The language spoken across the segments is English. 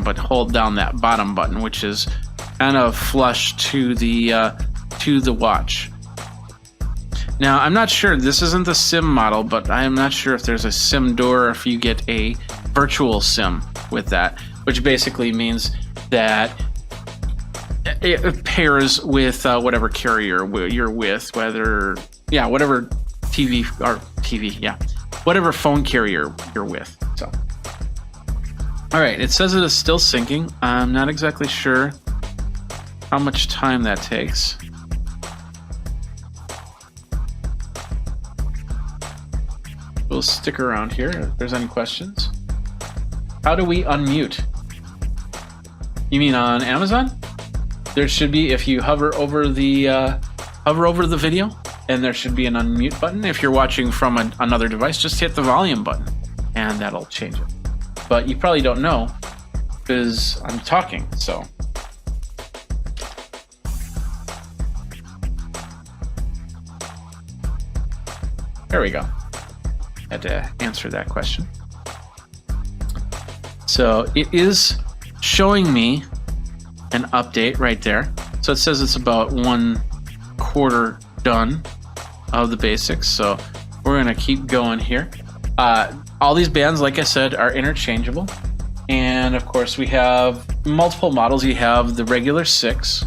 bottom, but hold down that bottom button, which is kind of flush to the watch. Now, I'm not sure, this isn't the sim model, but I am not sure if there's a sim door or if you get a virtual sim with that, which basically means that it pairs with whatever carrier you're with, whatever whatever phone carrier you're with. So, all right, it says it is still syncing. I'm not exactly sure how much time that takes. We'll stick around here if there's any questions. How do we unmute? You mean on Amazon? There should be, if you hover over the video, and there should be an unmute button. If you're watching from another device, just hit the volume button, and that'll change it. But you probably don't know because I'm talking, so. There we go. Had to answer that question. So it is showing me an update right there. So it says it's about 1/4 done of the basics. So we're gonna keep going here. All these bands, like I said, are interchangeable. And of course we have multiple models. You have the regular 6,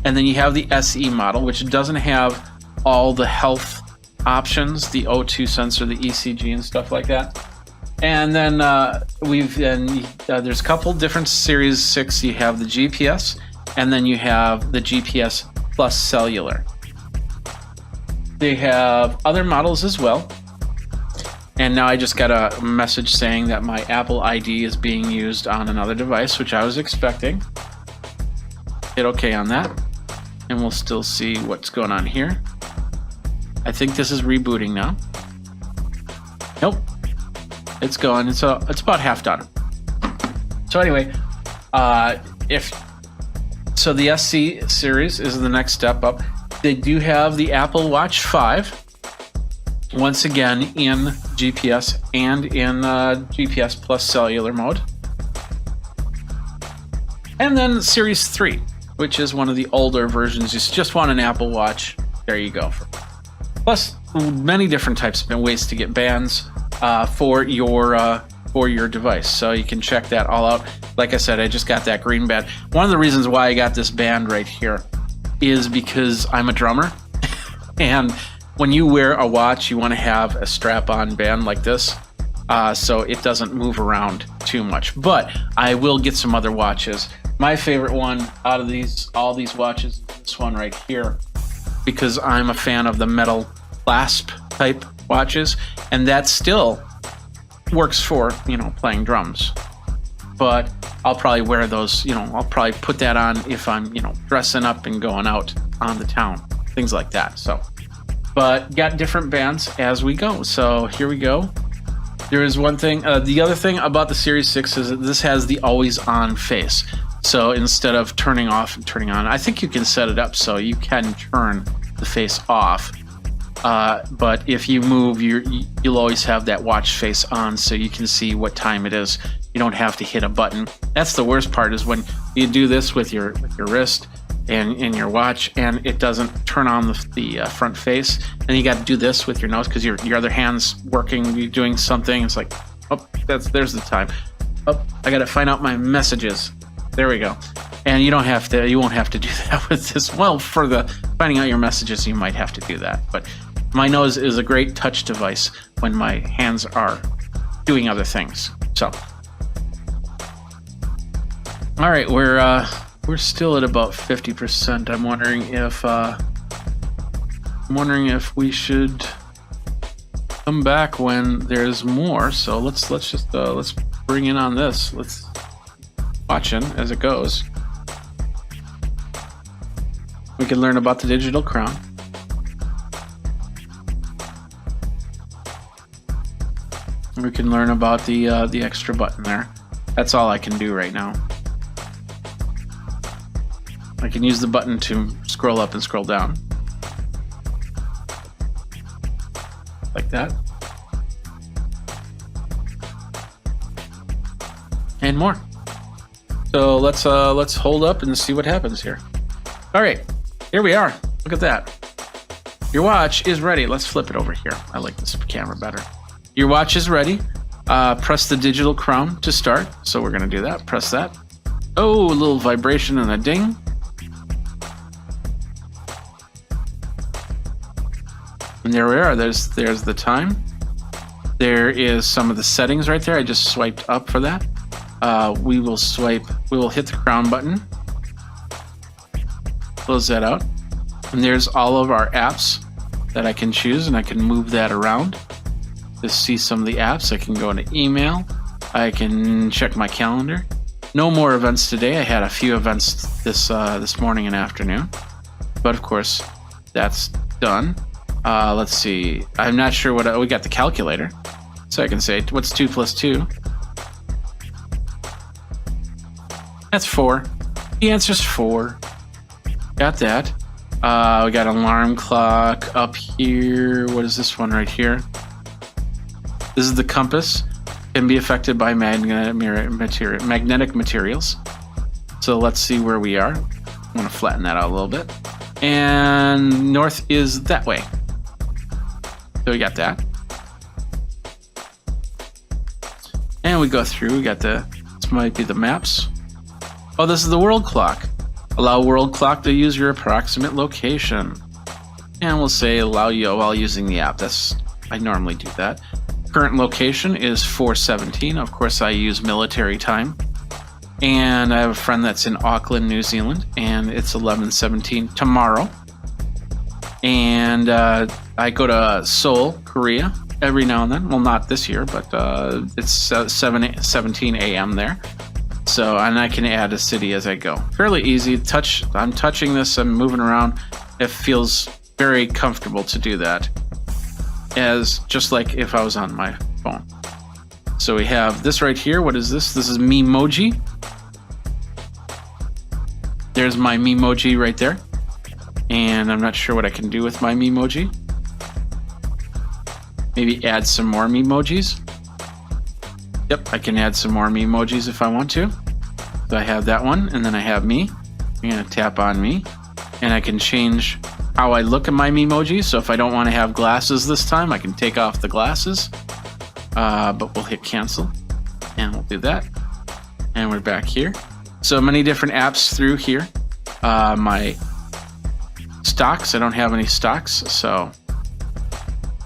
and then you have the SE model, which doesn't have all the health options, the O2 sensor, the ECG, and stuff like that. And then there's a couple different Series 6. You have the GPS, and then you have the GPS plus cellular. They have other models as well. And now I just got a message saying that my Apple ID is being used on another device, which I was expecting. Hit OK on that, and we'll still see what's going on here. I think this is rebooting now. Nope, it's going. It's about half done. So anyway, the SC series is the next step up. They do have the Apple Watch 5, once again in GPS and in GPS plus cellular mode. And then Series 3, which is one of the older versions. You just want an Apple Watch. There you go. Plus, many different types of ways to get bands for your device. So you can check that all out. Like I said, I just got that green band. One of the reasons why I got this band right here is because I'm a drummer. And when you wear a watch, you want to have a strap-on band like this, so it doesn't move around too much. But I will get some other watches. My favorite one out of all these watches is this one right here, because I'm a fan of the metal clasp type watches, and that still works for, playing drums. But I'll probably wear those, I'll probably put that on if I'm, dressing up and going out on the town, things like that. So, but got different bands as we go. So here we go. There is one thing, the other thing about the Series 6 is that this has the always on face. So instead of turning off and turning on, I think you can set it up so you can turn the face off, but if you move, you'll always have that watch face on, so you can see what time it is. You don't have to hit a button. That's the worst part, is when you do this with your wrist and in your watch, and it doesn't turn on the front face, and you got to do this with your nose because your other hand's working, you're doing something. It's like, oh, there's the time. Oh, I got to find out my messages. There we go. And you won't have to do that with this. Well, for the finding out your messages, you might have to do that. But my nose is a great touch device when my hands are doing other things. So, all right, we're still at about 50%. I'm wondering if we should come back when there's more. So let's bring in on this. Let's watching as it goes. We can learn about the digital crown. We can learn about the extra button there. That's all I can do right now. I can use the button to scroll up and scroll down. Like that. And more. So let's hold up and see what happens here. All right, here we are. Look at that. Your watch is ready. Let's flip it over here. I like this camera better. Your watch is ready. Press the digital crown to start. So we're gonna do that. Press that. Oh, a little vibration and a ding. And there we are. There's the time. There is some of the settings right there. I just swiped up for that. We will hit the crown button. Close that out. And there's all of our apps that I can choose, and I can move that around to see some of the apps. I can go into email. I can check my calendar. No more events today. I had a few events this morning and afternoon, but of course that's done. Let's see. I'm not sure what we got. The calculator, so I can say what's 2 plus 2. That's 4. The answer's 4. Got that. We got an alarm clock up here. What is this one right here? This is the compass. Can be affected by magnetic materials. So let's see where we are. I'm going to flatten that out a little bit. And north is that way. So we got that. And we go through. We got this might be the maps. Oh, this is the world clock. Allow world clock to use your approximate location. And we'll say allow you while using the app. I normally do that. Current location is 4:17. Of course, I use military time. And I have a friend that's in Auckland, New Zealand, and it's 11:17 tomorrow. And I go to Seoul, Korea, every now and then. Well, not this year, but it's 17 a.m. there. So, and I can add a city as I go. Fairly easy. I'm touching this. I'm moving around. It feels very comfortable to do that, as just like if I was on my phone. So we have this right here. What is this? This is Memoji. There's my Memoji right there. And I'm not sure what I can do with my Memoji. Maybe add some more Memojis. Yep, I can add some more Memojis if I want to. So I have that one, and then I have me. I'm gonna tap on me, and I can change how I look at my Memoji. So if I don't want to have glasses this time, I can take off the glasses. But we'll hit cancel, and we'll do that. And we're back here. So many different apps through here. My stocks, I don't have any stocks, so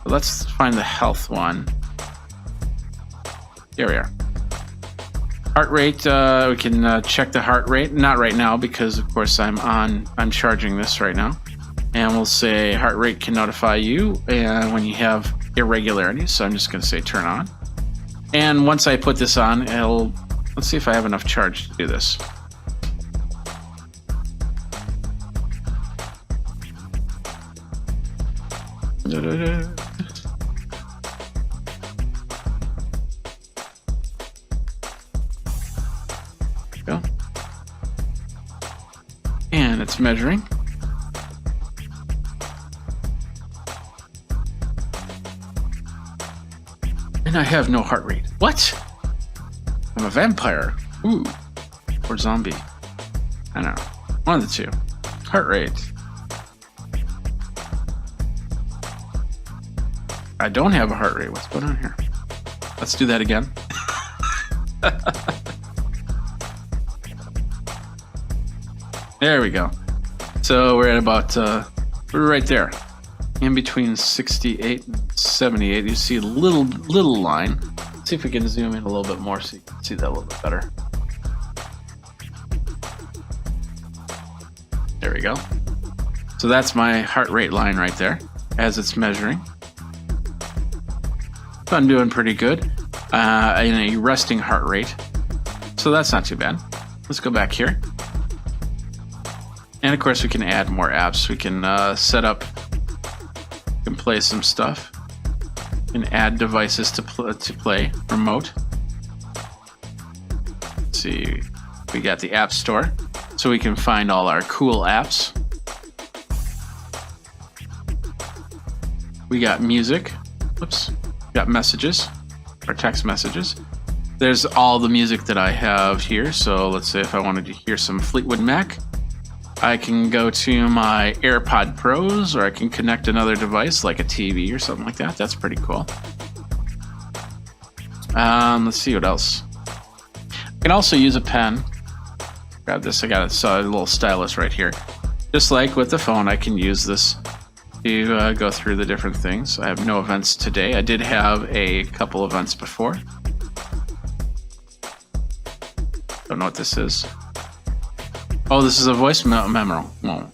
let's find the health one. There we are. Heart rate, we can check the heart rate. Not right now because of course I'm charging this right now. And we'll say heart rate can notify you and when you have irregularities. So I'm just gonna say turn on. And once I put this on, let's see if I have enough charge to do this. Go. And it's measuring. And I have no heart rate. What? I'm a vampire. Ooh. Or zombie. I don't know. One of the two. Heart rate. I don't have a heart rate. What's going on here? Let's do that again. There we go. So we're at about, we're right there. In between 68 and 78. You see a little line. Let's see if we can zoom in a little bit more so you can see that a little bit better. There we go. So that's my heart rate line right there as it's measuring. So I'm doing pretty good in a resting heart rate. So that's not too bad. Let's go back here. And of course we can add more apps. We can set up, we can play some stuff. We can add devices to play remote. Let's see, we got the App Store. So we can find all our cool apps. We got music. Whoops. We got messages, or text messages. there's all the music that I have here. So let's say if I wanted to hear some Fleetwood Mac, I can go to my AirPod Pros, or I can connect another device like a TV or something like that. That's pretty cool. Let's see what else. I can also use a pen. Grab this. I got a little stylus right here. Just like with the phone, I can use this to go through the different things. I have no events today. I did have a couple events before. Don't know what this is. Oh, this is a voice memo. Oh.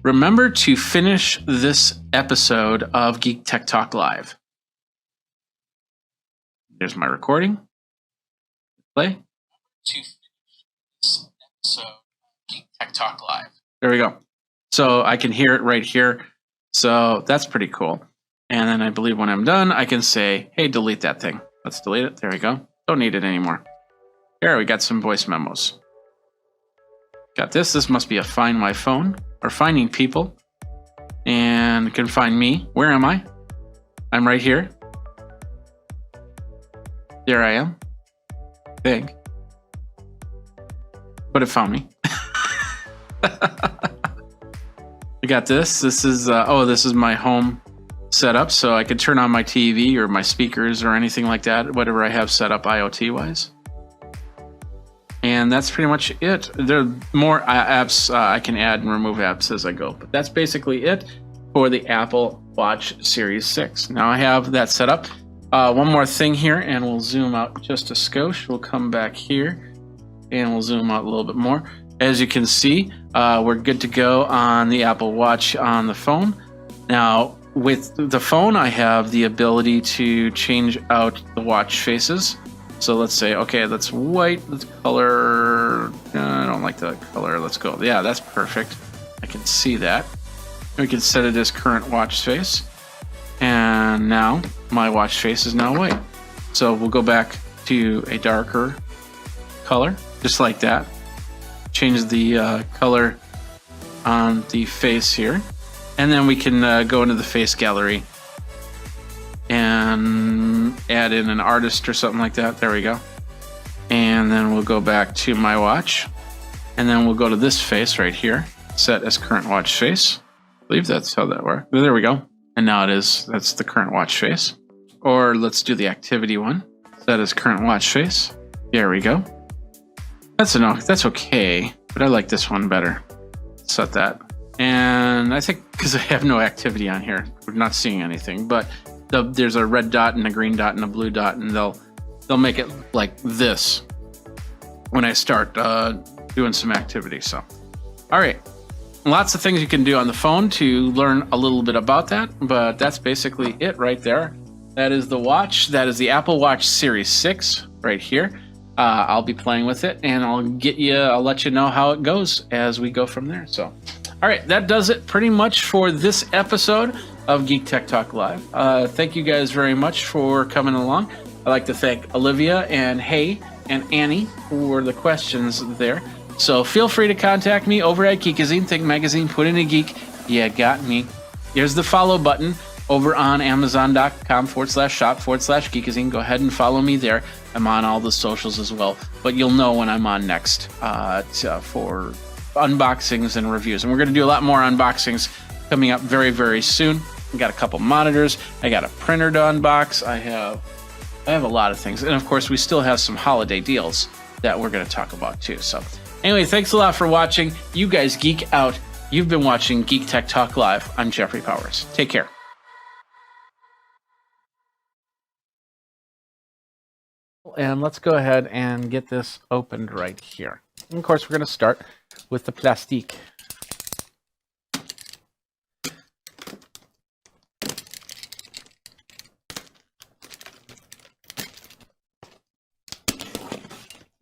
Remember to finish this episode of Geek Tech Talk Live. There's my recording. Play. To finish this episode of Geek Tech Talk Live. There we go. So I can hear it right here. So that's pretty cool. And then I believe when I'm done, I can say, hey, delete that thing. Let's delete it. There we go. Don't need it anymore. Here, we got some voice memos. Got this. This must be a Find My Phone or Finding People. And it can find me. Where am I? I'm right here. There I am. Big. But it found me. I got this. This is this is my home setup, so I could turn on my TV or my speakers or anything like that, whatever I have set up IoT wise. And that's pretty much it. There are more apps I can add and remove apps as I go, but that's basically it for the Apple Watch Series 6. Now I have that set up. One more thing here, and we'll zoom out just a skosh. We'll come back here, and we'll zoom out a little bit more. As you can see, we're good to go on the Apple Watch on the phone. Now, with the phone, I have the ability to change out the watch faces. So let's say, okay, that's white. Let's color. I don't like that color. Let's go. Yeah, that's perfect. I can see that. We can set it as current watch face. And now my watch face is now white. So we'll go back to a darker color, just like that. Change the color on the face here. And then we can go into the face gallery and add in an artist or something like that. There we go. And then we'll go back to my watch. And then we'll go to this face right here. Set as current watch face. I believe that's how that works. There we go. And now that's the current watch face. Or let's do the activity one. Set as current watch face. There we go. That's okay, but I like this one better. Set that. And I think because I have no activity on here, we're not seeing anything, but there's a red dot and a green dot and a blue dot, and they'll make it like this when I start doing some activity. So, all right. Lots of things you can do on the phone to learn a little bit about that, but that's basically it right there. That is the watch. That is the Apple Watch Series 6 right here. I'll be playing with it, and I'll let you know how it goes as we go from there. So, all right, that does it pretty much for this episode of Geek Tech Talk Live. Thank you guys very much for coming along. I'd like to thank Olivia and Hay and Annie for the questions there. So feel free to contact me over at Geekazine. Think Magazine, put in a geek. Yeah, got me. Here's the follow button over on Amazon.com/shop/Geekazine. Go ahead and follow me there. I'm on all the socials as well, but you'll know when I'm on next for unboxings and reviews. And we're going to do a lot more unboxings coming up very, very soon. I got a couple monitors. I got a printer to unbox. I have a lot of things. And of course, we still have some holiday deals that we're going to talk about too. So anyway, thanks a lot for watching. You guys geek out. You've been watching Geek Tech Talk Live. I'm Jeffrey Powers. Take care. And let's go ahead and get this opened right here. And of course, we're going to start with the plastique.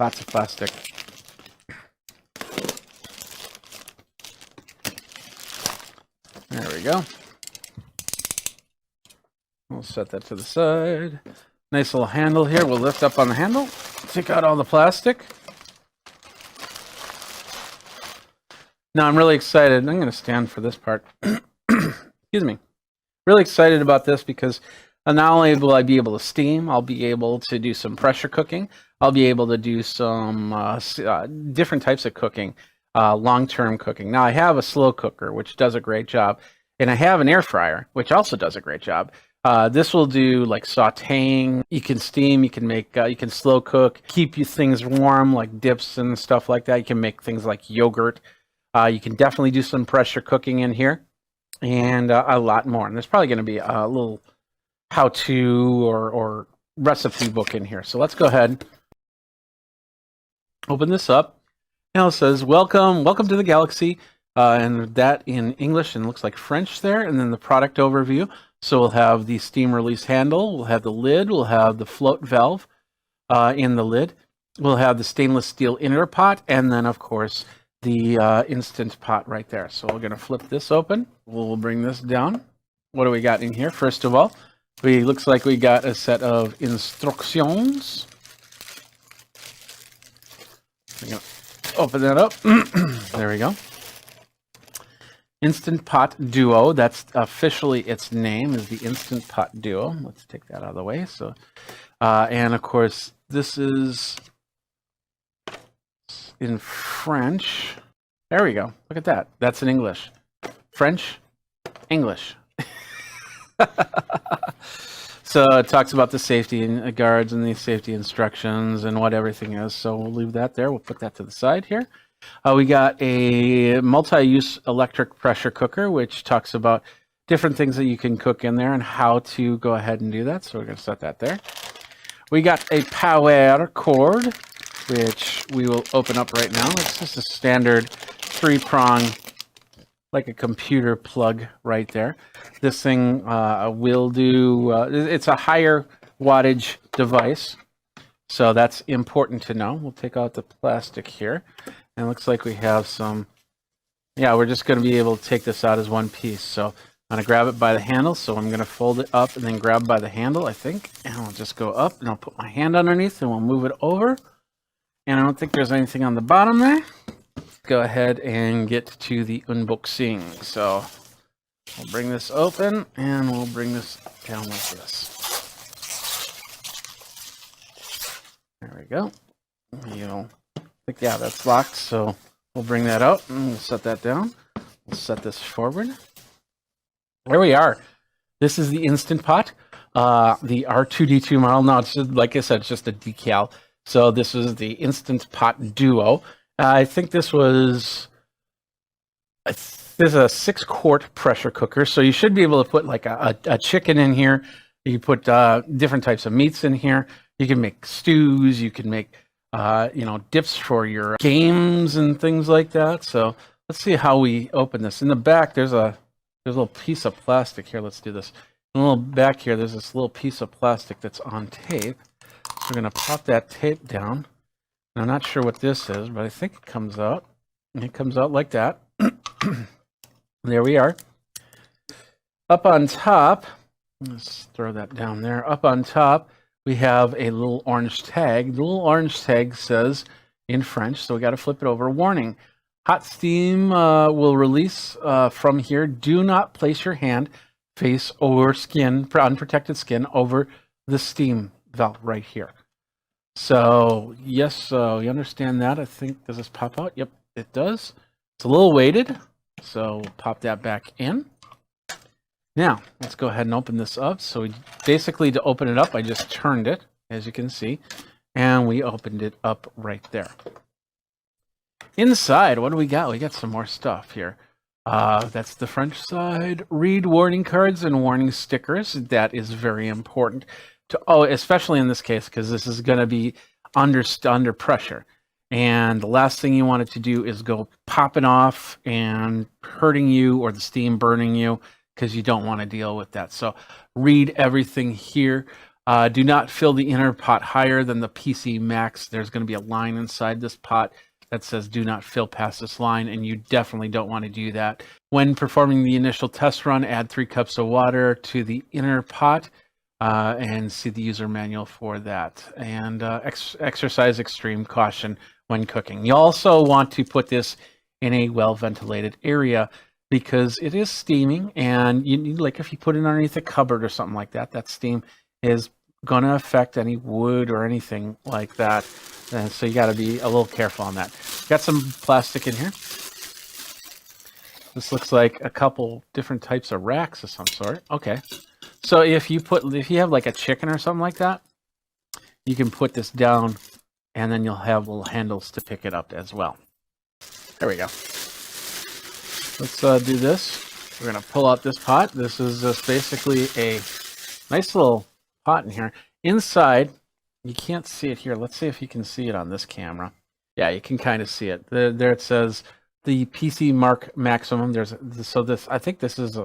Lots of plastic. There we go. We'll set that to the side. Nice little handle here. We'll lift up on the handle. Take out all the plastic. Now I'm really excited. I'm going to stand for this part. Excuse me. Really excited about this because And not only will I be able to steam, I'll be able to do some pressure cooking. I'll be able to do some different types of cooking, long-term cooking. Now I have a slow cooker, which does a great job, and I have an air fryer, which also does a great job. This will do like sautéing. You can steam. You can make. You can slow cook. Keep you things warm, like dips and stuff like that. You can make things like yogurt. You can definitely do some pressure cooking in here, and a lot more. And there's probably going to be a little how-to or recipe book in here. So let's go ahead, open this up. Now it says, welcome to the Galaxy, and that in English and looks like French there, and then the product overview. So we'll have the steam release handle, we'll have the lid, we'll have the float valve in the lid, we'll have the stainless steel inner pot, and then of course the instant pot right there. So we're going to flip this open. We'll bring this down. What do we got in here? First of all, looks like we got a set of instructions. We're going to open that up. There we go. Instant Pot Duo. That's officially its name, is the Instant Pot Duo. Let's take that out of the way. So, and of course, this is in French. There we go. Look at that. That's in English. French, English. So it talks about the safety guards and the safety instructions and what everything is. So we'll leave that there. We'll put that to the side here. We got a multi-use electric pressure cooker, which talks about different things that you can cook in there and how to go ahead and do that. So we're going to set that there. We got a power cord, which we will open up right now. It's just a standard 3-prong, like a computer plug right there. This thing will do, it's a higher wattage device. So that's important to know. We'll take out the plastic here. And it looks like we have some, yeah, we're just going to be able to take this out as one piece. So I'm going to grab it by the handle. So I'm going to fold it up and then grab by the handle, I think. And I'll just go up and I'll put my hand underneath and we'll move it over. And I don't think there's anything on the bottom there. Go ahead and get to the unboxing. So we'll bring this open and we'll bring this down like this. There we go. Yeah, that's locked, so we'll bring that out and we'll set that down. We'll set this forward. There we are. This is the Instant Pot, the R2D2 model. No, it's just, like I said, it's just a decal. So this is the Instant Pot Duo. I think this was, there's a 6-quart pressure cooker, so you should be able to put like a chicken in here. You put different types of meats in here. You can make stews. You can make dips for your games and things like that. So let's see how we open this. In the back, there's a little piece of plastic here. Let's do this. In the little back here, there's this little piece of plastic that's on tape. We're going to pop that tape down. And I'm not sure what this is, but I think it comes out. And it comes out like that. There we are. Up on top, let's throw that down there. Up on top, we have a little orange tag. The little orange tag says in French, so we got to flip it over. Warning, hot steam will release from here. Do not place your hand, face, or skin, unprotected skin, over the steam valve right here. So, yes, we understand that. I think, does this pop out? Yep, it does. It's a little weighted, so we'll pop that back in. Now, let's go ahead and open this up. So basically, to open it up, I just turned it, as you can see, and we opened it up right there. Inside, what do we got? We got some more stuff here. That's the French side. Read warning cards and warning stickers. That is very important, especially in this case, because this is going to be under pressure. And the last thing you want it to do is go popping off and hurting you or the steam burning you, because you don't want to deal with that. So read everything here. Do not fill the inner pot higher than the PC max. There's going to be a line inside this pot that says do not fill past this line, and you definitely don't want to do that. When performing the initial test run, add 3 cups of water to the inner pot and see the user manual for that. And exercise extreme caution when cooking. You also want to put this in a well-ventilated area because it is steaming, and you need, like, if you put it underneath a cupboard or something like that, that steam is going to affect any wood or anything like that. And so you got to be a little careful on that. Got some plastic in here. This looks like a couple different types of racks of some sort. Okay. So if you have like a chicken or something like that, you can put this down, and then you'll have little handles to pick it up as well. There we go. Let's do this. We're going to pull out this pot. This is just basically a nice little pot in here. Inside, you can't see it here. Let's see if you can see it on this camera. Yeah, you can kind of see it. There it says the PC Mark Maximum. So this, I think this is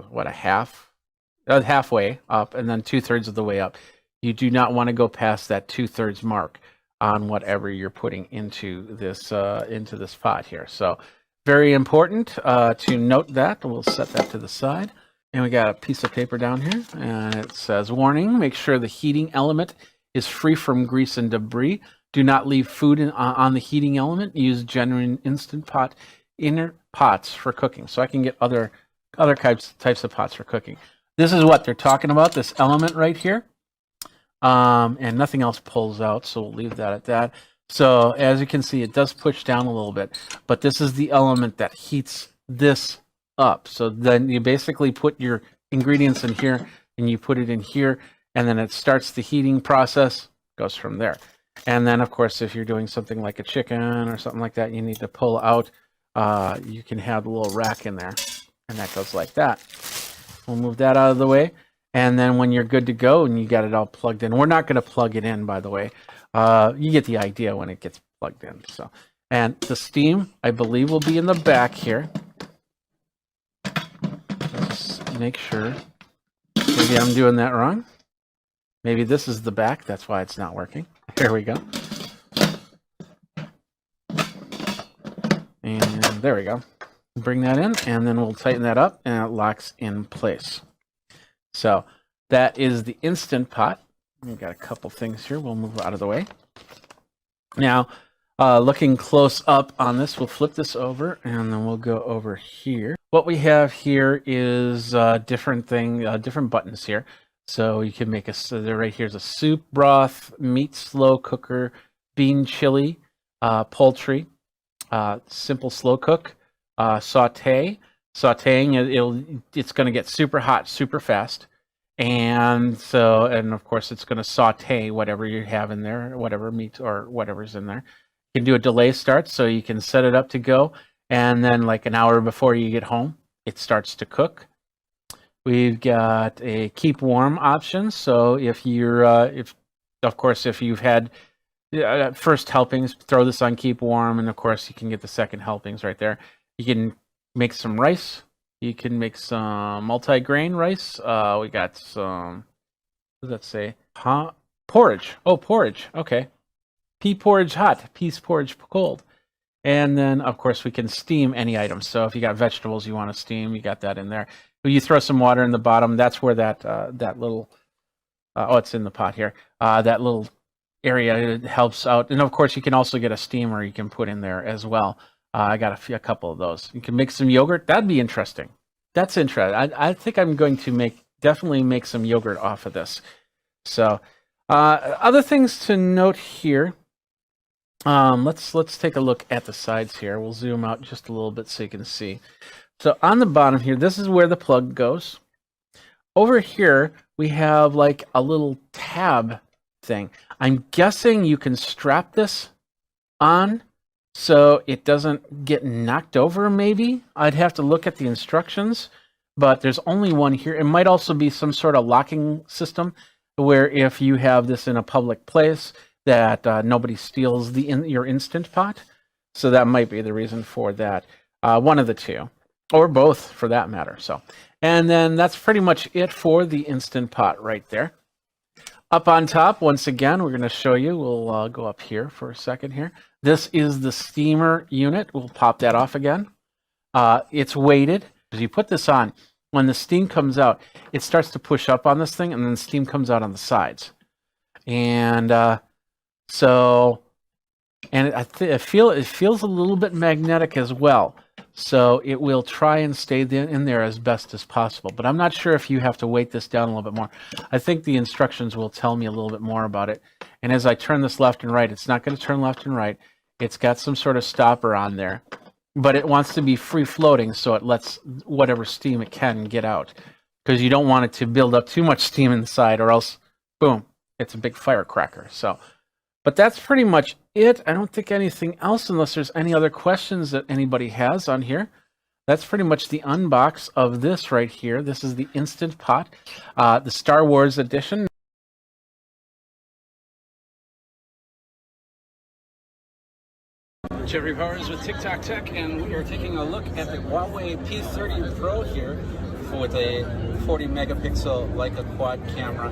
halfway up, and then 2/3 of the way up. You do not want to go past that 2/3 mark on whatever you're putting into this pot here. So very important to note that. We'll set that to the side. And we got a piece of paper down here, and it says, warning, make sure the heating element is free from grease and debris. Do not leave food on the heating element. Use genuine Instant Pot inner pots for cooking. So I can get other types of pots for cooking. This is what they're talking about, this element right here. And nothing else pulls out, so we'll leave that at that. So as you can see, it does push down a little bit, but this is the element that heats this up. So then you basically put your ingredients in here, and you put it in here, and then it starts the heating process, goes from there. And then, of course, if you're doing something like a chicken or something like that, you need to pull out, you can have a little rack in there, and that goes like that. We'll move that out of the way. And then when you're good to go and you got it all plugged in, we're not going to plug it in, by the way. You get the idea when it gets plugged in. So, and the steam, I believe, will be in the back here. Just make sure. Maybe I'm doing that wrong. Maybe this is the back. That's why it's not working. Here we go. And there we go. Bring that in, and then we'll tighten that up, and it locks in place. So that is the Instant Pot. We've got a couple things here. We'll move out of the way. Now, looking close up on this, we'll flip this over, and then we'll go over here. What we have here is different buttons here. So you can make right here's a soup, broth, meat slow cooker, bean chili, poultry, simple slow cook, saute. Sauteing, it's going to get super hot super fast, and of course it's going to saute whatever you have in there, whatever meat or whatever's in there. You can do a delay start, so you can set it up to go, and then like an hour before you get home, it starts to cook. We've got a keep warm option, so if you've had first helpings, throw this on keep warm, and of course you can get the second helpings right there. You can make some rice. You can make some multi-grain rice. We got some, what does that say? Porridge. Oh, porridge. Okay. Pea porridge hot, peas porridge cold. And then, of course, we can steam any item. So if you got vegetables you want to steam, you got that in there. You throw some water in the bottom. That's where that little, it's in the pot here. That little area helps out. And, of course, you can also get a steamer you can put in there as well. I got a couple of those. You can make some yogurt. That'd be interesting. That's interesting. I think I'm going to definitely make some yogurt off of this. So, other things to note here. Let's take a look at the sides here. We'll zoom out just a little bit so you can see. So on the bottom here, this is where the plug goes. Over here, we have like a little tab thing. I'm guessing you can strap this on so it doesn't get knocked over, maybe. I'd have to look at the instructions, but there's only one here. It might also be some sort of locking system where if you have this in a public place that nobody steals your Instant Pot. So that might be the reason for that. One of the two, or both for that matter. So, and then that's pretty much it for the Instant Pot right there. Up on top, once again, we're going to show you. We'll go up here for a second here. This is the steamer unit. We'll pop that off again. It's weighted. As you put this on, when the steam comes out, it starts to push up on this thing, and then steam comes out on the sides. And it feels a little bit magnetic as well. So it will try and stay in there as best as possible. But I'm not sure if you have to weight this down a little bit more. I think the instructions will tell me a little bit more about it. And as I turn this left and right, it's not going to turn left and right. It's got some sort of stopper on there. But it wants to be free floating, so it lets whatever steam it can get out. Because you don't want it to build up too much steam inside, or else, boom, it's a big firecracker. So, but that's pretty much it. I don't think anything else, unless there's any other questions that anybody has on here. That's pretty much the unbox of this right here. This is the Instant Pot, the Star Wars edition. Jeffrey Powers with TikTok Tech, and we are taking a look at the Huawei P30 Pro here with a 40 megapixel Leica quad camera,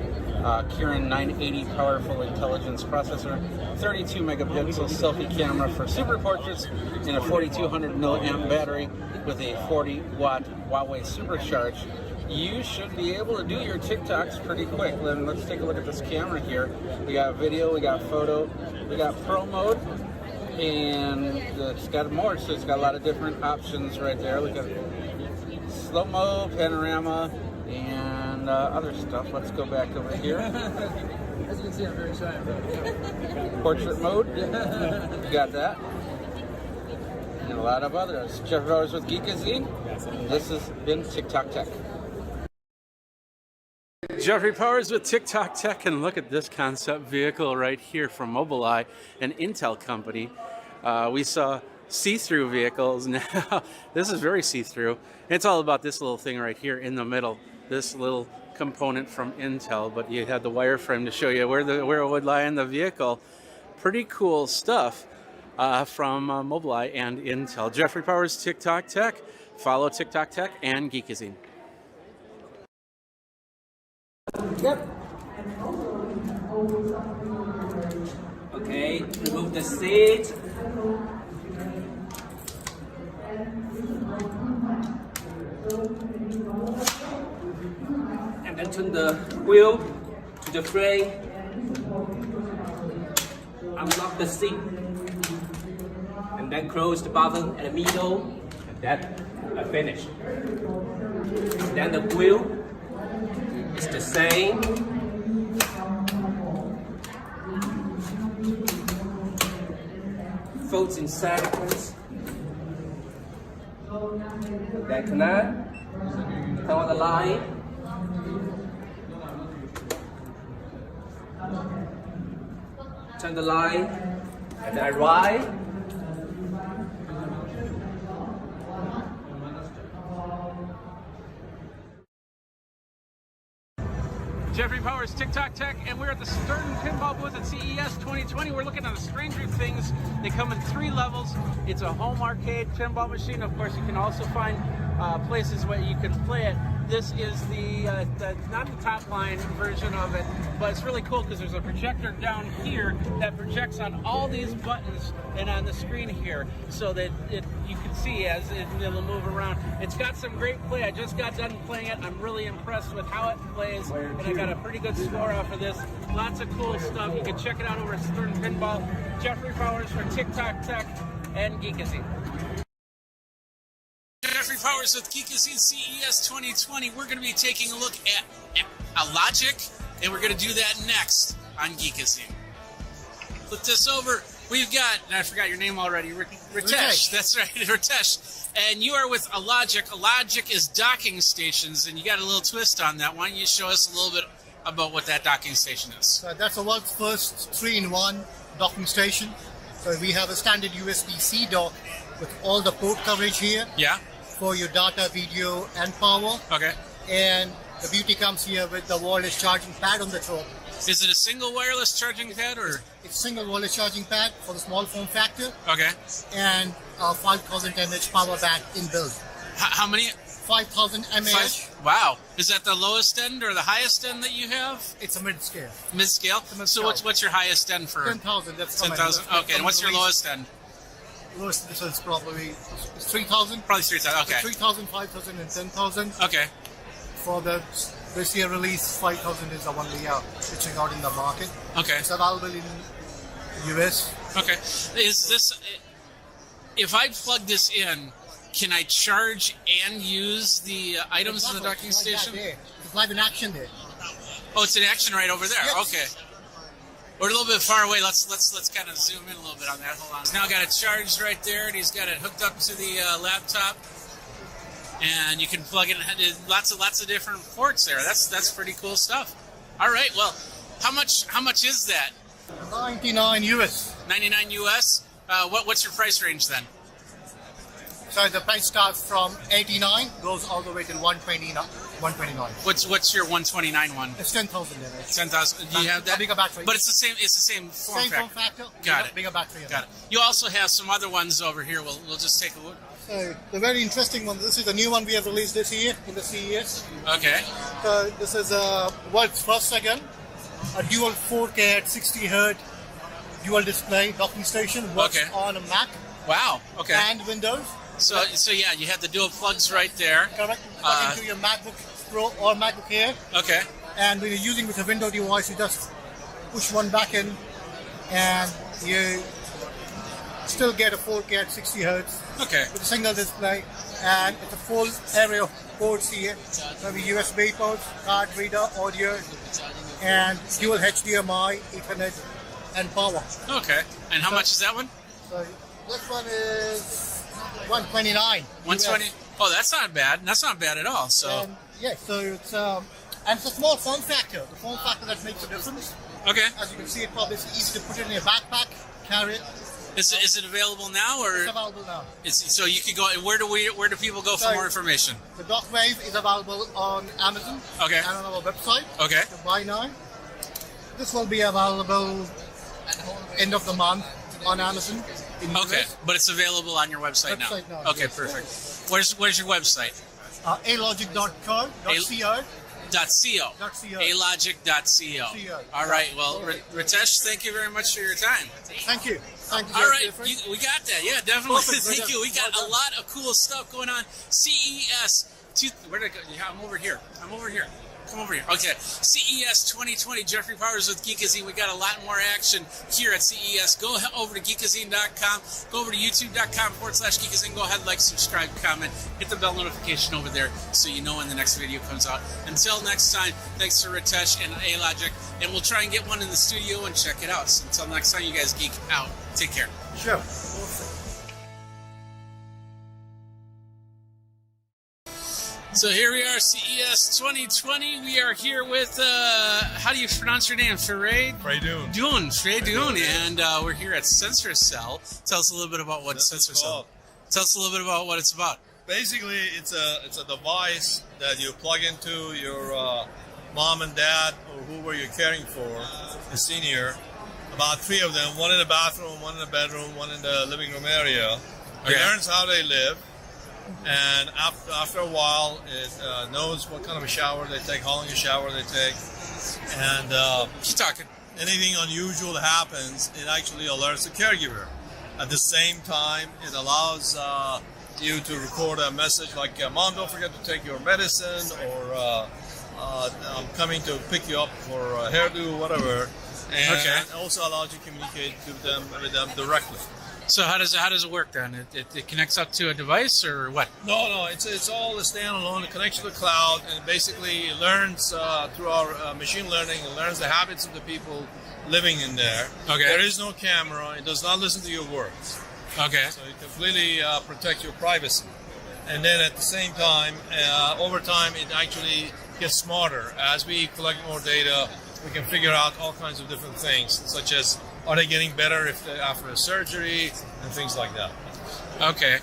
Kirin 980 powerful intelligence processor, 32 megapixel selfie camera for super portraits, and a 4200 milliamp battery with a 40 watt Huawei Supercharge. You should be able to do your TikToks pretty quick. Then let's take a look at this camera here. We got video, we got photo, we got pro mode, and it's got more, so it's got a lot of different options right there. Look at slow-mo, panorama, and other stuff. Let's go back over here. As you can see, I'm very shy. Portrait mode, you got that. And a lot of others. Jeffrey Powers with Geekazine. This has been TikTok Tech. Jeffrey Powers with TikTok Tech, and look at this concept vehicle right here from Mobileye, an Intel company. We saw see-through vehicles. Now this is very see-through. It's all about this little thing right here in the middle, this little component from Intel, but you had the wireframe to show you where it would lie in the vehicle. Pretty cool stuff from Mobileye and Intel. Jeffrey Powers, TikTok Tech. Follow TikTok Tech and Geekazine. Yep. Okay, remove the seat. And then turn the wheel to the frame. Unlock the seat. And then close the button at the middle. And then finish. Then the wheel is the same. Folds in seconds. Then connect. Turn on the light. Turn the light. And then right. Jeffrey Powers, TikTok Tech, and we're at the Stern Pinball booth at CES 2020. We're looking at the Stranger Things. They come in 3 levels. It's a home arcade pinball machine. Of course, you can also find places where you can play it. This is the not the top line version of it, but it's really cool because there's a projector down here that projects on all these buttons and on the screen here, so that you can see as it'll move around. It's got some great play. I just got done playing it. I'm really impressed with how it plays, and I got a pretty good score off of this. Lots of cool stuff. You can check it out over at Stern Pinball. Jeffrey Powers for TikTok Tech and Geekazine. Jeffrey Powers with Geekazine CES 2020. We're going to be taking a look at a Logic, and we're going to do that next on Geekazine. Flip this over. We've got, and I forgot your name already, Ritesh. That's right, Ritesh. And you are with a Logic. A Logic is docking stations, and you got a little twist on that. Why don't you show us a little bit about what that docking station is? That's the world's first 3-in-1 docking station. So we have a standard USB-C dock with all the port coverage here. Yeah. For your data, video, and power. Okay. And the beauty comes here with the wireless charging pad on the top. Is it a single wireless charging pad, or? It's single wireless charging pad for the small form factor. Okay. And a 5,000 mAh power bank inbuilt. How many? 5,000 mAh. Wow. Is that the lowest end or the highest end that you have? It's a mid-scale. Mid-scale? So what's your highest end for? 10,000. That's 10,000. Okay. And what's your lowest end? Lowest is probably 3,000. Probably 3,000. Okay. 3,000, 5,000, and 10,000. Okay. For this year release, 5,000 is the one we are pitching out in the market. Okay. It's available in US. Okay. Is this, if I plug this in, can I charge and use the items in the docking station? It's live in action there. Oh, it's in action right over there. Yes. Okay. We're a little bit far away. Let's kind of zoom in a little bit on that. Hold on. He's now got it charged right there, and he's got it hooked up to the laptop. And you can plug in lots of different ports there. That's pretty cool stuff. All right. Well, how much is that? 99 US. 99 US. What's your price range then? So the price starts from 89, goes all the way to 129. What's your 129 one? It's 10,000 there. 10,000. Do you have that? A bigger battery. But it's the same form Same factor. form factor. Got it. Bigger battery. Got it. You also have some other ones over here. We'll just take a look. So the very interesting one. This is the new one we have released this year in the CES. Okay. So this is world's first again, a dual 4K at 60 Hz dual display docking station. Works on a Mac. Wow. Okay. And Windows. So yeah, you have the dual plugs right there. Correct. Plug into your MacBook Pro or MacBook Air. Okay. And when you're using with a Windows device, you just push one back in, and you still get a 4K at 60 Hz. Okay. With a single display, and it's a full array of ports here. Maybe USB ports, card reader, audio, and dual HDMI, Ethernet, and power. Okay. And how much is that one? So this one is 129. 120. Oh, that's not bad. That's not bad at all. So. Yeah. So it's and it's a small form factor. The form factor that makes a difference. Okay. As you can see, it probably is easy to put it in your backpack, carry it. Is it available now, or it's available now? So you could go. Where do people go for more information? The Dockwave is available on Amazon. Okay. And on our website. Okay. To buy now. This will be available end of the month on Amazon. Okay, but it's available on your website now. Okay, yes. Perfect. Where's your website? alogic.co.co. Alogic.co. All right. Well, Ritesh, thank you very much for your time. Thank you. Thank you. All right, we got that. Yeah, definitely. Perfect. Thank you. We got a lot of cool stuff going on. CES. Where did I go? Yeah, I'm over here. Come over here. Okay. CES 2020. Jeffrey Powers with Geekazine. We got a lot more action here at CES. Go over to Geekazine.com. Go over to YouTube.com/Geekazine. Go ahead, like, subscribe, comment, hit the bell notification over there so you know when the next video comes out. Until next time, thanks to Ritesh and Alogic, and we'll try and get one in the studio and check it out. So until next time, you guys geek out. Take care. Sure. So here we are, CES 2020. We are here with, how do you pronounce your name? Freydun. And we're here at Sensor Cell. Tell us a little bit about what Sensor Cell. Tell us a little bit about what it's about. Basically, it's a device that you plug into your mom and dad or whoever you're caring for, a senior. About 3 of them, one in the bathroom, one in the bedroom, one in the living room area. It learns how they live. And after a while, it knows what kind of a shower they take, how long a shower they take, and keep talking. Anything unusual happens, it actually alerts the caregiver. At the same time, it allows you to record a message like, "Mom, don't forget to take your medicine," or "I'm coming to pick you up for a hairdo," whatever. And it also allows you to communicate with them directly. So how does it work then? It connects up to a device or what? No, it's all a standalone. It connects to the cloud and basically learns through our machine learning. It learns the habits of the people living in there. Okay. There is no camera. It does not listen to your words. Okay. So it completely protects your privacy. And then at the same time, over time, it actually gets smarter. As we collect more data, we can figure out all kinds of different things, such as are they getting better after a surgery and things like that. Okay.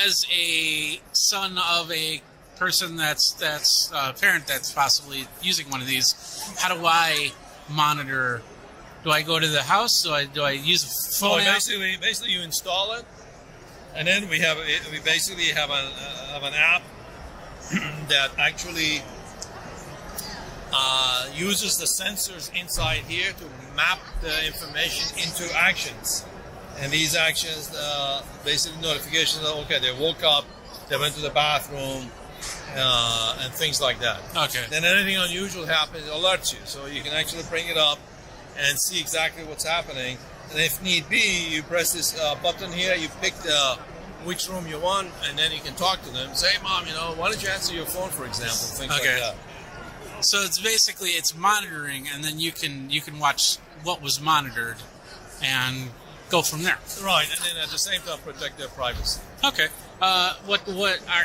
As a son of a person that's a parent that's possibly using one of these, how do I monitor? Do I go to the house? Do I use a phone app? Basically, you install it, and then we basically have an app that actually uses the sensors inside here to map the information into actions. And these actions, basically notifications that, okay, they woke up, they went to the bathroom, and things like that. Okay. Then anything unusual happens, it alerts you. So you can actually bring it up and see exactly what's happening. And if need be, you press this button here, you pick which room you want, and then you can talk to them. Say, hey, Mom, why don't you answer your phone, for example, things like that. So it's basically monitoring, and then you can watch what was monitored and go from there. Right, and then at the same time protect their privacy. Okay. What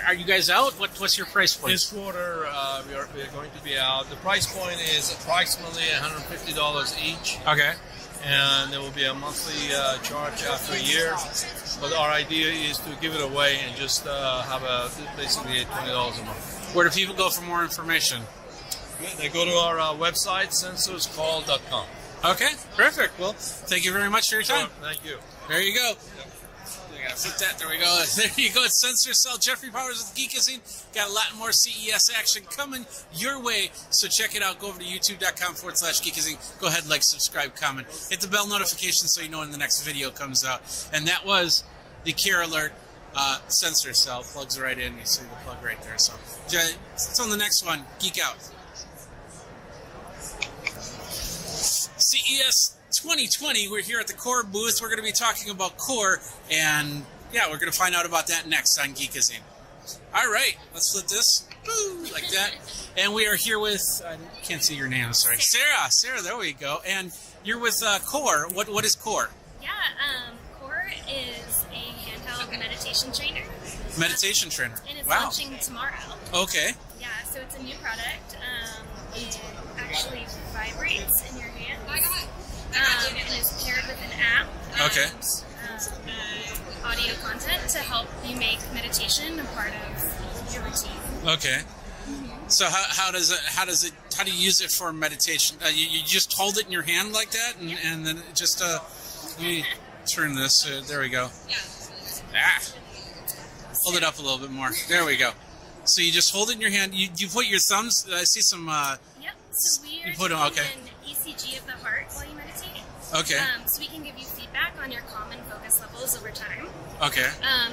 are you guys out? What's your price point? This quarter, we are going to be out. The price point is approximately $150 each. Okay. And there will be a monthly charge after a year. But our idea is to give it away and just have basically $20 a month. Where do people go for more information? They go to our website, sensorscall.com. Okay, perfect. Well, thank you very much for your time. Sure, thank you. There you go. Yep. I gotta flip that. There we go. There you go. It's Sensor Cell. Jeffrey Powers with Geekazine. Got a lot more CES action coming your way. So check it out. Go over to youtube.com/Geekazine. Go ahead, like, subscribe, comment. Hit the bell notification so you know when the next video comes out. And that was the Care Alert Sensor Cell. Plugs right in. You see the plug right there. So until the next one, geek out. CES 2020, we're here at the Core booth. We're going to be talking about Core, and yeah, we're going to find out about that next on Geekazine. All right, let's flip this. Woo, like that. And we are here with, I can't see your name, sorry. Sarah, there we go. And you're with Core. What is Core? Yeah, Core is a handheld meditation trainer. Meditation trainer. And it's wow. launching tomorrow. Okay. Yeah, so it's a new product. It actually vibrates in your hand. And is paired with an app. Okay. And audio content to help you make meditation a part of your routine. Okay. So how do you use it for meditation? You just hold it in your hand like that, and then it just let me turn this. There we go. Hold it up a little bit more. There we go. So you just hold it in your hand. You put your thumbs. I see some. Yep. So we are doing an ECG of the heart while you meditate. Okay. So we can give you feedback on your calm and focus levels over time. Okay.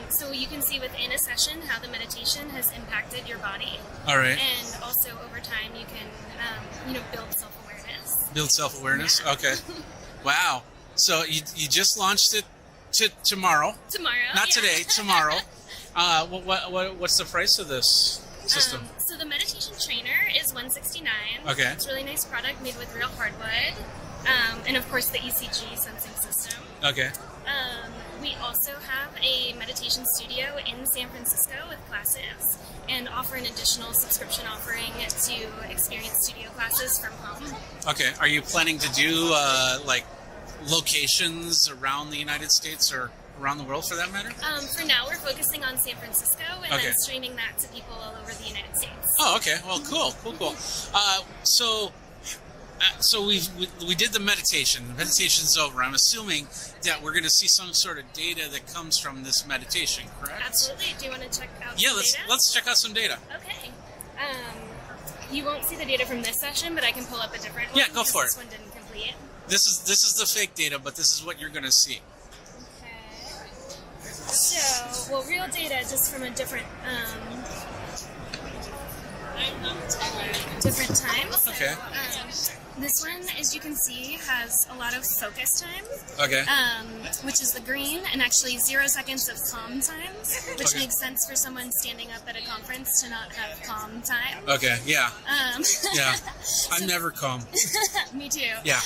So you can see within a session how the meditation has impacted your body. All right. And also over time you can, build self-awareness. Build self-awareness. Yeah. Okay. Wow. So you just launched it tomorrow. Tomorrow. Not today. Tomorrow. What's the price of this system? So the meditation trainer is $169. Okay. It's a really nice product made with real hardwood. And of course the ECG sensing system. Okay. We also have a meditation studio in San Francisco with classes and offer an additional subscription offering to experience studio classes from home. Okay. Are you planning to do locations around the United States or around the world for that matter? For now, we're focusing on San Francisco and then streaming that to people all over the United States. Oh, okay. Well, cool. So we did the meditation. The meditation's over. I'm assuming that we're going to see some sort of data that comes from this meditation, correct? Absolutely. Do you want to check out some data? Let's check out some data. Okay. You won't see the data from this session, but I can pull up a different one. Yeah, go for it. This one didn't complete. This is the fake data, but this is what you're going to see. Okay. So, real data just from a different times. Okay. This one, as you can see, has a lot of focus time. Okay. Which is the green, and actually 0 seconds of calm time, which Okay. makes sense for someone standing up at a conference to not have calm time. Okay. Yeah. Yeah. I'm So- never calm. Me too. Yeah.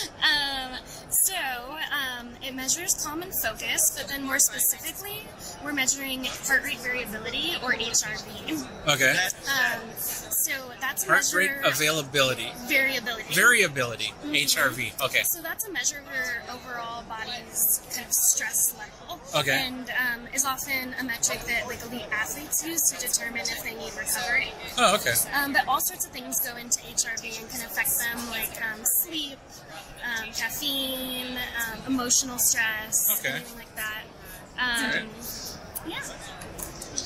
It measures calm and focus, but then more specifically, we're measuring heart rate variability, or HRV. Okay. So that's a Heart measure rate availability. variability. Variability. HRV. Okay. So that's a measure of your overall body's kind of stress level. Okay. And is often a metric that elite athletes use to determine if they need recovery. Oh, okay. But all sorts of things go into HRV and can affect them, like sleep, caffeine, emotional stress, Okay. anything like that. Yeah.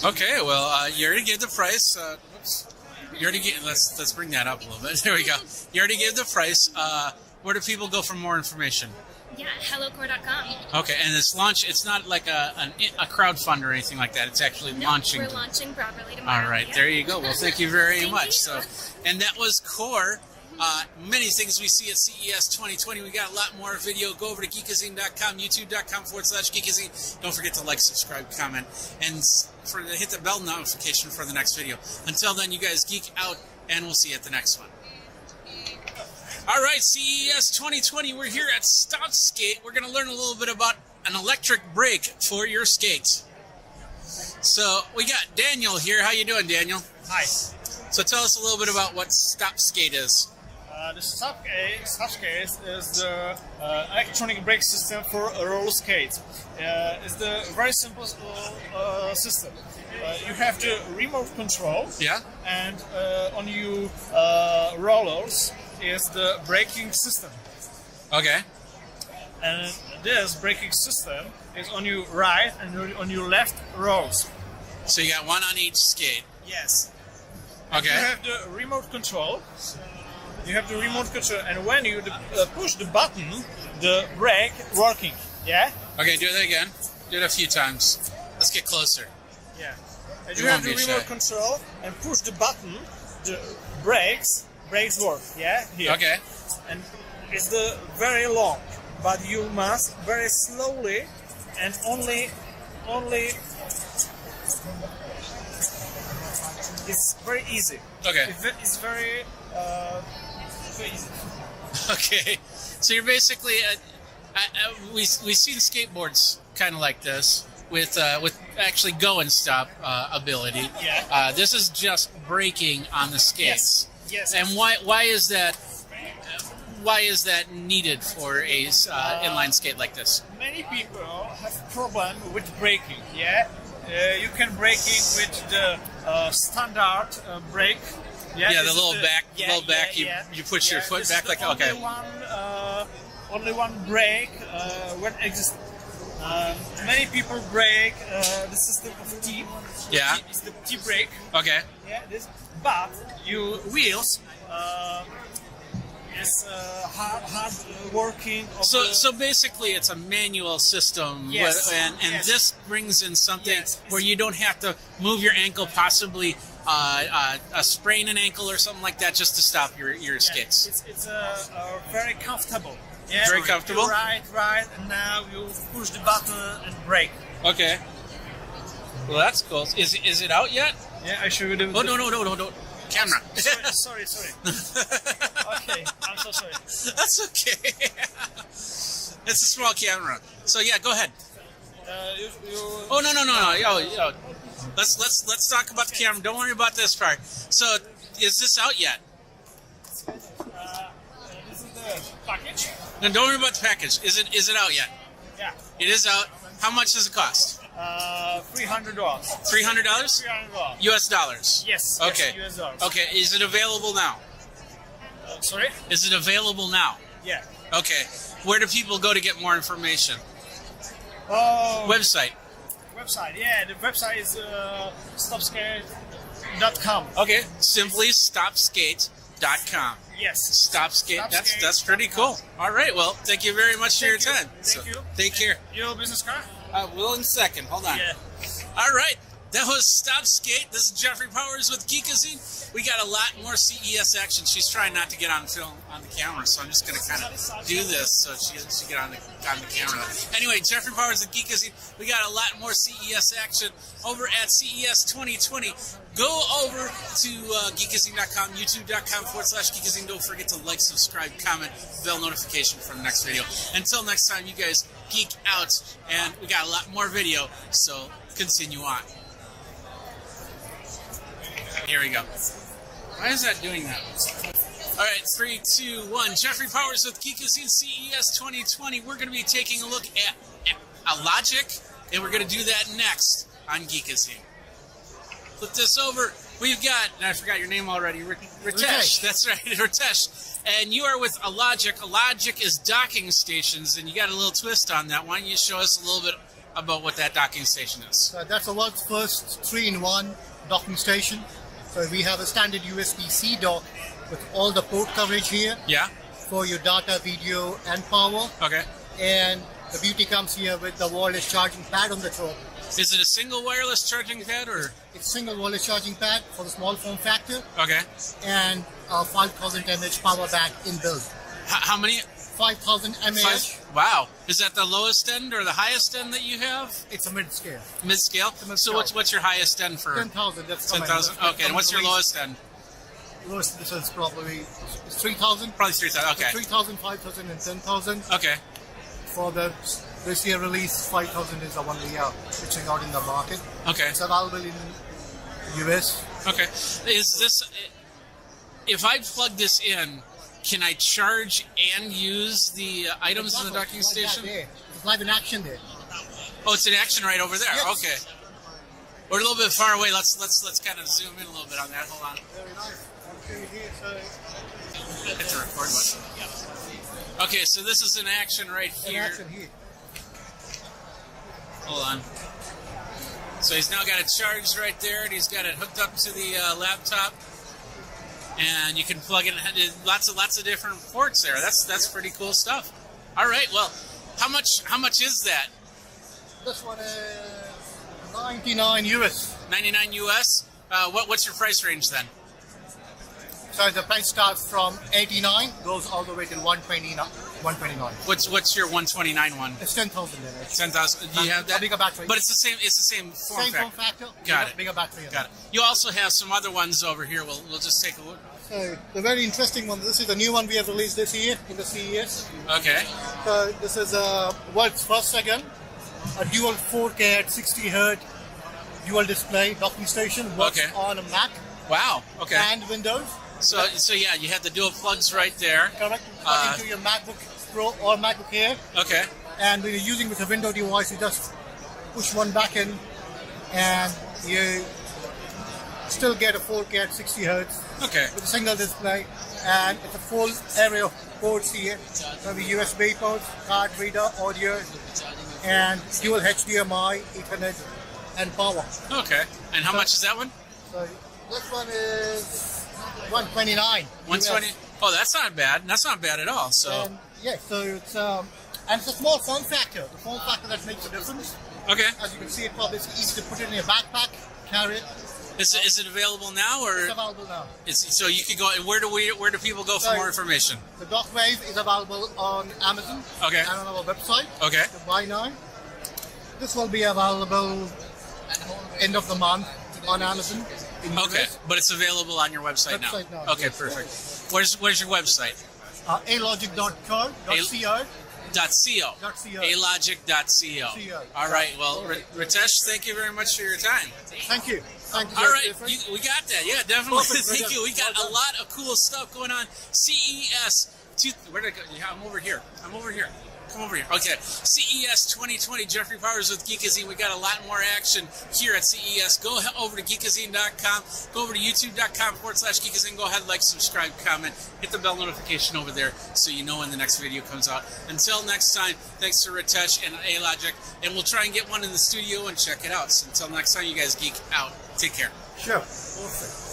Okay. Well, you already gave the price. Oops. You already gave. Let's bring that up a little bit. There we go. You already gave the price. Where do people go for more information? Yeah, hellocore.com. Okay, and it's launch. It's not like a crowdfund or anything like that. It's actually launching. We're launching properly tomorrow. All right, yeah. there you go. Well, thank you very Thank much. you. So, and that was Core. many things we see at CES 2020. We got a lot more video. Go over to Geekazine.com, youtube.com/Geekazine. Don't forget to like, subscribe, comment, and hit the bell notification for the next video. Until then, you guys geek out, and we'll see you at the next one. All right, CES 2020. We're here at Stop Skate. We're going to learn a little bit about an electric brake for your skates. So we got Daniel here. How you doing, Daniel? Hi. So tell us a little bit about what Stop Skate is. The Stop Skate is the electronic brake system for roller skates. It's the very simple system. You have the remote control, Yeah? and on your rollers is the braking system. Okay. And this braking system is on your right and on your left rolls. So you got one on each skate. Yes. Okay. You have the remote control. And when you push the button, the brake working. Yeah. Okay, do that again. Do it a few times. Let's get closer. Yeah. And You you have won't the be remote shy. control and push the button, the brakes work. Yeah. Here. Okay. And it's the very long, but you must very slowly and only. It's very easy. Okay. It's very easy. Okay. So you're basically we've seen skateboards kind of like this with actually go and stop ability. Yeah. This is just braking on the skates. Yes. And why is that? Why is that needed for a inline skate like this? Many people have problem with braking. Yeah. You can brake it with the standard brake. Yeah, this the is little back. You push your foot This back is like the okay. Only one brake when exists. Many people brake the system of T. Yeah. It's the T brake. Okay. Yeah. But your wheels is hard working. So basically, it's a manual system, Yes, and yes. this brings in something Yes. where you don't have to move your ankle, possibly sprain an ankle or something like that, just to stop your skates. It's very comfortable. Yeah, Very comfortable? Right, and now you push the button and brake. Okay. Well, that's cool. Is it out yet? Yeah, I show you the. Oh no! Camera. Sorry. Okay, I'm so sorry. That's okay. It's a small camera. So yeah, go ahead. You Oh no! Yo. Let's talk about the camera. Don't worry about this part. So, is this out yet? this is the package. No, don't worry about the package. Is it out yet? Yeah. It is out. How much does it cost? $300. $300? $300. US dollars. Yes. Okay. Yes, US dollars. Okay. Is it available now? Sorry. Is it available now? Yeah. Okay. Where do people go to get more information? Website. Website. Yeah, the website is stopskate.com. Okay. Simply stopskate.com. Yes. Stop skate. Stopskate. That's pretty cool. All right. Well, thank you very much for your time. Thank you. Take care. Your business card? Will in a second. Hold on. Yeah. All right. That was Stop Skate. This is Jeffrey Powers with Geekazine. We got a lot more CES action. She's trying not to get on film on the camera, so I'm just going to kind of do this so she doesn't get on the camera. Anyway, Jeffrey Powers with Geekazine. We got a lot more CES action over at CES 2020. Go over to Geekazine.com, youtube.com/Geekazine. Don't forget to like, subscribe, comment, bell notification for the next video. Until next time, you guys geek out, and we got a lot more video, so continue on. Here we go. Why is that doing that? All right, 3, 2, 1. Jeffrey Powers with Geekazine CES 2020. We're going to be taking a look at a Logic, and we're going to do that next on Geekazine. Flip this over. We've got, and I forgot your name already, Ritesh. That's right, Ritesh. And you are with a Logic. A Logic is docking stations, and you got a little twist on that. Why don't you show us a little bit about what that docking station is? That's the world's first 3-in-1 docking station. So we have a standard USB-C dock with all the port coverage here Yeah? for your data, video, and power. Okay. And The beauty comes here with the wireless charging pad on the top. Is it a single wireless charging pad or? It's single wireless charging pad for the small form factor Okay. and a 5000 mAh power bank inbuilt. How many? 5000 mAh. Wow. Is that the lowest end or the highest end that you have? It's a mid scale. Mid scale. So mid-scale. what's your highest end for? 10,000. That's 10,000. Okay. And what's your lowest end? Lowest, this is probably 3,000. Probably 3,000. Okay. 3,000, 5,000, and 10,000. Okay. For the this year release, 5,000 is the one we are pitching out in the market. Okay. It's available in US. Okay. Is this? If I plug this in, can I charge and use the items in the docking station? It's live in action there. Oh, it's in action right over there. Yes. Okay. We're a little bit far away. Let's kind of zoom in a little bit on that. Hold on. Very nice. Okay, here, so Hit the record button. Yeah. Okay, so this is in action right in here. action here. Hold on. So he's now got it charged right there, and he's got it hooked up to the laptop. And you can plug in lots of different ports there. That's pretty cool stuff. All right. Well, how much is that? This one is 99 US. 99 US. What's your price range then? So the price starts from 89, goes all the way to 129. What's your 129 one? It's 10,000 then. It's 10,000. Do you have that? A bigger battery. But it's the same. It's the same form same factor. form factor. Got it. Bigger battery. Got it. You also have some other ones over here. We'll just take a look. So the very interesting one. This is a new one we have released this year in the CES. Okay. So this is world's first again, a dual 4K at 60 Hz dual display docking station. Works Okay. on a Mac Wow. Okay. and Windows. So yeah, you have the dual plugs right there. Correct. Plug into your MacBook Pro or MacBook Air, Okay. and when you're using with a Windows device, you just push one back in, and you still get a 4K at 60 Hz Okay. with a single display, and it's a full array of ports here. There'll be USB ports, card reader, audio, and dual HDMI, Ethernet, and power. Okay. And how much is that one? So this one is 129. 120. US. Oh, that's not bad. That's not bad at all. So And yeah, so it's and it's a small form factor. The form factor that makes a difference. okay. As you can see, it's easy to put it in your backpack, carry it. Is it available now or? It's available now. So you can go. Where do people go for So- more information? The Dockwave is available on Amazon Okay. and on our website. Okay. To buy now. This will be available end of the month on Amazon. In Okay, US. but it's available on your website now. Website now, Okay, yes. perfect. Where's your website? alogic.co. .co. Alogic.co. All right. Well, Ritesh, thank you very much for your time. Thank you. Thank you. All right, Jeffrey. we got that. Yeah, definitely. Perfect, Thank Ritesh. you. We got Well a done. lot of cool stuff going on. CES. Where did I go? Yeah, I'm over here. Come over here. Okay. CES 2020. Jeffrey Powers with Geekazine. We got a lot more action here at CES. Go over to geekazine.com. Go over to youtube.com/Geekazine. Go ahead, like, subscribe, comment, hit the bell notification over there so you know when the next video comes out. Until next time, thanks to Ritesh and Alogic, and we'll try and get one in the studio and check it out. So until next time, you guys geek out. Take care. Sure. Perfect.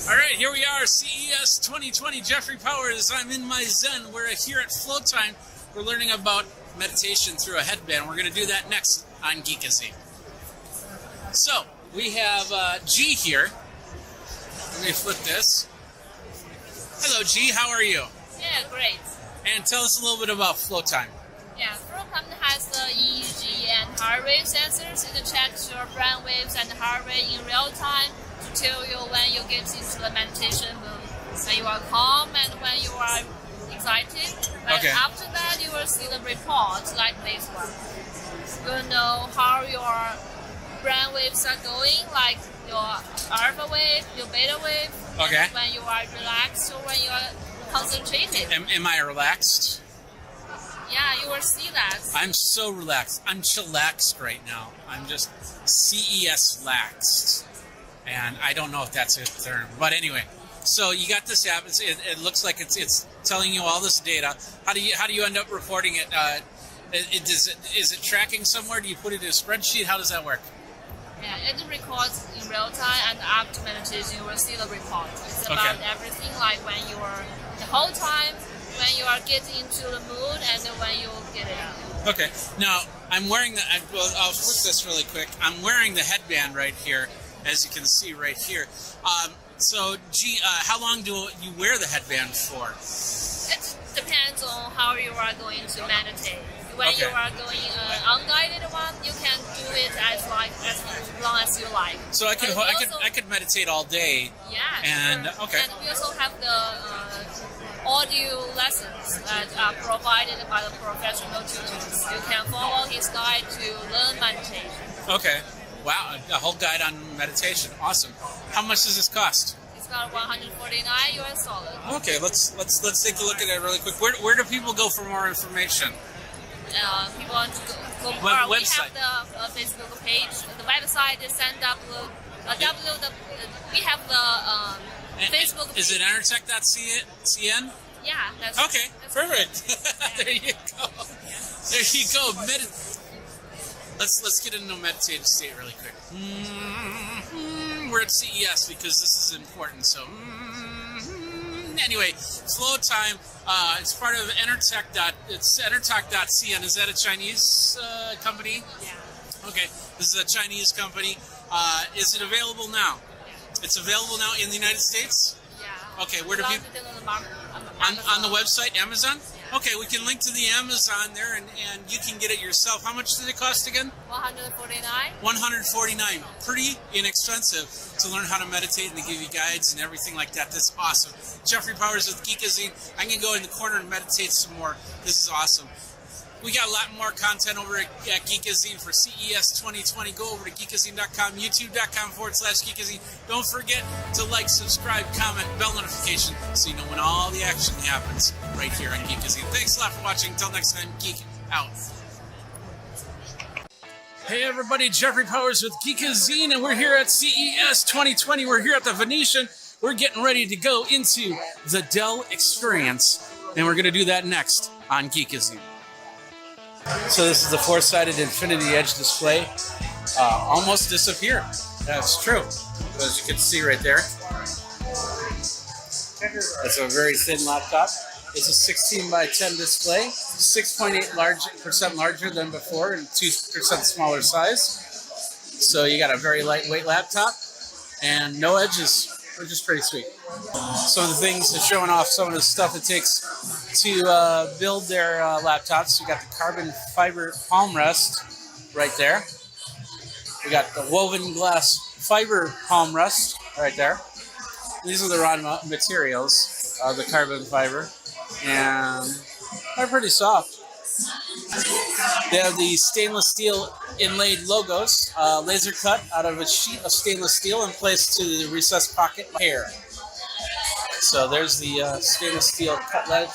All right, here we are, CES 2020. Jeffrey Powers. I'm in my zen. We're here at Flow Time. We're learning about meditation through a headband. We're going to do that next on Geekazine. So we have G here. Let me flip this. Hello, G. How are you? Yeah, great. And tell us a little bit about Flow Time. Yeah, Flowcom has the EEG and heart rate sensors to check your brain waves and heart rate in real time to tell you when you get into the meditation mood, when you are calm and when you are excited. And Okay. after that, you will see the report like this one. You know how your brain waves are going, like your alpha wave, your beta wave. Okay. And when you are relaxed or when you are concentrated. Am I relaxed? Yeah, you will see that. I'm so relaxed. I'm chillaxed right now. I'm just CES laxed. And I don't know if that's a term. But anyway, so you got this app. It looks like it's telling you all this data. How do you end up reporting it? Is it tracking somewhere? Do you put it in a spreadsheet? How does that work? Yeah, it records in real time, and after meditation, you will see the report. It's about everything, like when you are the whole time, when you are getting into the mood, and then when you get it out. Okay. Now I'm wearing the. I'll flip this really quick. I'm wearing the headband right here, as you can see right here. So, how long do you wear the headband for? It depends on how you are going to meditate. When you are going unguided one, you can do it as long as you like. So I could meditate all day. Yeah. And sure. okay. And we also have the audio lessons that are provided by the professional tutors. You can follow his guide to learn meditation. Okay. Wow, a whole guide on meditation. Awesome. How much does this cost? It's got $149 US. Okay, let's take a look at it really quick. Where do people go for more information? People want to go. We have the Facebook page. The website is we have the Facebook page. Is it entertech.cn? Yeah, that's okay. That's perfect. There you go. There you go. Let's get into a meditative state really quick. We're at CES because this is important. So anyway, Flow Time. It's part of Entertech. It's Entertech.cn. Is that a Chinese company? Yeah. Okay, this is a Chinese company. Is it available now? It's available now in the United States? Yeah. Okay, where do people... On the website, Amazon? Yeah. Okay, we can link to the Amazon there, and you can get it yourself. How much did it cost again? $149. $149. Pretty inexpensive to learn how to meditate, and they give you guides and everything like that. That's awesome. Jeffrey Powers with Geekazine. I'm going to go in the corner and meditate some more. This is awesome. We got a lot more content over at Geekazine for CES 2020. Go over to geekazine.com, youtube.com/Geekazine. Don't forget to like, subscribe, comment, bell notification so you know when all the action happens right here on Geekazine. Thanks a lot for watching. Until next time, Geek out. Hey everybody, Jeffrey Powers with Geekazine, and we're here at CES 2020. We're here at the Venetian. We're getting ready to go into the Dell Experience, and we're going to do that next on Geekazine. So this is the four-sided Infinity Edge display. Almost disappeared. That's true. As you can see right there. It's a very thin laptop. It's a 16 by 10 display, 6.8% larger than before and 2% smaller size. So you got a very lightweight laptop and no edges, which is pretty sweet. Some of the things are showing off some of the stuff it takes to build their laptops. We got the carbon fiber palm rest right there. We got the woven glass fiber palm rest right there. These are the raw materials of the carbon fiber, and they're pretty soft. They have the stainless steel inlaid logos, laser cut out of a sheet of stainless steel and placed to the recessed pocket here. So there's the stainless steel cut ledge.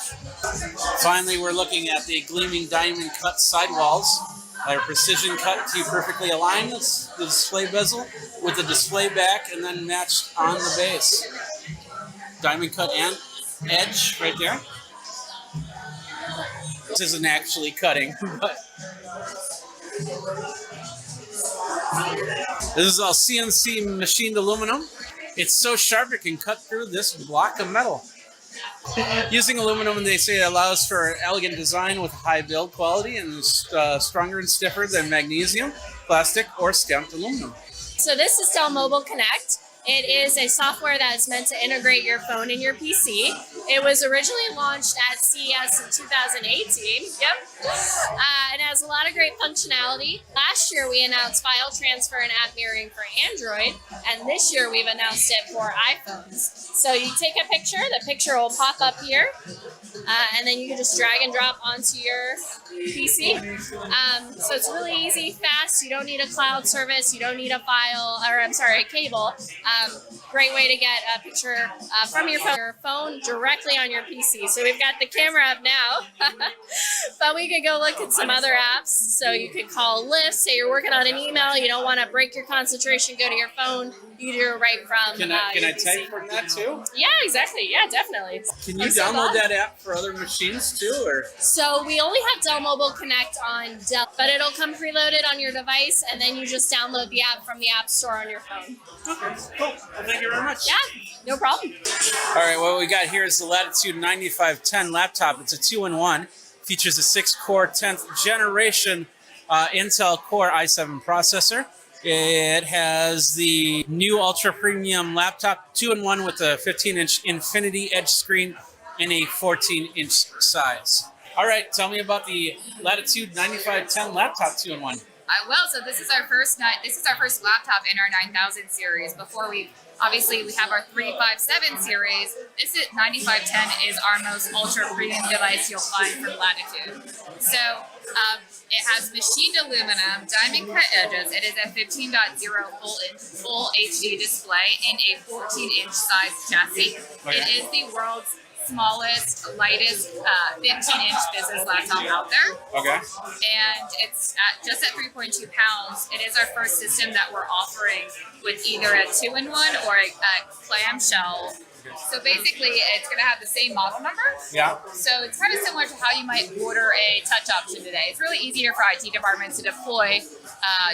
Finally, we're looking at the gleaming diamond cut sidewalls. They're precision cut to perfectly align the display bezel with the display back and then matched on the base. Diamond cut and edge right there. This isn't actually cutting, but this is all CNC machined aluminum. It's so sharp it can cut through this block of metal. Using aluminum, they say it allows for elegant design with high build quality and stronger and stiffer than magnesium, plastic, or stamped aluminum. So this is Dell Mobile Connect. It is a software that is meant to integrate your phone and your PC. It was originally launched at CES in 2018. Yep. It has a lot of great functionality. Last year we announced file transfer and app mirroring for Android, and this year we've announced it for iPhones. So you take a picture, the picture will pop up here, and then you can just drag and drop onto your PC. So it's really easy, fast. You don't need a cloud service. You don't need a a cable. Great way to get a picture from your phone directly on your PC. So we've got the camera up now, but we could go look at some other apps. So you could call lists, say you're working on an email, you don't want to break your concentration, go to your phone, you can do it right from Can I your type PC. from that too? Yeah, exactly. Yeah, definitely. Can you download that app for other machines too, or? So we only have Dell Mobile Connect on Dell, but it'll come preloaded on your device, and then you just download the app from the App Store on your phone. Okay, cool. Well, thank you very much. Yeah, no problem. All right, what we got here is the Latitude 9510 laptop. It's a 2-in-1. Features a 6-core 10th generation Intel Core i7 processor. It has the new ultra premium laptop, 2-in-1 with a 15-inch Infinity Edge screen and a 14-inch size. All right, tell me about the Latitude 9510 laptop 2-in-1. I will. So this is our first laptop in our 9000 series. Before we have our 357 series. This is 9510 is our most ultra premium device you'll find from Latitude. So it has machined aluminum, diamond cut edges. It is a 15.0 full HD display in a 14-inch size chassis. Okay. It is the world's smallest, lightest 15-inch business laptop out there. Okay. And it's just at 3.2 pounds. It is our first system that we're offering with either a 2-in-1 or a clamshell. So basically, it's going to have the same model number. Yeah. So it's kind of similar to how you might order a touch option today. It's really easier for IT departments to deploy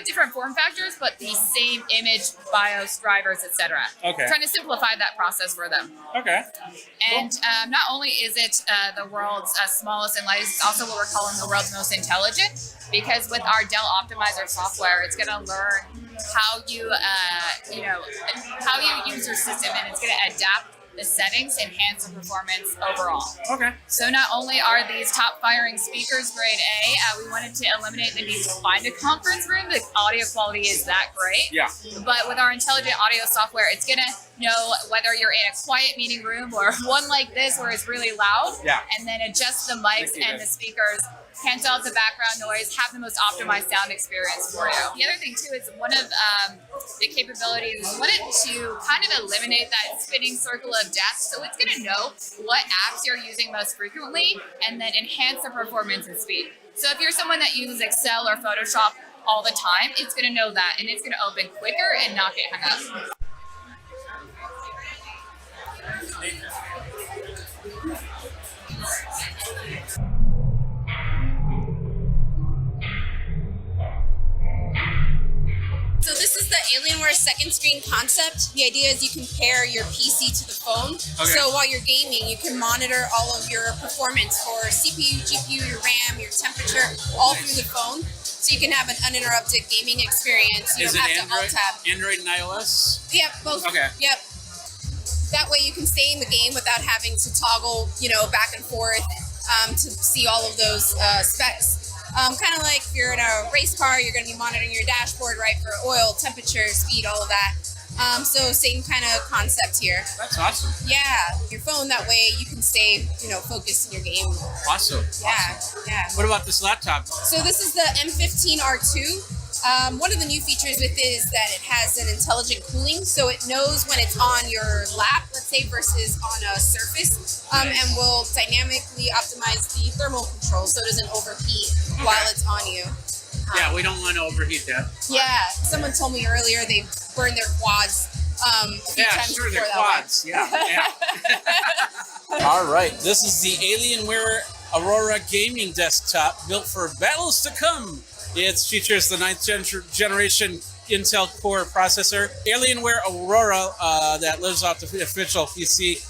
different form factors, but the same image, BIOS, drivers, etc. Okay. Trying to simplify that process for them. Okay. And not only is it the world's smallest and lightest, it's also what we're calling the world's most intelligent, because with our Dell Optimizer software, it's going to learn how you, how you use your system, and it's going to adapt the settings, enhance the performance overall. Okay. So not only are these top firing speakers grade A, we wanted to eliminate the need to find a conference room. The audio quality is that great. Yeah. But with our intelligent audio software, it's gonna know whether you're in a quiet meeting room or one like this where it's really loud. Yeah. And then adjust the mics and the speakers, cancel out the background noise, have the most optimized sound experience for you. The other thing too is one of the capabilities we wanted to kind of eliminate that spinning circle of death. So it's going to know what apps you're using most frequently and then enhance the performance and speed. So if you're someone that uses Excel or Photoshop all the time, it's going to know that, and it's going to open quicker and not get hung up. So this is the Alienware second screen concept. The idea is you can pair your PC to the phone. Okay. So while you're gaming, you can monitor all of your performance for CPU, GPU, your RAM, your temperature, all through the phone. So you can have an uninterrupted gaming experience. You Is don't it have to alt-tab. Android and iOS? Yep, both. Okay. Yep. That way you can stay in the game without having to toggle, back and forth to see all of those specs. Kind of like if you're in a race car, you're going to be monitoring your dashboard, right, for oil, temperature, speed, all of that. So same kind of concept here. That's awesome. Yeah, your phone, that way you can stay, focused in your game. Awesome. Yeah, Awesome. yeah. What about this laptop? So this is the M15R2. One of the new features with it is that it has an intelligent cooling, so it knows when it's on your lap, let's say, versus on a surface, and will dynamically optimize the thermal control so it doesn't overheat while it's on you. Yeah, we don't want to overheat that. Yeah, someone told me earlier they burned their quads a few times sure, they're before that quads. Yeah. All right, this is the Alienware Aurora gaming desktop built for battles to come. It features the 9th generation Intel Core processor. Alienware Aurora, that lives off the official PC,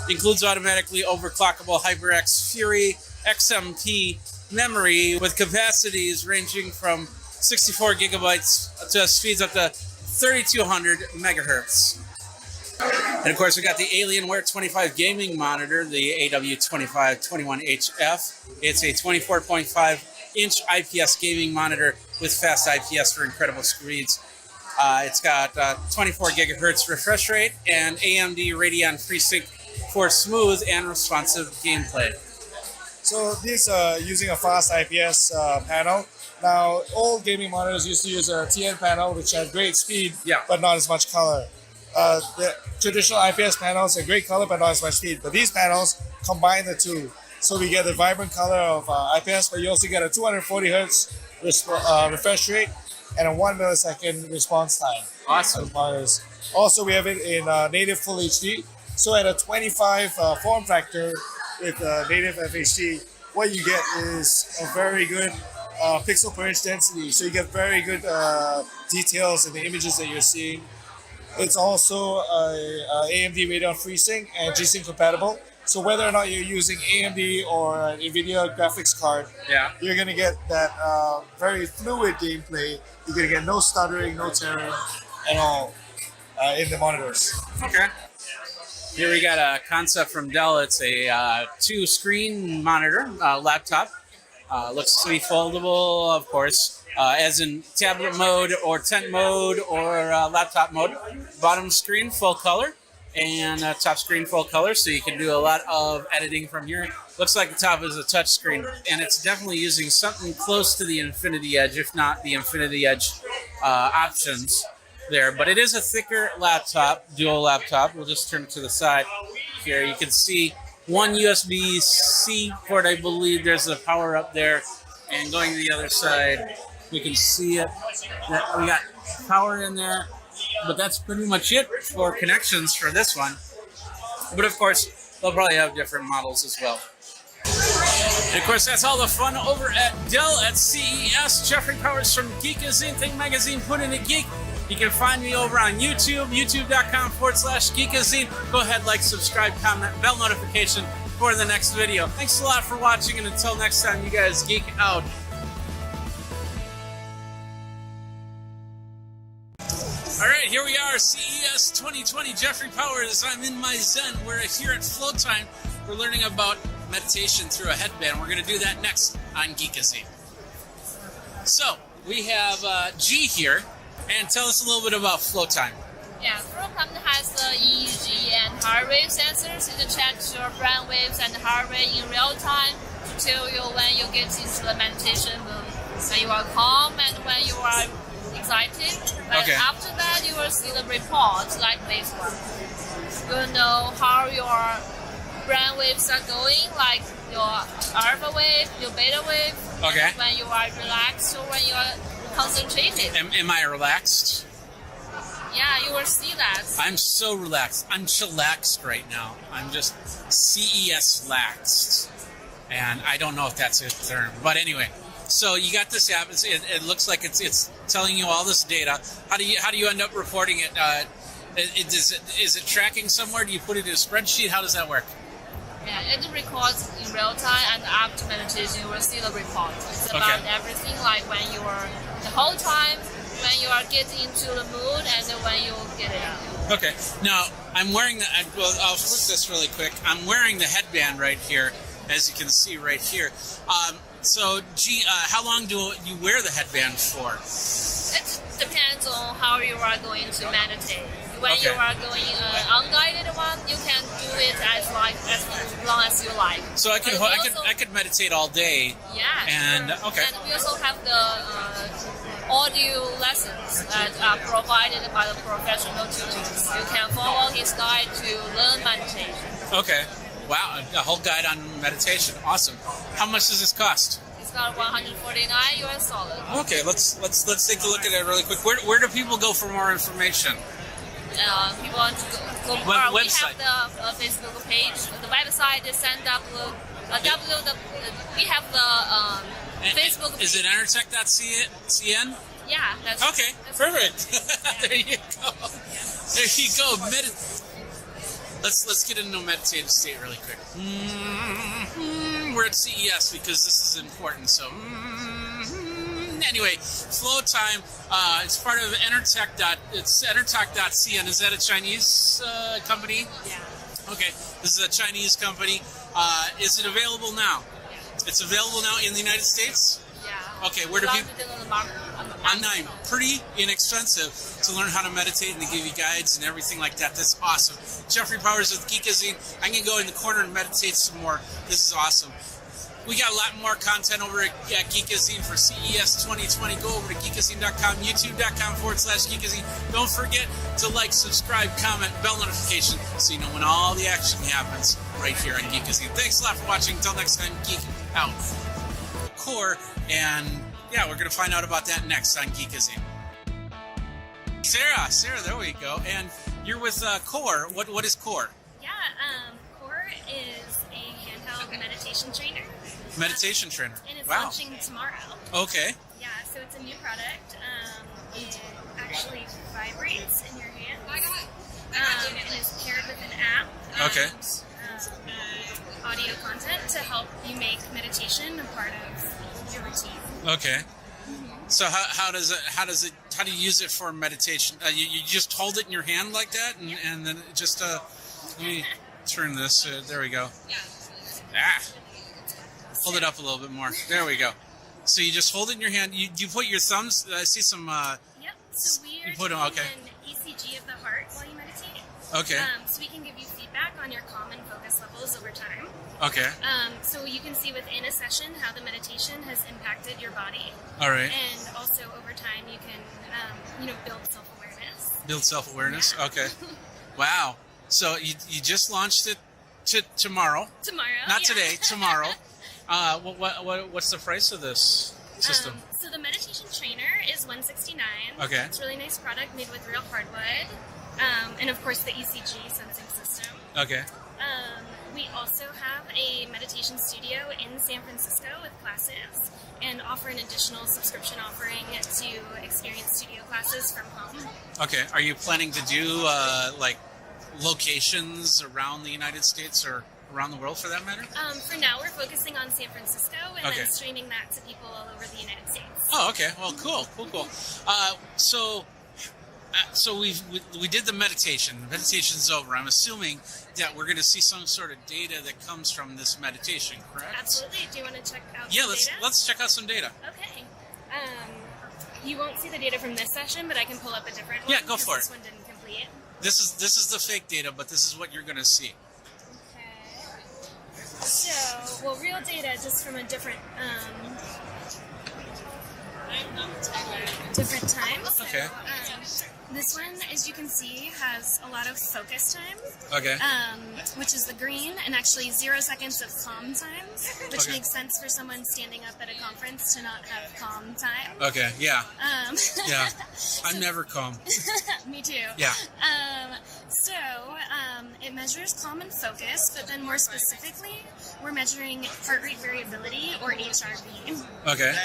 includes automatically overclockable HyperX Fury XMP memory with capacities ranging from 64 gigabytes to speeds up to 3200 megahertz. And of course, we got the Alienware 25 gaming monitor, the AW2521HF. It's a 24.5-inch IPS gaming monitor with fast IPS for incredible speeds. It's got 24 gigahertz refresh rate and AMD Radeon FreeSync for smooth and responsive gameplay. So this using a fast IPS panel. Now, old gaming monitors used to use a TN panel, which had great speed, but not as much color. The traditional IPS panels are great color but not as much speed. But these panels combine the two. So we get the vibrant color of IPS, but you also get a 240 hertz refresh rate and a 1 millisecond response time. Awesome. Also, we have it in native full HD. So at a 25 form factor with native FHD, what you get is a very good pixel per inch density. So you get very good details in the images that you're seeing. It's also AMD Radeon FreeSync and G-Sync compatible. So whether or not you're using AMD or an NVIDIA graphics card, you're going to get that very fluid gameplay. You're going to get no stuttering, no tearing at all in the monitors. Okay. Here we got a concept from Dell. It's a 2-screen monitor laptop. Looks to be foldable, of course, as in tablet mode or tent mode or laptop mode. Bottom screen, full color. And top screen full color, so you can do a lot of editing from here. Looks like the top is a touch screen, and it's definitely using something close to the Infinity Edge, if not the Infinity Edge options there. But it is a thicker laptop, dual laptop. We'll just turn it to the side here. You can see one USB-C port, I believe. There's a power up there, and going to the other side, we can see it. We got power in there. But that's pretty much it for connections for this one. But of course, they'll probably have different models as well. And of course, that's all the fun over at Dell at CES. Jeffrey Powers from Geekazine, Think Magazine, Put in a Geek. You can find me over on YouTube, youtube.com/Geekazine. Go ahead, like, subscribe, comment, bell notification for the next video. Thanks a lot for watching, and until next time, you guys geek out. All right, here we are, CES 2020. Jeffrey Powers. I'm in my zen. We're here at Flow Time. We're learning about meditation through a headband. We're going to do that next on Geekazine. So, we have G here, and tell us a little bit about Flow Time. Yeah, Flow Time has the EEG and heart rate sensors. It checks your brain waves and heart rate in real time to tell you when you get into the meditation mood, when you are calm and when you are excited. But after that, you will see the report like this one. You'll know how your brain waves are going, like your alpha wave, your beta wave. Okay. When you are relaxed or when you are concentrated. Am I relaxed? Yeah, you will see that. I'm so relaxed. I'm chillaxed right now. I'm just CES-laxed. And I don't know if that's a term. But anyway. So you got this app. It looks like it's telling you all this data. How do you end up reporting it? Is it tracking somewhere? Do you put it in a spreadsheet? How does that work? Yeah, it records in real time, and after meditation, you will see the report. It's about everything, like when you are the whole time, when you are getting into the mood, and then when you get it out. Okay. Now I'm wearing the. Well, I'll flip this really quick. I'm wearing the headband right here, as you can see right here. So, G, how long do you wear the headband for? It depends on how you are going to meditate. When you are going unguided one, you can do it as long as you like. So I could meditate all day. Yeah. And And we also have the audio lessons that are provided by the professional tutors. You can follow his guide to learn meditation. Okay. Wow, a whole guide on meditation. Awesome. How much does this cost? It's got $149 US. Okay, let's take a look at it really quick. Where do people go for more information? People want to go. We have the Facebook page. The website is we have the Facebook page. Is it entertech.cn? Yeah, that's okay. That's perfect. There you go. There you go. Let's get into a meditative state really quick. We're at CES because this is important. So anyway, Flow Time. It's part of Entertech. It's entertech.cn. Is that a Chinese company? Yeah. Okay, this is a Chinese company. Is it available now? Yeah. It's available now in the United States? Yeah. Okay, where do people... Online, pretty inexpensive to learn how to meditate and to give you guides and everything like that. That's awesome. Jeffrey Powers with Geekazine. I'm going to go in the corner and meditate some more. This is awesome. We got a lot more content over at Geekazine for CES 2020. Go over to geekazine.com, youtube.com/Geekazine. Don't forget to like, subscribe, comment, bell notification so you know when all the action happens right here on Geekazine. Thanks a lot for watching. Until next time, Geek out. Core, and yeah, we're going to find out about that next on Geekazine. Sarah, there we go. And you're with Core. What is Core? Yeah, Core is a handheld meditation trainer. Meditation trainer. And it's wow. launching tomorrow. Okay. Yeah, so it's a new product. It actually vibrates in your hand. It is paired with an app. Okay. Audio content to help you make meditation a part of your routine. Okay. So how do you use it for meditation? You just hold it in your hand like that, and then just let me turn this. There we go. Hold it up a little bit more. There we go. So you just hold it in your hand. You put your thumbs. I see some. Yep. So we are doing an ECG of the heart while you meditate. Okay. So we can give you feedback on your calm and focus levels over time. Okay. So you can see within a session how the meditation has impacted your body. All right. And also over time you can, build self-awareness. Build self-awareness. Yeah. Okay. Wow. So you just launched it tomorrow. Tomorrow. Not today. Tomorrow. What's the price of this system? So the meditation trainer is $169. Okay. It's a really nice product made with real hardwood. And of course the ECG sensing system. Okay. We also have a meditation studio in San Francisco with classes and offer an additional subscription offering to experience studio classes from home. Okay. Are you planning to do locations around the United States or around the world for that matter? For now, we're focusing on San Francisco and then streaming that to people all over the United States. Oh, okay. Well, cool. So we did the meditation. The meditation's over. I'm assuming that we're going to see some sort of data that comes from this meditation, correct? Absolutely. Do you want to check out Yeah, some data? let's check out some data. Okay. You won't see the data from this session, but I can pull up a different one. Yeah, go for This it. one didn't complete. This is the fake data, but this is what you're going to see. So, real data just from a different times. Okay. This one, as you can see, has a lot of focus time. Okay. Which is the green, and actually 0 seconds of calm time, which Okay. makes sense for someone standing up at a conference to not have calm time. Okay. Yeah. Yeah. So, I'm never calm. me too. Yeah. So it measures calm and focus, but then more specifically, we're measuring heart rate variability, or HRV. Okay.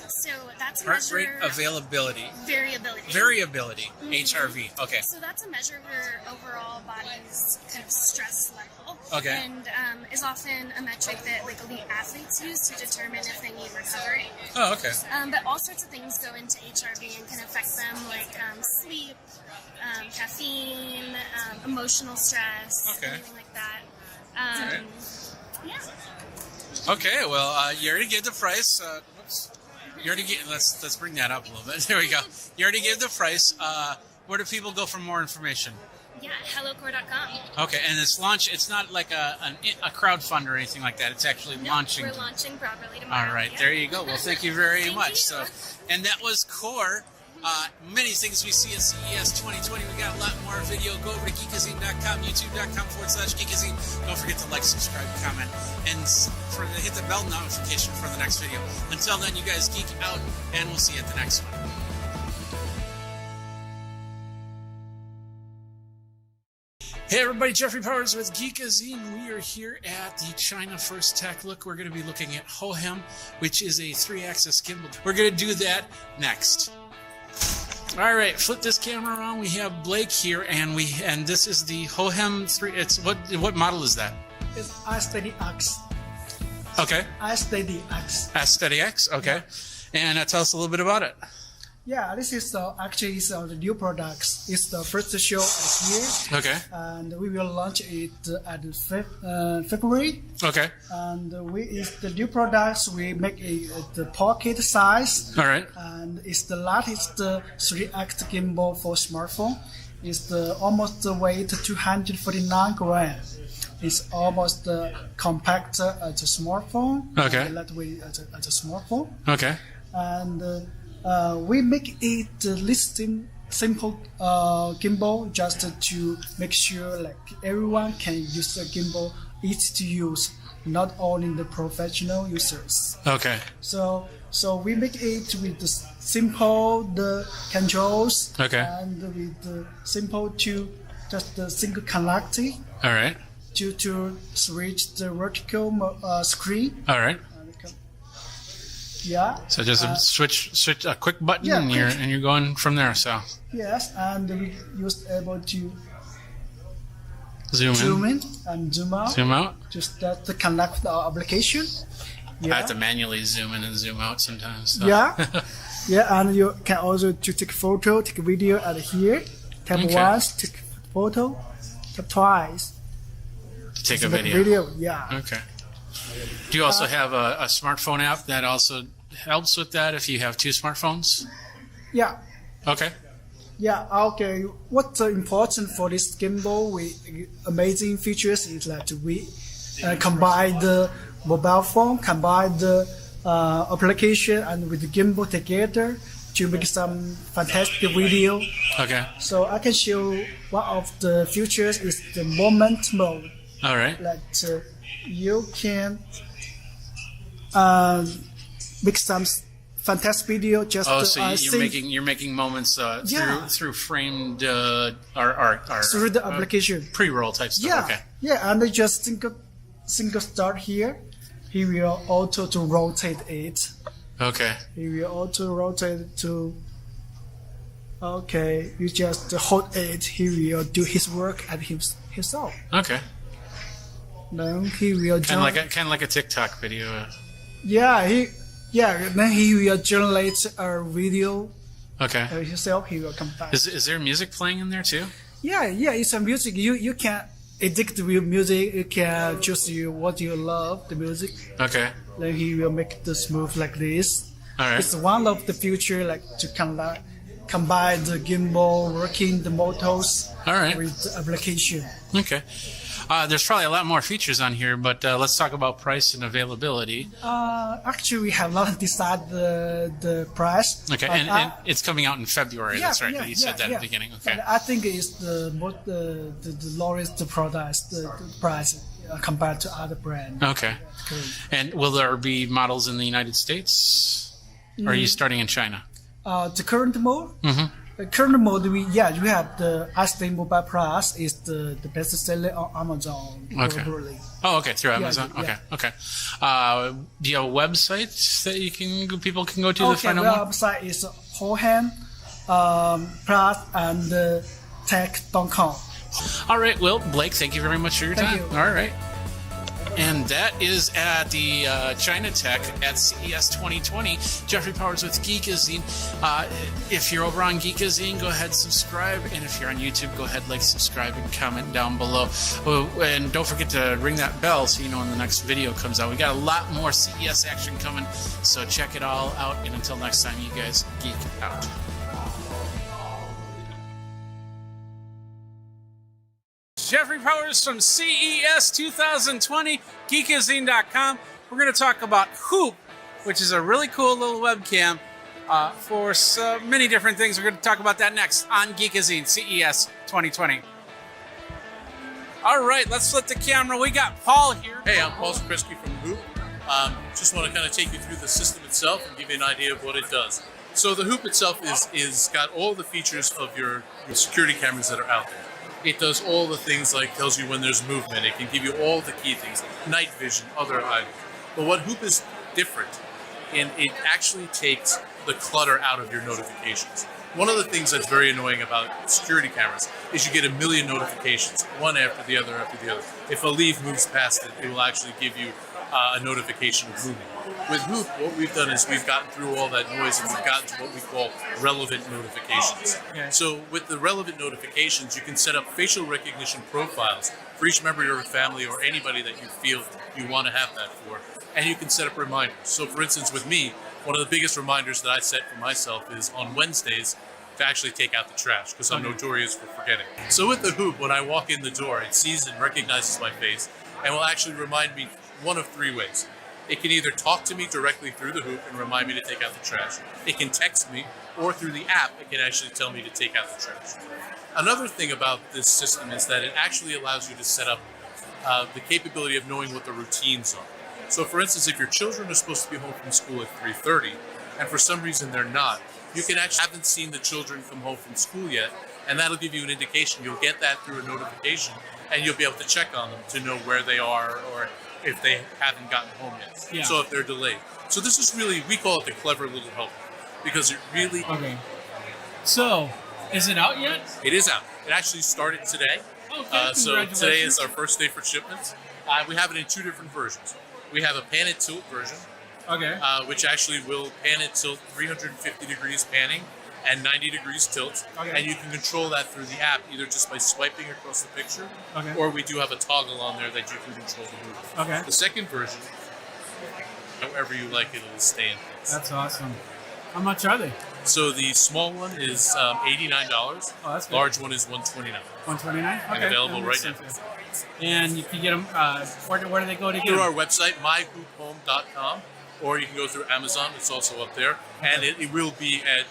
So that's a Heart measure. rate availability. Variability. Variability. Mhm. HRV. Okay. So that's a measure of your overall body's kind of stress level. Okay. And is often a metric that elite athletes use to determine if they need recovery. Oh, okay. But all sorts of things go into HRV and can affect them, like sleep, caffeine, emotional stress, Okay. anything like that. Alright. Yeah. Okay. Well, you already gave the price. Whoops. You already gave. Let's bring that up a little bit. There we go. You already gave the price. Where do people go for more information? Yeah, hellocore.com. Okay, and it's launch. It's not like a crowdfund or anything like that. It's actually launching. We're launching properly tomorrow. All right, yeah. there you go. Well, thank you very Thank much. you. So, and that was Core. Many things we see at CES 2020. We got a lot more video. Go over to geekazine.com, youtube.com/Geekazine. Don't forget to like, subscribe, comment, and hit the bell notification for the next video. Until then, you guys geek out, and we'll see you at the next one. Hey everybody, Jeffrey Powers with Geekazine. We are here at the China First Tech Look. We're going to be looking at Hohem, which is a 3-axis gimbal. We're going to do that next. All right, flip this camera around. We have Blake here, and this is the Hohem 3. It's what model is that? It's iSteadyX. Okay. iSteadyX. iSteadyX. Okay. And tell us a little bit about it. Yeah, this is actually the new products. It's the first show this year. Okay. And we will launch it at February. Okay. And it's the new products. We make the pocket size. All right. And it's the latest 3-axis gimbal for smartphone. It's almost weight 249 grams. It's almost compact as a smartphone. Okay. Lightweight as a smartphone. Okay. And we make it simple gimbal just to make sure like everyone can use the gimbal, easy to use, not only the professional users. Okay. So we make it with the simple the controls. Okay. And with the simple to just the single connecting. All right. To switch the vertical screen. All right. Yeah. So just switch a quick button, Yeah, and you're going from there. So yes, and we used able to zoom in and zoom out. Zoom out. Just that to connect our application. I have to manually zoom in and zoom out sometimes. So. Yeah. Yeah, and you can also to take photo, take video at here. Tap once, take photo. Tap twice. To take a video. Yeah. Okay. Do you also have a smartphone app that also helps with that if you have two smartphones? Yeah. Okay. Yeah, okay. What's important for this gimbal with amazing features is that we combine the mobile phone, combine the application and with the gimbal together to make some fantastic video. Okay. So I can show one of the features is the moment mode. All right. That you can make some fantastic video just so you're making moments through framed through the application pre-roll type stuff. Yeah, Okay. yeah, and just single start here. He will auto to rotate it. Okay. He will auto rotate it to. Okay, you just hold it. He will do his work at himself. Okay. Then he will kind of like a TikTok video. Then he will generate a video. Okay. Himself, he will come back. Is there music playing in there too? Yeah, it's a music. You can edit the music. You can choose what you love the music. Okay. Then he will make this move like this. All right. It's one of the future like to combine the gimbal working the motors. All right. With the application. Okay. There's probably a lot more features on here, but let's talk about price and availability. Actually, we have not decided the price. Okay, and it's coming out in February. That's right. You said that at the beginning. Okay. But I think it's the lowest product the price compared to other brands. Okay. And will there be models in the United States? Or are you starting in China? The current mode. Mm-hmm. The current mode, we have the iStay Mobile Plus is the best seller on Amazon globally. Oh, okay, through Amazon. Yeah. Okay. Do you have a website that people can go to to find out more? The website is Hohan Plus and tech.com. All right, well, Blake, thank you very much for your time. Thank you. All right. And that is at the China Tech at CES 2020. Jeffrey Powers with Geekazine. If you're over on Geekazine, go ahead and subscribe. And if you're on YouTube, go ahead, like, subscribe, and comment down below. Oh, and don't forget to ring that bell so you know when the next video comes out. We got a lot more CES action coming, so check it all out. And until next time, you guys geek out. Jeffrey Powers from CES 2020, Geekazine.com. We're going to talk about Hoop, which is a really cool little webcam for so many different things. We're going to talk about that next on Geekazine, CES 2020. All right, let's flip the camera. We got Paul here. Hey, I'm Paul Zabriskie from Hoop. Just want to kind of take you through the system itself and give you an idea of what it does. So the Hoop itself is got all the features of your security cameras that are out there. It does all the things like tells you when there's movement. It can give you all the key things, night vision, other items. But what Hoop is different, and it actually takes the clutter out of your notifications. One of the things that's very annoying about security cameras is you get a million notifications, one after the other after the other. If a leaf moves past it, it will actually give you a notification of movement. With Hoop, what we've done is we've gotten through all that noise and we've gotten to what we call relevant notifications. Okay. So with the relevant notifications, you can set up facial recognition profiles for each member of your family or anybody that you feel you want to have that for. And you can set up reminders. So for instance, with me, one of the biggest reminders that I set for myself is on Wednesdays, to actually take out the trash because I'm notorious for forgetting. So with the hoop, when I walk in the door, it sees and recognizes my face and will actually remind me one of 3 ways. It can either talk to me directly through the hoop and remind me to take out the trash. It can text me, or through the app, it can actually tell me to take out the trash. Another thing about this system is that it actually allows you to set up the capability of knowing what the routines are. So for instance, if your children are supposed to be home from school at 3:30, and for some reason they're not, you can actually haven't seen the children come home from school yet, and that'll give you an indication. You'll get that through a notification, and you'll be able to check on them to know where they are or if they haven't gotten home yet. Yeah. So if they're delayed. So this is really, we call it the clever little helper, because it really... Okay. So, is it out yet? It is out. It actually started today. Okay, So today is our first day for shipments. We have it in 2 different versions. We have a pan and tilt version, which actually will pan and tilt 350 degrees panning and 90 degrees tilt. And you can control that through the app, either just by swiping across the picture, or we do have a toggle on there that you can control the movement. The second version, however you like it, it'll stay in place. That's awesome. How much are they? So the small one is $89. Oh, that's good. Large one is $129. $129? And available right now. And you can get them, where do they go to get Through them? our website, myhoophome.com, or you can go through Amazon. It's also up there. And it will be at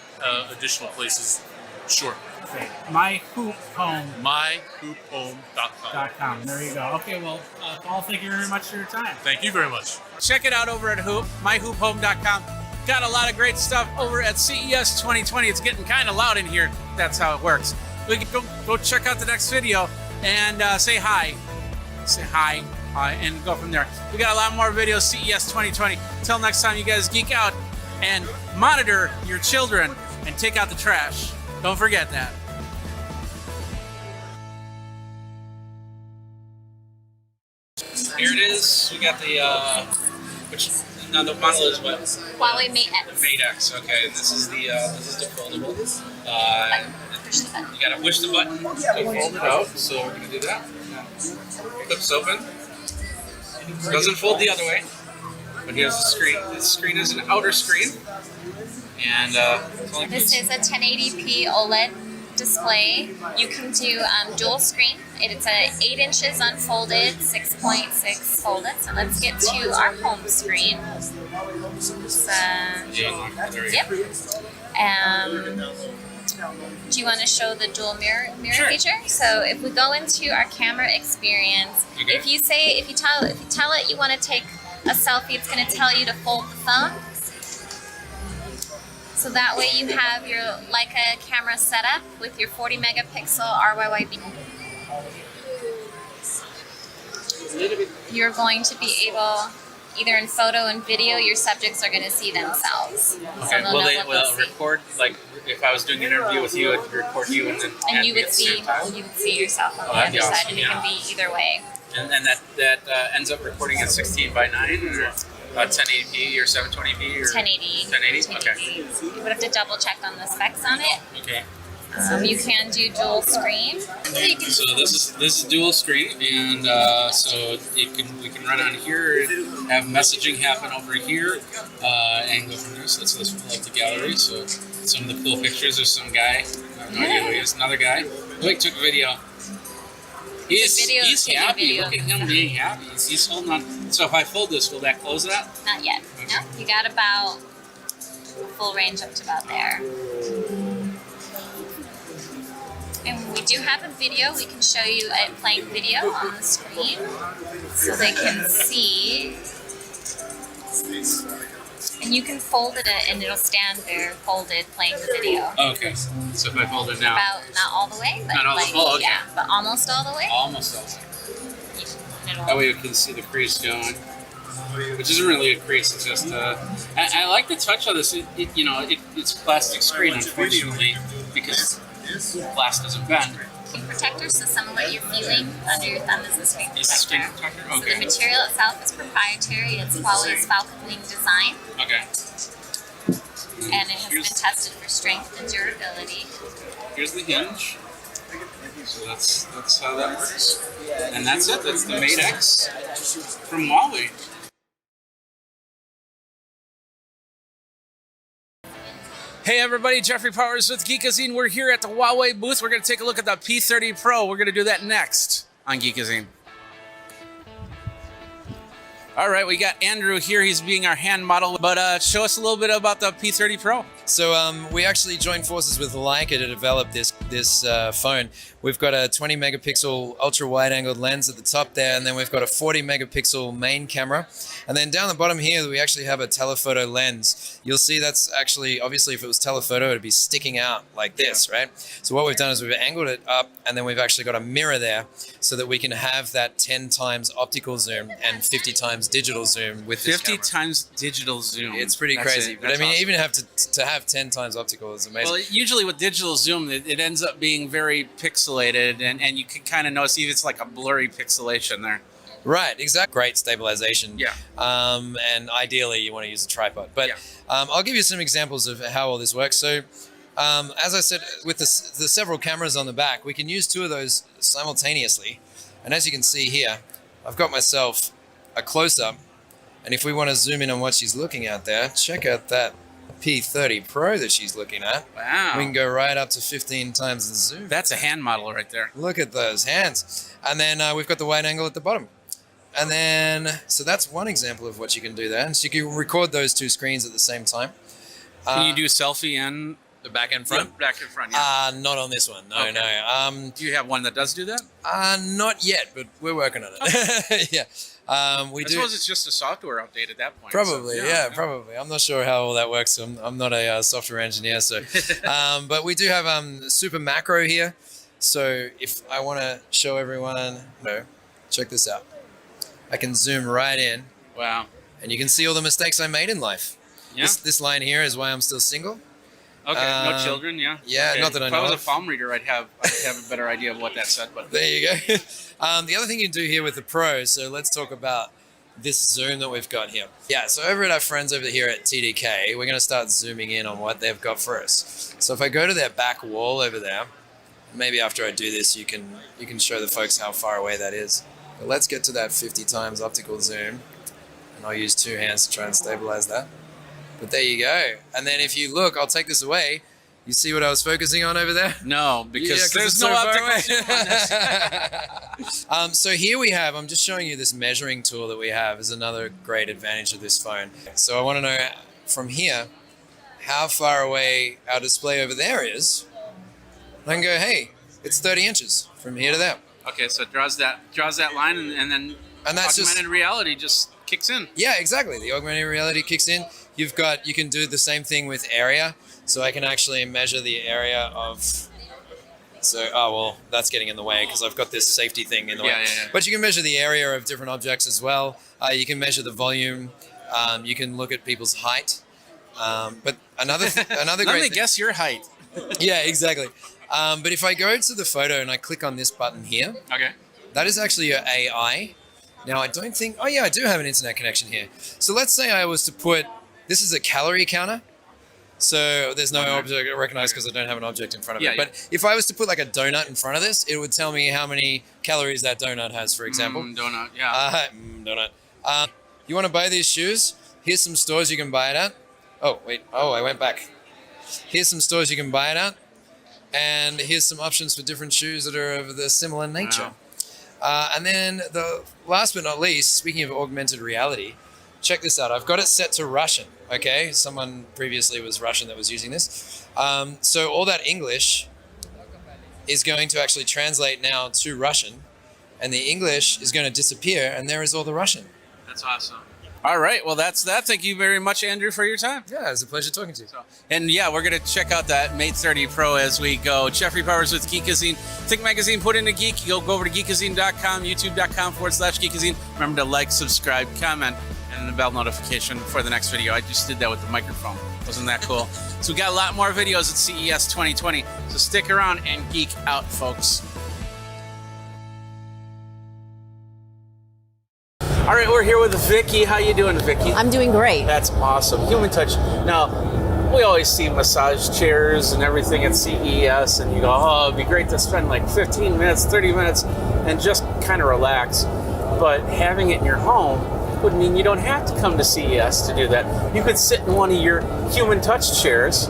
additional places shortly. Okay. myhoophome.com. myhoophome.com. There you go. Okay, well, Paul, thank you very much for your time. Thank you very much. Check it out over at Hoop, myhoophome.com. Got a lot of great stuff over at CES 2020. It's getting kind of loud in here. That's how it works. We can go check out the next video and say hi. Say hi, and go from there. We got a lot more videos, CES 2020. Until next time, you guys geek out and monitor your children and take out the trash. Don't forget that. Here it is. We got the, now the model is what? Huawei Mate X. Mate X, okay. This is the foldable. You gotta push the button to fold it out, so we're gonna do that. Clips open. Doesn't fold the other way, but here's the screen. This screen is an outer screen, and This is a 1080p OLED display. You can do dual screen. It's a 8 inches unfolded, 6.6 folded. So let's get to our home screen. Yep. Do you want to show the dual mirror feature? So if we go into our camera experience, if you tell it you want to take a selfie, it's going to tell you to fold the phone. So that way you have your Leica camera set up with your 40 megapixel RYYB. You're going to be able, either in photo and video, your subjects are going to see themselves. okay, So will it record, like if I was doing an interview with you, it'd record you and then and you would see yourself on the other side, and it can be either way. And that ends up recording at 16 by 9 or 1080p or 720p or 1080. 1080. Okay. You would have to double check on the specs on it. Okay. You can do dual screen. So this is dual screen, and so we can run on here, have messaging happen over here, and go from there. So let's pull up the gallery. So some of the cool pictures. There's some guy. I have no idea who he is. Another guy. Oh, he took a video. He's happy. Look at him being happy. He's holding on. So if I fold this, will that close that? Not yet. No, you got about full range up to about there. And we do have a video. We can show you it playing video on the screen so they can see. And you can fold it and it'll stand there folded playing the video. Okay. So if I fold it now. About, not all the way, but Not all the- like, oh, okay. yeah, but almost all the way. Almost all the way. That way you can see the crease going. Which isn't really a crease, it's just I like the touch of this. It's a plastic screen, unfortunately, because glass doesn't bend. Screen protector, so some of what you're feeling under your thumb is the screen Is the screen protector. protector? So the Okay. material itself is proprietary. It's Huawei's Falcon Wing design, Okay. and it has been tested for strength and durability. Here's the hinge. So that's how that works. And that's it. That's the Mate X from Huawei. Hey everybody, Jeffrey Powers with Geekazine. We're here at the Huawei booth. We're going to take a look at the P30 Pro. We're going to do that next on Geekazine. All right, we got Andrew here. He's being our hand model, but show us a little bit about the P30 Pro. So we actually joined forces with Leica to develop this phone. We've got a 20 megapixel ultra wide angled lens at the top there, and then we've got a 40 megapixel main camera. And then down the bottom here, we actually have a telephoto lens. You'll see that's actually, obviously if it was telephoto, it'd be sticking out like this, right? So what we've done is we've angled it up, and then we've actually got a mirror there so that we can have that 10 times optical zoom and 50 times digital zoom with this 50 camera. times digital zoom. It's pretty crazy. But I mean, even have to have 10 times optical is amazing. Well, usually with digital zoom, it ends up being very pixelated, and you can kind of notice even it's like a blurry pixelation there. Right, exactly. Great stabilization. Yeah. And ideally, you want to use a tripod. But I'll give you some examples of how all this works. So, as I said, with the several cameras on the back, we can use two of those simultaneously. And as you can see here, I've got myself a close-up. And if we want to zoom in on what she's looking at there, check out that P30 Pro that she's looking at. Wow. We can go right up to 15 times the zoom. That's a hand model right there. Look at those hands. And then we've got the wide angle at the bottom. And then, so that's one example of what you can do there. And so you can record those two screens at the same time. Can you do selfie and the back and front? Yeah, back and front, yeah. Not on this one. No, Okay. no. Do you have one that does do that? Not yet, but we're working on it. Yeah. I suppose it's just a software update at that point. Probably, so, yeah, probably. I'm not sure how all that works. I'm not a software engineer, so. But we do have super macro here. So if I want to show everyone, check this out. I can zoom right in. Wow. And you can see all the mistakes I made in life. Yeah. This line here is why I'm still single. Okay, no children, yeah. Yeah, Okay. not that I if know I was of. a palm reader, I'd have a better idea of what that said. But there you go. The other thing you can do here with the Pro, so let's talk about this zoom that we've got here. Yeah, so over at our friends over here at TDK, we're going to start zooming in on what they've got for us. So if I go to their back wall over there, maybe after I do this, you can show the folks how far away that is. But let's get to that 50 times optical zoom, and I'll use two hands to try and stabilize that. But there you go. And then if you look, I'll take this away. You see what I was focusing on over there? No, because there's no optical zoom on this. So here we have, I'm just showing you this measuring tool that we have is another great advantage of this phone. So I want to know from here how far away our display over there is. I can go, hey, it's 30 inches from here to there. Okay, so it draws that line, and then that's augmented reality just kicks in. Yeah, exactly. The augmented reality kicks in. You can do the same thing with area. So I can actually measure the area of. So well, that's getting in the way because I've got this safety thing in the way. Yeah. But you can measure the area of different objects as well. You can measure the volume. You can look at people's height. But another Let great me guess your height. Yeah, exactly. But if I go to the photo and I click on this button here, okay, that is actually your AI. Now I don't think. Oh yeah, I do have an internet connection here. So let's say I was to put. This is a calorie counter. So there's no object recognized because I don't have an object in front of it. But if I was to put like a donut in front of this, it would tell me how many calories that donut has, for example. Donut, yeah. Donut. You want to buy these shoes? Here's some stores you can buy it at. Oh, wait. Oh, I went back. Here's some stores you can buy it at. And here's some options for different shoes that are of the similar nature. Wow. And then the last but not least, speaking of augmented reality, check this out. I've got it set to Russian. Okay, someone previously was Russian that was using this. So all that English is going to actually translate now to Russian, and the English is going to disappear, and there is all the Russian. That's awesome. All right, well, that's that. Thank you very much, Andrew, for your time. Yeah, it was a pleasure talking to you. And yeah, we're going to check out that Mate 30 Pro as we go. Jeffrey Powers with Geekazine. Think Magazine, put in a geek. You'll go over to geekazine.com, youtube.com/Geekazine. Remember to like, subscribe, comment, and the bell notification for the next video. I just did that with the microphone. Wasn't that cool? So we got a lot more videos at CES 2020. So stick around and geek out, folks. All right, we're here with Vicky. How you doing, Vicky? I'm doing great. That's awesome. Human touch. Now, we always see massage chairs and everything at CES, and you go, oh, it'd be great to spend like 15 minutes, 30 minutes, and just kind of relax. But having it in your home would mean you don't have to come to CES to do that. You could sit in one of your human touch chairs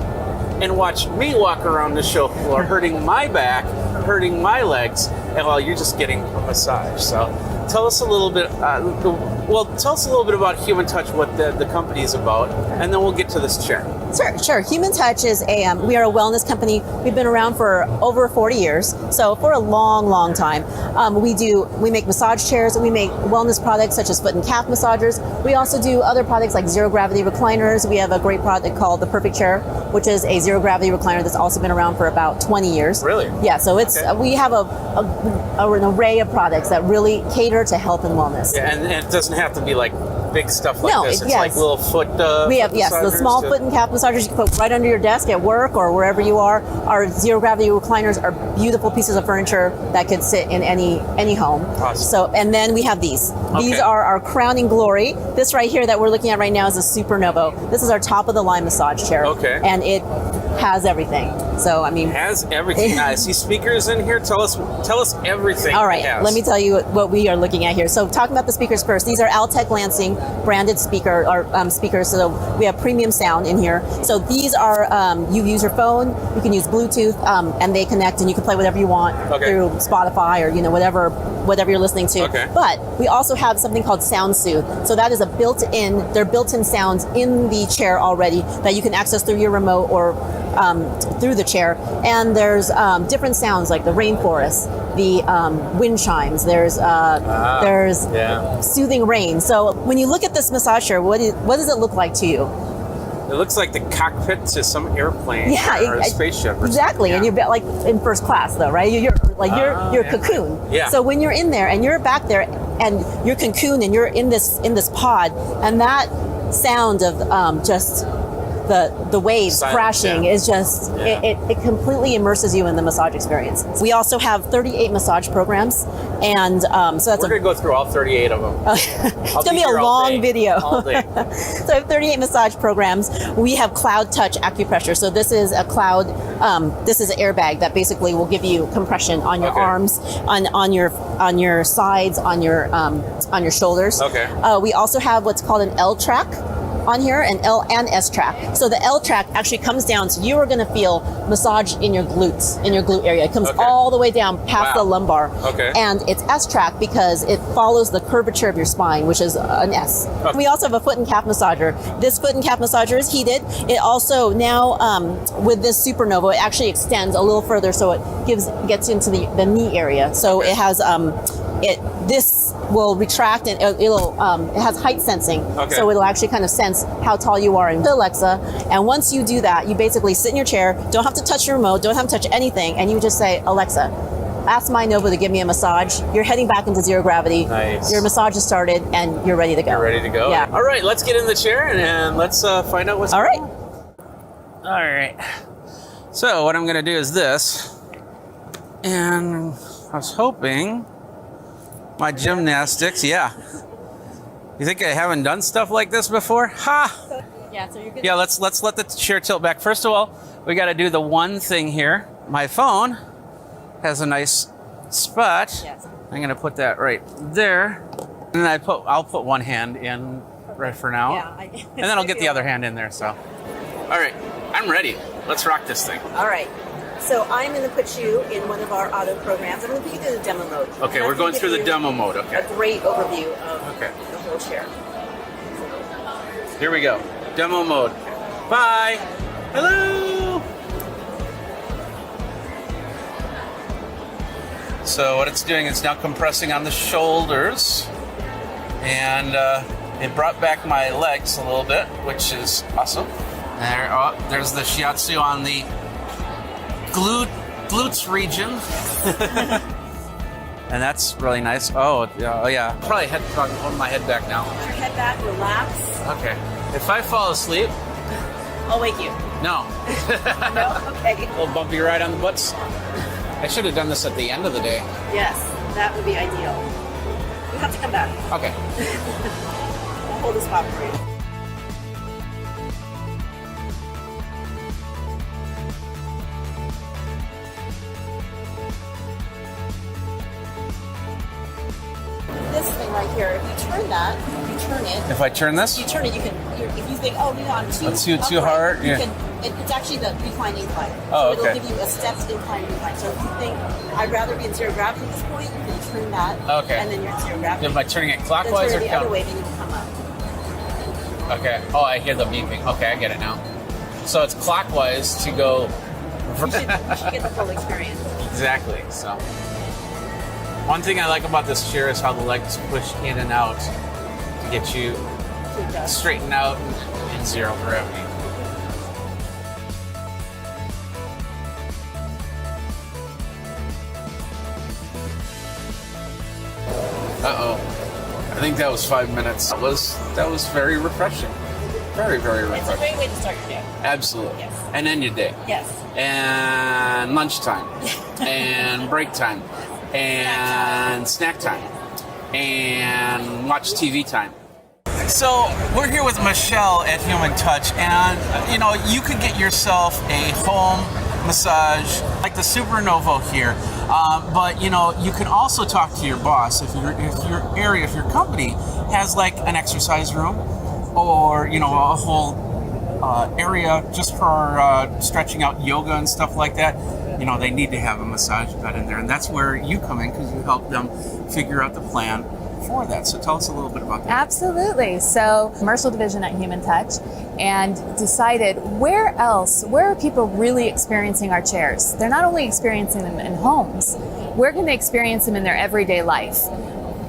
and watch me walk around the show floor hurting my back, hurting my legs, and while you're just getting a massage. So tell us a little bit, tell us a little bit about Human Touch, what the company is about, and then we'll get to this chair. Sure. Human Touch is we are a wellness company. We've been around for over 40 years, so for a long time. We make massage chairs, and we make wellness products such as foot and calf massagers. We also do other products like zero gravity recliners. We have a great product called the Perfect Chair, which is a zero gravity recliner that's also been around for about 20 years. Really? Yeah. So it's we have an array of products that really cater to health and wellness. Yeah, and it doesn't have to be like big stuff like this. It's like little foot. We have the small foot and calf massagers you can put right under your desk at work or wherever you are. Our zero gravity recliners are beautiful pieces of furniture that could sit in any home. Awesome. So, and then we have these. These are our crowning glory. This right here that we're looking at right now is a Supernovo. This is our top of the line massage chair. Okay. And it has everything. So I mean, has everything. I see speakers in here. Tell us everything. All right, let me tell you what we are looking at here. So talking about the speakers first, these are Altec Lansing branded speakers. So we have premium sound in here. So these are you use your phone, you can use Bluetooth, and they connect, and you can play whatever you want through Spotify or whatever you're listening to. Okay. But we also have something called Sound Soothe. So that is they're built-in sounds in the chair already that you can access through your remote or through the chair. And there's different sounds like the rainforest, the wind chimes. There's soothing rain. So when you look at this massage chair, what does it look like to you? It looks like the cockpit to some airplane or a spaceship. Exactly, and you're like in first class though, right? You're cocoon. Yeah. So when you're in there and you're back there and you're cocooned and you're in this pod, and that sound of just the waves crashing is just it completely immerses you in the massage experience. We also have 38 massage programs, and so that's we're gonna go through all 38 of them. It's gonna be a long video. All day. So I have 38 massage programs. We have Cloud Touch acupressure. So this is a cloud. This is an airbag that basically will give you compression on your arms, on your sides, on your shoulders. Okay. We also have what's called an L track on here, an L and S track. So the L track actually comes down, so you are going to feel massage in your glutes, in your glute area. It comes all the way down past the lumbar. Okay. And it's S track because it follows the curvature of your spine, which is an S. Okay. We also have a foot and calf massager. This foot and calf massager is heated. It also now, with this Supernovo, it actually extends a little further, so it gets into the knee area. So it has this will retract, and it has height sensing. So it'll actually kind of sense how tall you are in Alexa. And once you do that, you basically sit in your chair, don't have to touch your remote, don't have to touch anything, and you just say, Alexa, ask my Nova to give me a massage. You're heading back into zero gravity. Nice. Your massage is started, and you're ready to go. You're ready to go? Yeah. All right, let's get in the chair and let's find out what's All right. All right. So what I'm going to do is this. And I was hoping my gymnastics, You think I haven't done stuff like this before? Ha! Yeah, so you're good. Yeah, let's let the chair tilt back. First of all, we got to do the one thing here. My phone has a nice spot. Yes. I'm going to put that right there. And then I'll put one hand in right for now. Yeah, and then I'll get the other hand in there. So, all right, I'm ready. Let's rock this thing. All right. So I'm going to put you in one of our auto programs. I'm going to put you through the demo mode. Okay, we're going through the demo mode. Okay. A great overview of the whole chair. Here we go. Demo mode. Bye. Hello. So what it's doing is now compressing on the shoulders, and it brought back my legs a little bit, which is awesome. There's the shiatsu on the glutes region. And that's really nice. Oh yeah. Probably hold my head back now. Put your head back, relax. Okay. If I fall asleep, I'll wake you. no. No? Okay. A little bumpy ride on the butts. I should have done this at the end of the day. Yes, that would be ideal. You have to come back. Okay. I'll hold the spot for you. This thing right here, if you turn it. If I turn this? You turn it, you can, if you think, oh, I'm too That's too upright, hard, you yeah. can, It's actually the recline incline. Oh, so okay. it'll give you a stepped incline recline. So if you think I'd rather be in zero gravity at this point, you can turn that. Okay. And then you're in zero gravity. Am I turning it Then clockwise turn or it the other way, then you come up. Okay. Oh, I hear the beeping. Okay, I get it now. So it's clockwise to go. You should get the full experience. Exactly. So, one thing I like about this chair is how the legs push in and out to get you straightened out in zero gravity. Uh-oh. I think that was 5 minutes. That was very refreshing. Very, very refreshing. It's a great way to start your day. Absolutely. Yes. And end your day. Yes. And lunchtime. And break time. And snack time. And watch TV time. So we're here with Michelle at Human Touch, and you could get yourself a home massage like the Supernovo here, but you can also talk to your boss if your company has like an exercise room or a whole area just for stretching out yoga and stuff like that. They need to have a massage bed in there, and that's where you come in because you help them figure out the plan for that. So tell us a little bit about that. Absolutely. So commercial division at Human Touch, and decided where are people really experiencing our chairs? They're not only experiencing them in homes, we're going to experience them in their everyday life.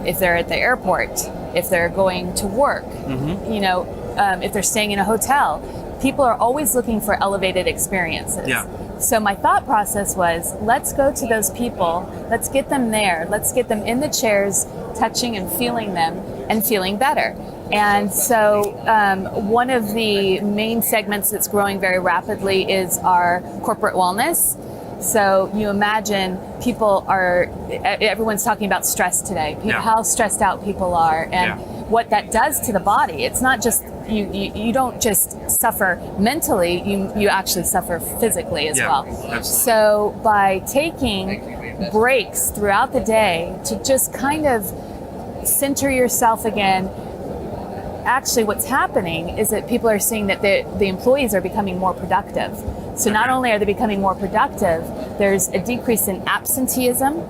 If they're at the airport, if they're going to work, if they're staying in a hotel, people are always looking for elevated experiences. Yeah. So my thought process was, let's go to those people, let's get them there, let's get them in the chairs, touching and feeling them and feeling better. And so one of the main segments that's growing very rapidly is our corporate wellness. So you imagine everyone's talking about stress today, how stressed out people are and what that does to the body. It's not just, you don't just suffer mentally, you actually suffer physically as well. Absolutely. So by taking breaks throughout the day to just kind of center yourself again, actually what's happening is that people are seeing that the employees are becoming more productive. So not only are they becoming more productive, there's a decrease in absenteeism.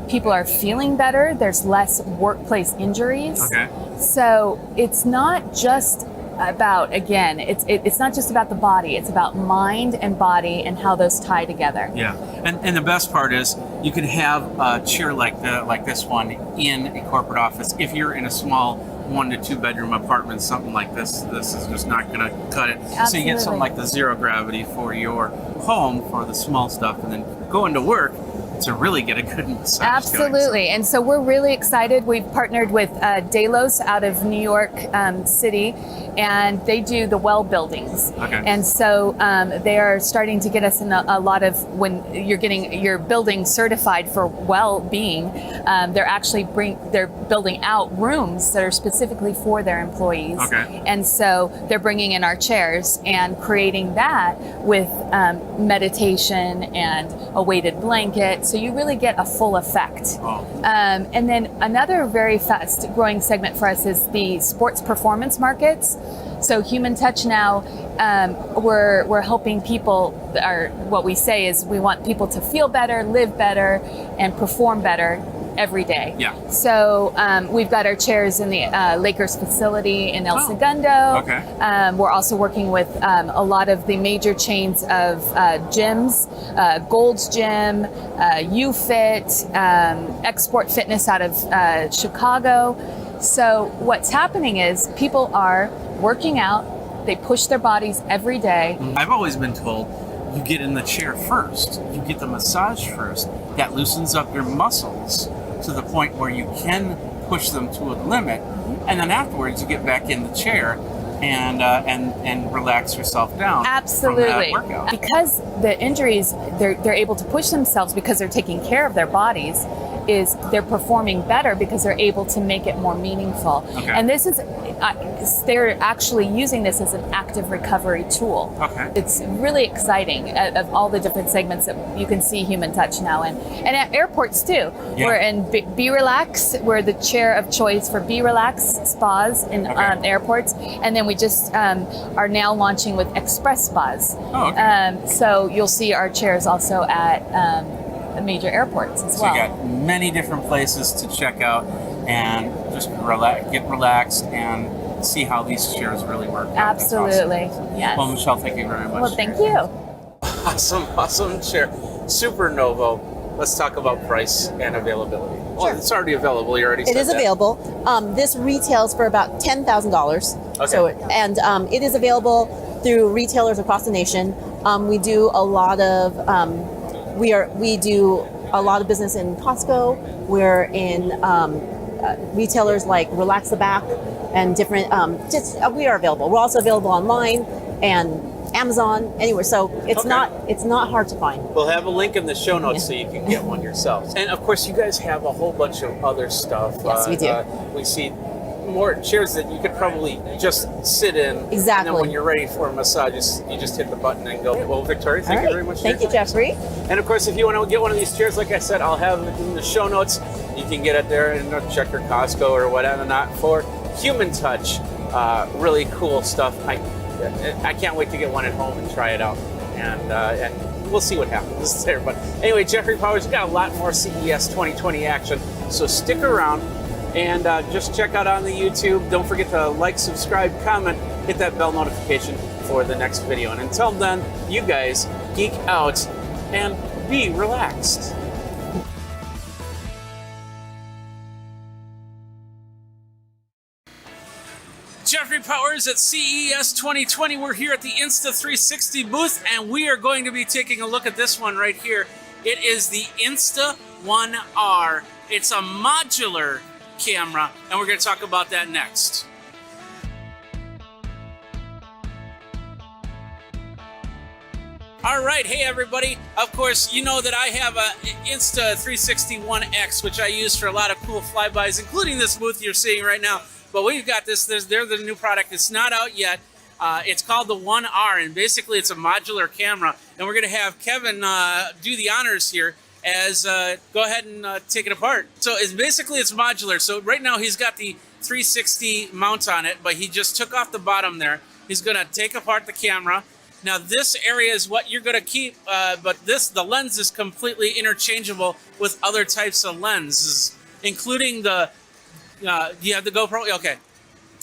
People are feeling better. There's less workplace injuries. Okay. So it's not just about, again, it's not just about the body. It's about mind and body and how those tie together. Yeah, and the best part is you can have a chair like this one in a corporate office. If you're in a small 1 to 2 bedroom apartment, something like this is just not going to cut it. Absolutely. So you get something like the zero gravity for your home for the small stuff, and then going to work to really get a good massage. Absolutely. And so we're really excited. We've partnered with Delos out of New York City, and they do the well buildings. Okay. And so they are starting to get us in a lot of, when you're getting your building certified for well-being, they're building out rooms that are specifically for their employees. Okay. And so they're bringing in our chairs and creating that with meditation and a weighted blanket. So you really get a full effect. Oh. And then another very fast growing segment for us is the sports performance markets. So Human Touch now, we're helping people, what we say is we want people to feel better, live better, and perform better every day. Yeah. So we've got our chairs in the Lakers facility in El Segundo. Okay. We're also working with a lot of the major chains of gyms, Gold's Gym, UFit, Export Fitness out of Chicago. So what's happening is people are working out, they push their bodies every day. I've always been told you get in the chair first, you get the massage first. That loosens up your muscles to the point where you can push them to a limit, and then afterwards you get back in the chair and relax yourself down. Absolutely. From that workout. Because the injuries, they're able to push themselves because they're taking care of their bodies. is they're performing better because they're able to make it more meaningful. Okay. And this is, they're actually using this as an active recovery tool. Okay. It's really exciting of all the different segments that you can see human touch now in. And at airports too. Yeah. We're in Be Relax, we're the chair of choice for Be Relax spas in airports. And then we just are now launching with Express Spas. Oh, okay. So you'll see our chairs also at major airports as So well. you got many different places to check out and just get relaxed and see how these chairs really work. That's awesome. Absolutely, yes. Well, Michelle, thank you very much. Well, thank you. Awesome chair. Supernovo. Let's talk about price and availability. Well, it's already available. You already said It is that. available. This retails for about $10,000. Okay. So, and it is available through retailers across the nation. We do a lot of we do a lot of business in Costco. We're in retailers like Relax the Back and different. We are available. We're also available online and Amazon, anywhere. So it's not hard to find. We'll have a link in the show notes so you can get one yourself. And of course, you guys have a whole bunch of other stuff. Yes, we do. We see more chairs that you could probably just sit in. Exactly. And then when you're ready for a massage, you just hit the button and go. Well, Victoria, thank you very much. Thank you, Jeffrey. And of course, if you want to get one of these chairs, like I said, I'll have it in the show notes. You can get it there and check your Costco or whatever. Not for human touch, really cool stuff. I can't wait to get one at home and try it out, and we'll see what happens there. But anyway, Jeffrey Powers, got a lot more CES 2020 action, so stick around and just check out on the YouTube. Don't forget to like, subscribe, comment, hit that bell notification for the next video. And until then, you guys geek out and be relaxed. Jeffrey Powers at CES 2020. We're here at the Insta360 booth, and we are going to be taking a look at this one right here. It is the Insta1R. It's a modular camera, and we're going to talk about that next. All right, hey everybody. Of course, you know that I have a Insta360 One X, which I use for a lot of cool flybys, including this booth you're seeing right now. But we've got this, they're the new product. It's not out yet. It's called the 1R, and basically it's a modular camera. And we're going to have Kevin do the honors here as go ahead and take it apart. So it's modular. So right now he's got the 360 mount on it, but he just took off the bottom there. He's going to take apart the camera. Now this area is what you're going to keep, but the lens is completely interchangeable with other types of lenses, including the you have the GoPro? Okay.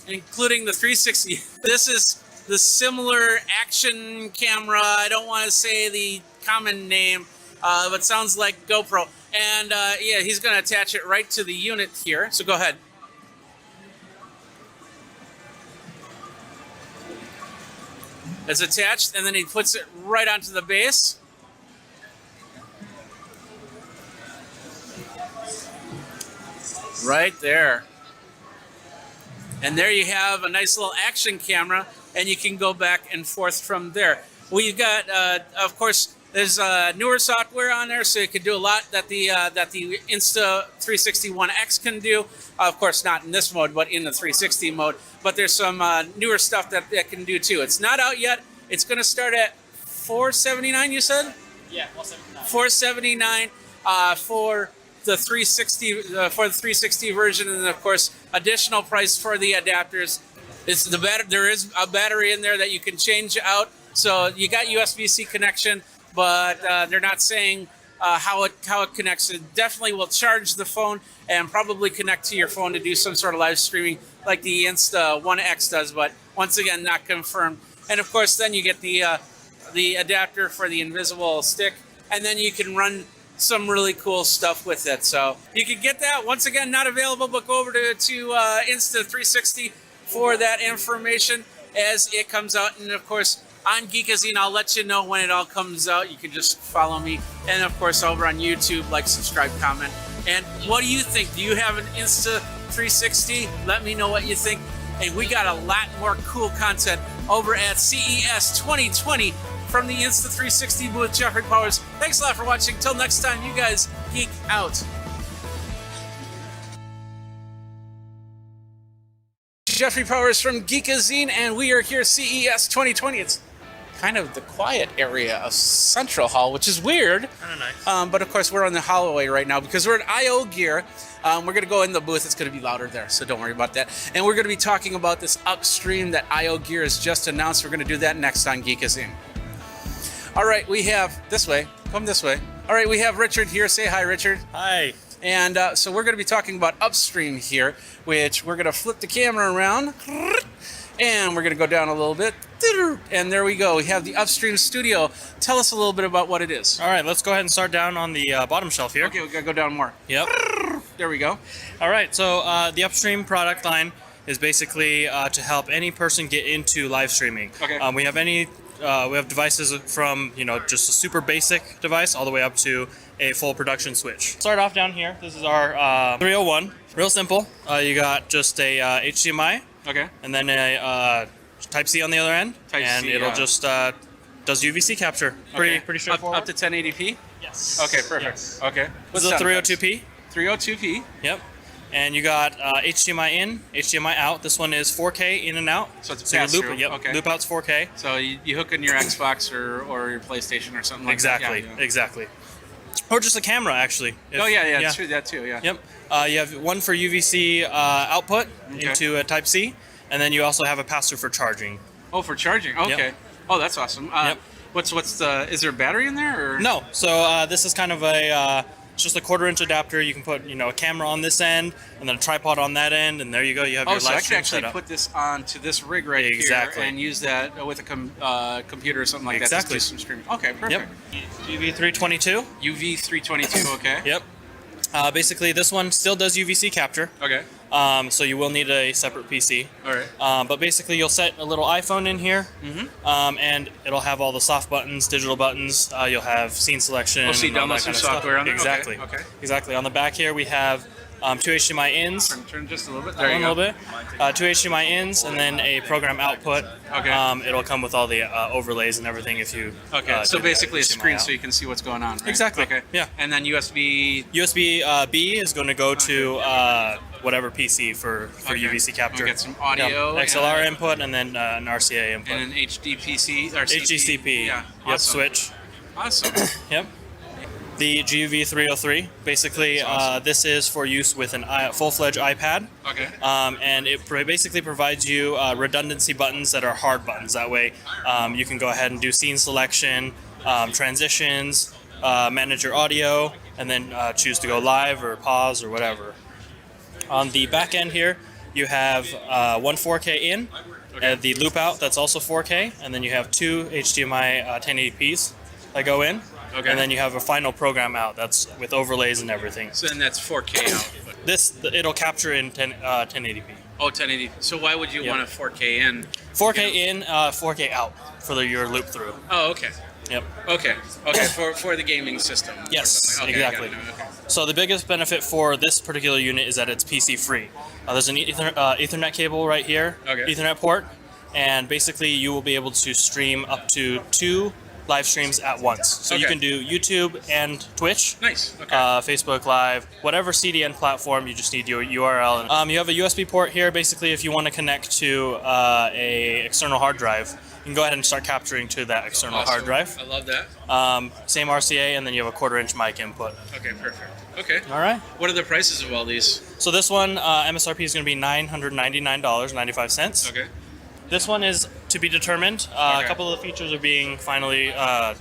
Including the 360. This is the similar action camera. I don't want to say the common name, but sounds like GoPro. And yeah, he's going to attach it right to the unit here. So go ahead. It's attached, and then he puts it right onto the base. Right there. And there you have a nice little action camera, and you can go back and forth from there. We've got, of course, there's newer software on there, so you can do a lot that the Insta360 One X can do. Of course, not in this mode, but in the 360 mode. But there's some newer stuff that it can do too. It's not out yet. It's going to start at $479. You said? Yeah, $479. $479 for the 360 version, and then of course additional price for the adapters. There is a battery in there that you can change out. So you got USB-C connection, but they're not saying how it connects. It definitely will charge the phone and probably connect to your phone to do some sort of live streaming like the Insta One X does, but once again not confirmed. And of course then you get the adapter for the invisible stick, and then you can run some really cool stuff with it. So you can get that. Once again, not available, but go over to Insta360 for that information as it comes out. And of course, on Geekazine, I'll let you know when it all comes out. You can just follow me. And of course, over on YouTube, like, subscribe, comment. And what do you think? Do you have an Insta360? Let me know what you think. And we got a lot more cool content over at CES 2020 from the Insta360 booth. Jeffrey Powers, thanks a lot for watching. Till next time, you guys geek out. Jeffrey Powers from Geekazine, and we are here at CES 2020. It's kind of the quiet area of Central Hall, which is weird. Kind of nice. But of course, we're on the hallway right now because we're at I.O. Gear. We're going to go in the booth. It's going to be louder there, so don't worry about that. And we're going to be talking about this Upstream that I.O. Gear has just announced. We're going to do that next on Geekazine. All right, we have this way. Come this way. All right, we have Richard here. Say hi, Richard. Hi. And so we're going to be talking about Upstream here, which we're going to flip the camera around, and we're going to go down a little bit, and there we go. We have the Upstream Studio. Tell us a little bit about what it is. All right, let's go ahead and start down on the bottom shelf here. Okay, we got to go down more. Yep. There we go. All right, so the Upstream product line is basically to help any person get into live streaming. Okay. We have devices from, just a super basic device all the way up to a full production switch. Start off down here. This is our 301. Real simple. You got just a HDMI. Okay. And then a Type-C on the other end. Type-C, it'll yeah. just does UVC capture. Pretty straightforward. Up to 1080p? Yes. Okay, perfect. Yes. Okay. This is a 302p. 302p. Yep. And you got HDMI in, HDMI out. This one is 4K in and out. So it's a your pass-through. loop. Yep. Okay. Loop out's 4K. So you hook in your Xbox or your PlayStation or something like Exactly. that. Yeah. Exactly. Or just a camera, actually. Oh yeah, true, that too. Yeah. Yep. You have one for UVC output into a Type-C, and then you also have a pass-through for charging. Oh, for charging. Okay. Yep. Oh, that's awesome. Yep. What's the? Is there a battery in there? Or? No. So this is kind of a it's just a 1/4-inch adapter. You can put a camera on this end, and then a tripod on that end, and there you go. You have your so I live can stream actually setup. put this onto this rig right Exactly. here and use that with a computer or something like Exactly. that to do some streaming. Okay, perfect. Yep. UV322. UV322. Okay. Yep. Basically, this one still does UVC capture. Okay. So you will need a separate PC. All right. But basically, you'll set a little iPhone in here, and it'll have all the soft buttons, digital buttons. You'll have scene selection. Oh, so you and all download that some kind of stuff. software on there? Exactly. Okay. Exactly. On the back here, we have 2 HDMI ins. Turn just a little bit. There There you a go. little bit. 2 HDMI ins, and then a program output. Okay. It'll come with all the overlays and everything if you. Okay. So do the basically a HDMI screen out. so you can see what's going on. Right? Exactly. Okay. Yeah. And then USB. USB B is going to go to whatever PC for UVC capture. We'll get some audio. Yep. XLR and, input and then an RCA input. And an HDPC or HDCP. Yeah. Yep. Awesome. Switch. Awesome. Yep. The GUV303. Basically, this is for use with a full-fledged iPad. Okay. And it basically provides you redundancy buttons that are hard buttons. That way, you can go ahead and do scene selection, transitions, manage your audio, and then choose to go live or pause or whatever. On the back end here, you have one 4K in, the loop out that's also 4K, and then you have 2 HDMI 1080p's that go in. Okay. And then you have a final program out that's with overlays and everything. So then that's 4K out. It'll capture in 1080p. Oh, 1080. So why would you want a 4K in? 4K in, 4K out for your loop through. Oh, okay. Yep. Okay. For the gaming system. Yes, Okay, exactly. I got it. Okay. So the biggest benefit for this particular unit is that it's PC free. There's an Ethernet cable right here, Okay. Ethernet port, and basically you will be able to stream up to 2 live streams at once. So you Okay. can do YouTube and Twitch. Nice. Okay. Facebook Live, whatever CDN platform, you just need your URL. You have a USB port here. Basically, if you want to connect to a external hard drive, you can go ahead and start capturing to that external hard Awesome. drive. I love that. Same RCA, and then you have a 1/4-inch mic input. Okay, perfect. Okay. All right. What are the prices of all these? So this one, MSRP is going to be $999.95. Okay. This one is to be determined. Okay. A couple of the features are being finally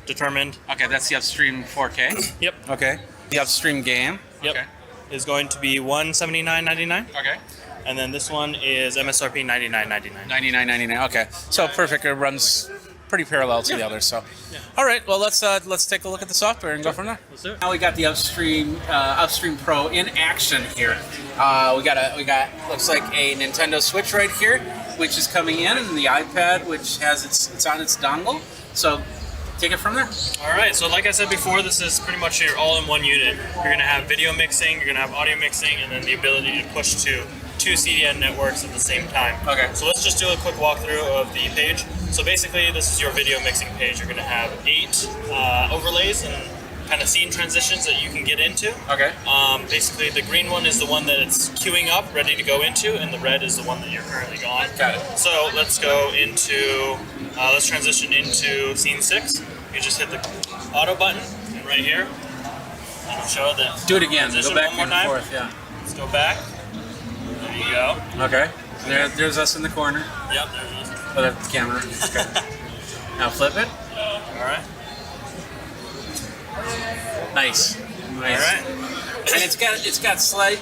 determined. Okay, that's the Upstream 4K. Yep. Okay. The Upstream game. Yep. Okay. Is going to be $179.99. Okay. And then this one is MSRP $99.99. $99.99. Okay. So perfect. It runs pretty parallel to the others. So. All right. Well, let's take a look at the software and go from there. Let's do it. Now we got the Upstream Pro in action here. We got looks like a Nintendo Switch right here, which is coming in, and the iPad, which has it's on its dongle. So take it from there. All right, so like I said before, this is pretty much your all-in-one unit. You're going to have video mixing, you're going to have audio mixing, and then the ability to push to 2 CDN networks at the same time. Okay. So let's just do a quick walkthrough of the page. So basically, this is your video mixing page. You're going to have 8 overlays and kind of scene transitions that you can get into. Okay. Basically, the green one is the one that it's queuing up, ready to go into, and the red is the one that you're currently on. Got it. So let's go into, let's transition into scene 6. You just hit the auto button right here. It'll show that. Do it again. Transition Go back one more and time. forth. Yeah. Let's go back. There you go. Okay. There's us in the corner. Yep, there's us. Oh, that's the camera. Okay. Now flip it. All right. Nice. All right. And it's got slight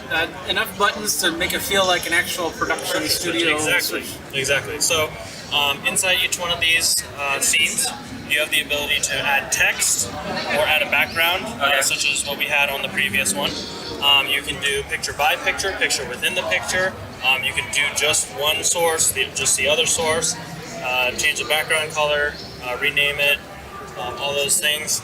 enough buttons to make it feel like an actual production studio. Exactly. So inside each one of these scenes, you have the ability to add text or add a background, such as what we had on the previous one. You can do picture by picture, picture within the picture. You can do just one source, just the other source, change the background color, rename it, all those things.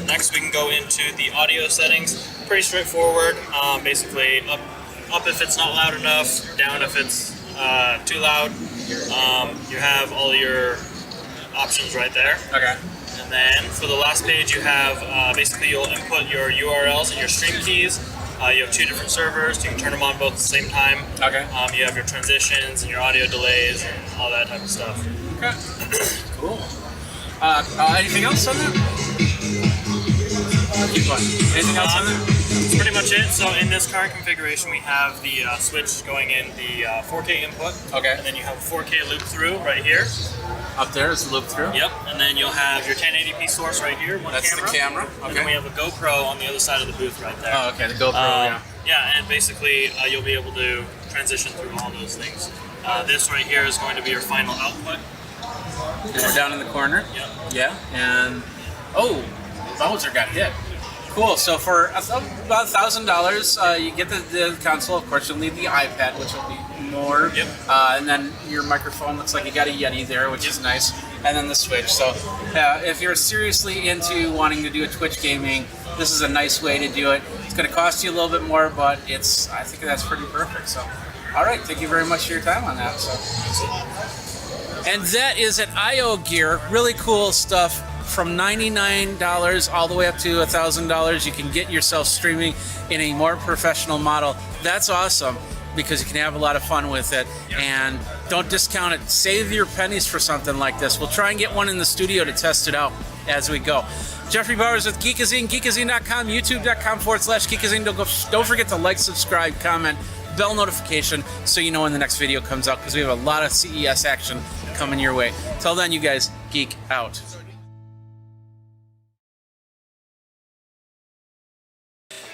Next, we can go into the audio settings. Pretty straightforward. Basically, up if it's not loud enough, down if it's too loud. You have all your options right there. Okay. And then for the last page, you have basically you'll input your URLs and your stream keys. You have 2 different servers. You can turn them on both at the same time. Okay. You have your transitions and your audio delays and all that type of stuff. Okay. Cool. Anything else on that? Keep going. Anything else on there? That's pretty much it. So in this current configuration, we have the switch going in the 4K input. Okay. And then you have a 4K loop through right here. Up there is the loop through. Yep. And then you'll have your 1080p source right here. That's camera. the camera. Okay. And then we have a GoPro on the other side of the booth right there. Oh, okay. The GoPro. Yeah. Yeah, and basically you'll be able to transition through all those things. This right here is going to be your final output. And we're down in the corner. Yep. Yeah. And Bowser got hit. Cool. So for about $1,000, you get the console. Of course, you'll need the iPad, which will be more. Yep. And then your microphone looks like you got a Yeti there, which is nice. And then the Switch. So if you're seriously into wanting to do a Twitch gaming, this is a nice way to do it. It's going to cost you a little bit more, but I think that's pretty perfect. So, all right. Thank you very much for your time on that. So. And that is at IO Gear. Really cool stuff. From $99 all the way up to $1,000, you can get yourself streaming in a more professional model. That's awesome because you can have a lot of fun with it. And don't discount it. Save your pennies for something like this. We'll try and get one in the studio to test it out as we go. Jeffrey Bowers with Geekazine, geekazine.com, youtube.com/Geekazine. Don't forget to like, subscribe, comment, bell notification so you know when the next video comes out because we have a lot of CES action coming your way. Till then, you guys, geek out.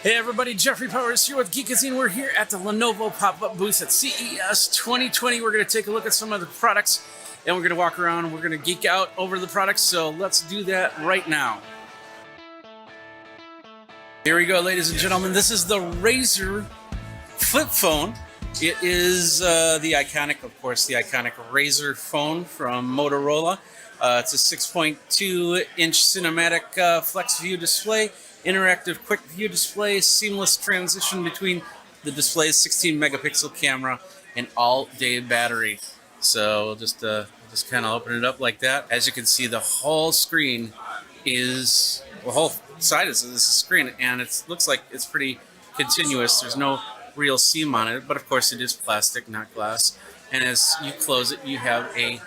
Hey everybody, Jeffrey Powers here with Geekazine. We're here at the Lenovo pop-up booth at CES 2020. We're going to take a look at some of the products and we're going to walk around and we're going to geek out over the products. So let's do that right now. Here we go, ladies and gentlemen. This is the Razer flip phone. It is the iconic Razer phone from Motorola. It's a 6.2-inch cinematic flex view display. Interactive quick view display, seamless transition between the display's 16 megapixel camera and all-day battery. So just kind of open it up like that. As you can see, the whole screen is, the whole side is a screen, and it looks like it's pretty continuous. There's no real seam on it, but of course it is plastic, not glass. And as you close it, you have a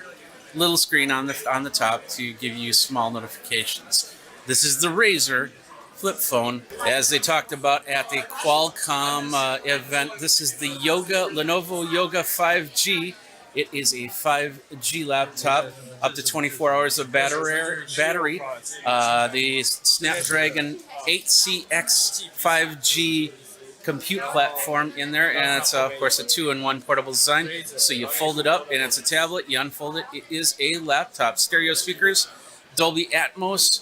little screen on the top to give you small notifications. This is the Razer flip phone, as they talked about at the Qualcomm event. This is the Lenovo Yoga 5G. It is a 5G laptop, up to 24 hours of battery. The Snapdragon 8CX 5G compute platform in there, and it's of course a 2-in-1 portable design. So you fold it up, and it's a tablet. You unfold it, it is a laptop. Stereo speakers, Dolby Atmos.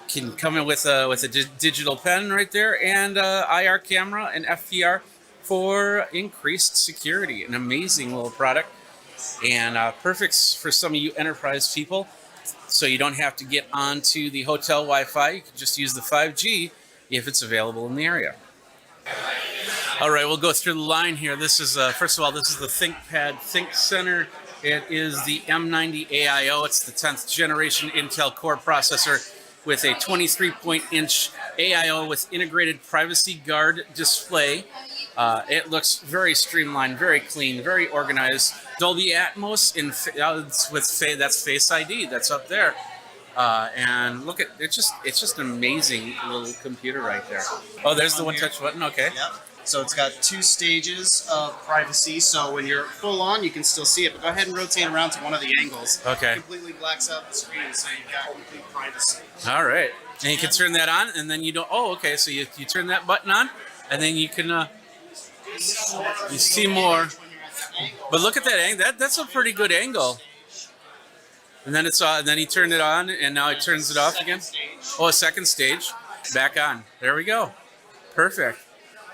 Can come in with a digital pen right there, and IR camera and FPR for increased security. An amazing little product, and perfect for some of you enterprise people. So you don't have to get onto the hotel Wi-Fi. You can just use the 5G if it's available in the area. All right, we'll go through the line here. This is first of all, this is the ThinkPad ThinkCenter It is the M90 AIO. It's the 10th generation Intel Core processor with a 23-inch AIO with integrated privacy guard display. It looks very streamlined, very clean, very organized. Dolby Atmos that's Face ID. That's up there. And look at it's just an amazing little computer right there. Oh, there's the one-touch button. Okay. Yep. So it's got 2 stages of privacy. So when you're full on, you can still see it. But go ahead and rotate around to one of the angles. Okay. It completely blacks out the screen, so you've got complete privacy. All right. And you can turn that on, and then you don't. Oh, okay. So you turn that button on, and then you can you see more. But look at that angle. That's a pretty good angle. And then then he turned it on, and now he turns it off again. Oh, a second stage. Back on. There we go. Perfect.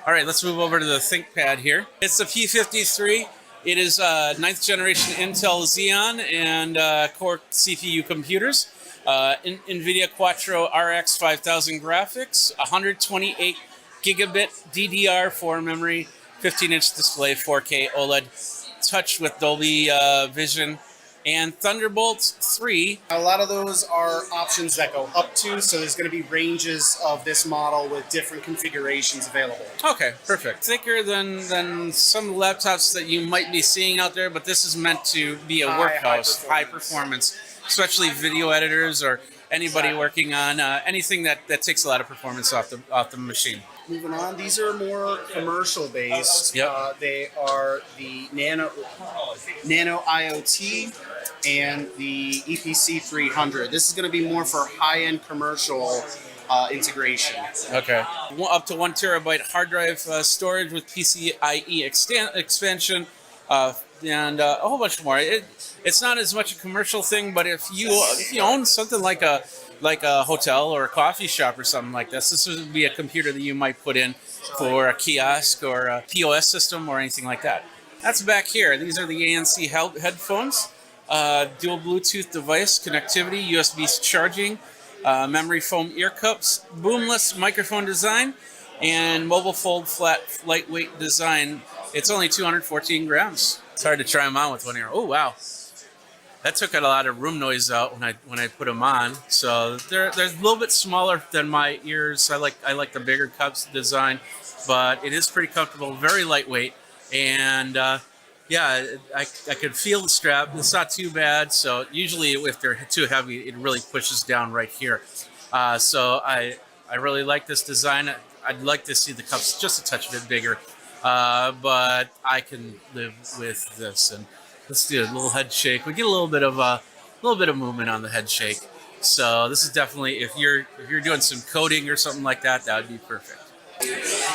All right, let's move over to the ThinkPad here. It's the P53. It is 9th generation Intel Xeon and Core CPU computers. NVIDIA Quattro RX 5000 graphics, 128 gigabit DDR4 memory, 15-inch display, 4K OLED, touch with Dolby Vision, and Thunderbolt 3. A lot of those are options that go up to, so there's going to be ranges of this model with different configurations available. Okay, perfect. Thicker than some laptops that you might be seeing out there, but this is meant to be a workhorse, high performance, especially video editors or anybody working on anything that takes a lot of performance off the machine. Moving on, these are more commercial based. Yep. They are the Nano IoT and the EPC 300. This is going to be more for high-end commercial integration. Okay. Up to 1 terabyte hard drive storage with PCIe expansion and a whole bunch more. It's not as much a commercial thing, but if you own something like a hotel or a coffee shop or something like this would be a computer that you might put in for a kiosk or a POS system or anything like that. That's back here. These are the ANC headphones, dual Bluetooth device connectivity, USB charging, memory foam ear cups, boomless microphone design, and mobile fold flat lightweight design. It's only 214 grams. It's hard to try them on with one ear. Oh, wow. That took a lot of room noise out when I put them on. So they're a little bit smaller than my ears. I like the bigger cups design, but it is pretty comfortable, very lightweight, and yeah, I could feel the strap. It's not too bad. So usually if they're too heavy, it really pushes down right here. So I really like this design. I'd like to see the cups just a touch bit bigger, but I can live with this. And let's do a little head shake. We get a little bit of movement on the head shake. So this is definitely, if you're doing some coding or something like that, that would be perfect.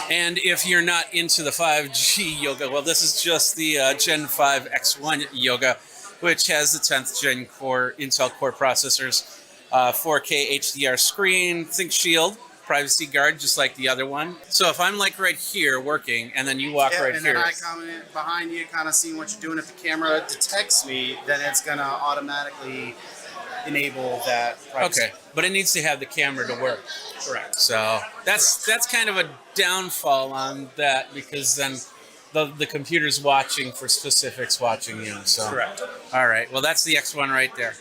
And if you're not into the 5G yoga, well, this is just the Gen 5 X1 yoga, which has the 10th Gen Intel Core processors, 4K HDR screen, ThinkShield, privacy guard, just like the other one. So if I'm like right here working, and then you walk right and here. then I come in behind you, kind of seeing what you're doing. If the camera detects me, then it's going to automatically enable that privacy. Okay, but it needs to have the camera to work. Correct. So that's kind of a downfall on that, because then the computer's watching for specifics, watching you. So Correct. All right. Well, that's the X1 right there.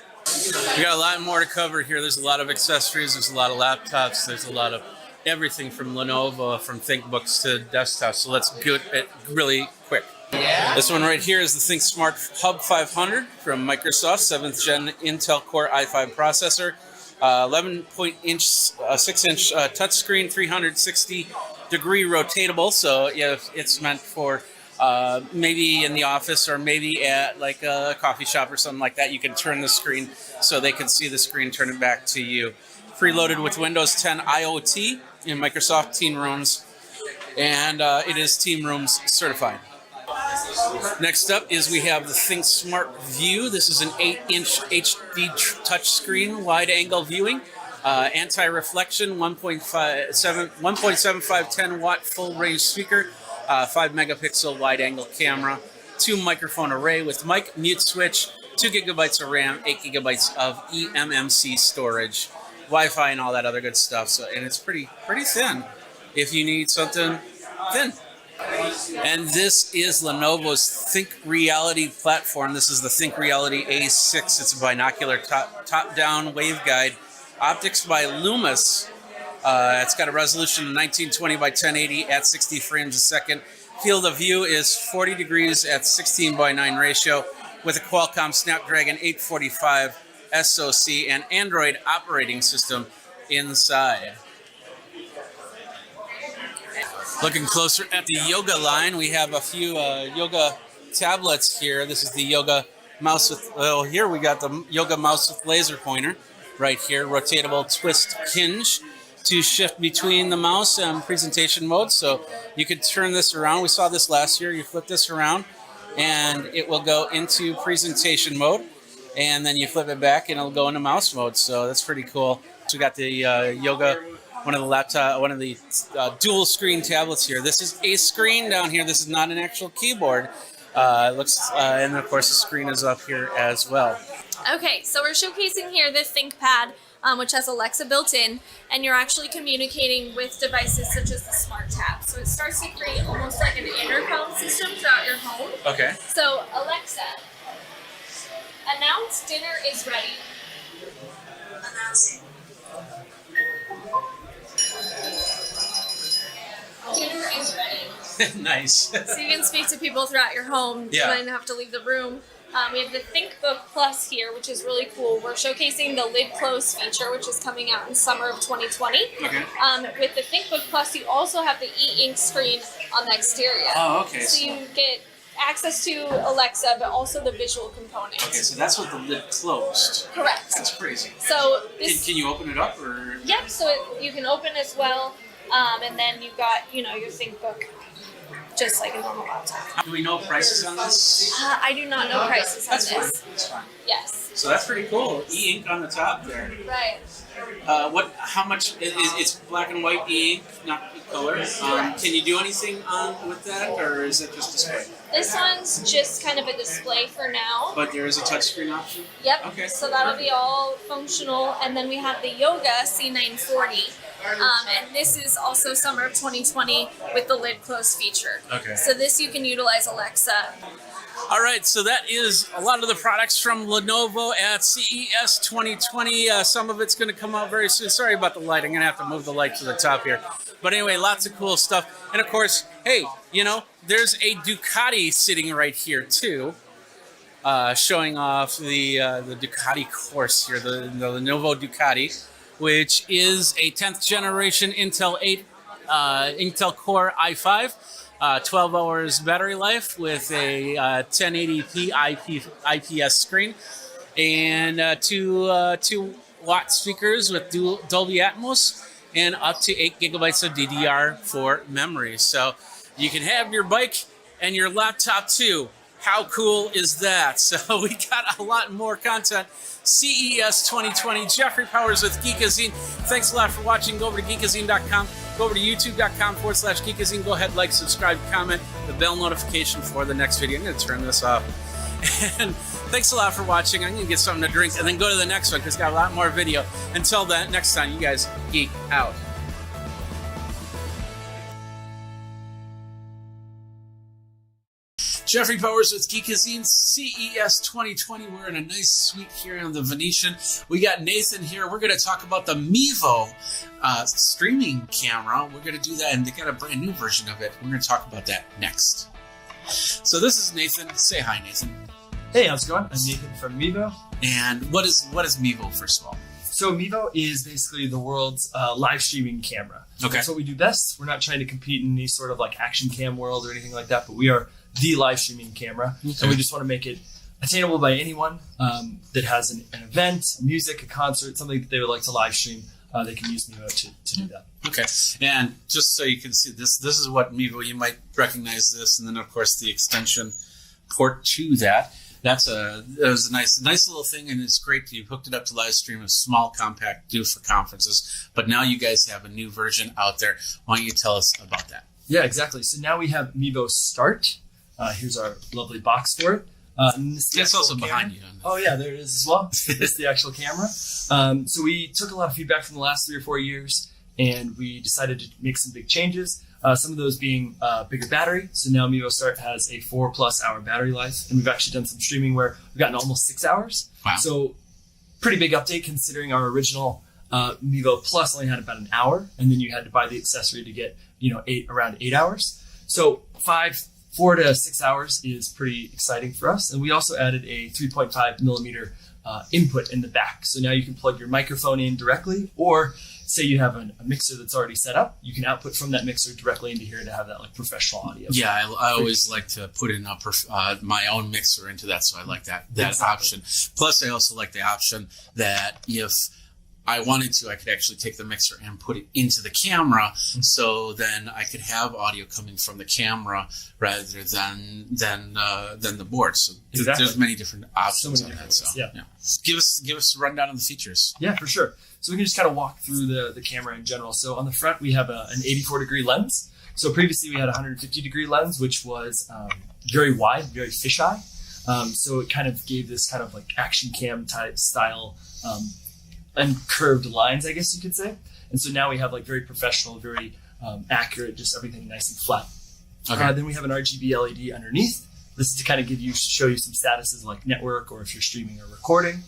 We got a lot more to cover here. There's a lot of accessories. There's a lot of laptops. There's a lot of everything from Lenovo, from ThinkBooks to desktops. So let's get it really quick. This one right here is the ThinkSmart Hub 500 from Microsoft, 7th Gen Intel Core i5 processor, 11-inch, 6-inch touchscreen, 360-degree rotatable. So yeah, it's meant for maybe in the office or maybe at like a coffee shop or something like that. You can turn the screen so they can see the screen, turn it back to you. Preloaded with Windows 10 IoT in Microsoft Team Rooms, and it is Team Rooms certified. Next up is we have the ThinkSmart View. This is an 8-inch HD touchscreen, wide-angle viewing, anti-reflection, 1.75 10-watt full-range speaker, 5-megapixel wide-angle camera, 2-microphone array with mic, mute switch, 2 gigabytes of RAM, 8 gigabytes of eMMC storage, Wi-Fi, and all that other good stuff. So, and it's pretty thin. If you need something thin, And this is Lenovo's Think Reality platform. This is the Think Reality A6. It's a binocular top-down waveguide. Optics by Loomis. It's got a resolution of 1920 by 1080 at 60 frames a second. Field of view is 40 degrees at 16:9 ratio with a Qualcomm Snapdragon 845 SoC and Android operating system inside. Looking closer at the Yoga line, we have a few Yoga tablets here. This is the Yoga mouse with, well, here we got the Yoga mouse with laser pointer right here, rotatable twist hinge to shift between the mouse and presentation mode. So you could turn this around. We saw this last year. You flip this around and it will go into presentation mode. And then you flip it back and it'll go into mouse mode. So that's pretty cool. So we got the Yoga, one of the dual screen tablets here. This is a screen down here. This is not an actual keyboard. It looks, and of course the screen is up here as well. Okay, so we're showcasing here the ThinkPad, which has Alexa built in, and you're actually communicating with devices such as the Smart Tab. So it starts to create almost like an intercom system throughout your home. Okay. So Alexa, announce dinner is ready. Announcing. Dinner is ready. Nice. So you can speak to people throughout your home. Yeah. You might have to leave the room. We have the ThinkBook Plus here, which is really cool. We're showcasing the lid close feature, which is coming out in summer of 2020. Okay. With the ThinkBook Plus, you also have the e-ink screen on the exterior. Oh, okay. So you get access to Alexa, but also the visual component. Okay, so that's with the lid closed. Correct. That's crazy. So this, Can you open it up or? Yep. So you can open as well, and then you've got your ThinkBook, just like a normal laptop. Do we know prices on this? I do not know prices on That's this. fine. That's fine. Yes. So that's pretty cool. E-ink on the top there. Right. How much is it's black and white e-ink, not color? Can you do anything with that, or is it just display? This one's just kind of a display for now. But there is a touchscreen option? Yep. Okay. So that'll be all functional. And then we have the Yoga C940. And this is also summer of 2020 with the lid close feature. Okay. So this you can utilize Alexa. All right, so that is a lot of the products from Lenovo at CES 2020. Some of it's going to come out very soon. Sorry about the light. I'm going to have to move the light to the top here. But anyway, lots of cool stuff. And of course, hey, there's a Ducati sitting right here too, showing off the Ducati course here, the Lenovo Ducati, which is a 10th generation Intel 8 Intel Core i5. 12 hours battery life with a 1080p IPS screen and 2 watt speakers with Dolby Atmos and up to 8 gigabytes of DDR4 memory. So you can have your bike and your laptop too. How cool is that? So we got a lot more content. CES 2020. Jeffrey Powers with Geekazine. Thanks a lot for watching. Go over to geekazine.com. Go over to youtube.com/Geekazine. Go ahead, like, subscribe, comment, the bell notification for the next video. I'm going to turn this off. And thanks a lot for watching. I'm going to get something to drink and then go to the next one because it's got a lot more video. Until then, next time, you guys geek out. Jeffrey Powers with Geekazine, CES 2020. We're in a nice suite here on the Venetian. We got Nathan here. We're going to talk about the Mevo streaming camera. We're going to do that, and they got a brand new version of it. We're going to talk about that next. So this is Nathan. Say hi, Nathan. Hey, how's it going? I'm Nathan from Mevo. And what is Mevo, first of all? So Mevo is basically the world's live streaming camera. Okay. That's what we do best. We're not trying to compete in any sort of like action cam world or anything like that, but we are the live streaming camera. Okay. And we just want to make it attainable by anyone that has an event, music, a concert, something that they would like to live stream. They can use Mevo to do that. Okay. And just so you can see this is what Mevo, you might recognize this, and then of course the extension port to that. That was a nice little thing, and it's great that you hooked it up to live stream. A small, compact, do for conferences. But now you guys have a new version out there. Why don't you tell us about that? Yeah, exactly. So now we have Mevo Start. Here's our lovely box for it. It's also behind you. Oh yeah, there it is as well. It's the actual camera. So we took a lot of feedback from the last 3 or 4 years and we decided to make some big changes. Some of those being bigger battery. So now Mevo Start has a 4+ hour battery life, and we've actually done some streaming where we've gotten almost 6 hours. Wow. So pretty big update considering our original Mevo Plus only had about an hour, and then you had to buy the accessory to get around 8 hours. So 4 to 6 hours is pretty exciting for us. And we also added a 3.5 millimeter input in the back. So now you can plug your microphone in directly, or say you have a mixer that's already set up, you can output from that mixer directly into here to have that like professional audio. Yeah, I always like to put in my own mixer into that, so I like that Exactly. option. Plus, I also like the option that if I wanted to, I could actually take the mixer and put it into the camera, so then I could have audio coming from the camera rather than the board. So Exactly. there's many different options So many on that. different So ways, yeah. give us a rundown of the features. Yeah, for sure. So we can just kind of walk through the camera in general. So on the front, we have an 84-degree lens. So previously we had a 150-degree lens, which was very wide, very fisheye. So it kind of gave this kind of like action cam type style and curved lines, I guess you could say. And so now we have like very professional, very accurate, just everything nice and flat. Okay. Then we have an RGB LED underneath. This is to kind of show you some statuses like network or if you're streaming or recording.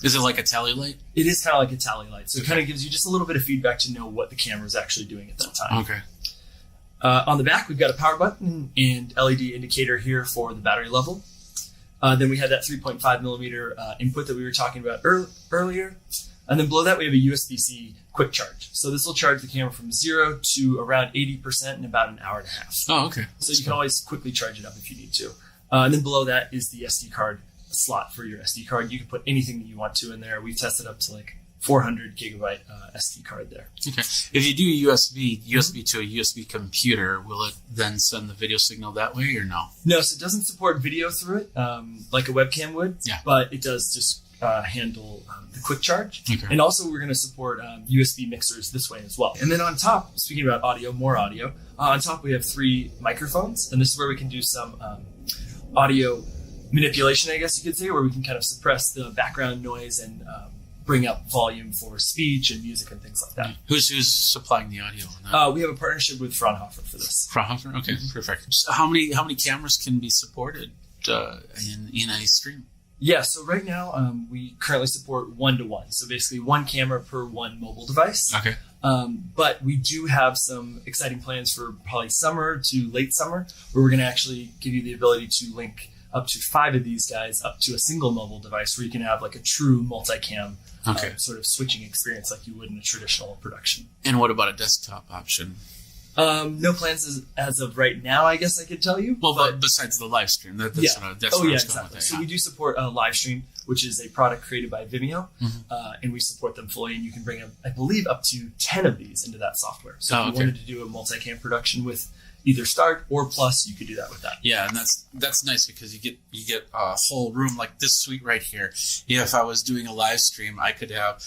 Is it like a tally light? It is kind of like a tally light. So it kind of gives you just a little bit of feedback to know what the camera is actually doing at that time. Okay. On the back, we've got a power button and LED indicator here for the battery level. Then we had that 3.5 millimeter input that we were talking about earlier. And then below that, we have a USB-C quick charge. So this will charge the camera from 0 to around 80% in about an hour and a half. Oh, okay. So you can always quickly charge it up if you need to. And then below that is the SD card slot for your SD card. You can put anything that you want to in there. We've tested up to like 400 gigabyte SD card there. Okay. If you do USB to a USB computer, will it then send the video signal that way or no? No, so it doesn't support video through it like a webcam would, but it does just handle the quick charge. Okay. And also we're going to support USB mixers this way as well. And then on top, speaking about audio, more audio, on top we have 3 microphones, and this is where we can do some audio manipulation, I guess you could say, where we can kind of suppress the background noise and bring up volume for speech and music and things like that. Who's supplying the audio on that? We have a partnership with Fraunhofer for this. Fraunhofer? Okay, perfect. So how many cameras can be supported in a stream? Yeah, so right now we currently support 1-to-1. So basically 1 camera per 1 mobile device. Okay. But we do have some exciting plans for probably summer to late summer, where we're going to actually give you the ability to link up to 5 of these guys up to a single mobile device, where you can have like a true multicam sort of switching experience like you would in a traditional production. And what about a desktop option? No plans as of right now, I guess I could tell you. Well, but besides the live stream, that's what I was going with exactly. that, So we do support live stream, which is a product created by Vimeo, and we support them fully. And you can bring, I believe, up to 10 of these into that software. So if you wanted to do a multicam production with either Start or Plus, you could do that with that. Yeah, and that's nice because you get a whole room like this suite right here. Yeah, if I was doing a live stream, I could have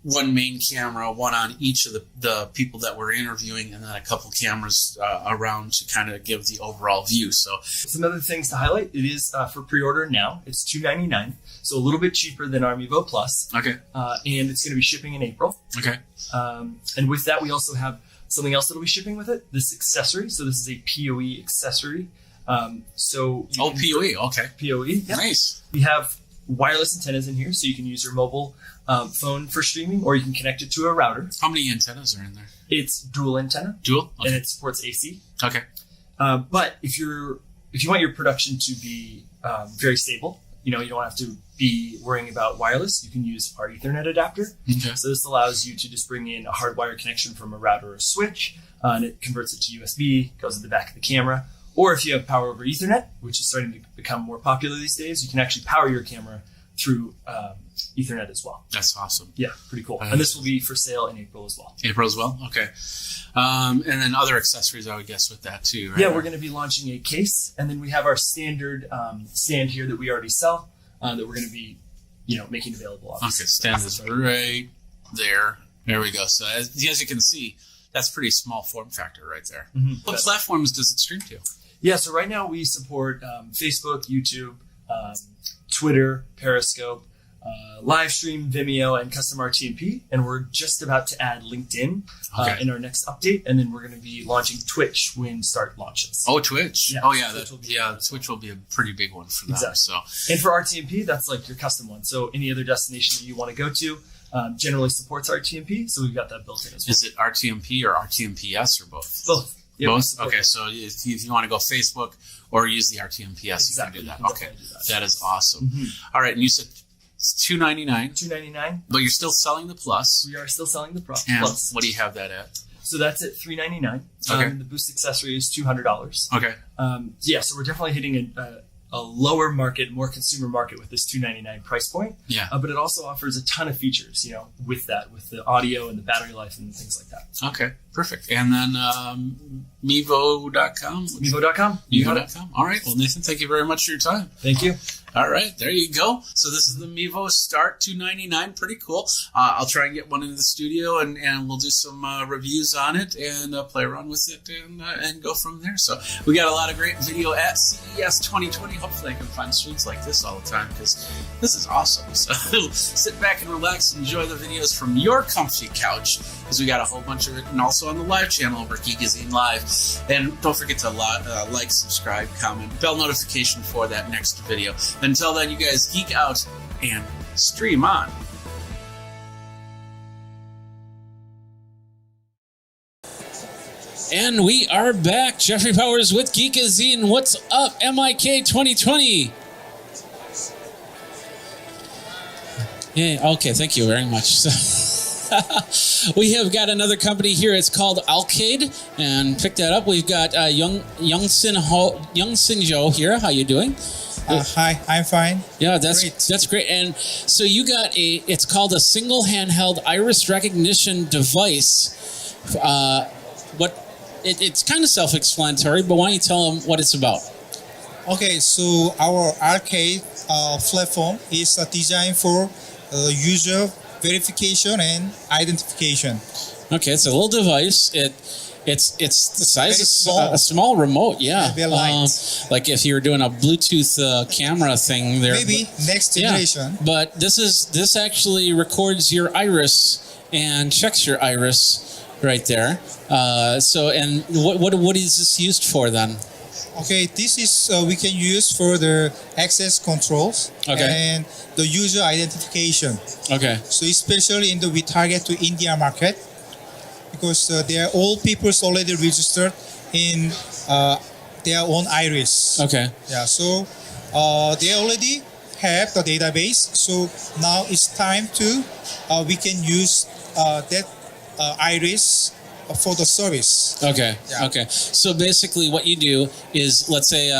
1 main camera, 1 on each of the people that we're interviewing, and then a couple cameras around to kind of give the overall view. So some other things to highlight: it is for pre-order now. It's $299, so a little bit cheaper than our Mevo Plus. Okay, and it's going to be shipping in April. Okay, and with that, we also have something else that'll be shipping with it. This accessory. So this is a PoE accessory. PoE. Okay, PoE. Yeah. Nice. We have wireless antennas in here, so you can use your mobile phone for streaming, or you can connect it to a router. How many antennas are in there? It's dual antenna. Dual? Okay. And it supports AC. Okay. But if you want your production to be very stable, you don't have to be worrying about wireless, you can use our Ethernet adapter. Okay. So this allows you to just bring in a hardwire connection from a router or a switch, and it converts it to USB, goes in the back of the camera. Or if you have power over Ethernet, which is starting to become more popular these days, you can actually power your camera through Ethernet as well. That's awesome. Yeah, pretty cool. And this will be for sale in April as well. April as well? Okay. And then other accessories, I would guess, with that too, right? Yeah, we're going to be launching a case, and then we have our standard stand here that we already sell that we're going to be, making available. Okay, stand is right there. There we go. So as you can see, that's pretty small form factor right there. Mm-hmm. What platforms does it stream to? Yeah, so right now we support Facebook, YouTube, Twitter, Periscope, live stream, Vimeo, and custom RTMP, and we're just about to add LinkedIn in our next update, and then we're going to be launching Twitch when Start launches. Oh, Twitch. Yeah, Oh, yeah. Twitch Twitch will be a pretty big one for them. Exactly. So, and for RTMP, that's like your custom one. So any other destination that you want to go to generally supports RTMP, so we've got that built in as well. is it RTMP or RTMPS or both? Both. Yep, Both? Okay, so if you want to go Facebook or use the RTMPS, Exactly. you can do You that. can Okay, definitely do that. that is awesome. Mhm. All right, and you said it's $299, $299. but you're still selling the Plus. We are still selling the And Plus. what do you have that at? So that's at $399. Okay. The Boost accessory is $200. Okay. So we're definitely hitting a lower market, more consumer market with this $299 price point. Yeah. But it also offers a ton of features, with the audio and the battery life and things like that. Okay, perfect. And then Mevo.com? Mevo.com. Mevo.com. All right. Well, Nathan, thank you very much for your time. Thank you. All right, there you go. So this is the Mevo Start $299. Pretty cool. I'll try and get one into the studio, and we'll do some reviews on it and play around with it and go from there. So we got a lot of great video at CES 2020. Hopefully I can find suites like this all the time because this is awesome. So sit back and relax and enjoy the videos from your comfy couch because we got a whole bunch of it, and also on the live channel over Geekazine Live. And don't forget to like, subscribe, comment, bell notification for that next video. Until then, you guys geek out and stream on. And we are back. Jeffrey Powers with Geekazine. What's up, MIK 2020? Yeah, okay, thank you very much. We have got another company here. It's called Alcade, and pick that up. We've got Young Sin Jo here. How you doing? Hi, I'm fine. Yeah, that's great. And so you got it's called a single handheld iris recognition device. It's kind of self-explanatory, but why don't you tell them what it's about? Okay, so our arcade platform is designed for user verification and identification. Okay, it's a little device. It's the size of a small remote, yeah. Very light. Like if you were doing a Bluetooth camera thing there. Maybe next generation. Yeah, but this actually records your iris and checks your iris right there. And what is this used for then? Okay, this is we can use for the access controls and the user identification. Okay. So especially we target to India market because they are all people already registered in their own iris. Okay. Yeah. So they already have the database. So now it's time to we can use that iris for the service. Okay. Yeah. Okay. So basically, what you do is, let's say,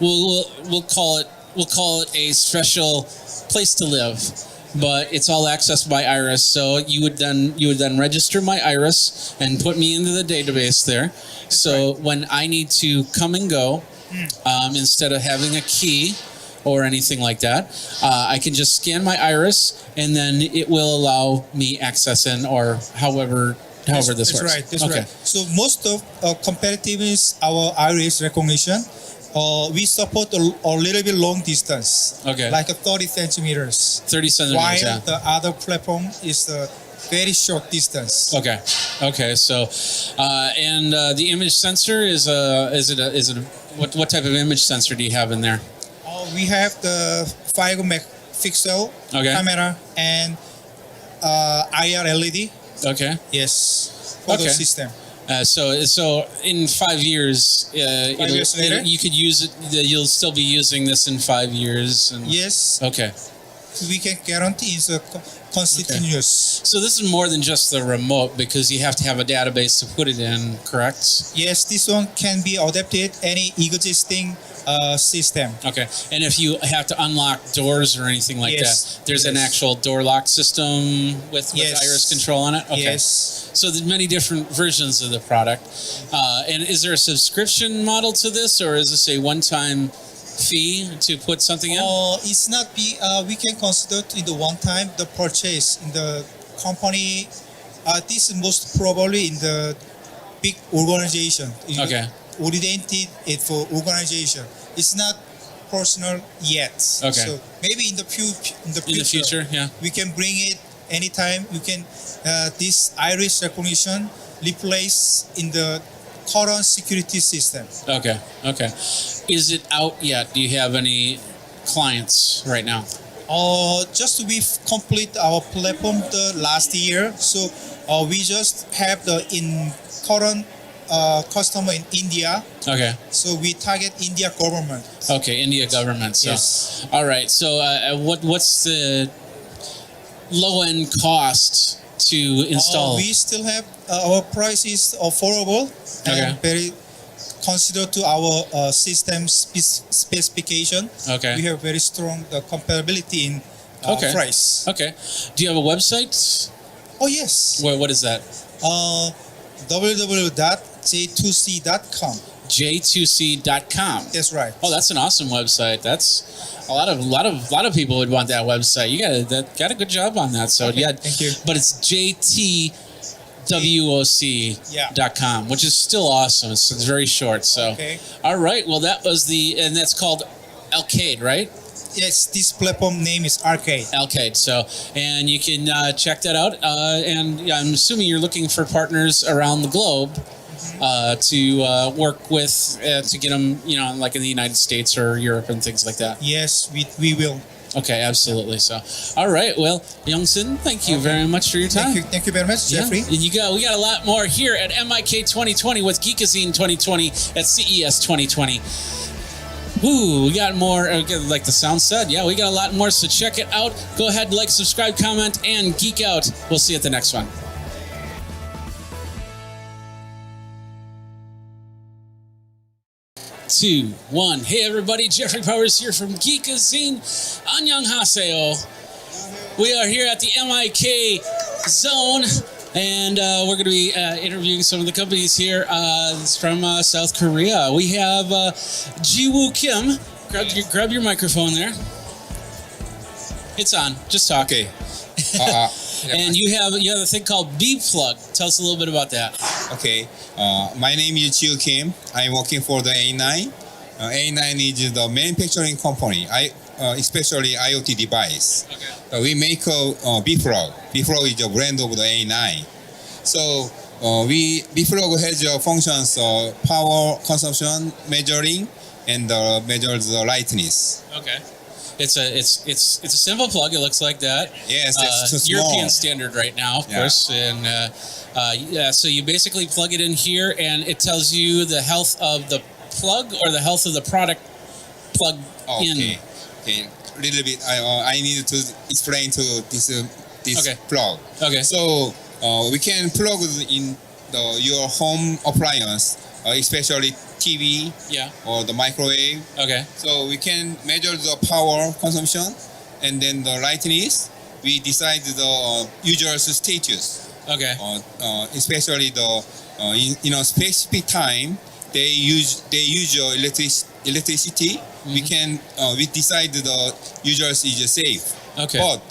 we'll call it a special place to live, but it's all accessed by iris. So you would then register my iris and put me into the database there. So when I need to come and go, instead of having a key or anything like that, I can just scan my iris, and then it will allow me access in, or however this that's works. Right, that's right. So most of competitive is our iris recognition. We support a little bit long distance, like 30 centimeters. 30 centimeters, while the other platform is a very short distance. Okay. So, and the image sensor what type of image sensor do you have in there? We have the 5 megapixel camera and IR LED. Okay. Yes. For the system. So in 5 years, 5 years later, you could use it. You'll still be using this in 5 years. Yes. Okay. We can guarantee it's a consistent use. So this is more than just the remote, because you have to have a database to put it in, correct? Yes, this one can be adapted any existing system. Okay. And if you have to unlock doors or anything like that, there's an actual door lock system with iris control on it? Okay. Yes. So there's many different versions of the product. And is there a subscription model to this, or is this a one-time fee to put something in? It's not we can consider in the one time the purchase in the company. This is most probably in the big organization. Okay. Oriented it for organization. It's not personal yet. Okay. So maybe in the future, yeah. we can bring it anytime. We can this iris recognition replace in the current security system. Okay. Is it out yet? Do you have any clients right now? Just we complete our platform the last year, so we just have the in current customer in India. Okay. So we target India government. Okay, India government. So, Yes. all right. So, what's the low end cost to install? We still have our price is affordable and very considered to our system specification. Okay. We have very strong comparability in price. Okay. Do you have a website? Oh yes. What is that? www.j2c.com. J2c.com. That's right. Oh, that's an awesome website. That's a lot of people would want that website. You got a good job on that. So yeah, thank you. But it's JTWOC.com, which is still awesome. It's very short. So all right. Well, and that's called Arcade, right? Yes, this platform name is Arcade. Arcade. So, and you can check that out. And I'm assuming you're looking for partners around the globe to work with to get them, like in the United States or Europe and things like that. Yes, we will. Okay, absolutely. So, all right. Well, Youngsin, thank you very much for your time. Thank you very much, Jeffrey. And we got a lot more here at MIK 2020 with Geekazine 2020 at CES 2020. Ooh, we got more, like the sound said. Yeah, we got a lot more, so check it out. Go ahead, like, subscribe, comment, and geek out. We'll see you at the next one. 2, 1. Hey everybody, Jeffrey Powers here from Geekazine. Annyeonghaseyo. We are here at the MIK Zone, and we're going to be interviewing some of the companies here from South Korea. We have Jiwoo Kim. Grab your microphone there. It's on. Just talk. Okay. And you have a thing called B-Plug. Tell us a little bit about that. Okay. My name is Jiwoo Kim. I'm working for the A9. A9 is the manufacturing company. Especially IoT device. Okay. We make B-Plug. B-Plug is a brand of the A9. So B-Plug has functions power consumption measuring and measures the lightness. Okay. It's a simple plug. It looks like that. Yes, it's too small. European standard right now, of course. And so you basically plug it in here, and it tells you the health of the plug or the health of the product plug in. Okay, a little bit. I need to explain to this plug. Okay. So we can plug in your home appliance, especially TV or the microwave. Okay. So we can measure the power consumption and then the lightness. We decide the user's status. Okay. Especially in a specific time they use your electricity. Mm-hmm. We decide the users is safe. Okay. But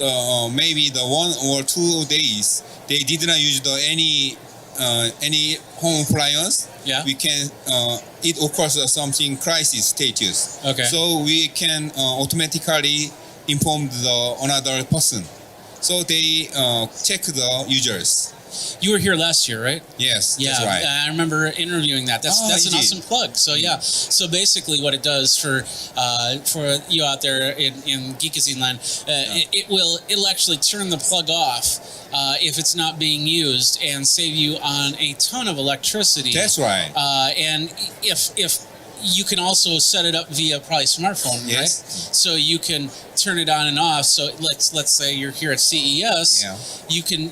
maybe the 1 or 2 days they did not use any home appliance. Yeah. We can it occurs something crisis status. Okay. So we can automatically inform another person. So they check the users. You were here last year, right? Yes, yeah, that's right. I remember interviewing that. That's an awesome plug. So yeah, so basically what it does for you out there in Geekazine land, it'll actually turn the plug off if it's not being used and save you on a ton of electricity. That's right. And if you can also set it up via probably smartphone, yes. Right? So you can turn it on and off. So let's say you're here at CES, you can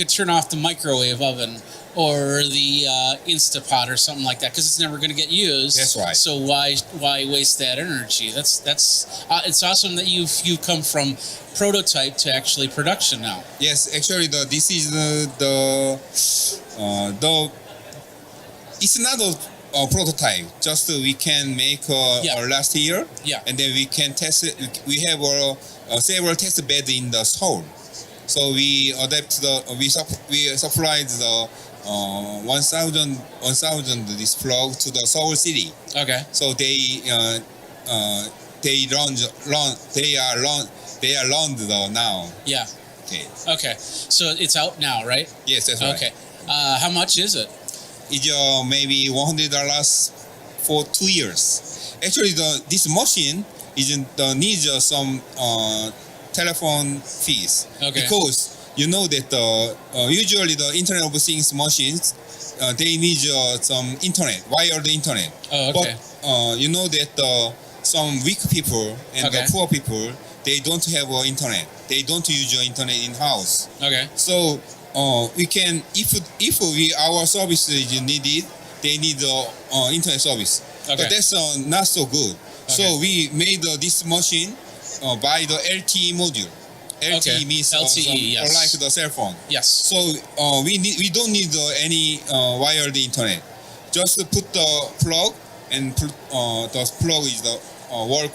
turn off the microwave oven or the Instapot or something like that because it's never going to get used. That's right. So why waste that energy? That's it's awesome that you've come from prototype to actually production now. Yes, actually this is it's not a prototype. Just we can make last year, and then we can test it. We have several test beds in the Seoul, so we adapt we supplied the 1,000 this plug to the Seoul city. Okay. So they they are launched now. Yeah. Okay. Okay. So it's out now, right? Yes, that's right. Okay. How much is it? It's maybe $100 for 2 years. Actually, this machine needs some telephone fees. Okay. Because you know that usually the Internet of Things machines they need some internet, wired internet. Oh, okay. But you know that some weak people and Okay. the poor people they don't have internet. They don't use internet in house. Okay. So we can if our service is needed, they need internet service. Okay. But that's not so good. Okay. So we made this machine by the LTE module. LTE Okay. means LTE, yes. like the cell phone. Yes. So we don't need any wired internet. Just put the plug and the plug is the wall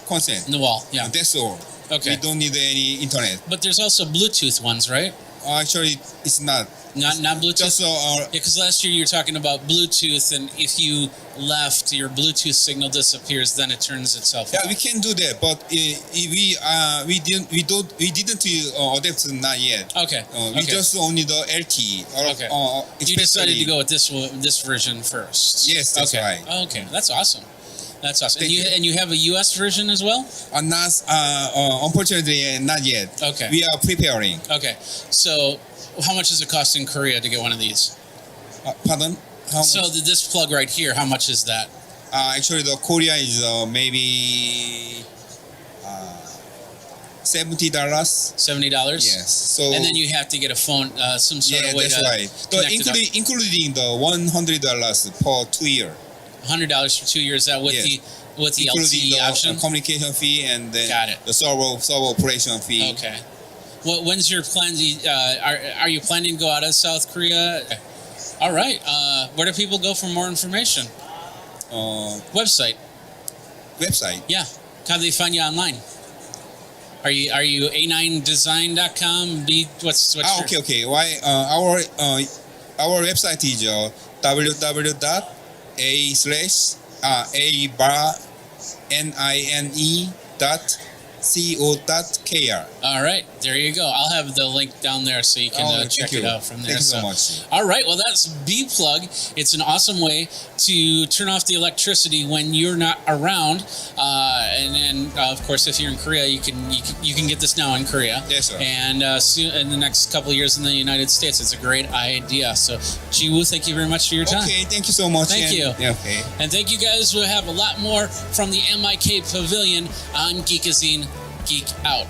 constant. The wall. Yeah. That's all. Okay. We don't need any internet. But there's also Bluetooth ones, right? Actually, it's not. Not Bluetooth. Just because last year you were talking about Bluetooth, and if you left, your Bluetooth signal disappears, then it turns itself yeah, off. we can do that, but we didn't adapt not yet. Okay. We Okay. just only the LTE. Okay. You decided to go with this version first. Yes, that's okay. right. Okay, that's awesome. That's awesome. Thank And you have a US version as well? Not unfortunately not yet. Okay. We are preparing. Okay. So, how much does it cost in Korea to get one of these? Pardon? How So this plug right here, how much is that? Actually, the Korea is maybe $70. $70. Yes. So and then you have to get a phone, some sort yeah, of way that's to right. So connect it up. including the $100 per 2 year. $100 for 2 years. That with Yes. the Including LTE the option. communication fee and then Got it. the server operation fee. Okay. When's your plan? Are you planning to go out of South Korea? Okay. All right. Where do people go for more information? Website. Website. Yeah. How do they find you online? Are you a9design.com? What's your... Okay. Why our website is www.a/nine.co.kr. All right, there you go. I'll have the link down there so you can check it out from there. Thank you so much. All right, well, that's B-Plug. It's an awesome way to turn off the electricity when you're not around. And then, of course, if you're in Korea, you can get this now in Korea. Yes, sir. And soon, in the next couple of years in the United States, it's a great idea. So, Ji-woo, thank you very much for your time. Okay, thank you so much. Thank you. Yeah, okay. And thank you guys. We'll have a lot more from the MIK Pavilion on Geekazine. Geek out.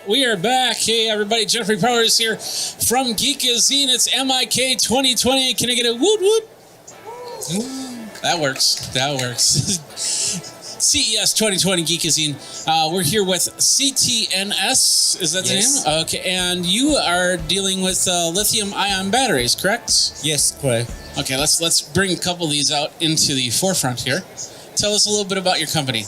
We are back. Hey, everybody. Jeffrey Powers here from Geekazine. It's MIK 2020. Can I get a woot woot? That works. CES 2020 Geekazine. We're here with CTNS. Is that the Yes. name? Okay. And you are dealing with lithium-ion batteries, correct? Yes, correct. Okay. Let's bring a couple of these out into the forefront here. Tell us a little bit about your company.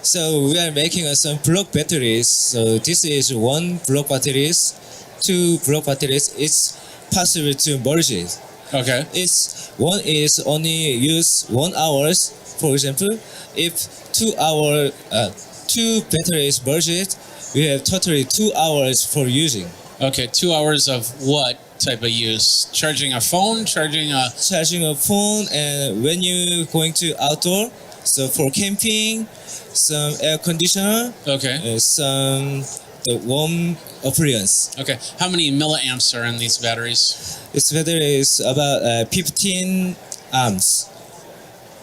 So we are making some block batteries. So this is one block batteries, two block batteries. It's possible to merge it. Okay. It's one is only use 1 hours. For example, if 2 batteries merge it, we have totally 2 hours for using. Okay, 2 hours of what type of use? Charging a phone? Charging a phone, and when you going to outdoor, so for camping, some air conditioner, okay, some the warm appliance. Okay, how many milliamps are in these batteries? This battery is about 15 amps.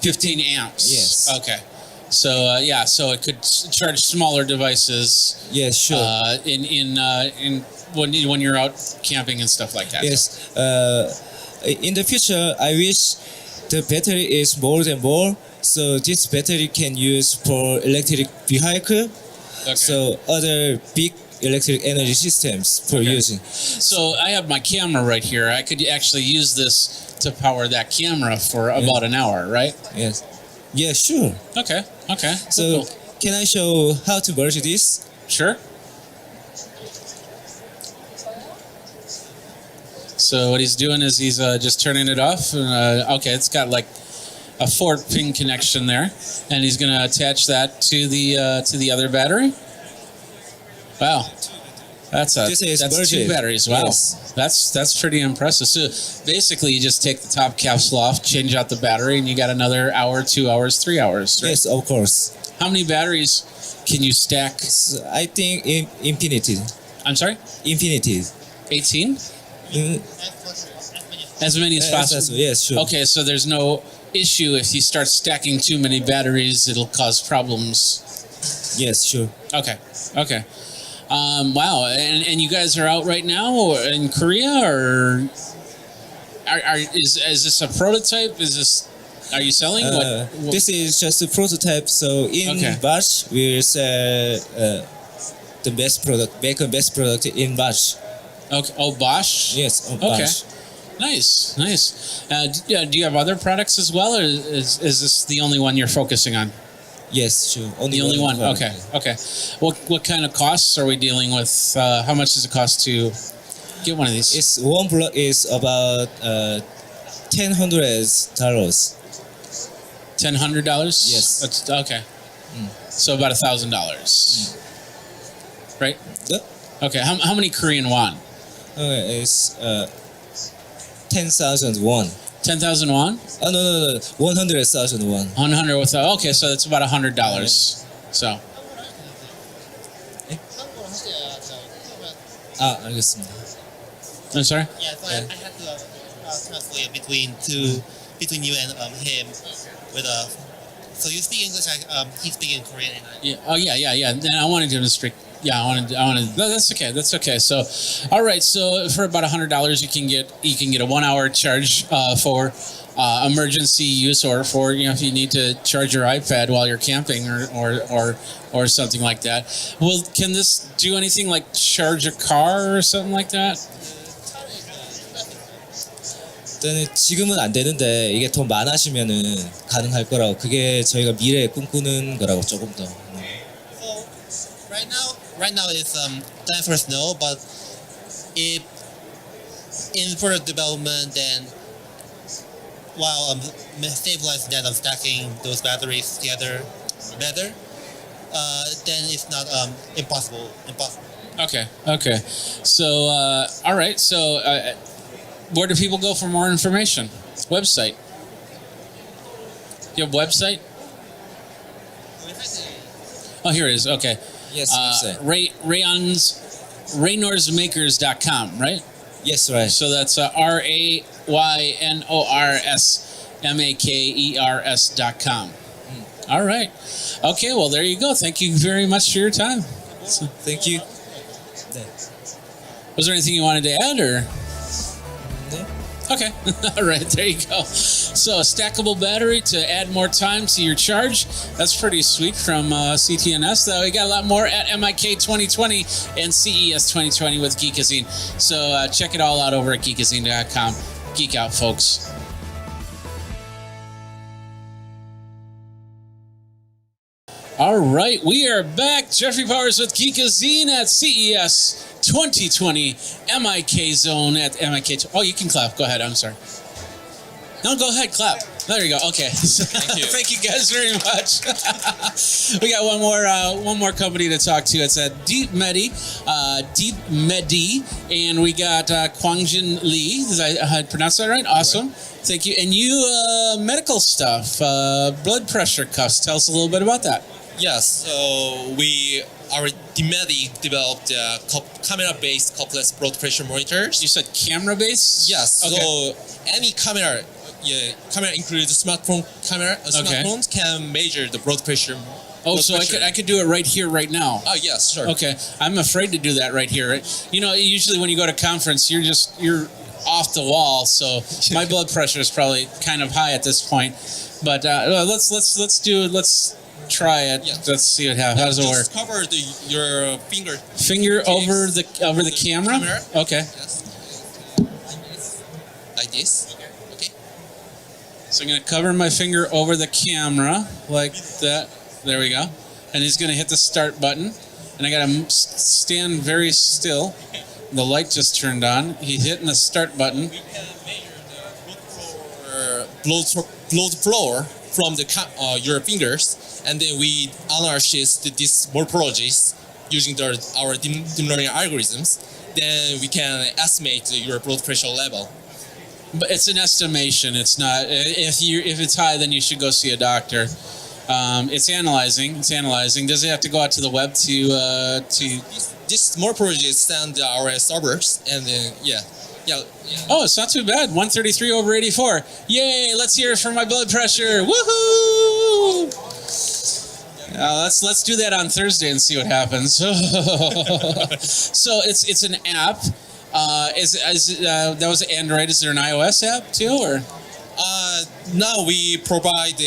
15 amps. Yes. Okay. So so it could charge smaller devices. Yes, sure. In when you're out camping and stuff like that. Yes. In the future, I wish the battery is more and more. So this battery can use for electric vehicle. Okay. So other big electric energy systems for using. So I have my camera right here. I could actually use this to power that camera for about an hour, right? Yes. Yeah, sure. Okay. Okay. So can I show how to merge this? So what he's doing is he's just turning it off. Okay, it's got like a 4-pin connection there, and he's going to attach that to the other battery. Wow, that's 2 batteries. Wow, Yes. that's pretty impressive. So basically, you just take the top capsule off, change out the battery, and you got another hour, 2 hours, 3 hours. Right? Yes, of course. How many batteries can you stack? So I think infinity. I'm sorry? Infinity. 18? As many as possible? Yes, sure. Okay, so there's no issue if you start stacking too many batteries, it'll cause problems. Yes, sure. Okay. Wow, and you guys are out right now or in Korea, or is this a prototype? Are you selling? What? This is just a prototype. So in Bosch, we'll sell the best product, make a best product in Bosch. Okay. Oh, Bosch? Yes. Okay. Bosch. Nice. Do you have other products as well, or is this the only one you're focusing on? Yes, sure. The only one. Okay. What kind of costs are we dealing with? How much does it cost to get one of these? It's one block is about $1,000. $1,000? Yes. Okay. So about $1,000. Right? Yep. Okay. How many Korean won? It's 10,000 won. 10,000 won? Oh, no. 100,000 won. 100 with okay, so that's about $100. So. 알겠습니다. I'm sorry? Yeah, so I had to translate between you and him with so you speak English, he speaks Korean. Yeah. Oh yeah. Then I wanted him to speak. Yeah, I wanted. No, that's okay. So, all right. So for about $100, you can get a 1 hour charge for emergency use, or for if you need to charge your iPad while you're camping or something like that. Well, can this do anything like charge a car or something like that? 일단은 지금은 안 되는데 이게 더 많아지면은 가능할 거라고. 그게 저희가 미래에 꿈꾸는 거라고 조금 더. So right now it's time for snow, but if in further development, then while stabilizing that, stacking those batteries together better, then it's not impossible. Okay. So all right. So where do people go for more information? Website. You have a website? Oh, here it is. Okay. Yes, Raynorsmakers.com, right? Yes, right. So that's RAYNORSMAKERS.com. All right. Okay, well, there you go. Thank you very much for your time. Thank you. Was there anything you wanted to add, or? Okay. All right, there you go. So a stackable battery to add more time to your charge. That's pretty sweet from CTNS. Though we got a lot more at MIK 2020 and CES 2020 with Geekazine. So check it all out over at geekazine.com. Geek out, folks. All right, we are back. Jeffrey Powers with Geekazine at CES 2020, MIK Zone at MIK. Oh, you can clap. Go ahead. I'm sorry. No, go ahead. Clap. There you go. Okay. Thank you. Thank you guys very much. We got one more company to talk to. It's Deep Medi, and we got Kwangjin Lee. Did I pronounce that right? Awesome. Right. Thank you. And you, medical stuff, blood pressure cuffs. Tell us a little bit about that. Yes, so our Demedi developed camera-based coupless blood pressure monitors. You said camera-based? Yes. Okay. So any camera includes smartphone camera. Smartphones can measure the blood pressure. Oh, so I could do it right here, right now. Oh, yes, sure. Okay, I'm afraid to do that right here. You know, usually when you go to conference, you're off the wall. So my blood pressure is probably kind of high at this point. But let's try it. Yeah. Let's see what happens. How does it work? Just cover your finger. Finger over the camera? Okay. Yes. Like this. Okay. So I'm going to cover my finger over the camera like that. There we go. And he's going to hit the start button. And I got to stand very still. The light just turned on. He's hitting the start button. We can measure the blood flow from your fingers, and then we analyze these morphologies using our deep learning algorithms. Then we can estimate your blood pressure level. But it's an estimation. It's not. If it's high, then you should go see a doctor. It's analyzing. It's analyzing. Does it have to go out to the web to? This morphology send our servers, and then yeah. Oh, it's not too bad. 133/84. Yay! Let's hear it for my blood pressure. Woohoo! Let's do that on Thursday and see what happens. So it's an app. That was Android. Is there an iOS app too, or? Now we provide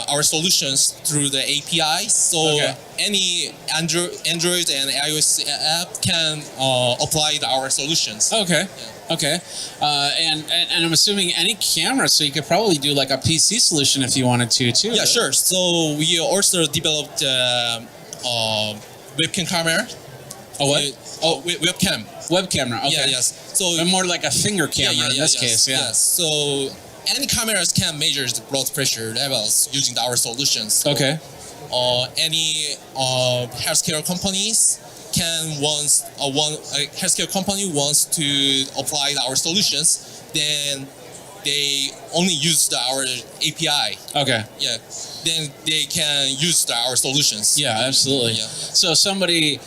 our solutions through the API, so any Android and iOS app can apply our solutions. Okay. Okay. And I'm assuming any camera, so you could probably do like a PC solution if you wanted to too. Yeah, sure. So we also developed webcam camera. Oh, what? Webcam. Web camera. Okay. Yeah, yes. So more like a finger camera in this case. Yeah. Yes. So any cameras can measure the blood pressure levels using our solutions. Okay. Any healthcare companies can healthcare company wants to apply our solutions, then they only use our API. Okay. Yeah. Then they can use our solutions. Yeah, absolutely. Yeah. So somebody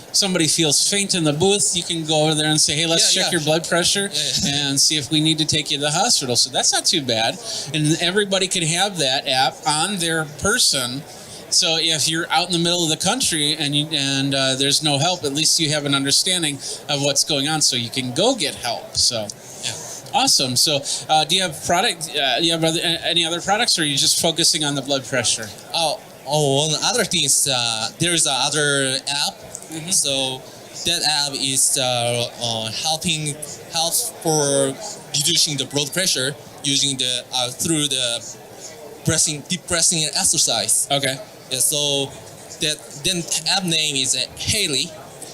feels faint in the booth, you can go over there and say, hey, let's check your blood pressure and see if we need to take you to the hospital. So that's not too bad. And everybody can have that app on their person. So if you're out in the middle of the country and there's no help, at least you have an understanding of what's going on, so you can go get help. So, yeah, awesome. So, do you have any other products, or are you just focusing on the blood pressure? On other things, there is another app. So that app is help for reducing the blood pressure using through the deep breathing exercise. Okay. Yeah, so that app name is Haley.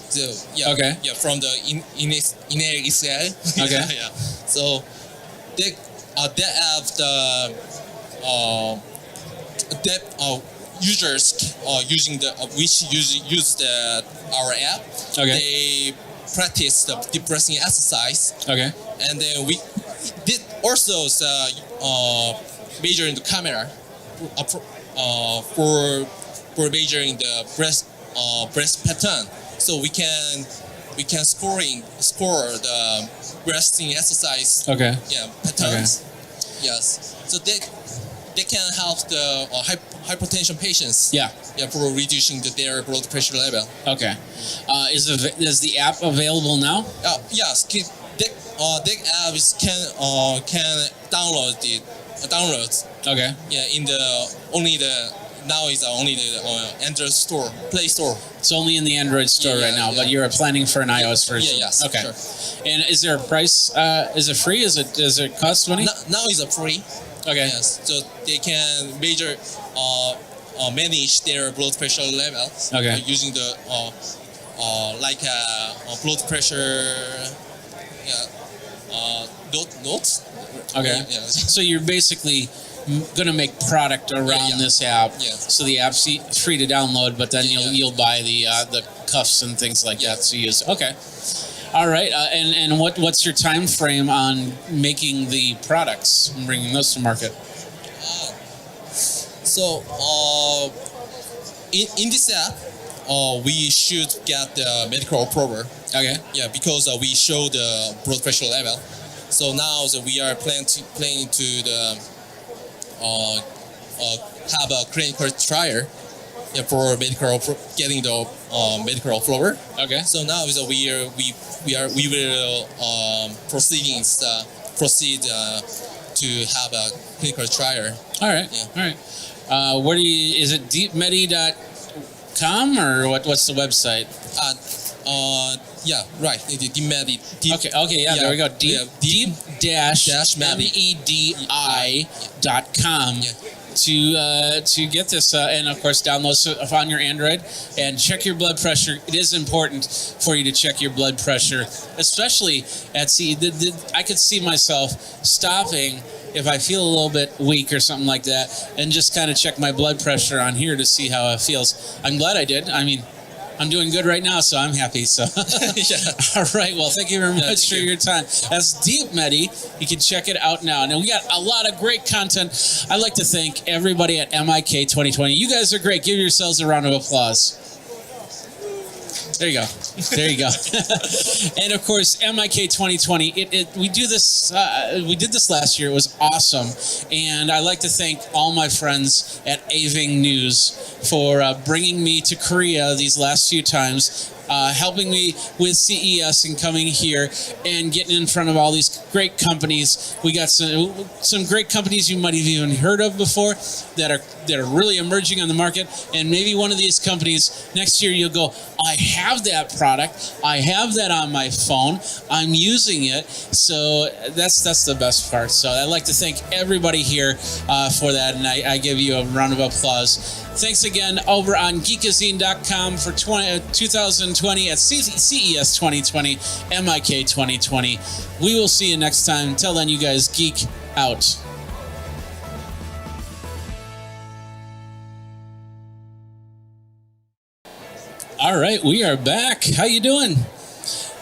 So yeah, from the in Israel. Okay. Yeah. So that app users using our app. Okay. They practice the deep breathing exercise. Okay. And then we did also measuring the camera for measuring the breast pattern, so we can score the breathing exercise. Okay. Yeah, patterns. Okay. Yes. So they can help the hypertension patients. Yeah. Yeah, for reducing their blood pressure level. Okay. Is the app available now? Yes. That app can download it. Okay. Yeah, now it's only the Android store, Play Store. It's only in the Android store right now, but you're planning for an iOS version. Yeah, yes. Okay. Sure. And is there a price? Is it free? Does it cost money? Now it's free. Okay. Yes. So they can manage their blood pressure level. Okay. Using the blood pressure. Notes. Okay. Yeah. So you're basically going to make product around this app. Yeah. So the app's free to download, but then you'll buy the cuffs and things like that to use. Okay. All right. And what's your time frame on making the products and bringing those to market? So in this app, we should get the medical approval. Okay. Yeah, because we show the blood pressure level. So now we are planning to have a clinical trial for getting the medical approval. Okay. So now we will proceed to have a clinical trial. All right. Yeah. All right. Is it deepmedi.com or what's the website? Yeah, right. DeepMedi. Okay, yeah, there we go. Deep-medi.com. to get this, and of course download it on your Android and check your blood pressure. It is important for you to check your blood pressure, especially at sea. I could see myself stopping if I feel a little bit weak or something like that, and just kind of check my blood pressure on here to see how it feels. I'm glad I did. I mean, I'm doing good right now, so I'm happy. So, all right. Well, thank you very much for your time. That's Deep Medi. You can check it out now. Now we got a lot of great content. I'd like to thank everybody at MIK 2020. You guys are great. Give yourselves a round of applause. There you go. There you go. And of course, MIK 2020. We do this. We did this last year. It was awesome, and I'd like to thank all my friends at Aving News for bringing me to Korea these last few times, helping me with CES and coming here and getting in front of all these great companies. We got some great companies you might have even heard of before that are really emerging on the market, and maybe one of these companies next year you'll go, I have that product, I have that on my phone, I'm using it. So that's the best part. So I'd like to thank everybody here for that, and I give you a round of applause. Thanks again over on Geekazine.com for 2020 at CES 2020, MIK 2020. We will see you next time. Till then, you guys geek out. All right, we are back. How you doing?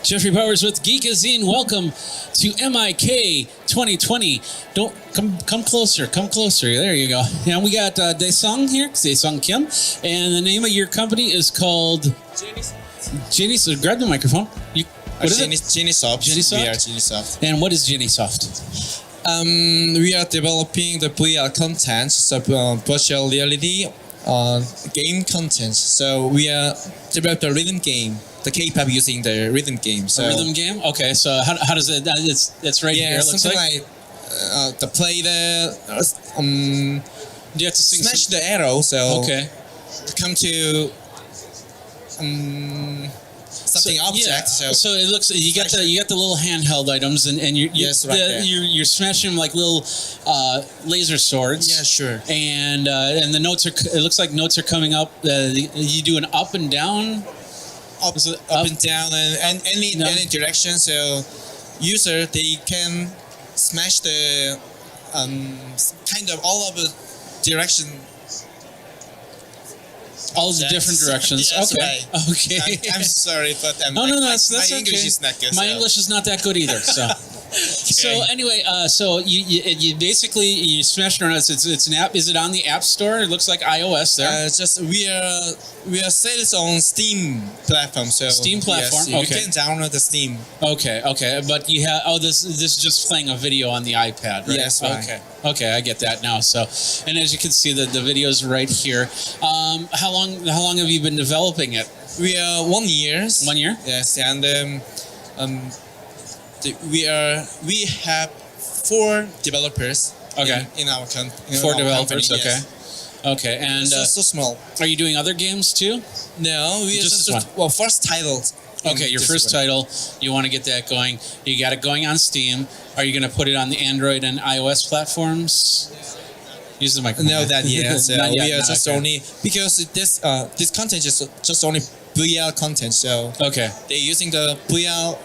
Jeffrey Powers with Geekazine. Welcome to MIK 2020. Don't come closer. Come closer. There you go. Now we got Daesung here, Daesung Kim, and the name of your company is called Genie. So grab the microphone. What is it? Geniesoft. Geniesoft? We are Geniesoft. And what is Geniesoft? We are developing the VR content, so virtual reality game content. So we are developed a rhythm game. The K-pop using the rhythm game. So a rhythm game? Okay, so how does it? It's right here. It looks something like to play the. Do you have to sing? Smash the arrow. So okay. To come to something object. Yeah. So it looks you got the little handheld items and you're smashing them like little laser swords. Yeah, sure. And the notes are. It looks like notes are coming up. You do an up and down. Up and down and any direction, so user they can smash the kind of all of the direction. All the different directions. Yes, okay. Right. Okay. I'm sorry, but no, that's my okay. English is not good. My English is not that good either. So. So anyway, so you basically you smash it around. It's an app. Is it on the App Store? It looks like iOS there. Just we are sales on Steam platform. So Steam platform. Yes, okay. You can download the Steam. Okay. But you have this is just playing a video on the iPad, right? Yes. Right. Okay. I get that now. So, and as you can see, the video's right here. How long have you been developing it? We are 1 year. 1 year. Yes, and we have 4 developers. Okay. In our company. 4 developers. Company, okay. Yes. Okay. And so small. Are you doing other games too? No, we just this one. Well, first title. Okay, your first title. You want to get that going. You got it going on Steam. Are you going to put it on the Android and iOS platforms? Use the microphone. No, that yet. So Not yet. we are just only because this content is just only VR content. So okay, they're using the VR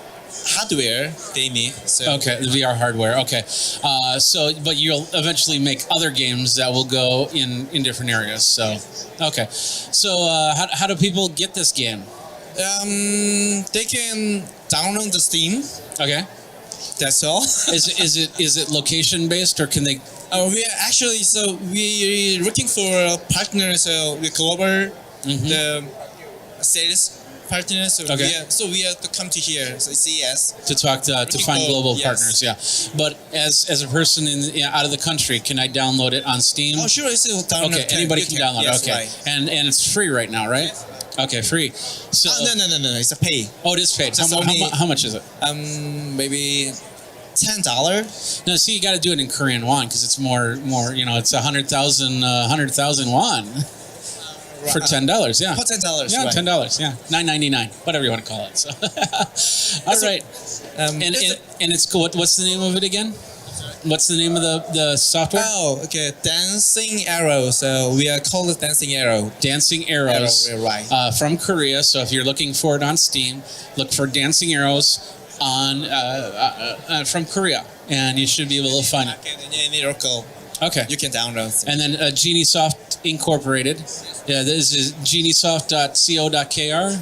hardware they need. So okay, the VR hardware. Okay, but you'll eventually make other games that will go in different areas. So okay, so how do people get this game? They can download the Steam. Okay, that's all. Is it location based or can they? We are actually we're looking for a partner. So we collaborate the sales partners. So we have to come to here. So CES to talk to find global yes. partners. Yeah, but as a person out of the country, can I download it on Steam? Oh sure, it's download. Okay, anybody can download. Yes, okay, right. and it's free right now, right? Okay, free. So no, it's a pay. Oh, it is paid. How much is it? Maybe $10. No, see, you got to do it in Korean won because it's more. It's 100,000 won for $10. Yeah, for $10. Yeah, right. $10. Yeah, $9.99, whatever you want to call it. So, all right. And it's what's the name of it again? What's the name of the software? Oh, okay. Dancing Arrow. So we are called Dancing Arrow. Dancing Arrows. Right. From Korea. So if you're looking for it on Steam, look for Dancing Arrows on from Korea, and you should be able to find it. Miracle. Okay. You can download. And then Geniesoft Incorporated. Yeah, this is geniesoft.co.kr.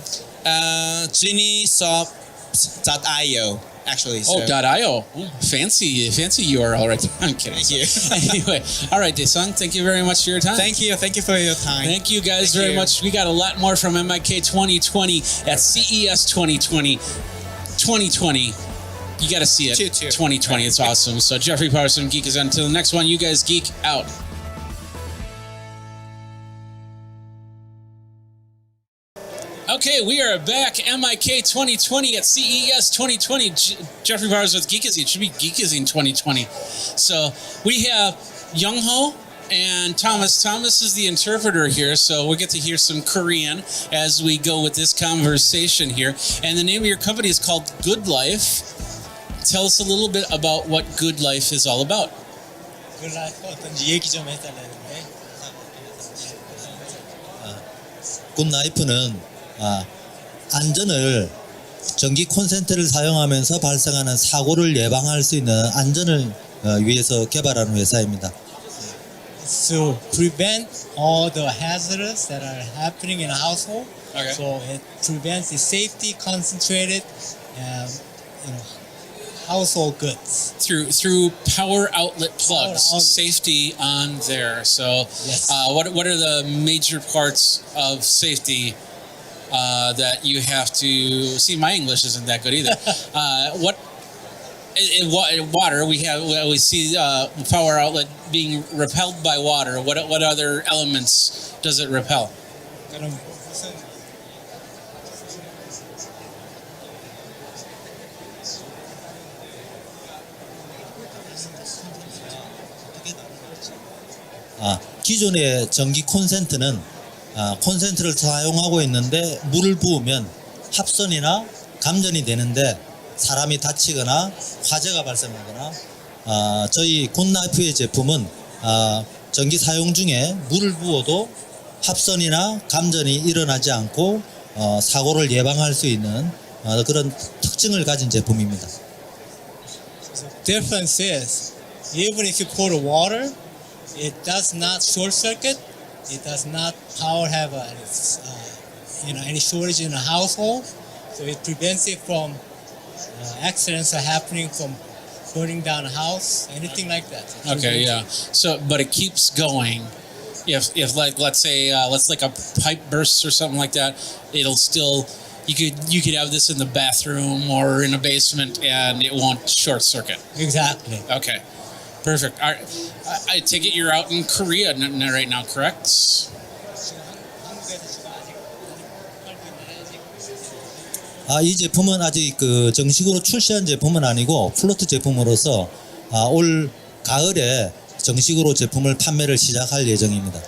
Geniesoft.io. Actually. Oh, .io. Oh, fancy URL right there. I'm kidding. Thank you. Anyway, all right, Daesung, thank you very much for your time. Thank you for your time. Thank you guys very much. We got a lot more from MIK 2020 at CES 2020. 2020. You got to see it. 2020. It's awesome. So Jeffrey Powers from Geekazine. Until the next one, you guys geek out. Okay, we are back. MIK 2020 at CES 2020. Jeffrey Powers with Geekazine. It should be Geekazine 2020. So we have Young Ho and Thomas. Thomas is the interpreter here, so we'll get to hear some Korean as we go with this conversation here. And the name of your company is called Good Life. Tell us a little bit about what Good Life is all about. Good Life 어떤지 얘기 좀 해달라는데. 굿라이프는 안전을 전기 콘센트를 사용하면서 발생하는 사고를 예방할 수 있는 안전을 위해서 개발하는 회사입니다. To prevent all the hazards that are happening in a household. Okay. So it prevents the safety concentrated, household goods. Through power outlet plugs, Power outlet. safety on there. So, Yes. what are the major parts of safety that you have to see? My English isn't that good either. Water. We see power outlet being repelled by water. What other elements does it repel? 그럼 무슨 기존의 전기 콘센트는 콘센트를 사용하고 있는데 물을 부으면 합선이나 감전이 되는데 사람이 다치거나 화재가 발생하거나 저희 굿나이프의 제품은 전기 사용 중에 물을 부어도 합선이나 감전이 일어나지 않고 사고를 예방할 수 있는 그런 특징을 가진 제품입니다. difference is, even if you pour the water, it does not short circuit. It does not power have any shortage in the household. So it prevents it from accidents are happening from burning down a house, anything like that. Okay, yeah. So, but it keeps going. If like let's say like a pipe bursts or something like that, it'll still you could have this in the bathroom or in a basement and it won't short circuit. Exactly. Okay, perfect. All right. I take it you're out in Korea right now, correct? 이 제품은 아직 정식으로 출시한 제품은 아니고 플로트 제품으로서 올 가을에 정식으로 제품을 판매를 시작할 예정입니다.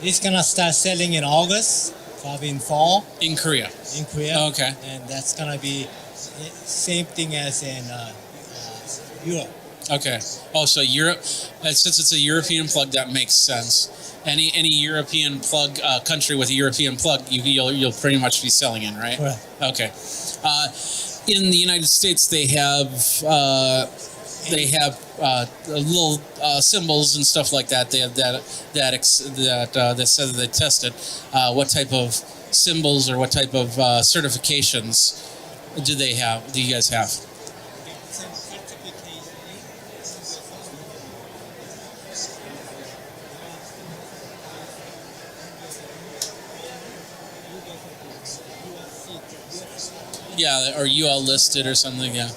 It's gonna start selling in August, probably in fall. In Korea. In Korea. Okay. And that's gonna be same thing as in Europe. Okay. Oh, so Europe, since it's a European plug, that makes sense. Any European plug country with a European plug, you'll pretty much be selling in, right? Correct. Okay. In the United States, they have little symbols and stuff like that. They have that said that they tested. What type of symbols or what type of certifications do you guys have? Yeah, or UL listed or something. Yeah.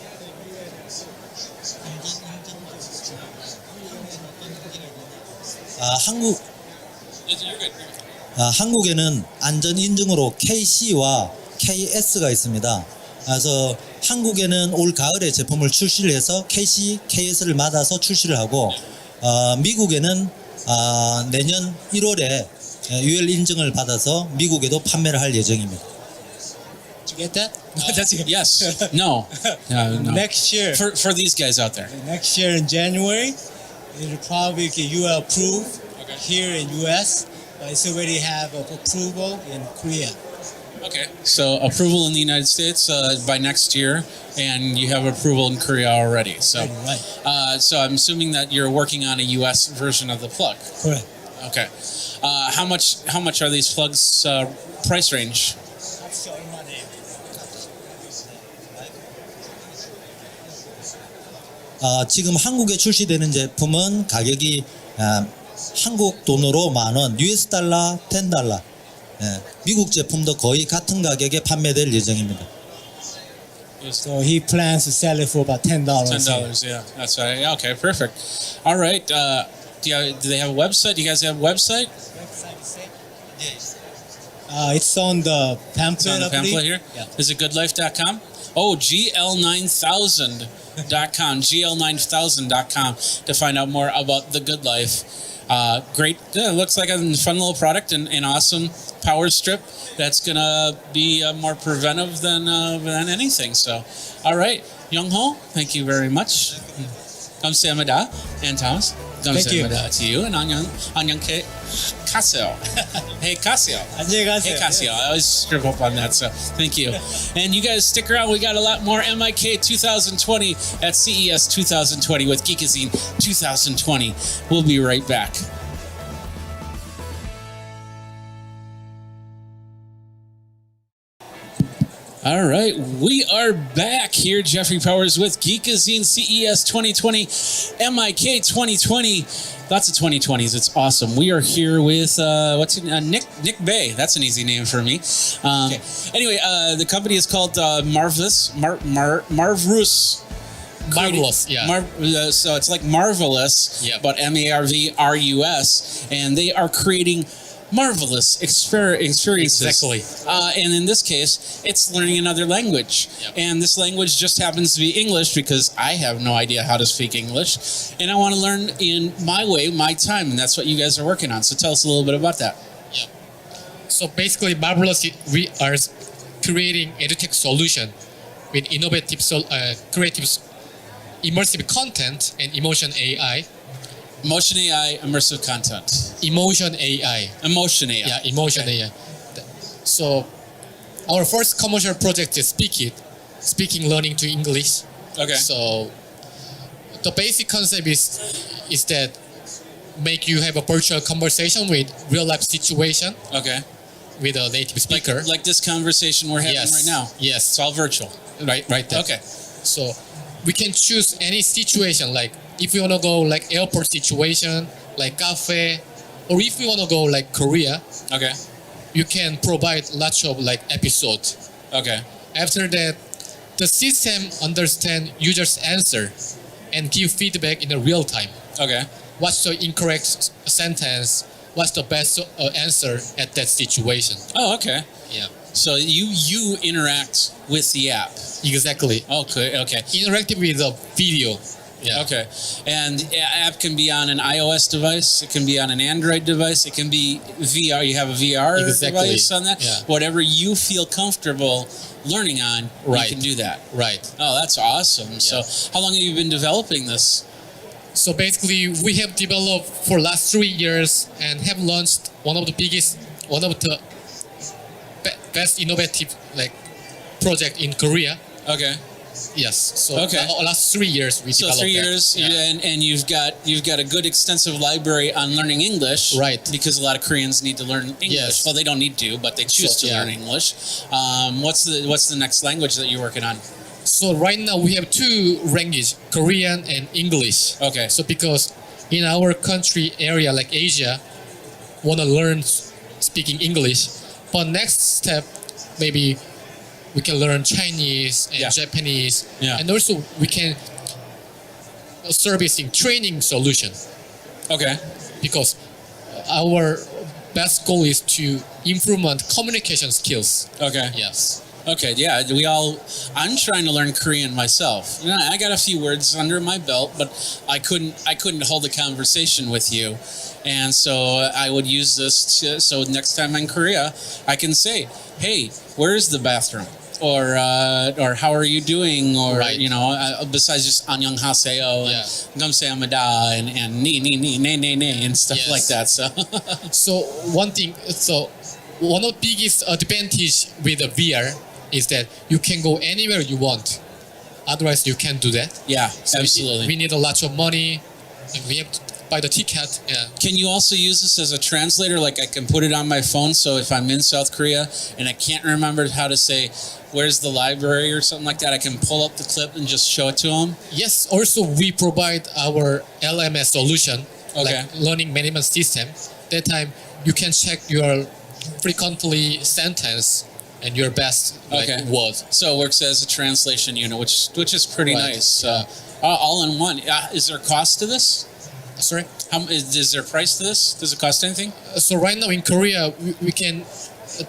한국에는 안전 인증으로 KC와 KS가 있습니다. 그래서 한국에는 올 가을에 제품을 출시를 해서 KC, KS를 받아서 출시를 하고 미국에는 내년 1월에 UL 인증을 받아서 미국에도 판매를 할 예정입니다. get that? Yes. No. No. Next year. For these guys out there. Next year in January, it'll probably get UL approved here in US, but it's already have approval in Korea. Okay. So approval in the United States by next year, and you have approval in Korea already. So, so I'm assuming that you're working on a U.S. version of the plug. Correct. Okay. How much are these plugs price range? 지금 한국에 출시되는 제품은 가격이 한국 돈으로 10,000원, US 달러 10달러. 미국 제품도 거의 같은 가격에 판매될 예정입니다. So he plans to sell it for about $10. $10, yeah, that's right. Yeah, okay, perfect. All right. Do they have a website? Do you guys have a website? It's on the pamphlet. It's on the pamphlet here. Yeah. Is it goodlife.com? Oh, GL9000.com. GL9000.com to find out more about the Good Life. Great. Yeah, it looks like a fun little product and an awesome power strip that's going to be more preventive than anything. So, all right. Young Ho, thank you very much. 감사합니다. And Thomas, 감사합니다 to you. And 안녕 Casio. Hey Casio. Hey Casio. I always strip up on that, so thank you. And you guys stick around. We got a lot more MIK 2020 at CES 2020 with Geekazine 2020. We'll be right back. All right, we are back here. Jeffrey Powers with Geekazine CES 2020, MIK 2020. Lots of 2020s. It's awesome. We are here with Nick Bay. That's an easy name for me. Anyway, the company is called Marvelous. Marvelous, yeah. So it's like Marvelous, but MARVRUS, and they are creating marvelous experiences. Exactly. And in this case, it's learning another language. And this language just happens to be English because I have no idea how to speak English. And I want to learn in my way, my time. And that's what you guys are working on. So tell us a little bit about that. So basically, Marvelous, we are creating edutech solution with innovative, creative, immersive content and emotion AI. Emotion AI, immersive content. Emotion AI. Emotion AI. Yeah, emotion AI. So our first commercial project is speaking learning to English. Okay. So the basic concept is that make you have a virtual conversation with real life situation. Okay. With a native speaker. Like this conversation we're having right now. Yes. It's all virtual. Right there. Okay. So we can choose any situation, like if we want to go like airport situation, like cafe, or if we want to go like Korea, okay, you can provide lots of like episodes. Okay. After that, the system understand users' answer and give feedback in a real time. Okay. What's the incorrect sentence? What's the best answer at that situation? Oh, okay. Yeah. So you interact with the app. Exactly. Okay. Interactive with the video. Yeah. Okay. And the app can be on an iOS device. It can be on an Android device. It can be VR. You have a VR device on that. Yeah. Whatever you feel comfortable learning on, you can do that. Right. Oh, that's awesome. Yeah. So how long have you been developing this? So basically, we have developed for last 3 years and have launched one of the best innovative project in Korea. Okay. Yes. So last 3 years we developed. So 3 years, and you've got a good extensive library on learning English, right? Because a lot of Koreans need to learn English. Yes. Well, they don't need to, but they choose to learn English. What's the next language that you're working on? So right now we have 2 languages, Korean and English. Okay. So because in our country area like Asia, want to learn speaking English, but next step maybe we can learn Chinese and Japanese, and also we can servicing training solution. Okay. Because our best goal is to improvement communication skills. Okay. Yes. Okay, yeah, I'm trying to learn Korean myself. You know, I got a few words under my belt, but I couldn't hold a conversation with you. And so I would use this so next time I'm in Korea, I can say, "Hey, where is the bathroom?" or how are you doing, or Right. you know, besides just 안녕하세요 and 감사합니다 and 네 and stuff Yes. like that. So So one thing, so one of the biggest advantage with the VR is that you can go anywhere you want. Otherwise, you can't do that. Yeah, So absolutely. We need a lot of money, and we have to buy the ticket. Yeah. Can you also use this as a translator? Like I can put it on my phone, so if I'm in South Korea and I can't remember how to say, where's the library or something like that, I can pull up the clip and just show it to them? Yes. Also, we provide our LMS solution, Okay. like learning management system. That time, you can check your frequently sentence and your best Okay. word. So it works as a translation unit, which is pretty Right. nice. All in one. Is there a cost to this? Sorry? Is there a price to this? Does it cost anything? So right now in Korea, we can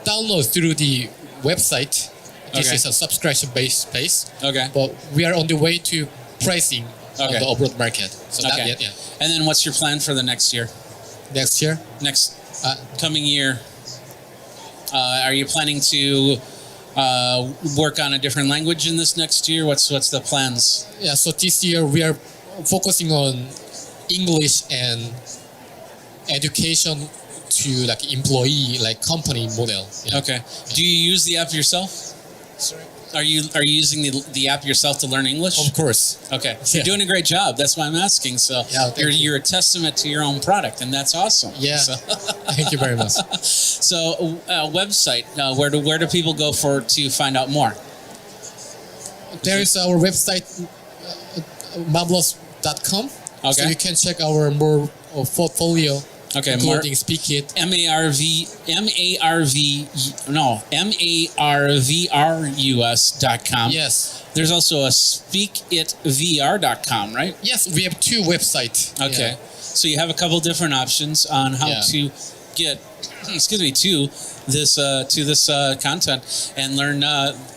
download through the website. This Okay. is a subscription-based base. Okay. But we are on the way to pricing on Okay. the abroad market. So not Okay. yet, yeah. And then what's your plan for the next year? Next year? Next coming year. Are you planning to work on a different language in this next year? What's the plans? Yeah, so this year we are focusing on English and education to like employee, like company model. Yeah. Okay. Do you use the app yourself? Sorry? Are you using the app yourself to learn English? Of course. Okay. You're doing a great job. That's why I'm asking. So thank you're a testament to your own product, and that's awesome. Yeah. So, Thank you very much. so website. Where do people go to find out more? There is our website, marvelous.com. Okay. So you can check our more portfolio. Okay, including Speak It. marvrus.com. Yes. There's also a speakitvr.com, right? Yes, we have two websites. Okay. Yeah. So you have a couple different options on how Yeah. to get, to this content and learn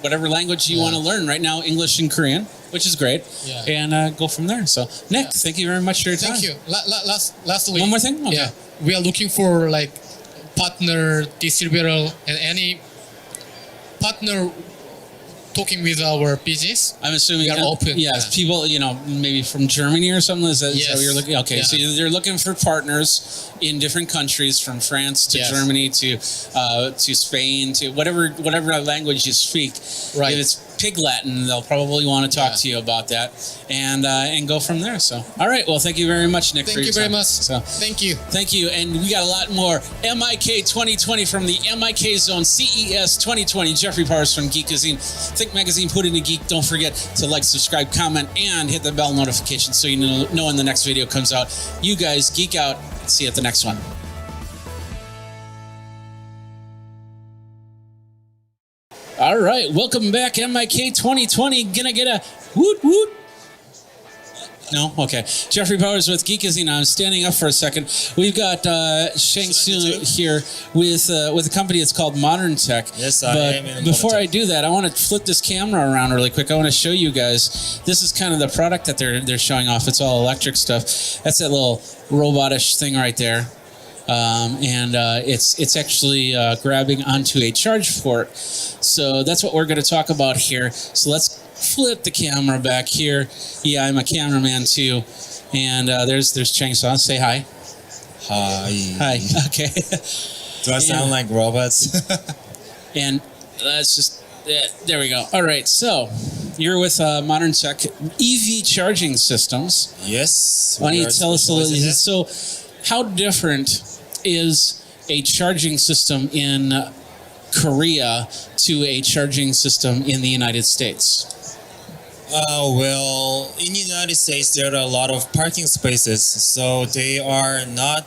whatever language you want to learn. Right now, English and Korean, which is great. Yeah. And go from there. So, Nick, thank you very much for your time. Thank you. Lastly, One more thing? Okay. Yeah, we are looking for like partner, distributor, and any partner talking with our business. I'm assuming we are open. Yes, people, maybe from Germany or something. Is that Yes. what you're looking? Okay, Yeah. so you're looking for partners in different countries, from France to Yes. Germany to Spain to whatever language you speak. Right. If it's Pig Latin, they'll probably want to talk to you about that, and go from there. So, all right. Well, thank you very much, Nick. Thank for your you very time. much. So, Thank you. thank you. And we got a lot more MIK 2020 from the MIK Zone CES 2020. Jeffrey Powers from Geekazine. Think Magazine, put in a geek. Don't forget to like, subscribe, comment, and hit the bell notification so you know when the next video comes out. You guys geek out. See you at the next one. All right. Welcome back, MIK 2020. Gonna get a woot woot. No? Okay. Jeffrey Powers with Geekazine. I'm standing up for a second. We've got Shang Tsung here with a company that's called Modern Tech. Yes, I but am in before Modern I do that, I want to flip this camera around really quick. I want to show you guys. This is kind of the product that they're showing off. It's all electric stuff. That's that little robotish thing right there. It's actually grabbing onto a charge port. So that's what we're going to talk about here. So let's flip the camera back here. Yeah, I'm a cameraman too. And there's Chang Song. Say hi. Hi. Hi. Okay. Do I sound like robots? And let's just, there we go. All right. So you're with Modern Tech EV charging systems. Yes. Why don't we you are tell us a little? specialized in So, how different is a charging system in Korea to a charging system in the United States? Well, in the United States, there are a lot of parking spaces, so they are not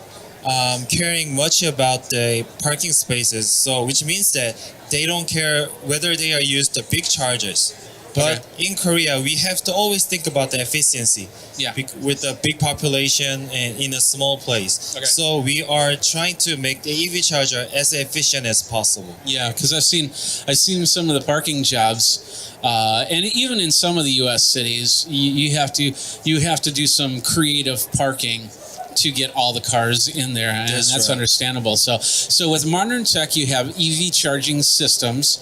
caring much about the parking spaces. So, which means that they don't care whether they are used the big chargers. But in Korea, we have to always think about the efficiency. Yeah. With a big population and in a small place. Okay. So we are trying to make the EV charger as efficient as possible. Yeah, because I've seen some of the parking jobs, and even in some of the U.S. cities, you have to do some creative parking to get all the cars in there, and that's right. understandable. So with modern tech, you have EV charging systems,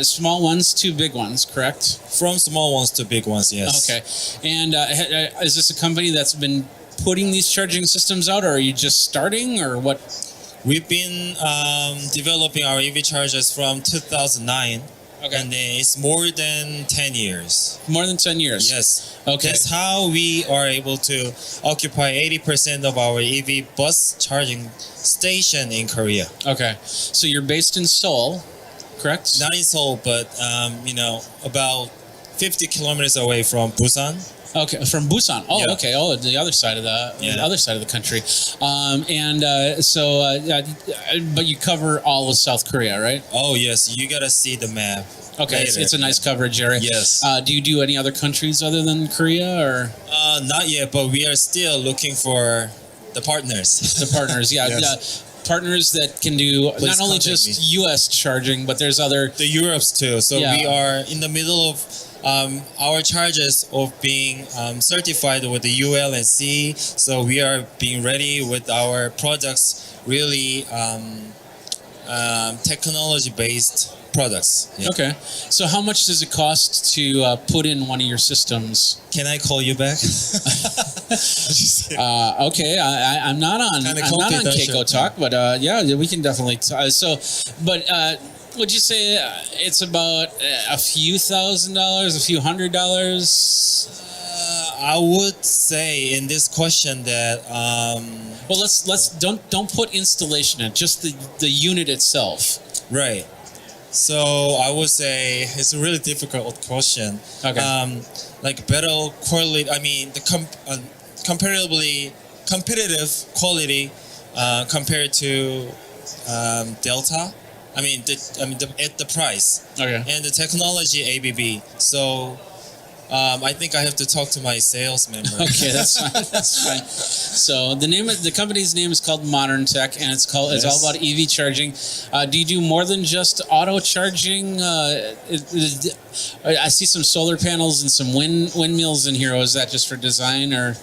small ones to big ones, correct? From small ones to big ones, yes. Okay. And is this a company that's been putting these charging systems out, or are you just starting, or what? We've been developing our EV chargers from 2009. Okay. And then it's more than 10 years. More than 10 years? Yes. Okay. That's how we are able to occupy 80% of our EV bus charging station in Korea. Okay. So you're based in Seoul, correct? Not in Seoul, but, about 50 kilometers away from Busan. Okay, from Busan. Oh, Yeah. okay. Oh, the other side of the country. But you cover all of South Korea, right? Oh, yes. You got to see the map. Okay, later. it's a nice coverage area. Yes. Do you do any other countries other than Korea, or? Not yet, but we are still looking for the partners. The partners, yeah. Yes. Partners that can do Please not only contact just U.S. charging, but there's other... The Europes too. So Yeah. we are in the middle of our charges of being certified with the UL and C. So we are being ready with our products, really technology-based products. Yeah. Okay. So how much does it cost to put in one of your systems? Can I call you back? Okay, I'm not on Keiko Talk, but yeah, we can definitely. Would you say it's about a few $1,000s, a few $100s? I would say in this question that well, let's don't put installation in, just the unit itself. Right. So I would say it's a really difficult question. Okay. Like better quality. I mean, the competitive quality compared to Delta. I mean, at the price. Okay. And the technology ABB. So I think I have to talk to my sales member. Okay, that's fine. That's fine. So the company's name is called Modern Tech, and it's all about EV charging. Do you do more than just auto charging? I see some solar panels and some windmills in here. Is that just for design, or?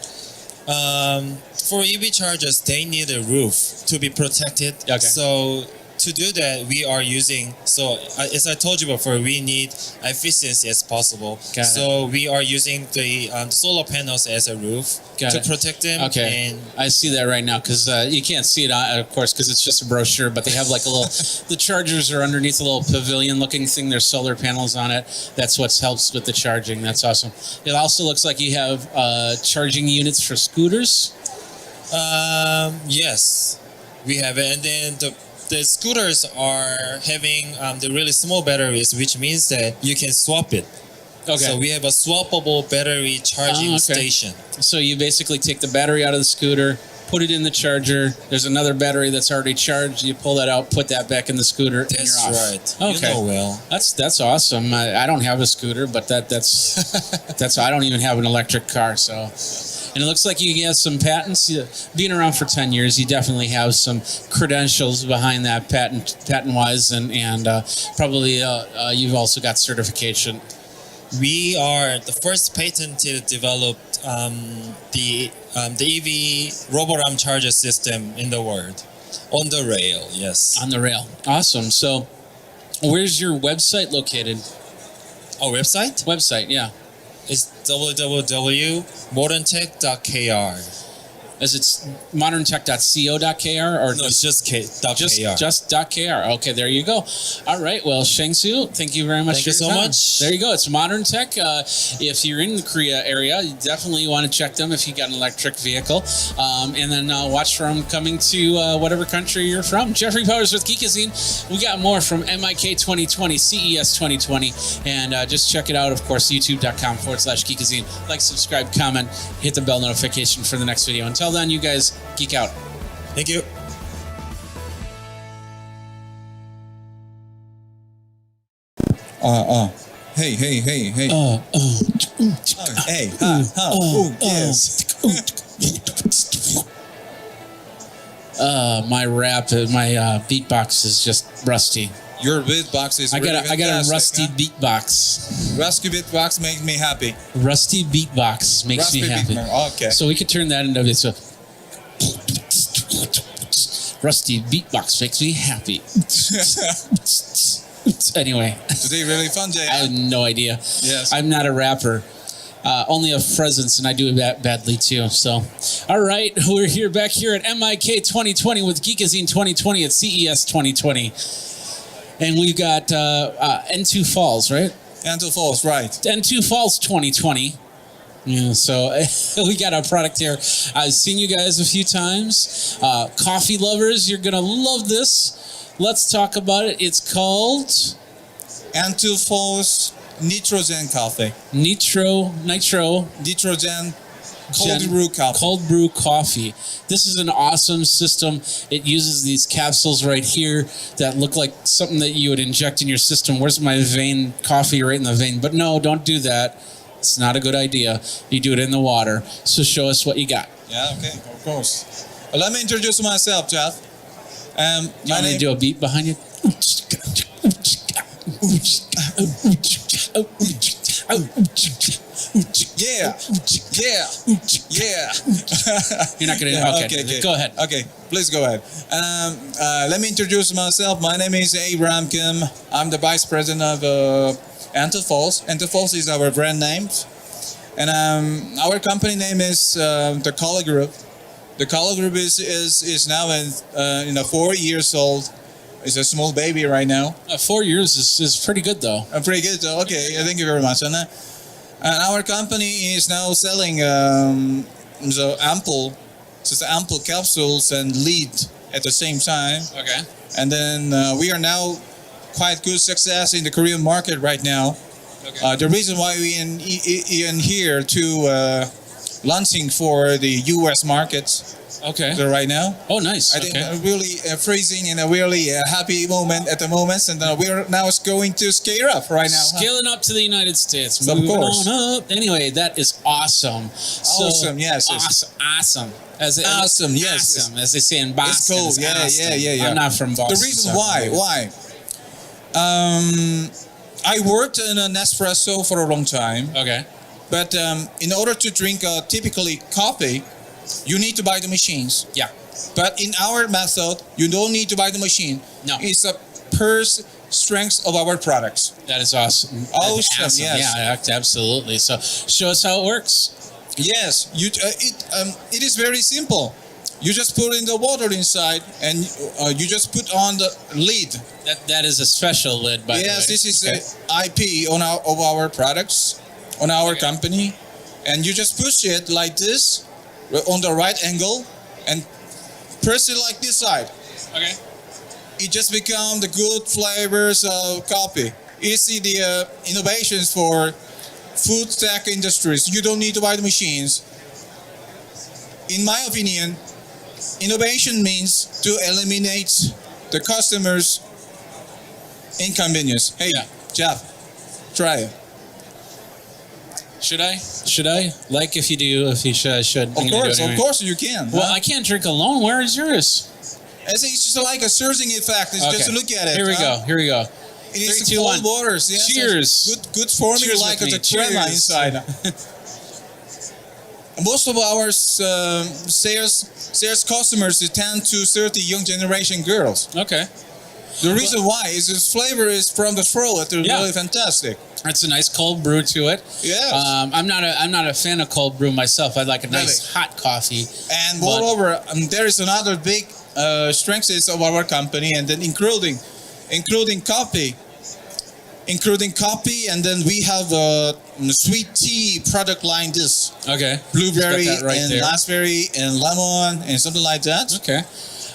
For EV chargers, they need a roof to be protected. Okay. So to do that, we are using, as I told you before, we need efficiency as possible. So we are using the solar panels as a roof to protect them. Okay, And I see that right now, because you can't see it, of course, because it's just a brochure, but they have like a little, the chargers are underneath a little pavilion looking thing. There's solar panels on it. That's what helps with the charging. That's awesome. It also looks like you have charging units for scooters. Yes, we have it. And then the scooters are having the really small batteries, which means that you can swap it. Okay. So we have a swappable battery charging station. So you basically take the battery out of the scooter, put it in the charger. There's another battery that's already charged. You pull that out, put that back in the scooter, and you're off. That's right. Okay. You know well. That's awesome. I don't have a scooter, but that's I don't even have an electric car, so. And it looks like you have some patents. Being around for 10 years, you definitely have some credentials behind that patent-wise, and probably you've also got certification. We are the first patent to develop the EV roboram charger system in the world. On the rail, yes. On the rail. Awesome. So where's your website located? Our website? Website, yeah. It's www.moderntech.kr. Is it moderntech.co.kr or no? It's just .kr. Just .kr. Okay, there you go. All right. Well, Shang-Su, thank you very much. Thank you so much. There you go. It's Modern Tech. If you're in the Korea area, you definitely want to check them if you got an electric vehicle, and then watch for them coming to whatever country you're from. Jeffrey Powers with Geekazine. We got more from MIK 2020, CES 2020, and just check it out. Of course, youtube.com/Geekazine. Like, subscribe, comment, hit the bell notification for the next video. Until then, you guys geek out. Thank you. Hey. Hey, yes. My beatbox is just rusty. Your beatbox is I got a rusty beatbox. Rusty beatbox makes me happy. Rusty beatbox makes me happy. Okay. So we could turn that into Rusty beatbox makes me happy. Anyway. Today really fun day. I have no idea. Yes. I'm not a rapper. Only a presence, and I do it badly too. So, all right, we're back here at MIK 2020 with Geekazine 2020 at CES 2020, and we've got N2 Falls, right? N2 Falls, right? N2 Falls 2020. Yeah, so we got our product here. I've seen you guys a few times. Coffee lovers, you're gonna love this. Let's talk about it. It's called N2 Falls Nitrogen Coffee. Nitrogen cold brew coffee. This is an awesome system. It uses these capsules right here that look like something that you would inject in your system. Where's my vein? Coffee right in the vein. But no, don't do that. It's not a good idea. You do it in the water. So show us what you got. Yeah, okay, of course. Let me introduce myself, Jeff. You want me to do a beat behind you? Yeah. You're not gonna. Okay. Go ahead. Okay, please go ahead. Let me introduce myself. My name is Abraham Kim. I'm the vice president of N2 Falls. N2 Falls is our brand name, and our company name is the Color Group. The Color Group is now in 4 years old. It's a small baby right now. 4 years is pretty good though. Pretty good. Okay, thank you very much. And our company is now selling the ample capsules and lead at the same time. Okay. And then we are now quite good success in the Korean market right now. Okay. The reason why we in here to launching for the U.S. markets. Okay. So right now. Oh, nice. I think really freezing and a really happy moment at the moment, and we're now going to scale up right now. Scaling up to the United States. Of Moving course. on up. Anyway, that is awesome. Awesome, yes. Awesome. As they say in Boston. It's cool. Yeah. I'm not from Boston. The reason why? I worked in an Nespresso for a long time. Okay. But in order to drink typically coffee, you need to buy the machines. Yeah. But in our method, you don't need to buy the machine. No. It's a per strength of our products. That is awesome. Awesome, Awesome. yes. Yeah, absolutely. So show us how it works. Yes, it is very simple. You just put in the water inside, and you just put on the lid. That is a special lid, by the way. Yes, this is IP on our products, on our company, and you just push it like this on the right angle, and press it like this side. Okay. It just becomes the good flavors of coffee. You see the innovations for food tech industries. You don't need to buy the machines. In my opinion, innovation means to eliminate the customer's inconvenience. Hey, Jeff, try it. Should I? Like if you do, if you should, I should. Of course you can. Well, I can't drink alone. Where is yours? It's just like a surging effect. Just look at it. Here we go. It is 3, 2, 1. cold waters. Yes, Cheers. Good forming. Cheers like with the me. crema Cheers. inside. Most of our sales customers is 10 to 30 young generation girls. Okay. The reason why is this flavor is from the throat. It's really fantastic. It's a nice cold brew to it. Yes. I'm not a fan of cold brew myself. I like a nice hot coffee. And moreover, there is another big strength of our company, and then including coffee. And then we have a sweet tea product line. This blueberry and raspberry and lemon and something like that. Okay.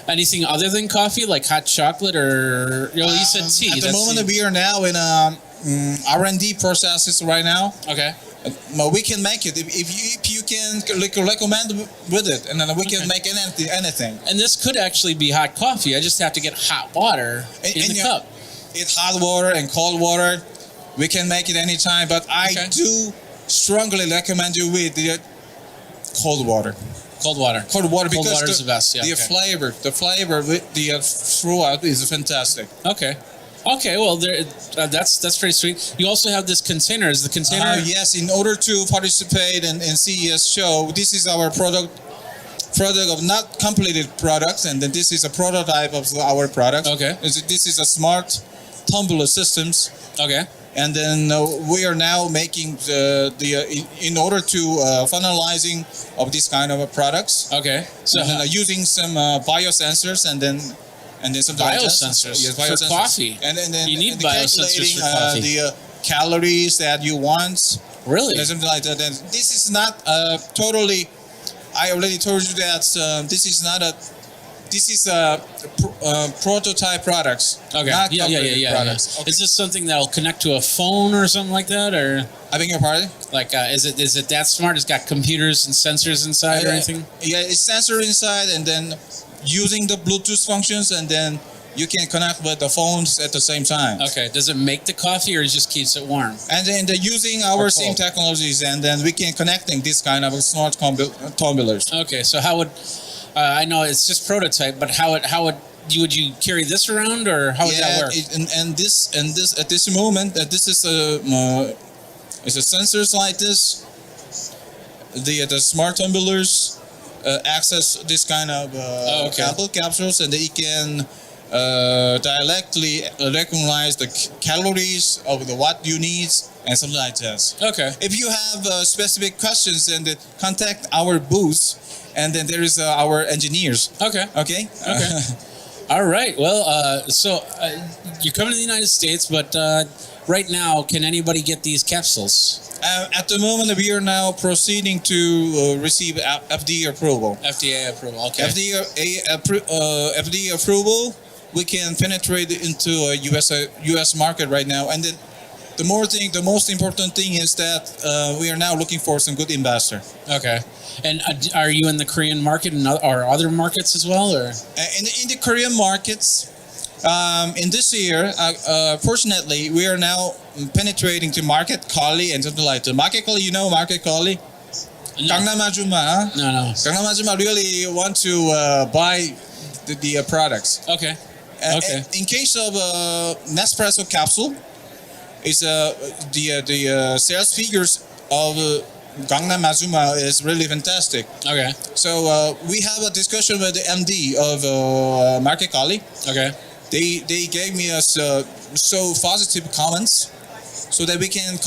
Anything other than coffee, like hot chocolate or you said tea? At the moment, we are now in R&D processes right now. Okay. But we can make it if you can recommend with it, and then we can make anything. And this could actually be hot coffee. I just have to get hot water in the cup. It's hot water and cold water. We can make it anytime, but I do strongly recommend you with the cold water. Cold water because water is the best. Yeah. The flavor with the throughout is fantastic. Okay. Well, that's pretty sweet. You also have this container. Is the container? Yes. In order to participate in CES show, this is our product product of not completed products, and then this is a prototype of our product. Okay. This is a smart tumbler systems. Okay. And then we are now making in order to finalizing of this kind of products. Okay. So using some biosensors and then something biosensors like that. Yes, for biosensors. coffee. And then you need and biosensors for calculating, coffee. the calories that you want. Really? And something like that. And this is not totally. I already told you that this is not a. This is prototype products. Okay. Not Yeah. completed products. Okay. Is this something that'll connect to a phone or something like that, or? I beg your pardon? Like, is it that smart? It's got computers and sensors inside or anything? Yeah, it's sensor inside, and then using the Bluetooth functions, and then you can connect with the phones at the same time. Okay. Does it make the coffee, or it just keeps it warm? And then using our same technologies, and then we can connecting this kind of smart tumblers. Okay. So how would I know it's just prototype, but how would you carry this around, or how would that work? And this at this moment, this is it's a sensors like this. The smart tumblers access this kind of apple capsules, and they can directly recognize the calories of what you need and something like that. Okay. If you have specific questions, then contact our booth, and then there is our engineers. Okay. Okay. Okay. All right. Well, so you're coming to the United States, but right now, can anybody get these capsules? At the moment, we are now proceeding to receive FDA approval. FDA approval. Okay. FDA approval. We can penetrate into a US market right now, and then the most important thing is that we are now looking for some good investor. Okay. And are you in the Korean market or other markets as well, or? In the Korean markets, in this year, fortunately, we are now penetrating to Market Kali and something like that. Market Kali, you know Market Kali? No. Gangnam Ajumma. No. Gangnam Ajumma really want to buy the products. Okay. Okay. In case of Nespresso capsule, is the sales figures of Gangnam Azuma is really fantastic. Okay. So we have a discussion with the MD of Market Kali. Okay. They gave me us so positive comments, so that we can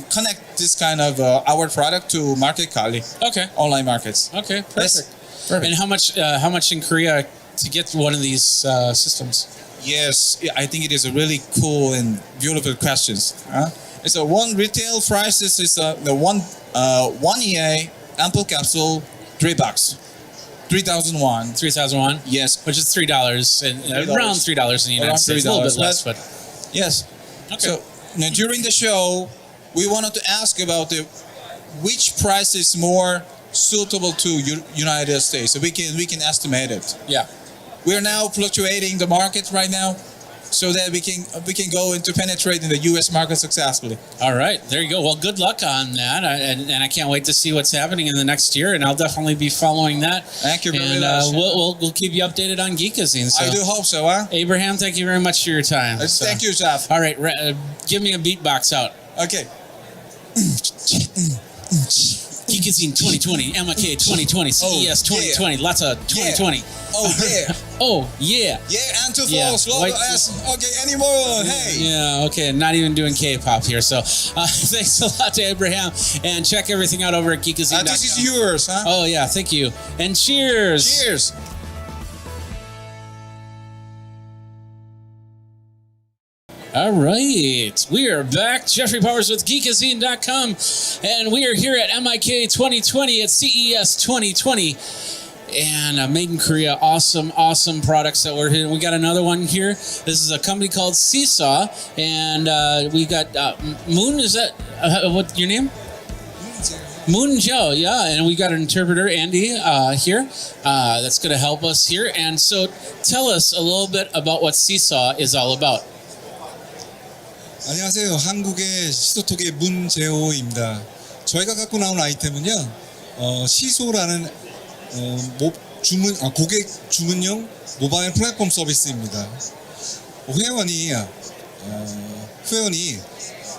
connect this kind of our product to Market Kali. Okay. Online markets. Okay. Perfect. Yes. Perfect. And how much in Korea to get one of these systems? Yes, I think it is a really cool and beautiful questions. It's a one retail price is the one EA ample capsule $3. 3,000 won. 3,000 won? Yes. Which is $3 and around $3 in the United States. A little bit less, but yes. Okay. So now, during the show, we wanted to ask about which price is more suitable to United States, so we can estimate it. Yeah. We are now fluctuating the market right now, so that we can go into penetrating the U.S. market successfully. All right, there you go. Well, good luck on that, and I can't wait to see what's happening in the next year, and I'll definitely be following that. Thank you very and, much. We'll keep you updated on Geekazine. So. I do hope so, huh? Abraham, thank you very much for your time. Thank you, Jeff. All right, give me a beatbox out. Okay. Geekazine 2020, MIK 2020, CES 2020, lots of 2020. Yeah. Oh yeah. Oh yeah. Yeah, and to fall, slow ass. Okay, anymore. Hey. Yeah, okay, not even doing K-pop here. So thanks a lot to Abraham, and check everything out over at Geekazine.com. This is yours, huh? Oh yeah, thank you, and cheers. Cheers. All right, we are back. Jeffrey Powers with Geekazine.com, and we are here at MIK 2020 at CES 2020, and Made in Korea. Awesome products that we're here. We got another one here. This is a company called Seesaw, and we got Moon. Is that what your name? Moon Joe, yeah, and we got an interpreter, Andy, here. That's going to help us here. And so, tell us a little bit about what Seesaw is all about. 안녕하세요. 한국의 시소톡의 문재호입니다. 저희가 갖고 나온 아이템은요, 시소라는 고객 주문용 모바일 플랫폼 서비스입니다. 회원이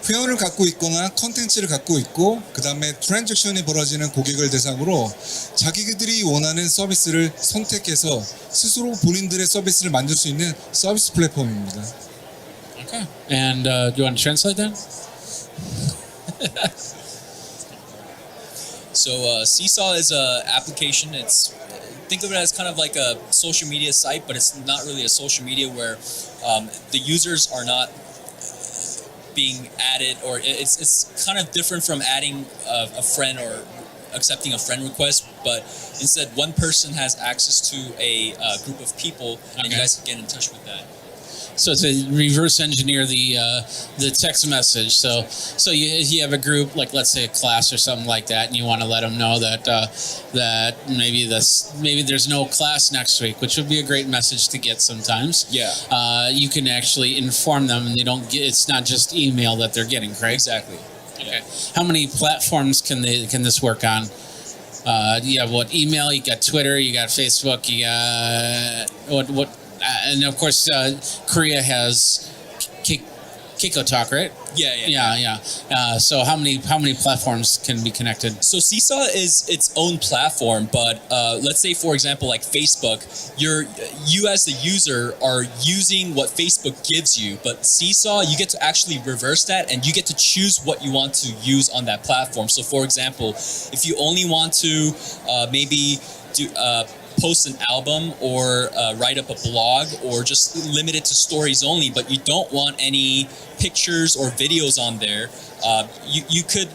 회원을 갖고 있거나 컨텐츠를 갖고 있고 그 다음에 트랜잭션이 벌어지는 고객을 대상으로 자기들이 원하는 서비스를 선택해서 스스로 본인들의 서비스를 만들 수 있는 서비스 플랫폼입니다. Okay. And do you want to translate that? So Seesaw is a application. Think of it as kind of like a social media site, but it's not really a social media where the users are not being added, or it's kind of different from adding a friend or accepting a friend request, but instead one person has access to a group of people, and you guys can get in touch with that. So to reverse engineer the text message. So you have a group, like let's say a class or something like that, and you want to let them know that that maybe there's no class next week, which would be a great message to get sometimes. Yeah. You can actually inform them, and they don't get. It's not just email that they're getting, correct? Exactly. Okay. How many platforms can this work on? You have what? Email. You got Twitter. You got Facebook. You got what? And of course, Korea has Kiko Talk, right? Yeah. So how many platforms can be connected? So Seesaw is its own platform, but let's say, for example, like Facebook, you as the user are using what Facebook gives you, but Seesaw, you get to actually reverse that, and you get to choose what you want to use on that platform. So, for example, if you only want to maybe do post an album or write up a blog, or just limit it to stories only, but you don't want any pictures or videos on there, you could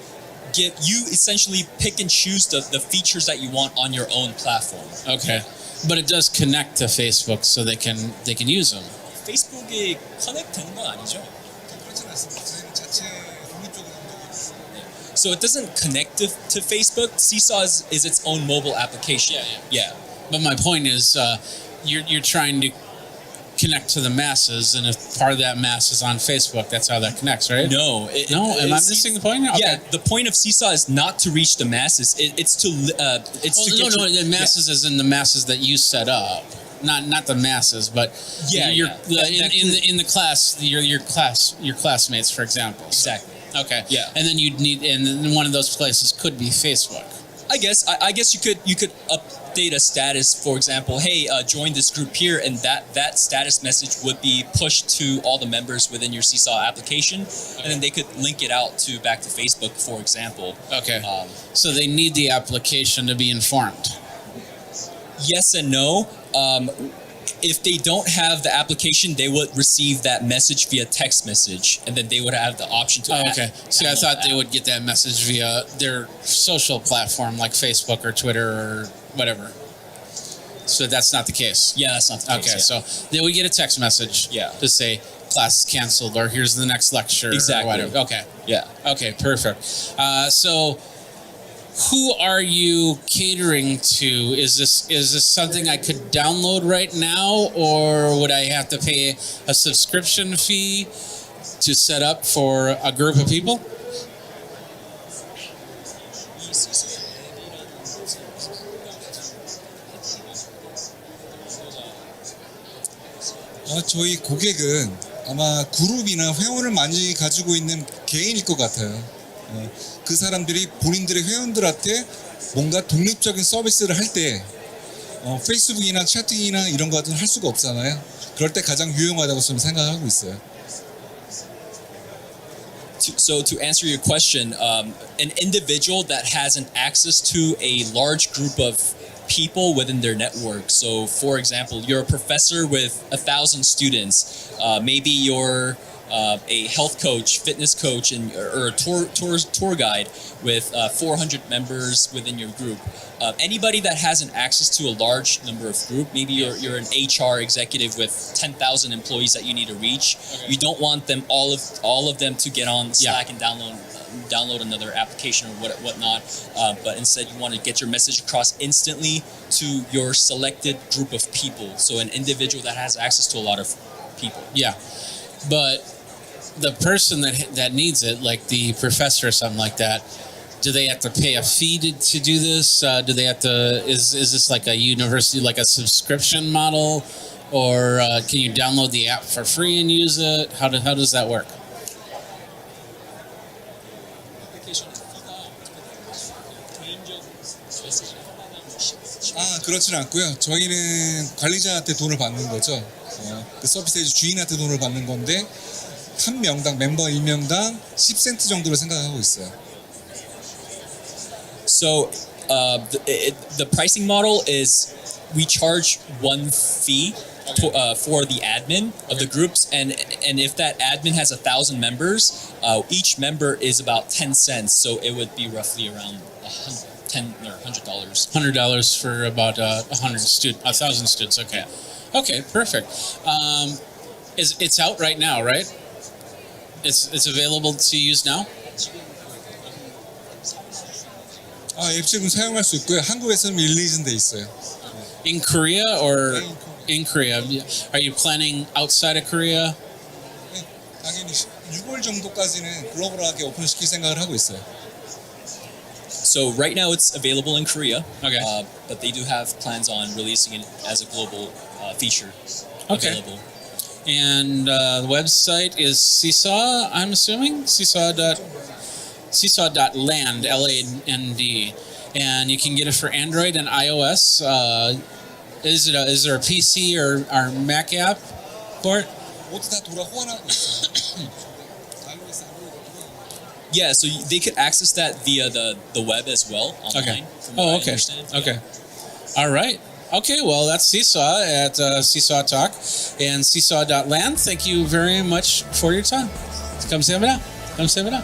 essentially pick and choose the features that you want on your own platform. Okay, but it does connect to Facebook, so they can use them. 페이스북에 커넥 되는 건 아니죠? So it doesn't connect to Facebook. Seesaw is its own mobile application. Yeah. But my point is, you're trying to connect to the masses, and if part of that mass is on Facebook, that's how that connects, right? No. Am I missing the point? Okay. Yeah, the point of Seesaw is not to reach the masses. The masses is in the masses that you set up. Not the masses, but in the class, your classmates, for example. Exactly. Okay. Yeah. And then and one of those places could be Facebook. I guess you could update a status, for example, hey, join this group here, and that status message would be pushed to all the members within your Seesaw application, and then they could link it out back to Facebook, for example. Okay. So they need the application to be informed. Yes and no. If they don't have the application, they would receive that message via text message, and then they would have the option to. Okay. See, I thought they would get that message via their social platform, like Facebook or Twitter or whatever. So that's not the case. Yeah, that's not the case. Okay, so they would get a text message. Yeah. To say class is canceled, or here's the next lecture. Exactly. Or whatever. Okay. Yeah. Okay. Perfect. So, who are you catering to? Is this something I could download right now, or would I have to pay a subscription fee to set up for a group of people? 저희 고객은 아마 그룹이나 회원을 많이 가지고 있는 개인일 것 같아요. 그 사람들이 본인들의 회원들한테 뭔가 독립적인 서비스를 할 때 페이스북이나 채팅이나 이런 것들은 할 수가 없잖아요. 그럴 때 가장 유용하다고 저는 생각하고 있어요. So to answer your question, an individual that has an access to a large group of people within their network. So, for example, you're a professor with 1,000 students. Maybe you're a health coach, fitness coach, or a tour guide with 400 members within your group. Anybody that has an access to a large number of group, maybe you're an HR executive with 10,000 employees that you need to reach. Okay. You don't want them all of them to get on Slack and download another application or whatnot. But instead, you want to get your message across instantly to your selected group of people. So an individual that has access to a lot of people. Yeah, but the person that needs it, like the professor or something like that, do they have to pay a fee to do this? Do they have to? Is this like a university, like a subscription model, or can you download the app for free and use it? How does that work? 아, 그렇지는 않고요. 저희는 관리자한테 돈을 받는 거죠. 그 서비스 주인한테 돈을 받는 건데 한 명당 멤버 1명당 10센트 정도로 생각하고 있어요. So the pricing model is we charge one fee for the admin of the groups, and if that admin has 1,000 members, each member is about 10 cents. So it would be roughly around $10 or $100. $100 for about 1,000 students. Okay, okay, perfect. It's out right now, right? It's available to use now. 아, 앱 지금 사용할 수 있고요. 한국에서는 릴리즈는 돼 있어요. In Korea or in Korea? Are you planning outside of Korea? 네, 당연히 6월 정도까지는 글로벌하게 오픈시킬 생각을 하고 있어요. So right now it's available in Korea, but they do have plans on releasing it as a global feature. Okay. Available. And the website is Seesaw, I'm assuming? Seesaw.land, Land. And you can get it for Android and iOS. Is there a PC or Mac app for it? 모두 다 돌아 호환하고 있어요. Yeah, so they could access that via the web as well online. From what I okay. understand. Okay. All right. Okay, well, that's Seesaw at Seesaw Talk and Seesaw.land. Thank you very much for your time. 감사합니다. 감사합니다.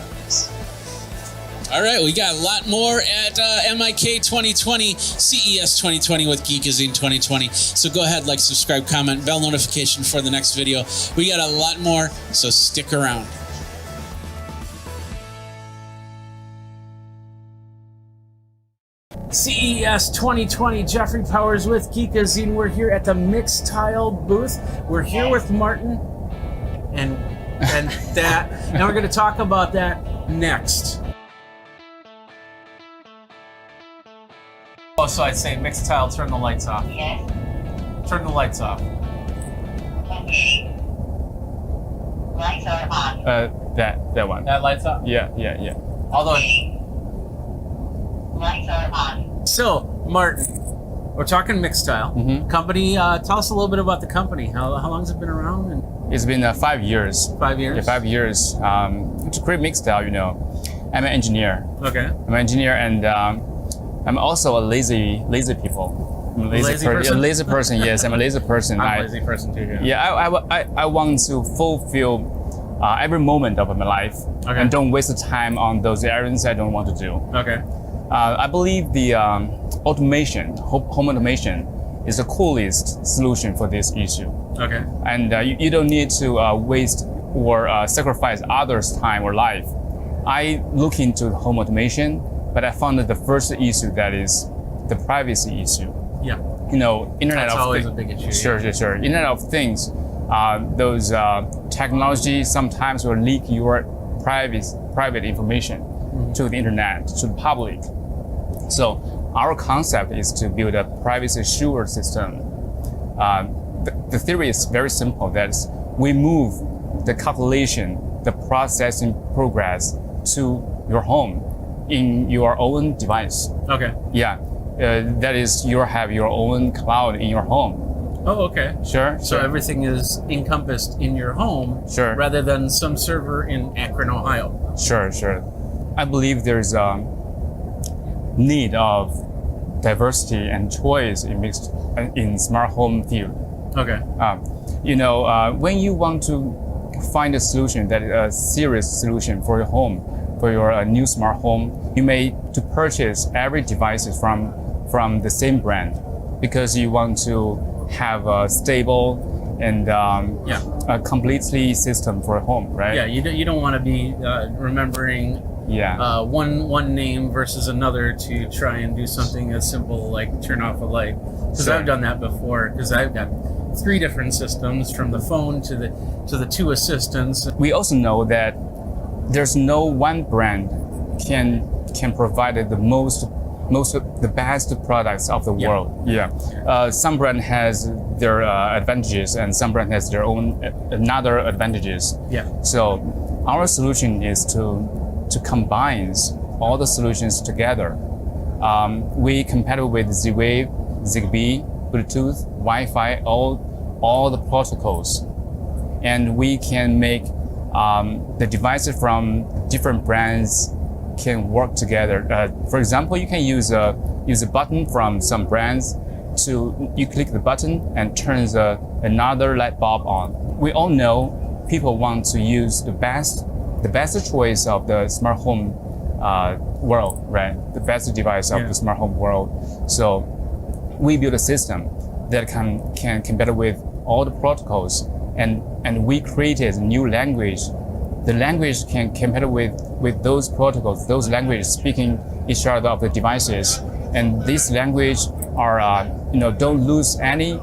All right, we got a lot more at MIK 2020, CES 2020 with Geekazine 2020. So go ahead, like, subscribe, comment, bell notification for the next video. We got a lot more, so stick around. CES 2020, Jeffrey Powers with Geekazine. We're here at the Mixed Tile booth. We're here with Martin and that, and we're going to talk about that next. Oh, so I'd say Mixed Tile, turn the lights off. Yes. Turn the lights off. Okay. Lights are on. That one. That lights off? Yeah. Although. Lights are on. So, Martin, we're talking Mixed Tile. Company, tell us a little bit about the company. How long has it been around? And It's been 5 years. 5 years? Yeah, 5 years. To create Mixed Tile, I'm an engineer. Okay. I'm an engineer, and I'm also a lazy people. I'm a lazy person? A lazy person, yes. I'm a lazy person. I'm a lazy person too, I want to fulfill every moment of my life and don't waste the time on those errands I don't want to do. Okay. I believe the automation, home automation, is the coolest solution for this issue. Okay. And you don't need to waste or sacrifice others' time or life. I look into home automation, but I found that the first issue that is the privacy issue. Yeah. Internet That's of always Things. a big issue. Sure. Internet of Things. Those technology sometimes will leak your private information to the internet, to the public. So our concept is to build a privacy sure system. The theory is very simple. That we move the calculation, the processing progress to your home in your own device. Okay. Yeah. That is, you have your own cloud in your home. Oh, okay. Sure. So everything is encompassed in your home rather than some server in Akron, Ohio. Sure. I believe there's a need of diversity and choice in smart home field. Okay. When you want to find a solution that is a serious solution for your home, for your new smart home, you may to purchase every device from the same brand because you want to have a stable and a completely system for a home, right? Yeah, you don't want to be remembering one name versus another to try and do something as simple like turn off a light. Because I've done that before. Because I've got 3 different systems from the phone to the 2 assistants. We also know that there's no one brand can provide the the best products of the world. Some brand has their advantages and some brand has their own another advantages. Yeah. So our solution is to combine all the solutions together. We compatible with Z-Wave, Zigbee, Bluetooth, Wi-Fi, all the protocols, and we can make the devices from different brands can work together. For example, you can use a button from some brands you click the button and turns another light bulb on. We all know people want to use the best choice of the smart home world, right? The best device of the smart home world. So we build a system that can compare with all the protocols, and we created a new language. The language can compare with those protocols, those languages speaking each other of the devices, and this language are don't lose any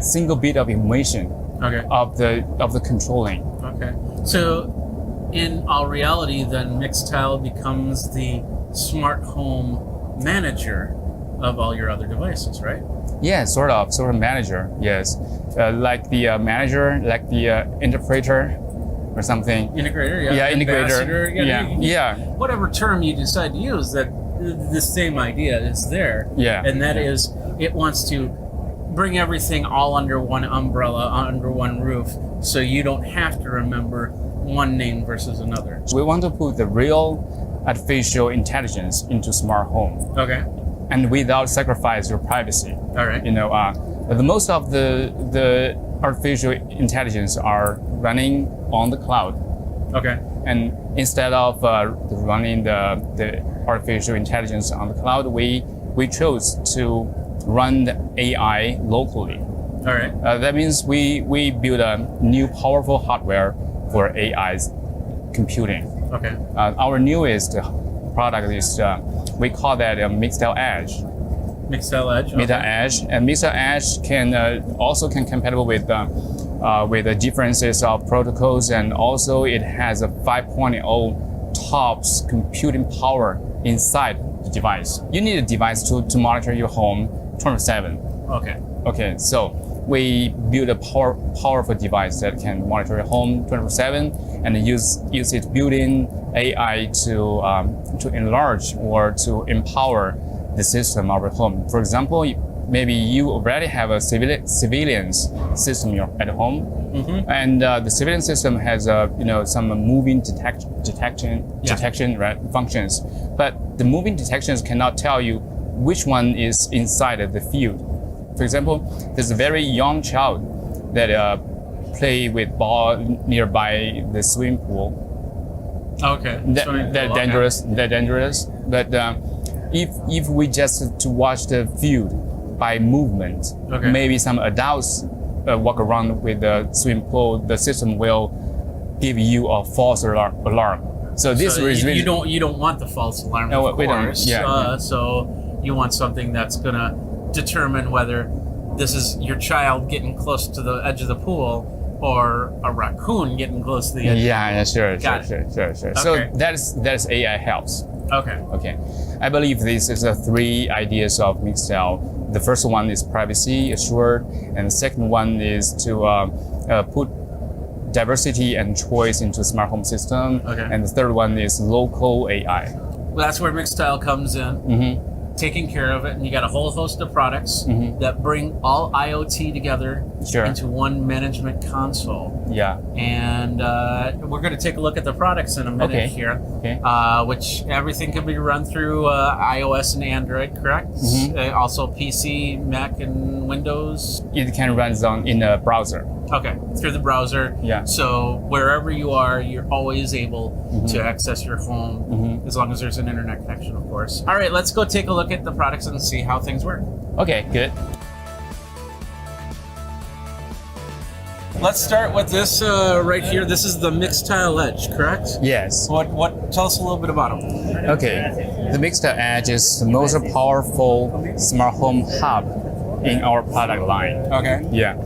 single bit of information of the controlling. Okay. So in all reality, then Mixtile becomes the smart home manager of all your other devices, right? Yeah, sort of manager. Yes, like the manager, like the interpreter, or something. Integrator, yeah. Yeah, integrator. Ambassador, Yeah. Whatever term you decide to use, that the same idea is there. Yeah. And that is, it wants to bring everything all under one umbrella, under one roof, so you don't have to remember one name versus another. We want to put the real artificial intelligence into smart home. Okay. And without sacrifice your privacy. All right. The most of the artificial intelligence are running on the cloud. Okay. And instead of running the artificial intelligence on the cloud, we chose to run the AI locally. All right. That means we build a new powerful hardware for AI's computing. Okay. Our newest product is we call that a Mixtile Edge. Mixtile Edge. Mixtile Edge, and Mixtile Edge can also compatible with the differences of protocols, and also it has a 5.0 tops computing power inside the device. You need a device to monitor your home 24/7. Okay. Okay, so we build a powerful device that can monitor your home 24/7 and use its built-in AI to enlarge or to empower the system of your home. For example, maybe you already have a civilians system at home, and the civilian system has some moving detection right, functions, but the moving detections cannot tell you which one is inside of the field. For example, there's a very young child that play with ball nearby the swimming pool. Okay. They're dangerous. They're dangerous. But if we just to watch the field by movement, maybe some adults walk around with the swimming pool, the system will give you a false alarm. So this is really, you don't want the false alarm, no, of we course. don't. Yeah. So you want something that's gonna determine whether this is your child getting close to the edge of the pool or a raccoon getting close to the edge. Yeah, sure. Okay. So that's AI helps. Okay. I believe this is the three ideas of Mixtile. The first one is privacy assured, and the second one is to put diversity and choice into smart home system. Okay. And the third one is local AI. Well, that's where Mixtile comes in. Taking care of it, and you got a whole host of products that bring all IoT together into one management console. Yeah. And we're going to take a look at the products in a minute here, which everything can be run through iOS and Android, correct? Also PC, Mac, and Windows. It can run in a browser. Okay, through the browser. Yeah. So wherever you are, you're always able to access your home, as long as there's an internet connection, of course. All right, let's go take a look at the products and see how things work. Okay, good. Let's start with this right here. This is the Mixtile Edge, correct? Yes. What? Tell us a little bit about them. Okay, the Mixtile Edge is the most powerful smart home hub in our product line. Okay. Yeah.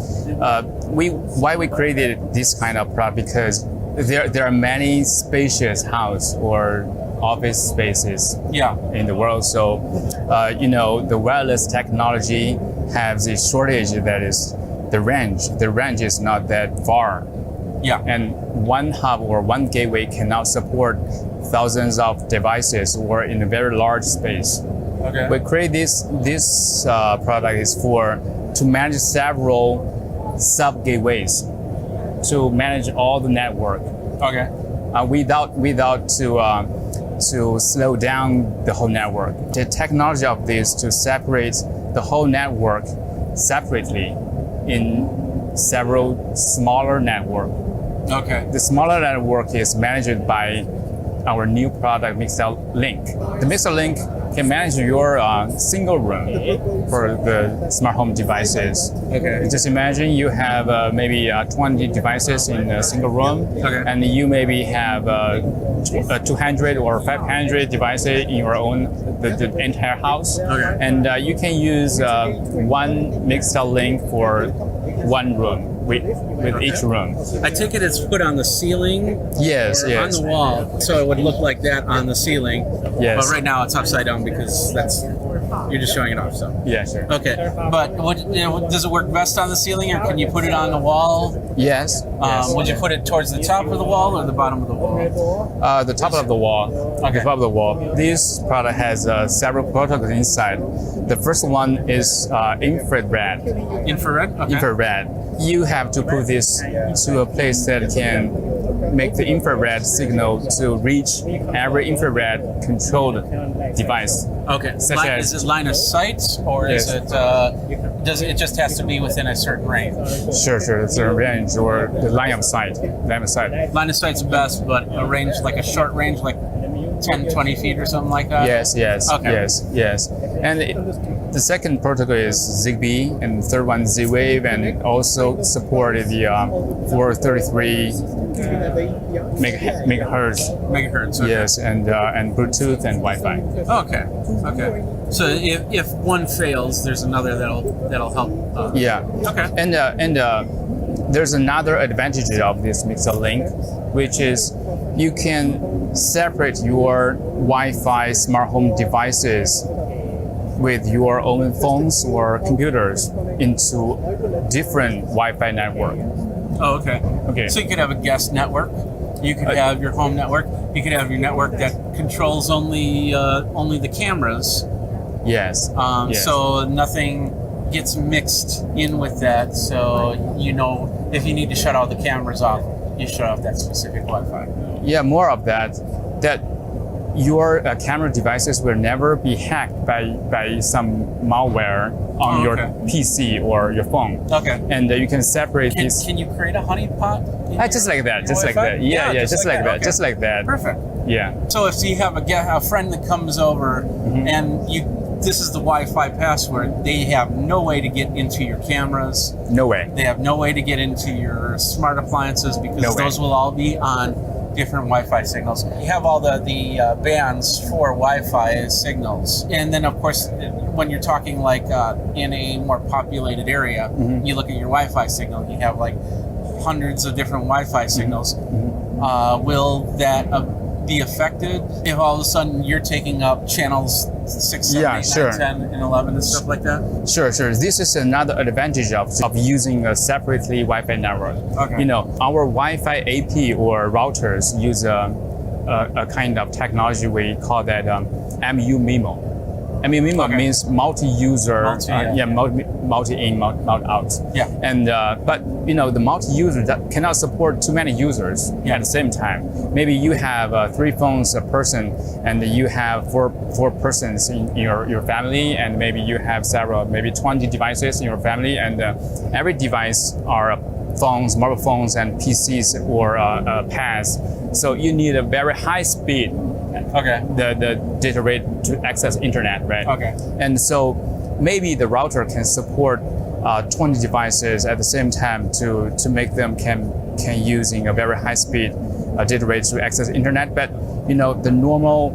Why we created this kind of product, because there are many spacious house or office spaces in the world. So the wireless technology has a shortage, that is the range. The range is not that far. Yeah. And one hub or one gateway cannot support thousands of devices or in a very large space. Okay. We create this product is to manage several sub gateways to manage all the network. Okay. Without to slow down the whole network. The technology of this to separate the whole network separately in several smaller network. Okay. The smaller network is managed by our new product Mixel Link. The Mixel Link can manage your single room for the smart home devices. Okay. Just imagine you have maybe 20 devices in a single room, okay. and you maybe have 200 or 500 devices in your own the entire house. Okay. And you can use one Mixel Link for one room with each room. I take it it's put on the ceiling. Yes, yes. On the wall, so it would look like that on the ceiling. Yes. But right now it's upside down because you're just showing it off. So. Yeah, sure. Okay, but does it work best on the ceiling, or can you put it on the wall? Yes. Yes. Would you put it towards the top of the wall or the bottom of the wall? The top of the wall. Okay. The top of the wall. This product has several protocols inside. The first one is infrared. Infrared? Okay. Infrared. You have to put this to a place that can make the infrared signal to reach every infrared controlled device. Okay. Such as, is it line of sight, or yes. is it? Does it just has to be within a certain range? Sure. It's a range or the line of sight. Line of sight. Line of sight's best, but a range like a short range, like 10, 20 feet or something like that? Yes. Okay. Yes. And the second protocol is ZigBee, and the third one Z-Wave, and it also supported the 433 megahertz. Megahertz. Okay. Yes, and Bluetooth and Wi-Fi. Okay. So if one fails, there's another that'll help. Yeah. Okay. And there's another advantage of this Mixel Link, which is you can separate your Wi-Fi smart home devices with your own phones or computers into different Wi-Fi network. Oh, okay. Okay. So you could have a guest network. You could have your home network. You could have your network that controls only the cameras. Yes. Yes. So nothing gets mixed in with that. So if you need to shut all the cameras off, you shut off that specific Wi-Fi. Yeah, more of that. That your camera devices will never be hacked by some malware on your PC or your phone. Okay. And you can separate this. Can you create a honeypot? Just like that. Just like that. Yeah. Just like that. Okay. Just like that. Perfect. Yeah. So if you have a friend that comes over and this is the Wi-Fi password, they have no way to get into your cameras. No way. They have no way to get into your smart appliances because those will all be on different Wi-Fi signals. You have all the bands for Wi-Fi signals. And then, of course, when you're talking like in a more populated area, you look at your Wi-Fi signal, you have like hundreds of different Wi-Fi signals. Will that be affected if all of a sudden you're taking up channels 6, 7, 8, 9, 10, and 11 and stuff like that? Sure. This is another advantage of using a separately Wi-Fi network. Okay. Our Wi-Fi AP or routers use a kind of technology we call that MU-MIMO. MU-MIMO means multi-user, multi-in, multi-out. Yeah. And but the multi-user that cannot support too many users at the same time. Maybe you have 3 phones a person, and you have four persons in your family, and maybe you have maybe 20 devices in your family, and every device are phones, mobile phones, and PCs or pads. So you need a very high speed. Okay. The data rate to access internet, right? Okay. And so maybe the router can support 20 devices at the same time to make them can using a very high speed data rate to access internet. But the normal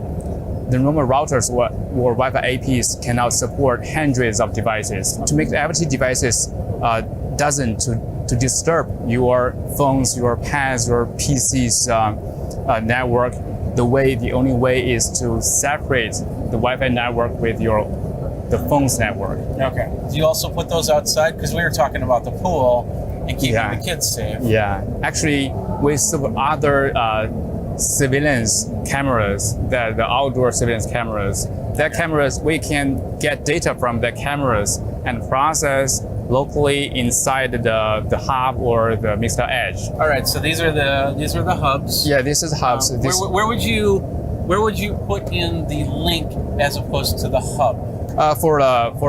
routers or Wi-Fi APs cannot support hundreds of devices. To make the every devices doesn't to disturb your phones, your pads, your PCs network. The only way is to separate the Wi-Fi network with the phone's network. Okay. Do you also put those outside? Because we were talking about the pool, and keeping the kids safe. Yeah, actually, with some other surveillance cameras, the outdoor surveillance cameras, that cameras, we can get data from the cameras and process locally inside the hub or the Mixtel Edge. All right, so these are the hubs. Yeah, this is hubs. Where would you put in the link as opposed to the hub? For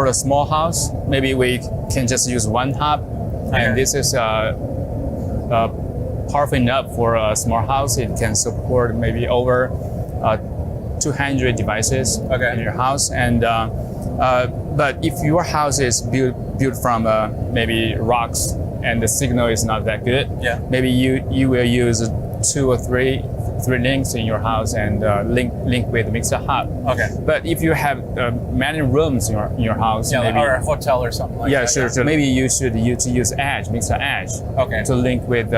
a small house, maybe we can just use one hub, and this is powerful enough for a small house. It can support maybe over 200 devices in your house. And but if your house is built from maybe rocks and the signal is not that good, maybe you will use 2 or 3 links in your house and link with Mixtel Hub. Okay. But if you have many rooms in your house, maybe, or a hotel or something like that. Sure. Maybe you should use Edge, Mixtel Edge, to link with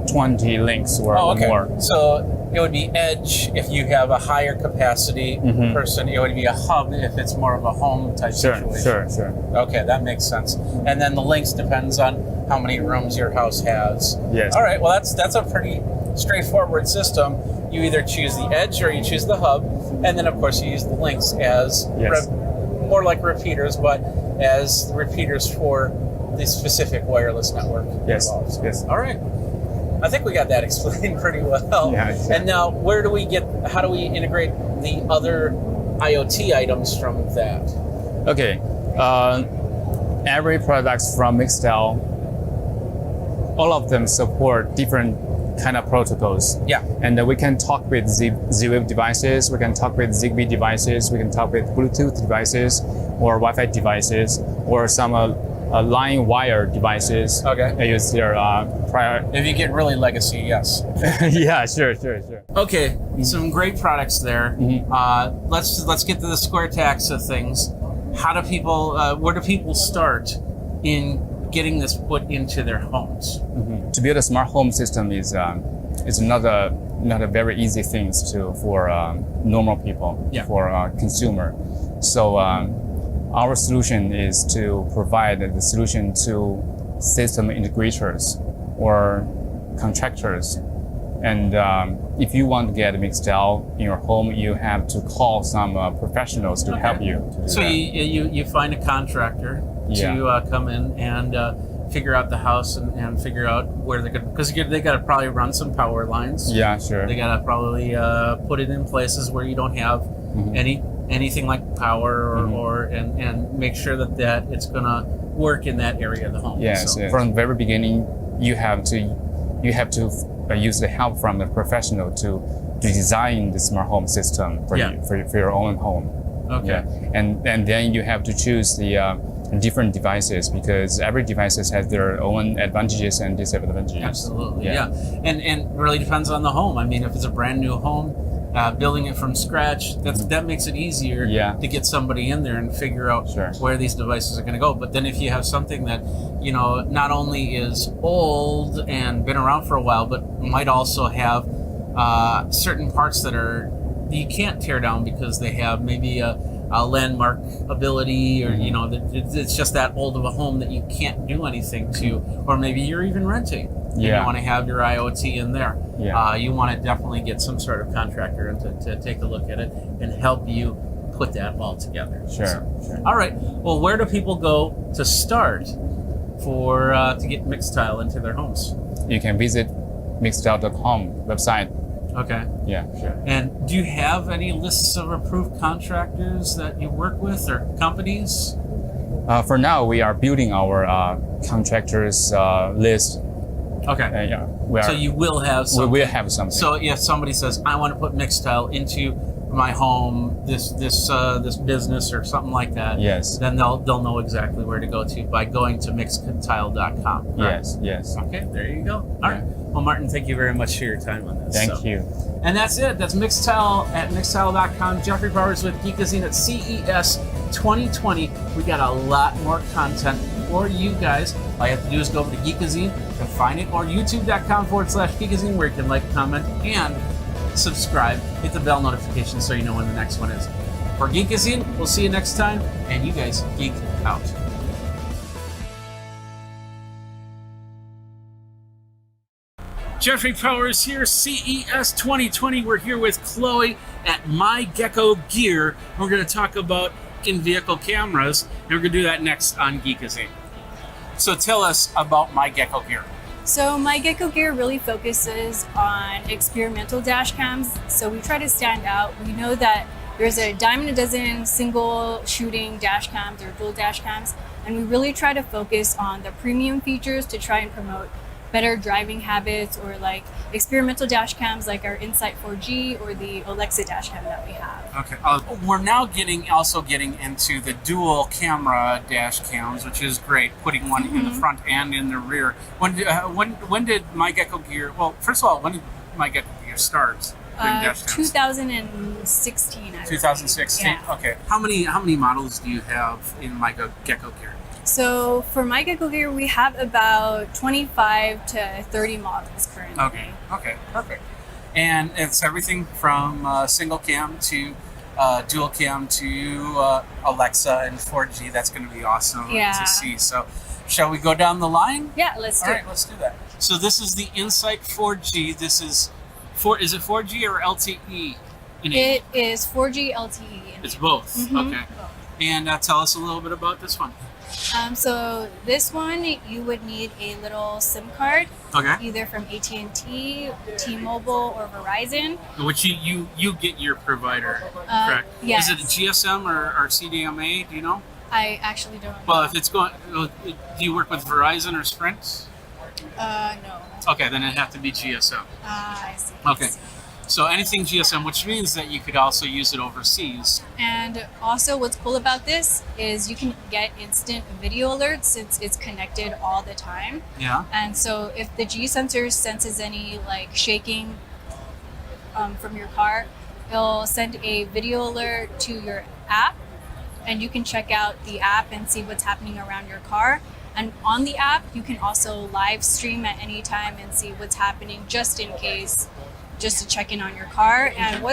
20 links or more. So it would be Edge if you have a higher capacity person. It would be a hub if it's more of a home type situation. Sure. Okay, that makes sense. And then the links depends on how many rooms your house has. Yes. All right. Well, that's a pretty straightforward system. You either choose the Edge or you choose the hub, and then of course you use the links as more like repeaters, but as repeaters for the specific wireless network. Yes. All right. I think we got that explained pretty well. And now, how do we integrate the other IoT items from that? Okay. Every product from Mixtel, all of them support different kind of protocols. Yeah. And we can talk with Z-Wave devices, we can talk with Zigbee devices, we can talk with Bluetooth devices or Wi-Fi devices or some line wire devices. Okay. They use their prior. If you get really legacy, yes. Yeah, sure. Okay, some great products there. Let's get to the square tax of things. How do people? Where do people start in getting this put into their homes? To build a smart home system is not a very easy thing for normal people, for consumer. So our solution is to provide the solution to system integrators or contractors. And if you want to get Mixtel in your home, you have to call some professionals to help you. So you find a contractor to come in and figure out the house and figure out where they're going, because they got to probably run some power lines. Yeah, sure. They got to probably put it in places where you don't have anything like power or and make sure that it's going to work in that area of the home. Yes, So- from the very beginning, you have to use the help from the professional to design the smart home system for your own home. Okay. Yeah. And then you have to choose the different devices, because every device has their own advantages and disadvantages. Absolutely, yeah. And it really depends on the home. I mean, if it's a brand new home, building it from scratch, that makes it easier to get somebody in there and figure out where these devices are going to go. But then if you have something that, not only is old and been around for a while, but might also have certain parts that you can't tear down because they have maybe a landmark ability, or it's just that old of a home that you can't do anything to, or maybe you're even renting. You want to have your IoT in there. You want to definitely get some sort of contractor to take a look at it and help you put that all together. Sure. All right. Well, where do people go to start to get Mixtel into their homes? You can visit Mixtel.com website. Okay. Yeah, sure. And do you have any lists of approved contractors that you work with or companies? For now, we are building our contractors list. Okay. So you will have something. We will have something. So if somebody says, I want to put Mixtel into my home, this business or something like that, then they'll know exactly where to go to by going to mixtile.com. Right? Yes. Okay, there you go. All right. Well, Martin, thank you very much for your time on this. Thank you. And that's it. That's Mixtel at mixtile.com. Jeffrey Powers with Geekazine at CES 2020. We got a lot more content for you guys. All you have to do is go over to Geekazine to find it, or youtube.com/Geekazine, where you can like, comment, and subscribe. Hit the bell notification so you know when the next one is. For Geekazine, we'll see you next time, and you guys geek out. Jeffrey Powers here, CES 2020. We're here with Chloe at My Gecko Gear. We're going to talk about in-vehicle cameras, and we're going to do that next on Geekazine. So tell us about My Gecko Gear. So My Gecko Gear really focuses on experimental dash cams. So we try to stand out. We know that there's a dime a dozen single shooting dash cams or dual dash cams, and we really try to focus on the premium features to try and promote better driving habits, or like experimental dash cams like our Insight 4G or the Alexa dash cam that we have. Okay. We're now also getting into the dual camera dash cams, which is great, putting one in the front and in the rear. When did My Gecko Gear, well, first of all, when did My Gecko Gear start? 2016. 2016. Yeah. Okay. How many models do you have in My Gecko Gear? So for My Gecko Gear, we have about 25 to 30 models currently. Okay, perfect. And it's everything from single cam to dual cam to Alexa and 4G. That's going to be awesome to see. So shall we go down the line? Yeah, let's do it. All right, let's do that. So this is the Insight 4G. This is is it 4G or LTE? It is 4G LTE. It's both. Okay. And tell us a little bit about this one. So this one, you would need a little SIM card, either from AT&T, T-Mobile, or Verizon. Which you get your provider, correct? Yes. Is it a GSM or CDMA? Do you know? I actually don't know. Well, if it's going, do you work with Verizon or Sprint? No. Okay, then it'd have to be GSM. I see. Okay. So anything GSM, which means that you could also use it overseas. And also what's cool about this is you can get instant video alerts since it's connected all the time. Yeah. And so if the G sensor senses any like shaking from your car, it'll send a video alert to your app, and you can check out the app and see what's happening around your car. And on the app, you can also live stream at any time and see what's happening just in case, just to check in on your car. And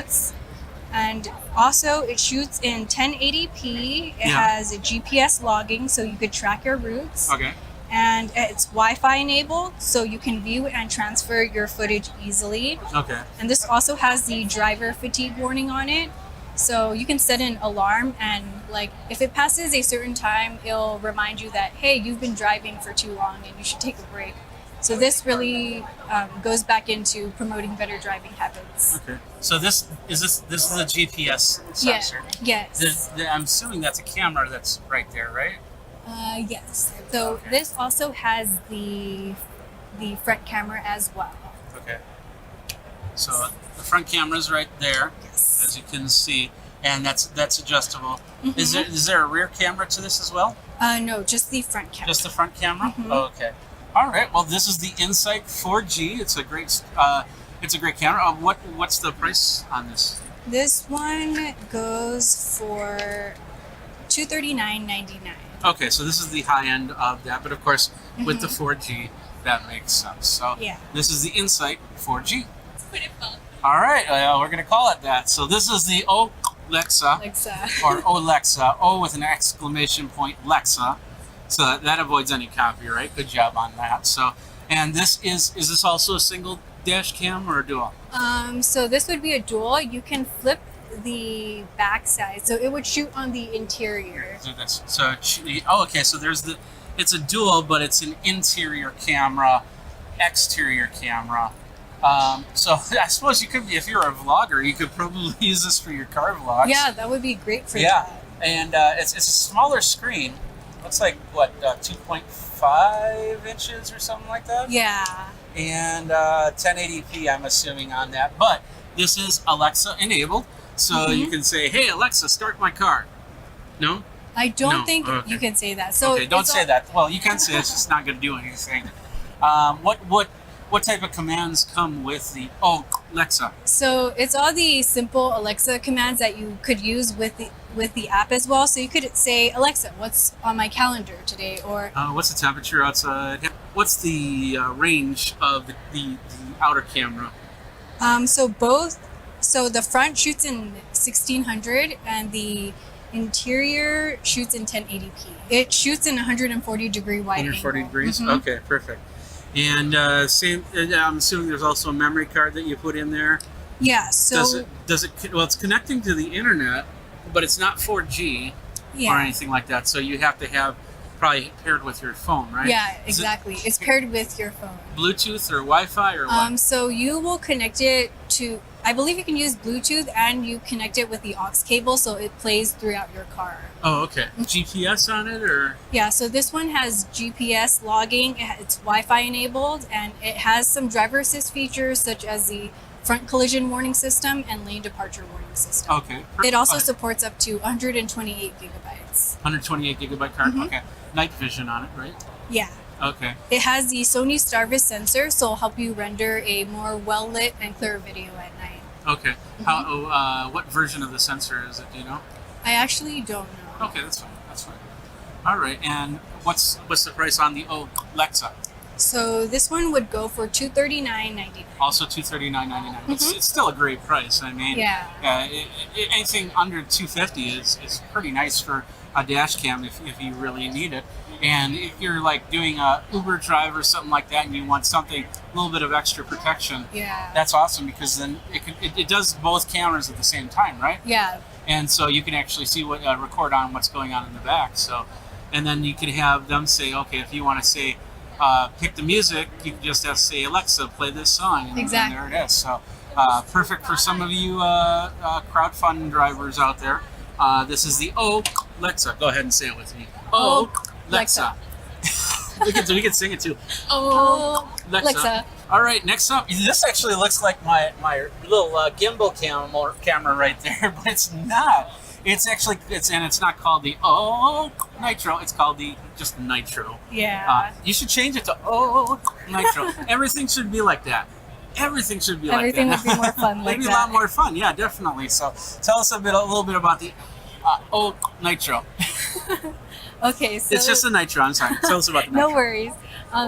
also it shoots in 1080p. It has a GPS logging, so you could track your routes. Okay. And it's Wi-Fi enabled, so you can view and transfer your footage easily. Okay. And this also has the driver fatigue warning on it. So you can set an alarm, and like if it passes a certain time, it'll remind you that, hey, you've been driving for too long and you should take a break. So this really goes back into promoting better driving habits. Okay. So this is a GPS sensor. Yes. I'm assuming that's a camera that's right there, right? Yes. So this also has the front camera as well. Okay. So the front camera's right there, as you can see, and that's adjustable. Is there a rear camera to this as well? No, just the front camera. Just the front camera? Okay. All right. Well, this is the Insight 4G. It's a great camera. What's the price on this? This one goes for $239.99. Okay, so this is the high end of that, but of course, with the 4G, that makes sense. So this is the Insight 4G. It's pretty fun. All right, we're gonna call it that. So this is the Alexa, or Alexa, O with an exclamation point, Lexa. So that avoids any copyright. Good job on that. So, and this is this also a single dash cam or a dual? So this would be a dual. You can flip the back side, so it would shoot on the interior. So okay. So it's a dual, but it's an interior camera, exterior camera. So I suppose you could be, if you're a vlogger, you could probably use this for your car vlogs. Yeah, that would be great for that. And it's a smaller screen. Looks like what 2.5 inches or something like that. Yeah. And 1080p, I'm assuming on that. But this is Alexa enabled, so you can say, "Hey Alexa, start my car." No. I don't think you can say that. So okay, don't say that. Well, you can say it's just not going to do anything. What type of commands come with the Alexa? So it's all the simple Alexa commands that you could use with the app as well. So you could say, "Alexa, what's on my calendar today?" Or what's the temperature outside? What's the range of the outer camera? So the front shoots in 1600 and the interior shoots in 1080p. It shoots in 140 degree wide 140 angle. degrees? Okay, perfect. And same. I'm assuming there's also a memory card that you put in there. Yeah. So Does it? Well, it's connecting to the internet, but it's not 4G or anything like that. So you have to have probably paired with your phone, right? Yeah, Is it exactly. It's paired with your phone. Bluetooth or Wi-Fi or what? So you will connect it to. I believe you can use Bluetooth and you connect it with the aux cable, so it plays throughout your car. Oh, okay. GPS on it or? Yeah, so this one has GPS logging, it's Wi-Fi enabled, and it has some driver assist features such as the front collision warning system and lane departure warning system. Okay. It also supports up to 128 gigabytes. 128 gigabyte card? Okay. Night vision on it, right? Yeah. Okay. It has the Sony Starvis sensor, so it'll help you render a more well-lit and clear video at night. Okay. How? What version of the sensor is it? Do you know? I actually don't know. Okay, that's fine. That's fine. All right. And what's the price on the Alexa? So this one would go for $239.99. Also $239.99. It's still a great price. I mean, anything under $250 is pretty nice for a dash cam if you really need it. And if you're like doing a Uber drive or something like that, and you want something a little bit of extra protection, that's awesome because then it does both cameras at the same time, right? Yeah. And so you can actually see what record on what's going on in the back. So, and then you can have them say, okay, if you want to say pick the music, you can just have to say Alexa, play this song, and there it is. So perfect for some of you crowdfunding drivers out there. This is the Alexa. Go ahead and say it with me. Alexa. we can sing it too. Alexa. All right, next up. This actually looks like my little gimbal camera right there, but it's not. It's actually it's not called the Nitro. It's called just Nitro. Yeah. You should change it to Nitro. Everything should be like that. Everything should be like that. Everything would be more fun like It'd be that. a lot more fun. Yeah, definitely. So tell us a little bit about the Nitro. Okay, so It's just a Nitro. I'm sorry. Tell us about the no Nitro. worries.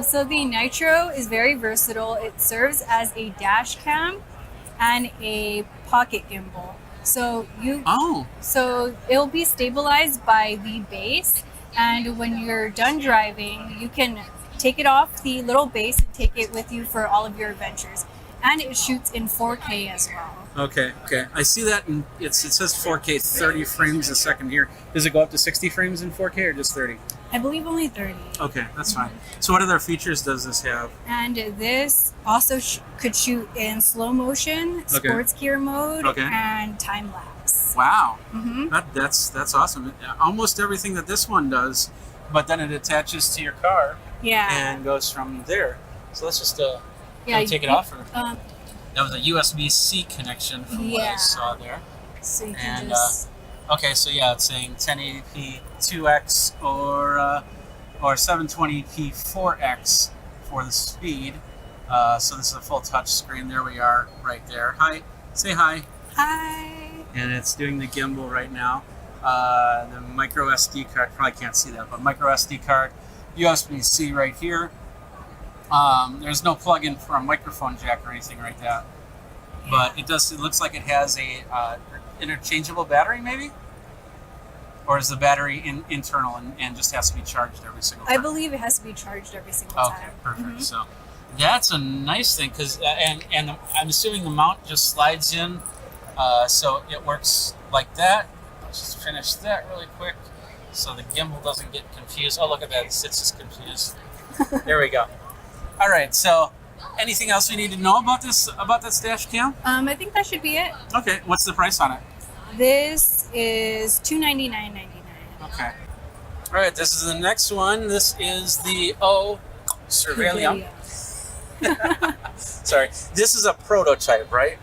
So the Nitro is very versatile. It serves as a dash cam and a pocket gimbal. So so it'll be stabilized by the base, and when you're done driving, you can take it off the little base and take it with you for all of your adventures. And it shoots in 4K as well. Okay. I see that, and it says 4K, 30 frames a second here. Does it go up to 60 frames in 4K or just 30? I believe only 30. Okay, that's fine. So what other features does this have? And this also could shoot in slow motion, sports gear mode, and time lapse. Wow, that's awesome. Almost everything that this one does, but then it attaches to your car. And goes from there. So let's just take it off. That was a USB-C connection from what I saw there. So you can And just... okay, so yeah, it's saying 1080p 2x or 720p 4x for the speed. So this is a full touch screen. There we are, right there. Hi, say hi. Hi. And it's doing the gimbal right now. The micro SD card, probably can't see that, but micro SD card, USB-C right here. There's no plug-in for a microphone jack or anything like that, but it looks like it has a interchangeable battery, maybe, or is the battery internal and just has to be charged every single time? I believe it has to be charged every single time. Okay, perfect. So that's a nice thing because and I'm assuming the mount just slides in, so it works like that. Let's just finish that really quick so the gimbal doesn't get confused. Oh, look at that, it's just confused. There we go. All right, so anything else we need to know about this dash cam? I think that should be it. Okay, what's the price on it? This is $299.99. Okay. All right, this is the next one. This is the Surveillance. Sorry, this is a prototype, right?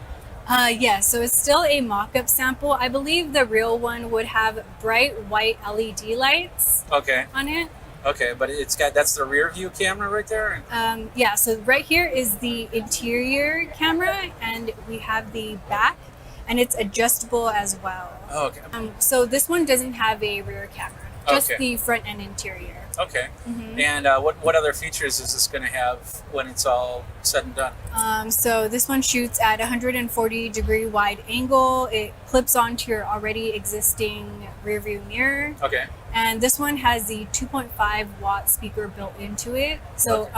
Yeah, so it's still a mock-up sample. I believe the real one would have bright white LED lights on it. Okay, but that's the rear view camera right there? Yeah, so right here is the interior camera, and we have the back, and it's adjustable as well. Oh, okay. So this one doesn't have a rear camera, just Okay. the front and interior. Okay. Mhm. And what other features is this going to have when it's all said and done? So this one shoots at 140-degree wide angle. It clips onto your already existing rear view mirror. Okay. And this one has the 2.5 watt speaker built into it. So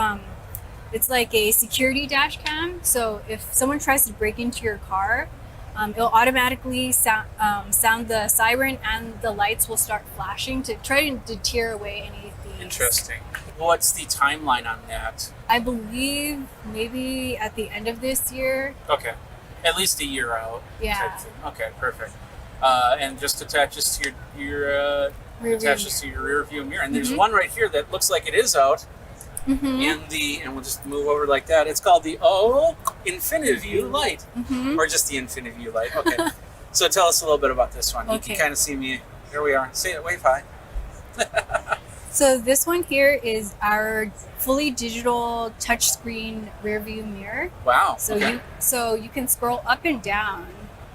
it's like a security dash cam. So if someone tries to break into your car, it'll automatically sound the siren, and the lights will start flashing to try to deter away any thieves. Interesting. What's the timeline on that? I believe maybe at the end of this year. Okay. At least a year out. Yeah. Type thing. Okay, perfect. And just attaches to your Rear view attaches to your rear view mirror. And there's Mhm. one right here that looks like it is out. Mhm. And we'll just move over like that. It's called the InfiniView light, or just the InfiniView light. Okay. So tell us a little bit about this one. You Okay. can kind of see me. Here we are. Say it. Wave high. So this one here is our fully digital touchscreen rear view mirror. Wow. So okay. you can scroll up and down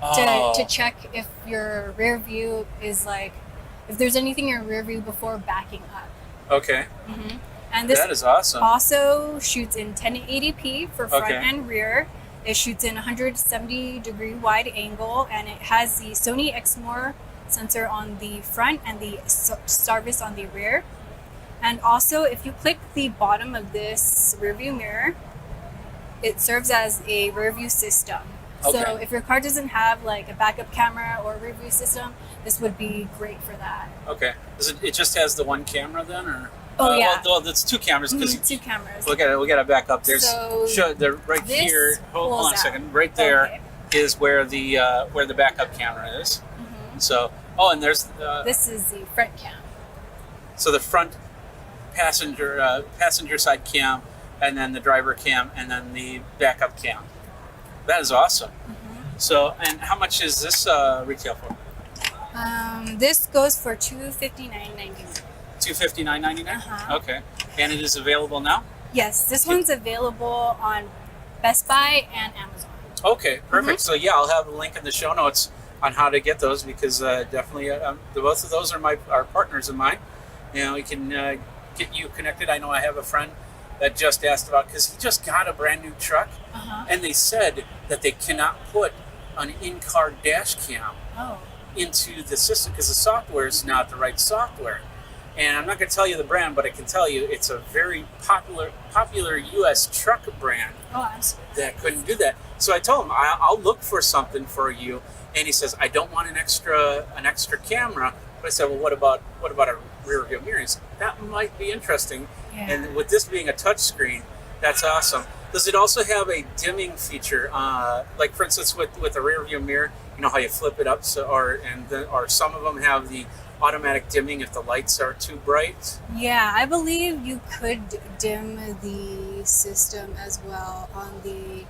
Oh. to check if your rear view is like if there's anything in your rear view before backing up. Okay. And this That is awesome. also shoots in 1080p for front Okay. and rear. It shoots in 170-degree wide angle, and it has the Sony Exmor sensor on the front and the Starvis on the rear. And also, if you click the bottom of this rear view mirror, it serves as a rear view system. So Okay. if your car doesn't have like a backup camera or rear view system, this would be great for that. Okay. It just has the one camera then, or? Oh, yeah. Well, that's two cameras because Two cameras. we got to back up. There's So right this here. Hold on a pulls out. second. Right there is where the backup camera is. So and there's This is the front cam. so the front passenger side cam, and then the driver cam, and then the backup cam. That is awesome. So, and how much is this retail for? This goes for $259.99. $259.99. Okay, and it is available now. Yes, this one's available on Best Buy and Amazon. Okay, perfect. So yeah, I'll have a link in the show notes on how to get those because definitely both of those are partners of mine. You know, we can get you connected. I know I have a friend that just asked about because he just got a brand new truck, and they said that they cannot put an in-car dash cam into the system because the software is not the right software. And I'm not going to tell you the brand, but I can tell you it's a very popular U.S. truck brand that couldn't do that. So I told him I'll look for something for you, and he says I don't want an extra camera. But I said, well, what about a rear view mirror? He said, that might be interesting. Yeah. And with this being a touch screen, that's awesome. Does it also have a dimming feature? Like for instance, with a rear view mirror, you know how you flip it up, or some of them have the automatic dimming if the lights are too bright. Yeah, I believe you could dim the system as well on the.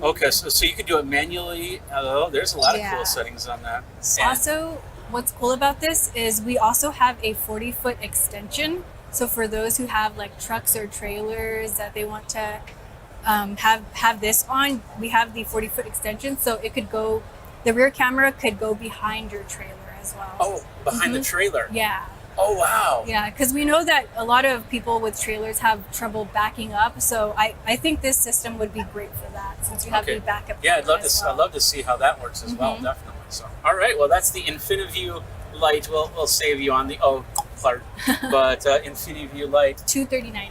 Okay, so you could do it manually. Oh, there's a lot of Yeah. cool settings on that. And- Also, what's cool about this is we also have a 40-foot extension. So for those who have like trucks or trailers that they want to have this on, we have the 40-foot extension. So it could go, the rear camera could go behind your trailer as well. Oh, behind the trailer. Yeah. Oh, wow. Yeah, because we know that a lot of people with trailers have trouble backing up. So I think this system would be great for that since you have the backup. Yeah, camera as well. I'd love to see how that works as well, definitely. So, all right, well, that's the InfiniView light. We'll save you on the part, but InfiniView light. $239.99.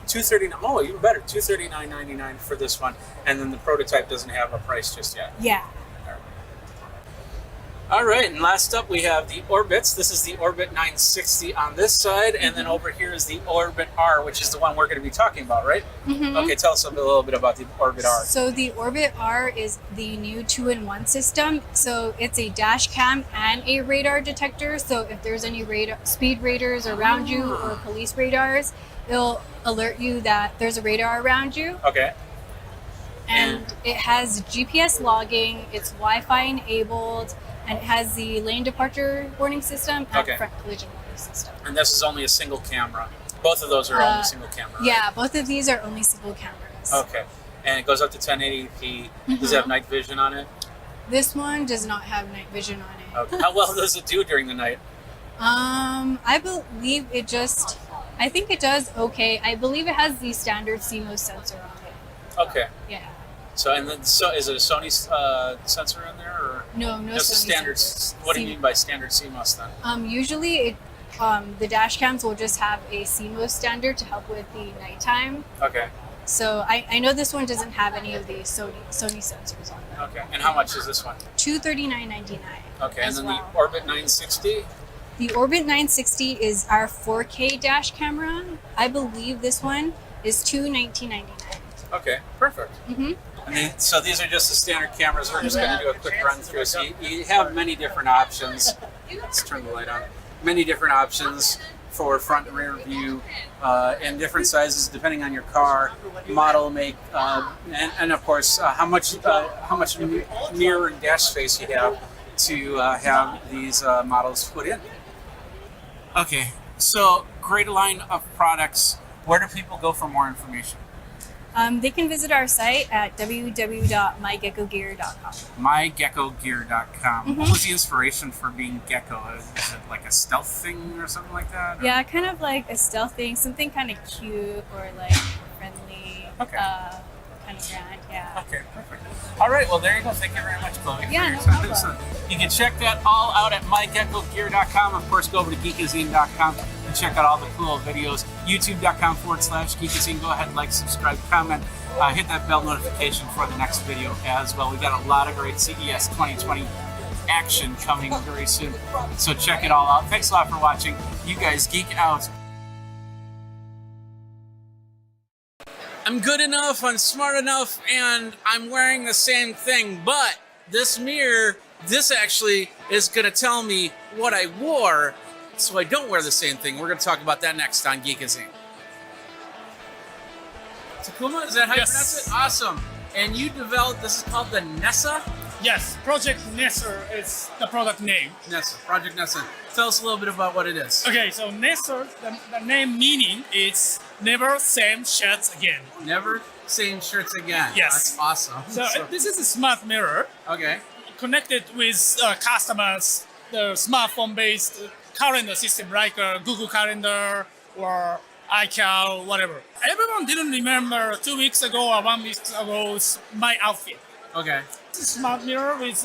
$239. Oh, even better. $239.99 for this one, and then the prototype doesn't have a price just yet. Yeah. All right, and last up we have the Orbits. This is the Orbit 960 on this side, and then over here is the Orbit R, which is the one we're going to be talking about, right? Okay, tell us a little bit about the Orbit R. So the Orbit R is the new 2-in-1 system. So it's a dash cam and a radar detector. So if there's any speed radars around you or police radars, it'll alert you that there's a radar around you. Okay. And it has GPS logging, it's Wi-Fi enabled, and it has the lane departure warning system and Okay. front collision warning system. And this is only a single camera. Both of those are only single camera, right? Yeah, both of these are only single cameras. Okay. And it goes up to 1080p. Does it have night vision on it? This one does not have night vision on it. Okay. How well does it do during the night? I believe I think it does okay. I believe it has the standard CMOS sensor on it. Okay. Yeah. So is it a Sony sensor in there, or No just a Sony standard? sensor. What do you mean by standard CMOS then? Usually the dash cams will just have a CMOS standard to help with the nighttime. Okay. So I know this one doesn't have any of the Sony sensors on it. Okay. And how much is this one? $239.99. Okay. And then well. the Orbit 960. The Orbit 960 is our 4K dash camera. I believe this one is $219.99. Okay. Perfect. Mm-hmm. And then, so these are just the standard cameras. We're just going to do a quick run through. So you have many different options. Let's turn the light on. Many different options for front and rear view, and different sizes depending on your car, model, make, and of course how much mirror and dash space you have to have these models put in. Okay, so great line of products. Where do people go for more information? They can visit our site at www.mygeckogear.com. Mygeckogear.com. Mhm. What was the inspiration for being gecko? Is it like a stealth thing or something like that? or- Yeah, kind of like a stealth thing, something kind of cute or like friendly, kind of brand. Yeah. Okay, perfect. All right, well, there you go. Thank you very much, Chloe. Yeah, for no your time. problem. So you can check that all out at mygeckogear.com. Of course, go over to Geekazine.com and check out all the cool videos. YouTube.com/Geekazine. Go ahead, like, subscribe, comment. Hit that bell notification for the next video as well. We got a lot of great CES 2020 action coming very soon. So check it all out. Thanks a lot for watching. You guys geek out. I'm good enough, I'm smart enough, and I'm wearing the same thing, but this mirror, this actually is going to tell me what I wore, so I don't wear the same thing. We're going to talk about that next on Geekazine. Takuma, is that how you pronounce it? Awesome. And you developed, this is called the Nessa? Yes, Project Nesser is the product name. Nessa, Project Nessa. Tell us a little bit about what it is. Okay, so Nesser, the name meaning is never same shirts again. Never same shirts again. Yes. That's awesome. So this is a smart mirror. Okay. Connected with customers, the smartphone-based calendar system like Google Calendar or iCal, whatever. Everyone didn't remember 2 weeks ago or 1 week ago my outfit. Okay. It's a smart mirror with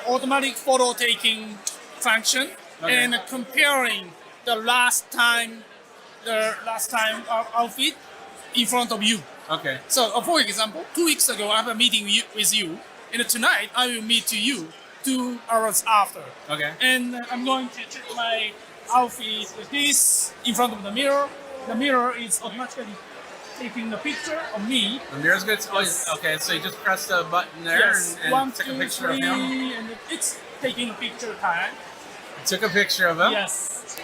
automatic photo taking function and comparing the last time outfit in front of you. Okay. So for example, 2 weeks ago I have a meeting with you, and tonight I will meet you 2 hours after. Okay. And I'm going to check my outfit with this in front of the mirror. The mirror is automatically taking the picture of me. The mirror's good. Oh, okay, so you just press the button there Yes, and 1, took 2, a picture 3, of him. and it's taking a picture time. Took a picture of him. Yes.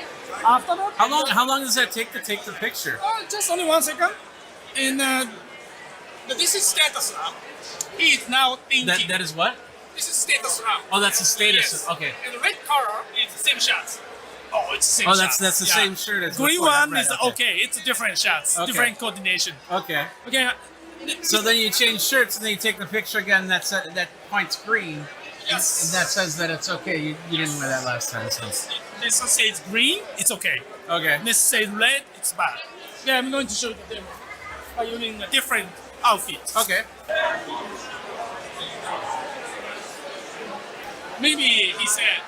After that, How long does that take to take the picture? just only 1 second. And this is status now. He is now thinking. That is what? This is status now. Oh, that's the status. Yes. Okay. And the red color is the same shots. Oh, it's the same Oh, shots. that's the same shirt as Green before, one right, is okay. okay. It's different shots, Okay. different coordination. Okay. Okay. So then you change shirts and then you take the picture again. That point's green. Yes. And that says that it's okay. You didn't wear that last time. So. This one says green, it's okay. Okay. This says red, it's bad. Okay, I'm going to show you the demo by using a different outfit. Okay. Maybe he said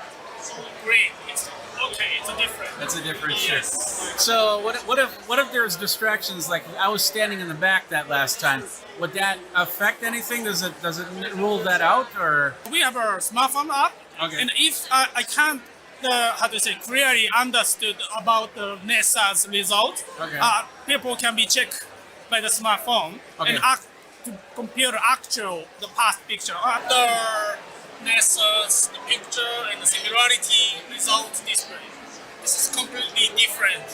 green. It's okay. It's a different. That's a different shirt. Yes. So what if there's distractions? Like I was standing in the back that last time. Would that affect anything? Does it rule that out or? We have a smartphone app, Okay. and if I can't clearly understood about the NESA's result, Okay. People can be checked by the smartphone Okay. and to compare the past picture after NESA's picture and the similarity result display. This is completely different.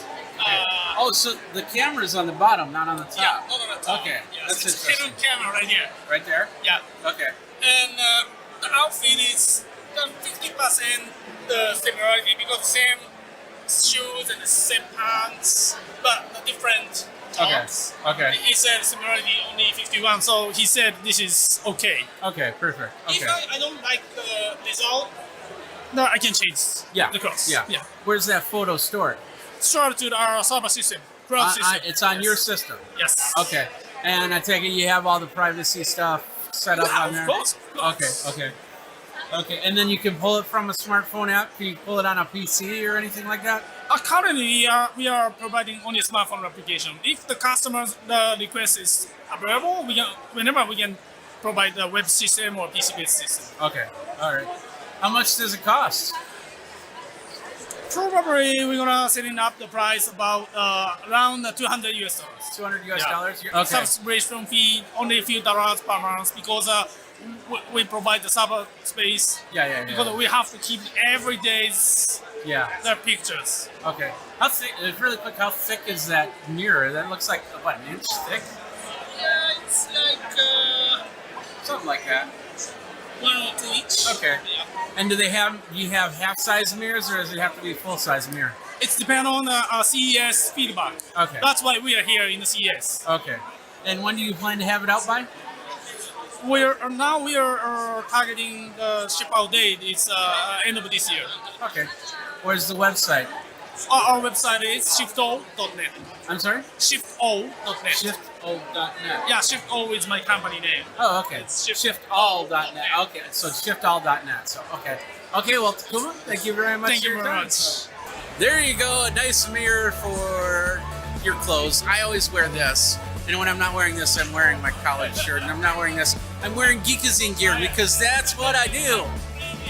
Oh, so the camera's on the bottom, not on the top. Yeah, not on the top. Okay, Yes, that's it's interesting. hidden camera right here. Right there? Yeah. Okay. And the outfit is the 50% the similarity because same shoes and the same pants, but the different tops. Okay. He said similarity only 51, so he said this is okay. Okay, perfect. Okay. If I don't like the result, no, I can change the course. Yeah. Where's that photo stored? Stored to our server system, cloud system. It's on your system? Yes. Okay. And I take it you have all the privacy stuff set up on there? Of course. Okay. Okay, and then you can pull it from a smartphone app. Can you pull it on a PC or anything like that? Currently, we are providing only smartphone application. If the customer's request is available, whenever we can provide the web system or PC-based system. Okay, all right. How much does it cost? Probably we're gonna setting up the price about around $200 US. $200 US. Yeah. Okay. Subscription fee only a few dollars per month because we provide the server space. Yeah. Because we have to keep every day's Yeah. the pictures. Okay. How thick? Really quick. How thick is that mirror? That looks like what, an inch thick? Yeah, it's like Something like that. 1 or 2 each. Okay. And do you have half-size mirrors, or does it have to be full-size mirror? It's depend on the CES feedback. Okay. That's why we are here in the CES. Okay. And when do you plan to have it out by? We are targeting the ship out date. It's end of this year. Okay. Where's the website? Our website is shifto.net. I'm sorry? Shifto.net. Shifto.net. Yeah, Shifto is my company name. Oh, okay. It's Shiftall.net. Okay, so shiftall.net. So, okay. Okay, well, Takuma, thank you very much. Thank you for your very time. much. There you go, a nice mirror for your clothes. I always wear this. And when I'm not wearing this, I'm wearing my college shirt. And I'm not wearing this, I'm wearing Geekazine gear because that's what I do.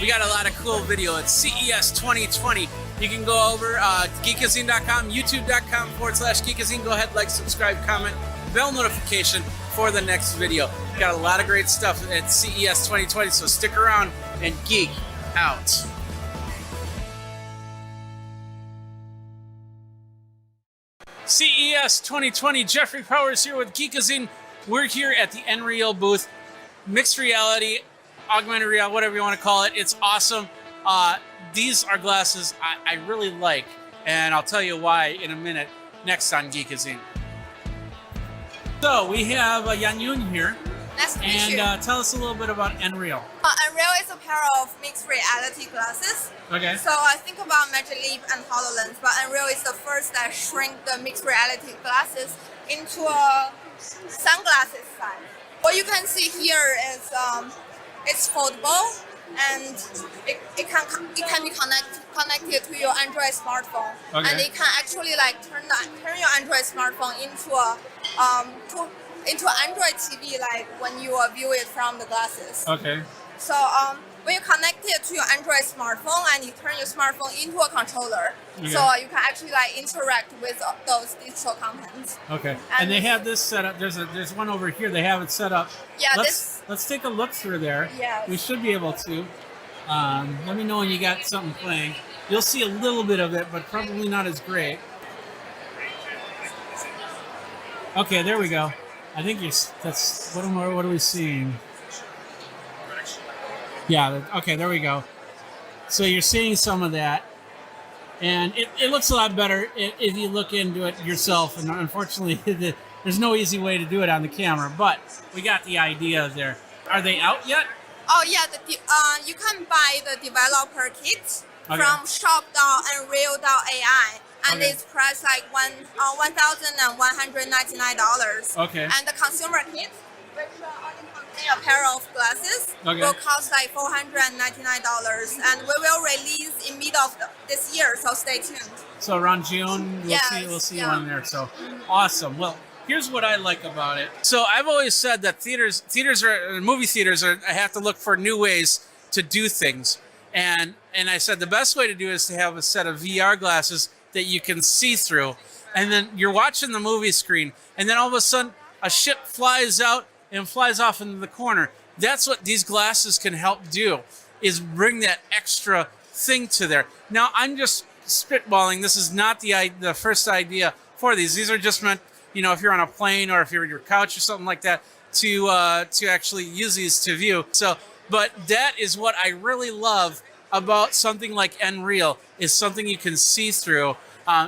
We got a lot of cool video at CES 2020. You can go over geekazine.com, youtube.com/Geekazine. Go ahead, like, subscribe, comment, bell notification for the next video. Got a lot of great stuff at CES 2020, so stick around and geek out. CES 2020, Jeffrey Powers here with Geekazine. We're here at the Nreal booth. Mixed reality, augmented reality, whatever you want to call it. It's awesome. These are glasses I really like, and I'll tell you why in a minute, next on Geekazine. So we have Yan Yun here. Nice to meet you. And tell us a little bit about Nreal. Nreal is a pair of mixed reality glasses. Okay. So I think about Magic Leap and HoloLens, but Nreal is the first that shrink the mixed reality glasses into a sunglasses size. What you can see here is it's foldable, and it can be connected to your Android smartphone, Okay. and it can actually like turn your Android smartphone into a Android TV, like when you view it from the glasses. Okay. So when you connect it to your Android smartphone and you turn your smartphone into a controller, Okay. so you can actually like interact with those digital contents. Okay. And they have this set up. There's one over here. They have it set up. Yeah, Let's take a look through there. Yes. We should be able to. Let me know when you got something playing. You'll see a little bit of it, but probably not as great. Okay, there we go. I think that's what are we seeing? Yeah. Okay, there we go. So you're seeing some of that, and it looks a lot better if you look into it yourself. And unfortunately, there's no easy way to do it on the camera, but we got the idea there. Are they out yet? Oh yeah, you can buy the developer kit Okay. from shop.nreal.ai, and Okay. it's priced like $1,199. Okay. And the consumer kit, which only contains a pair of glasses, Okay. will cost like $499, and we will release in mid of this year. So stay tuned. So around June, Yes, we'll see yeah. one there. So awesome. Well, here's what I like about it. So I've always said that movie theaters have to look for new ways to do things. And I said the best way to do it is to have a set of VR glasses that you can see through. And then you're watching the movie screen, and then all of a sudden a ship flies out and flies off into the corner. That's what these glasses can help do, is bring that extra thing to there. Now, I'm just spitballing. This is not the first idea for these. These are just meant, if you're on a plane or if you're on your couch or something like that, to actually use these to view. So, but that is what I really love about something like Nreal, is something you can see through.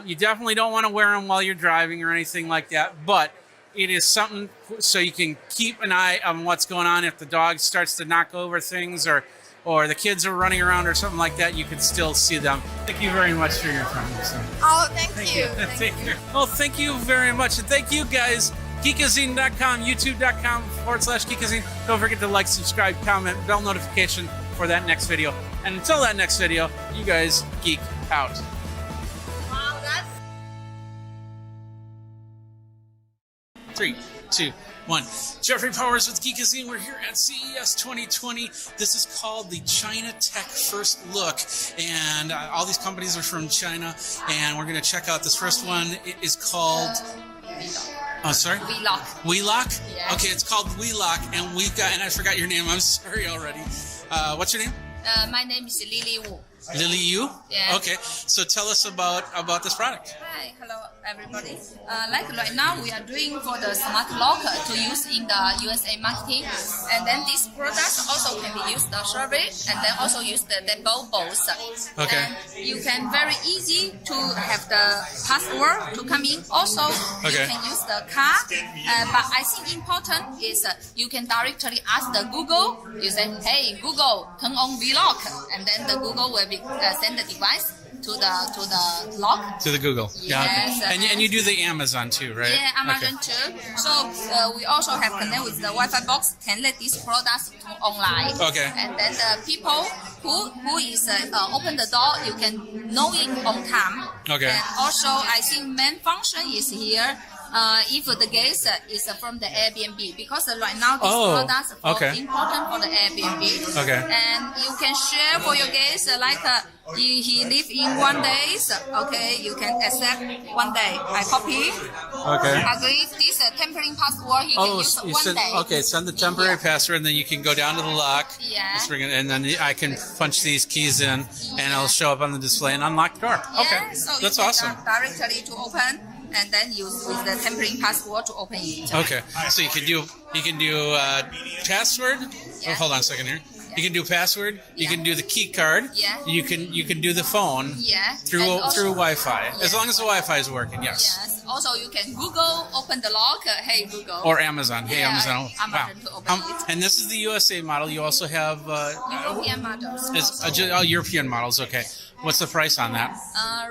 You definitely don't want to wear them while you're driving or anything like that, but it is something so you can keep an eye on what's going on. If the dog starts to knock over things or the kids are running around or something like that, you can still see them. Thank you very much for your time. Oh, thank you. Take care. Well, thank you very much. And thank you guys. Geekazine.com, youtube.com/Geekazine. Don't forget to like, subscribe, comment, bell notification for that next video. And until that next video, you guys geek out. Wow, that's 3, 2, 1. Jeffrey Powers with Geekazine. We're here at CES 2020. This is called the China Tech First Look, and all these companies are from China, and we're going to check out this first one. It is called... Oh, sorry? Vlog. Vlog? Yeah. Okay, it's called Vlog, and we've got... And I forgot your name. I'm sorry already. What's your name? My name is Lily Wu. Lily Yu? Yeah. Okay, so tell us about this product. Hi, hello everybody. Like right now we are doing for the smart lock to use in the USA marketing, and then this product also can be used the survey and then also use the both. Okay. And you can very easy to have the password to come in. Also, Okay. you can use the card. But I think important is you can directly ask the Google. You say, "Hey Google, turn on Vlog," and then the Google will send the device to the lock. To the Google. Yeah. Yes, Okay. And you do the Amazon too, right? Yeah, Amazon too. So we also have connect with the Wi-Fi box, can let these products to online. Okay. And then the people who is open the door, you can know it on time. Okay. And also, I think main function is here. If the guest is from the Airbnb, because right now these products are okay. important for the Airbnb. Okay. And you can share for your guest like he live in 1 day. Okay, you can accept 1 day. I copy. Okay. Agree. This tempering password he can use you 1 send, day. okay, send the temporary password, and then you can go down to the lock. Yeah. And then I can punch these keys in, and it'll show up on the display and unlock the door. Okay, Yeah, so that's you can awesome. directly to open, and then use with the tempering password to open it. Okay, so you can do password. Oh, hold on a second here. You can do password. You can do the key card. Yeah. You can do the phone. Yeah. Through And also- Wi-Fi, as Yeah. long as the Wi-Fi is working. Yes. Yes. Also, you can Google open the lock. Hey Google. Or Amazon. Hey, Yeah, Amazon. Amazon to open it. And this is the USA model. You also have European models. European models. Okay. What's the price on that?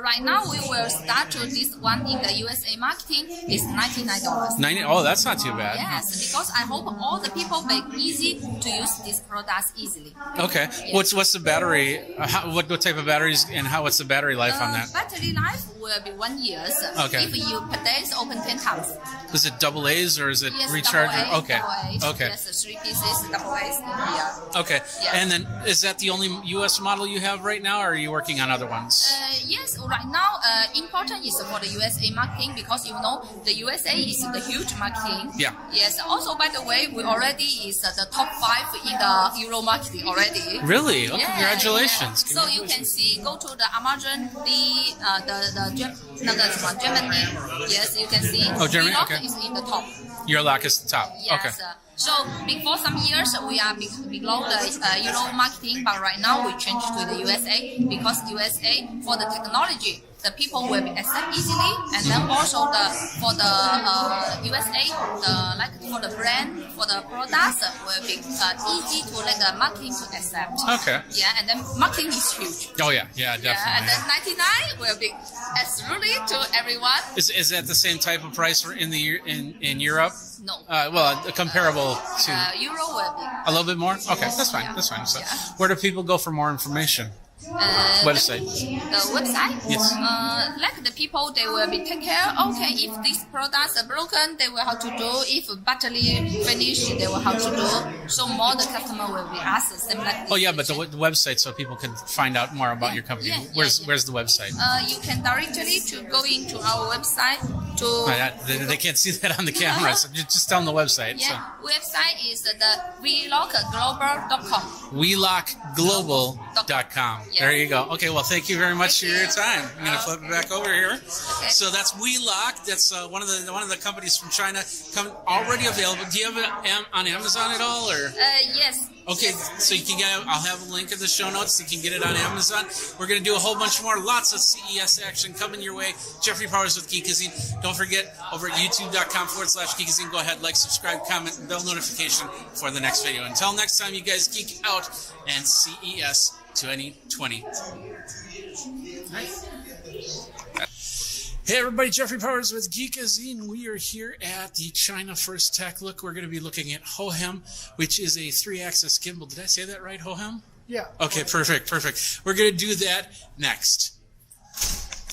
Right now, we will start to this one in the USA marketing is $99. 90. Oh, that's not too bad. Yes, because I hope all the people make easy to use these products easily. Okay. Yes. What's the battery? What type of batteries and what's the battery life on that? Battery life will be 1 year. Okay. If you per day open 10 times. Is it double A's or is it Yes, recharger? double A, Okay. double A. Okay. Yes, 3 pieces, double A's. Yeah. Okay. Yeah. And then is that the only US model you have right now, or are you working on other ones? Yes, right now important is for the USA marketing because you know the USA is the huge marketing. Yeah. Yes. Also, by the way, we already is the top 5 in the Euro marketing already. Really? Oh, Yeah, congratulations. yeah. So you can see, go to the Amazon, Germany. Yes, you can see. Oh, Germany, Vlog okay. is in the top. Your lock is the top. Yes. Okay. So before some years we are below the Euro marketing, but right now we change to the USA because USA for the technology, the people will be accept easily, and then also for the USA, for the brand, for the products will be easy to let the marketing to accept. Okay. Yeah, and then marketing is huge. Oh yeah, yeah, definitely. Yeah, and then 99 will be absolutely to everyone. Is that the same type of price in Europe? No. Well, comparable to Euro will be. a little bit more. Okay, that's fine. Yeah. That's fine. So, where do people go for more information? Website. The website? Yes. Like the people, they will be take care. Okay, if these products are broken, they will have to do. If battery finish, they will have to do. So more the customer will be asked same like this. Oh yeah, but the website so people can find out more about your company. Yeah, Where's the website? You can directly to go into our website to. They can't see that on the camera, so just tell them the website. Yeah, website is the vlockglobal.com. WeLockGlobal.com. There you go. Okay, well, thank you very much for your time. I'm going to flip it back over here. So that's WeLock. That's one of the companies from China. Already available. Do you have it on Amazon at all, or? Yes. Okay, so you can get. I'll have a link in the show notes. You can get it on Amazon. We're going to do a whole bunch more. Lots of CES action coming your way. Jeffrey Powers with Geekazine. Don't forget, over at youtube.com/Geekazine, go ahead, like, subscribe, comment, and bell notification for the next video. Until next time, you guys geek out and CES 2020. Hey everybody, Jeffrey Powers with Geekazine. We are here at the China First Tech Look. We're going to be looking at Hohem, which is a 3-axis gimbal. Did I say that right, Hohem? Yeah. Okay, perfect. We're gonna do that next.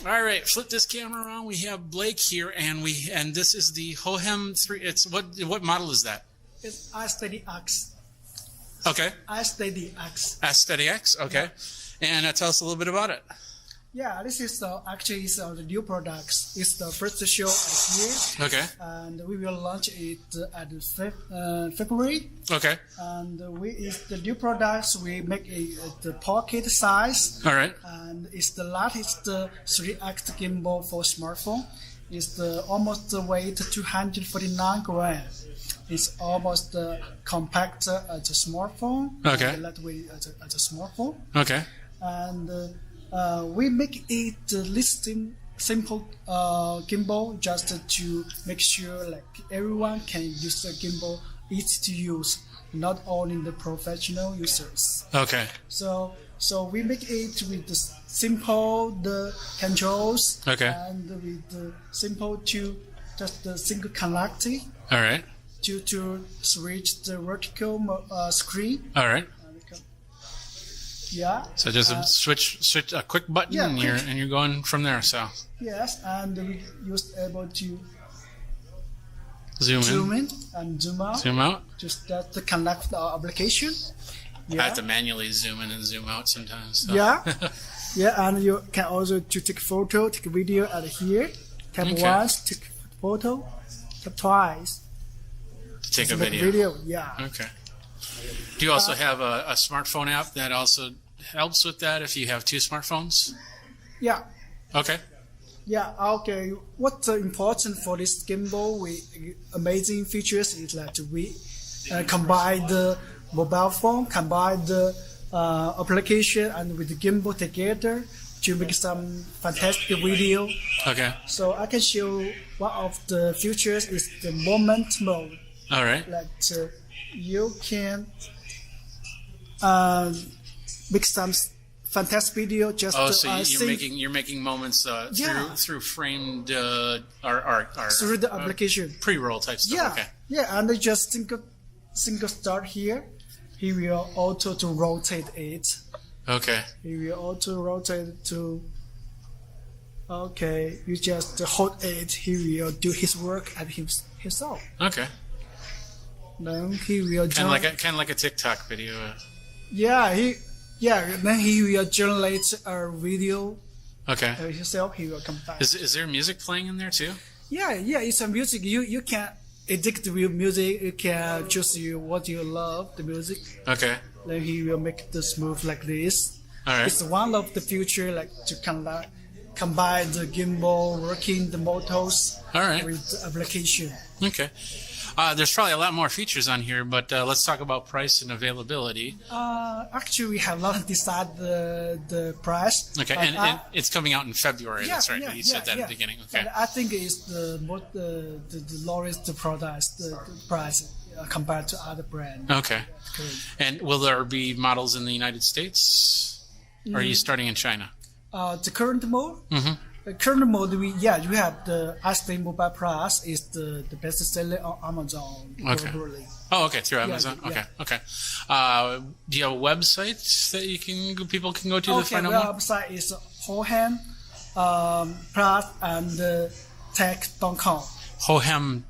All right, flip this camera around. We have Blake here, and this is the Hohem 3. It's what model is that? It's iSteadyX. Okay. iSteadyX. iSteadyX. Okay, and tell us a little bit about it. Yeah, this is actually the new products. It's the first show at here. Okay. And we will launch it at February. Okay. And it's the new products. We make the pocket size. All right. And it's the latest 3X gimbal for smartphone. It's the almost weight 249 grams. It's almost compact as a smartphone. Okay. Lightweight as a smartphone. Okay. And we make it simple gimbal just to make sure like everyone can use the gimbal, easy to use, not only the professional users. Okay. So we make it with the simple the controls. Okay. And with the simple just the single connector. All right. To switch the vertical screen. All right. Yeah. So just switch a quick button, Yeah, and you're going from there. So yes, and we able to zoom in and zoom out. Zoom out. Just that to connect our application. I have to manually zoom in and zoom out sometimes. So. Yeah. Yeah, and you can also to take photo, take video at here. Tap Okay. once, take photo. Tap twice. To take a make video. Yeah. Okay. Do you also have a smartphone app that also helps with that if you have two smartphones? Yeah. Okay. Yeah, okay. What's important for this gimbal amazing features is that we combine the mobile phone, combine the application and with the gimbal together to make some fantastic video. Okay. So I can show one of the features is the moment mode. All right. Like you can make some fantastic video just so you're making moments through framed or through the application pre-roll type stuff. Yeah, Okay. yeah, and just single start here. He will auto to rotate it. Okay. He will auto rotate to. Okay, you just hold it. He will do his work at himself. Okay. Then he will Kind of like a TikTok video. Then he will generate a video. Okay. Himself, he will come back. Is there music playing in there too? Yeah, it's a music. You can edit the music. You can choose what you love the music. Okay. Then he will make the smooth like this. All right. It's one of the future like to combine the gimbal, working the motors. All right. With the application. Okay. There's probably a lot more features on here, but let's talk about price and availability. Actually, we have not decided the price. Okay, and it's coming out in February. That's right. You said that at the beginning. Okay. But I think it's the lowest product the price compared to other brands. Okay. And will there be models in the United States? Or are you starting in China? The current mode. Mm-hmm. The current mode, we have the iSteady Mobile Plus is the best seller on Amazon globally. Oh, okay, through Amazon. Yeah. Okay. Do you have a website that people can go to to find out more? The website is Hohem Plus and tech.com. Hohem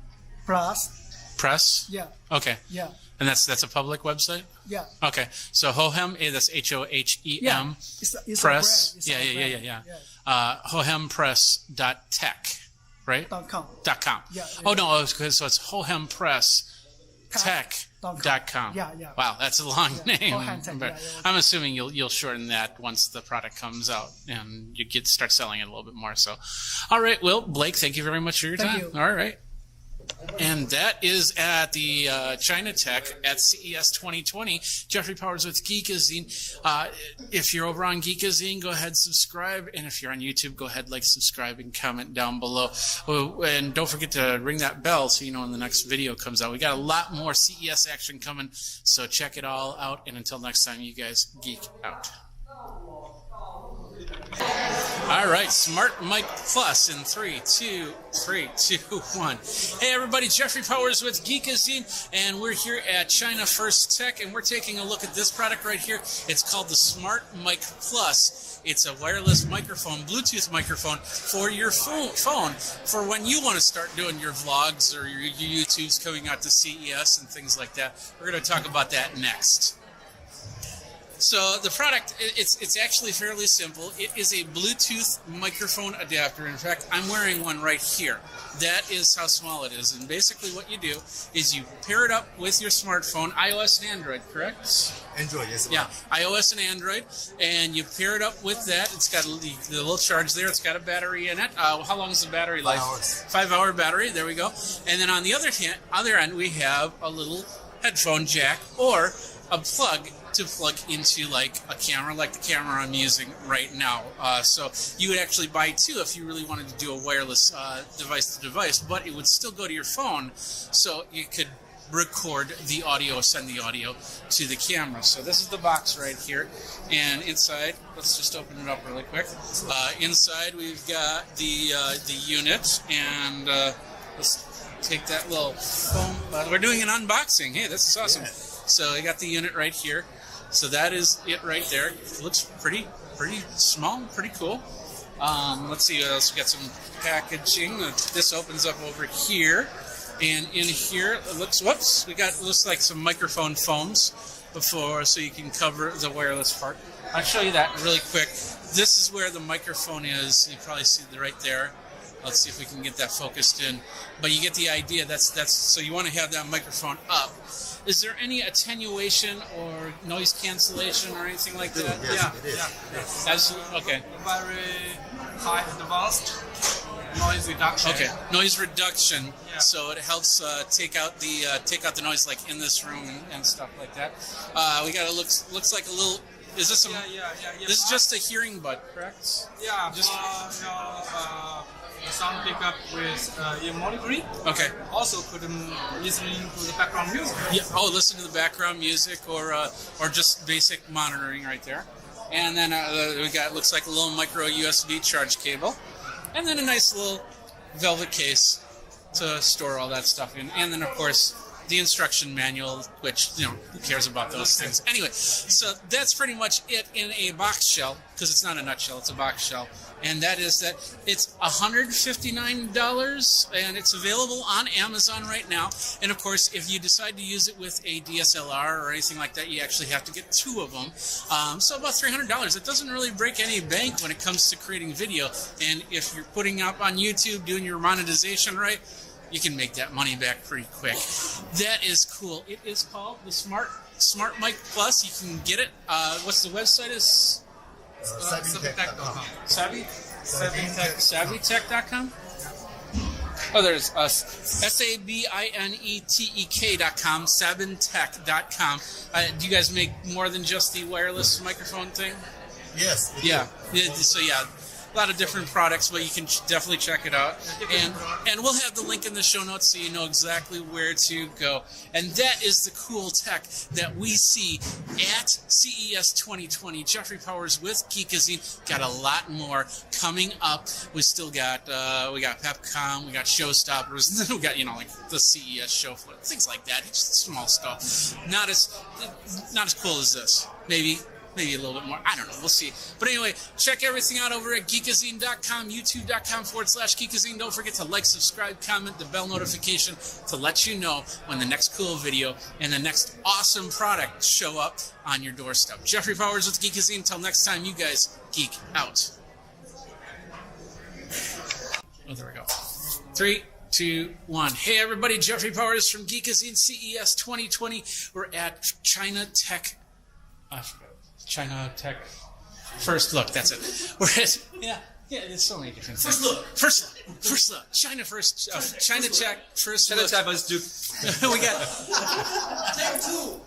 Plus. Press. Yeah. Okay. Yeah. And that's a public website. Yeah. Okay. So Hohem, that's HOHEM. Yeah. It's Press. A brand. Yeah. Hohempress.tech, right? .com. Yeah. Oh no, so it's hohempresstech.com. Yeah. Wow, that's a long name. Hohem Tech, But I'm assuming you'll shorten that once the product comes out and you start selling it a little bit more. So, all right, well, Blake, thank you very much for your time. Thank you. All right. And that is at the China Tech at CES 2020. Jeffrey Powers with Geekazine. If you're over on Geekazine, go ahead, subscribe. And if you're on YouTube, go ahead, like, subscribe, and comment down below. Oh, and don't forget to ring that bell so you know when the next video comes out. We got a lot more CES action coming, so check it all out. And until next time, you guys geek out. All right, Smart Mic Plus in 3, 2, 1. Hey everybody, Jeffrey Powers with Geekazine, and we're here at China First Tech, and we're taking a look at this product right here. It's called the Smart Mic Plus. It's a wireless microphone, Bluetooth microphone for your phone for when you want to start doing your vlogs or your YouTubes coming out to CES and things like that. We're going to talk about that next. So the product, it's actually fairly simple. It is a Bluetooth microphone adapter. In fact, I'm wearing one right here. That is how small it is. And basically what you do is you pair it up with your smartphone, iOS and Android, correct? Android, yes. Yeah, iOS and Android. And you pair it up with that. It's got the little charge there. It's got a battery in it. How long is the battery life? 5 hours. 5-hour battery. There we go. And then on the other end, we have a little headphone jack or a plug to plug into like a camera, like the camera I'm using right now. So you would actually buy two if you really wanted to do a wireless device to device, but it would still go to your phone, so you could record the audio, send the audio to the camera. So this is the box right here, and inside, let's just open it up really quick. Inside we've got the unit, and let's take that little foam. We're doing an unboxing. Hey, this is awesome. Yeah. So I got the unit right here. So that is it right there. It looks pretty small, pretty cool. Let's see what else. We got some packaging. This opens up over here, and in here it looks. Whoops, looks like some microphone foams before, so you can cover the wireless part. I'll show you that really quick. This is where the microphone is. You probably see it right there. Let's see if we can get that focused in. But you get the idea. That's so you want to have that microphone up. Is there any attenuation or noise cancellation or anything like that? Yes, it is. Absolutely. Okay. Very high advanced noise reduction. Okay, noise reduction. Yeah. So it helps take out the noise like in this room and stuff like that. We got looks like a little. Is this some? Yeah. This is just a hearing bud, correct? Yeah. Just sound pickup with ear monitoring. Okay. Also could listening to the background music. Yeah. Oh, listen to the background music or just basic monitoring right there. And then we got looks like a little micro USB charge cable, and then a nice little velvet case to store all that stuff in. And then of course the instruction manual, which who cares about those things anyway. So that's pretty much it in a box shell, because it's not a nutshell, it's a box shell. And that is that it's $159, and it's available on Amazon right now. And of course, if you decide to use it with a DSLR or anything like that, you actually have to get two of them. So about $300. It doesn't really break any bank when it comes to creating video. And if you're putting up on YouTube, doing your monetization right, you can make that money back pretty quick. That is cool. It is called the Smart Mic Plus. You can get it. What's the website? Is Savvytech.com. Savvytech.com? Oh, there's SABINETEK.com, Savvytech.com. Do you guys make more than just the wireless microphone thing? Yes. Yeah. So yeah, a lot of different products, but you can definitely check it out. And we'll have the link in the show notes so you know exactly where to go. And that is the cool tech that we see at CES 2020. Jeffrey Powers with Geekazine. Got a lot more coming up. We still got we got Pepcom, we got Showstoppers, and then we got like the CES show floor, things like that. It's just small stuff. Not as cool as this. Maybe a little bit more. I don't know. We'll see. But anyway, check everything out over at Geekazine.com, YouTube.com/Geekazine. Don't forget to like, subscribe, comment, the bell notification to let you know when the next cool video and the next awesome product show up on your doorstep. Jeffrey Powers with Geekazine. Until next time, you guys geek out. Oh, there we go. 3, 2, 1. Hey everybody, Jeffrey Powers from Geekazine CES 2020. We're at China Tech. China Tech First Look. That's it. We're at there's so many different things. First look. China First. China Tech First Look. China Tech First Look. We got Take Two.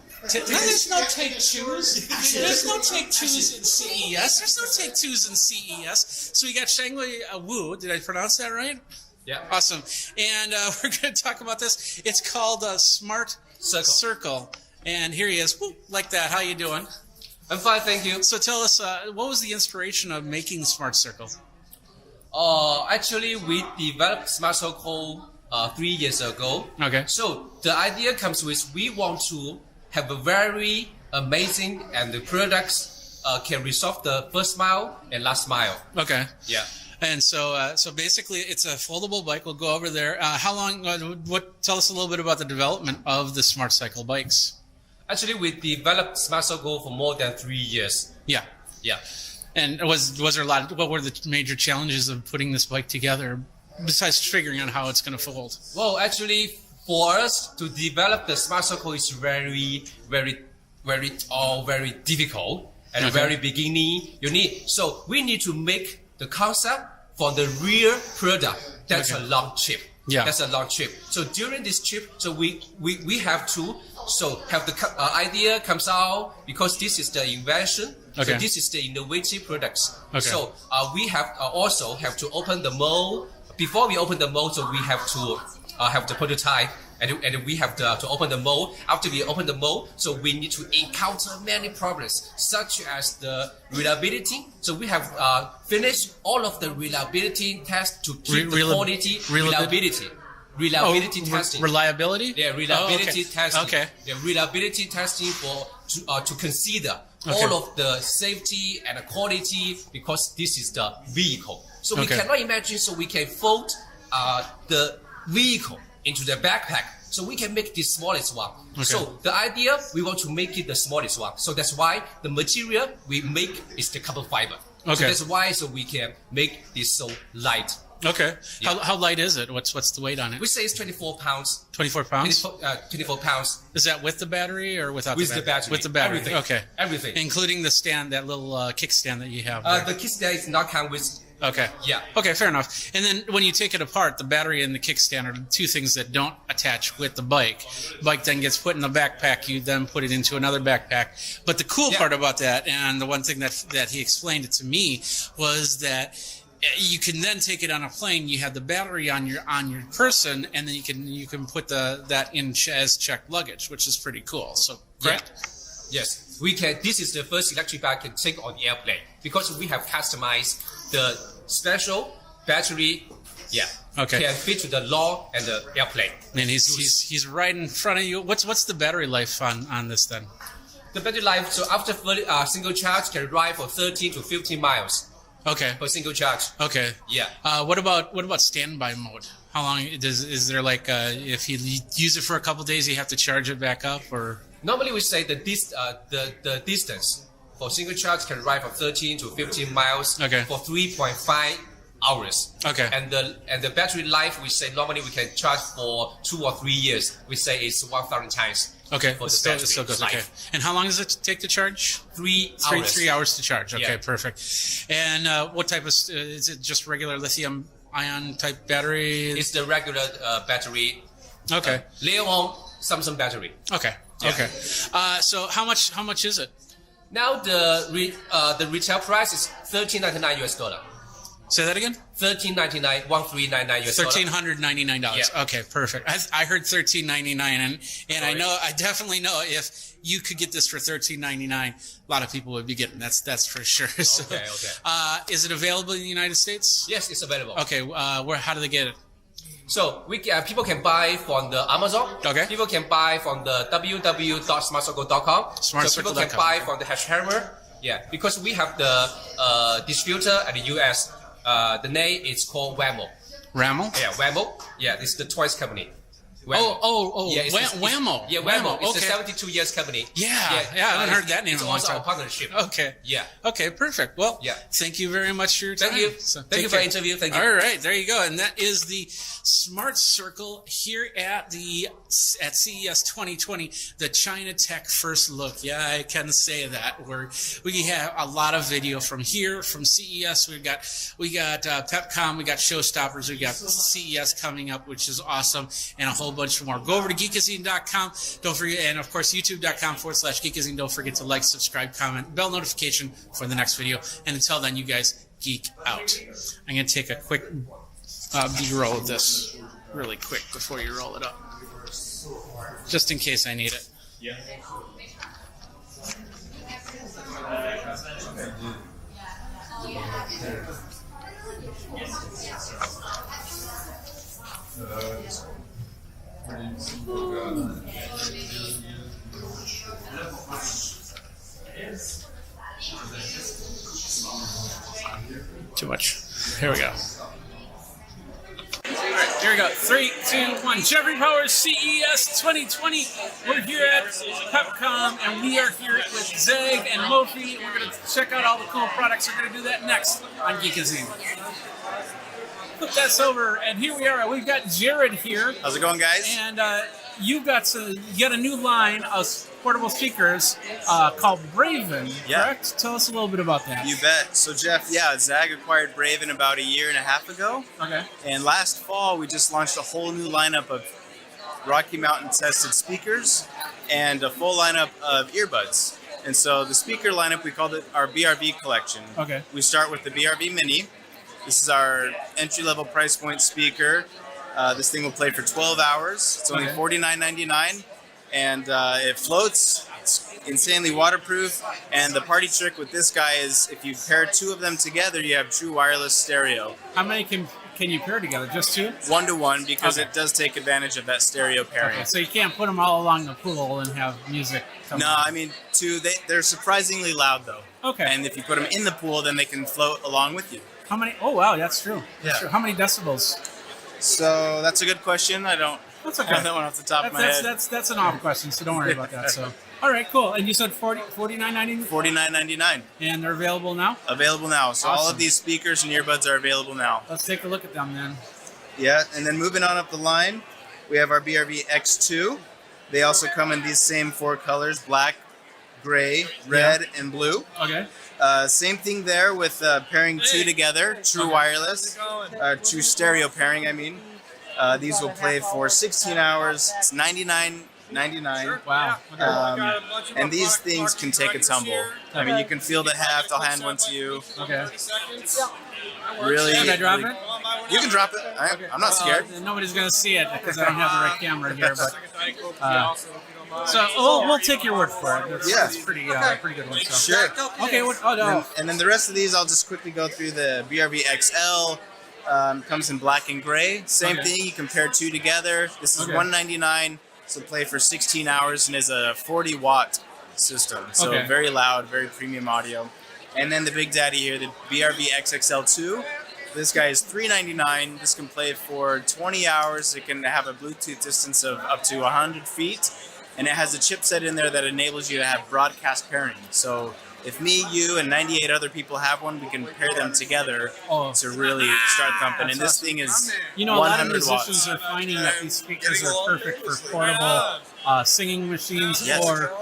There's no Take Twos. There's no Take Twos in CES. There's no Take Twos in CES. So we got Shanghai Wu. Did I pronounce that right? Yeah. Awesome. And we're going to talk about this. It's called Smart Circle. And here he is. Woo, like that. How you doing? I'm fine, thank you. So tell us, what was the inspiration of making Smart Circle? Actually, we developed Smart Circle 3 years ago. Okay. So the idea comes with we want to have a very amazing and the products can resolve the first mile and last mile. Okay. Yeah. And so, so basically, it's a foldable bike. We'll go over there. How long? Tell us a little bit about the development of the Smart Cycle bikes. Actually, we developed Smart Circle for more than 3 years. Yeah. Yeah. And was there a lot? What were the major challenges of putting this bike together, besides figuring out how it's going to fold? Well, actually, for us to develop the Smart Circle is very difficult and Okay. very beginning. So we need to make the concept for the real product. That's Okay. a long trip. Yeah. That's a long trip. So during this trip, so we have to have the idea comes out because this is the invention. Okay. So this is the innovative products. Okay. So we have also have to open the mold. Before we open the mold, so we have to have the prototype, and we have to open the mold. After we open the mold, so we need to encounter many problems, such as the reliability. So we have finished all of the reliability tests to keep the quality reliability testing. Reliability? Yeah, reliability Oh, okay. testing. Okay. Yeah, reliability testing to consider Okay. all of the safety and the quality because this is the vehicle. So we Okay. cannot imagine. So we can fold the vehicle into the backpack. So we can make the smallest one. Okay. So the idea we want to make it the smallest one. So that's why the material we make is the carbon fiber. So Okay. that's why so we can make this so light. Okay. Yeah. How light is it? What's the weight on it? We say it's 24 pounds. 24 pounds? 24 pounds. Is that with the battery or without With the the battery? battery. With the battery. Everything. Okay. Everything. Including the stand, that little kickstand that you have. there. The kickstand is not come with. Okay. Yeah. Okay, fair enough. And then when you take it apart, the battery and the kickstand are two things that don't attach with the bike. Bike then gets put in the backpack. You then put it into another backpack. But the cool part about that, and the one thing that he explained it to me, was that you can then take it on a plane. You have the battery on your person, and then you can put that in as checked luggage, which is pretty cool. So correct. Yeah. Yes, we can. This is the first electric bike can take on the airplane because we have customized the special battery. Yeah. Okay. Can fit to the law and the airplane. And he's right in front of you. What's the battery life on this then? The battery life. So after single charge can ride for 13 to 15 miles. Okay. For single charge. Okay. Yeah. What about standby mode? How long is there like if you use it for a couple days, you have to charge it back up, or? Normally we say the distance for single charge can ride for 13 to 15 miles. Okay. For 3.5 hours. Okay. And the battery life we say normally we can charge for 2 or 3 years. We say it's 1,000 times. Okay. For It the still battery goes. life. Okay. And how long does it take to charge? 3 hours. 3 hours to charge. Okay, Yeah. perfect. And what type of is it? Just regular lithium ion type battery? It's the regular battery. Okay. Leon Samsung battery. Okay. Yeah. Okay. So how much is it? Now the retail price is $13.99 US. Say that again. $13.99, $13.99 US. $1,399. Yeah. Okay, perfect. I heard $13.99, and I know, I definitely know if you could get this for $13.99, a lot of people would be getting that's for sure. So, Okay. is it available in the United States? Yes, it's available. Okay. How do they get it? So people can buy from the Amazon. Okay. People can buy from the www.smartcircle.com. So people can Smartcircle.com. buy from the Hammer. Yeah, because we have the distributor at the US. The name is called Whammo. Whammo? Yeah, Whammo. Yeah, this is the toys company. Oh, it's Whammo. Yeah, Whammo. It's Okay. a 72 years company. Yeah, I haven't heard that name It's in a long also a time. partnership. Okay. Yeah. Okay, perfect. Well, Yeah. thank you very much for your time. Thank you. So, Thank take you for the care. interview. Thank you. All right, there you go. And that is the Smart Circle here at CES 2020, the China Tech First Look. Yeah, I can say that. We have a lot of video from here, from CES. We got PepCom, we got Showstoppers, we got CES coming up, which is awesome, and a whole bunch more. Go over to Geekazine.com. Don't forget, and of course, YouTube.com/Geekazine. Don't forget to like, subscribe, comment, bell notification for the next video. And until then, you guys geek out. I'm going to take a quick B-roll of this really quick before you roll it up, just in case I need it. Yeah. Too much. Here we go. Here we go. 3, 2, 1. Jeffrey Powers CES 2020. We're here at Pepcom, and we are here with Zeg and Mofi. We're going to check out all the cool products. We're going to do that next on Geekazine. Flip that over, and here we are. We've got Jared here. How's it going, guys? And you got a new line of portable speakers called Braven, correct? Tell us a little bit about that. You bet. So, Jeff, Zag acquired Braven about a year and a half ago. Okay. And last fall, we just launched a whole new lineup of Rocky Mountain tested speakers and a full lineup of earbuds. And so the speaker lineup, we called it our BRV collection. Okay. We start with the BRV Mini. This is our entry-level price point speaker. This thing will play for 12 hours. It's only $49.99. And it floats. It's insanely waterproof. And the party trick with this guy is if you pair two of them together, you have true wireless stereo. How many can you pair together? Just two? 1-to-1, because it does take advantage of that stereo pairing. Okay, so you can't put them all along the pool and have music. No, I mean, they're surprisingly loud, though. Okay. And if you put them in the pool, then they can float along with you. How many? Oh, wow, that's true. That's Yeah. true. How many decibels? So that's a good question. I don't That's okay. have that one off the top of my head. That's an off question, so don't worry about that. So, all right, cool. And you said $49.99? $49.99. And they're available now? Available now. So all Awesome. of these speakers and earbuds are available now. Let's take a look at them then. Yeah, and then moving on up the line, we have our BRV X2. They also come in these same four colors: black, gray, red, and blue. Okay. Same thing there with pairing two together, true wireless, true stereo pairing, I mean. These will play for 16 hours. It's $99.99. Wow. And these things can take a tumble. I mean, you can feel the heft. I'll hand one to you. Okay. Really? Should I drop it? You can drop it. I'm not scared. Nobody's going to see it because I don't have the right camera here. But so we'll take your word for it. It's pretty good one. So. Sure. Okay. And then the rest of these, I'll just quickly go through. The BRV XL comes in black and gray. Same thing. You can pair two together. This is $199. So play for 16 hours and is a 40-watt system. So very loud, very premium audio. And then the big daddy here, the BRV XXL2. This guy is $399. This can play for 20 hours. It can have a Bluetooth distance of up to 100 feet. And it has a chipset in there that enables you to have broadcast pairing. So if me, you, and 98 other people have one, we can pair them together to really start thumping. And this thing is 100 a lot of musicians watts. are finding that these speakers are perfect for portable singing machines or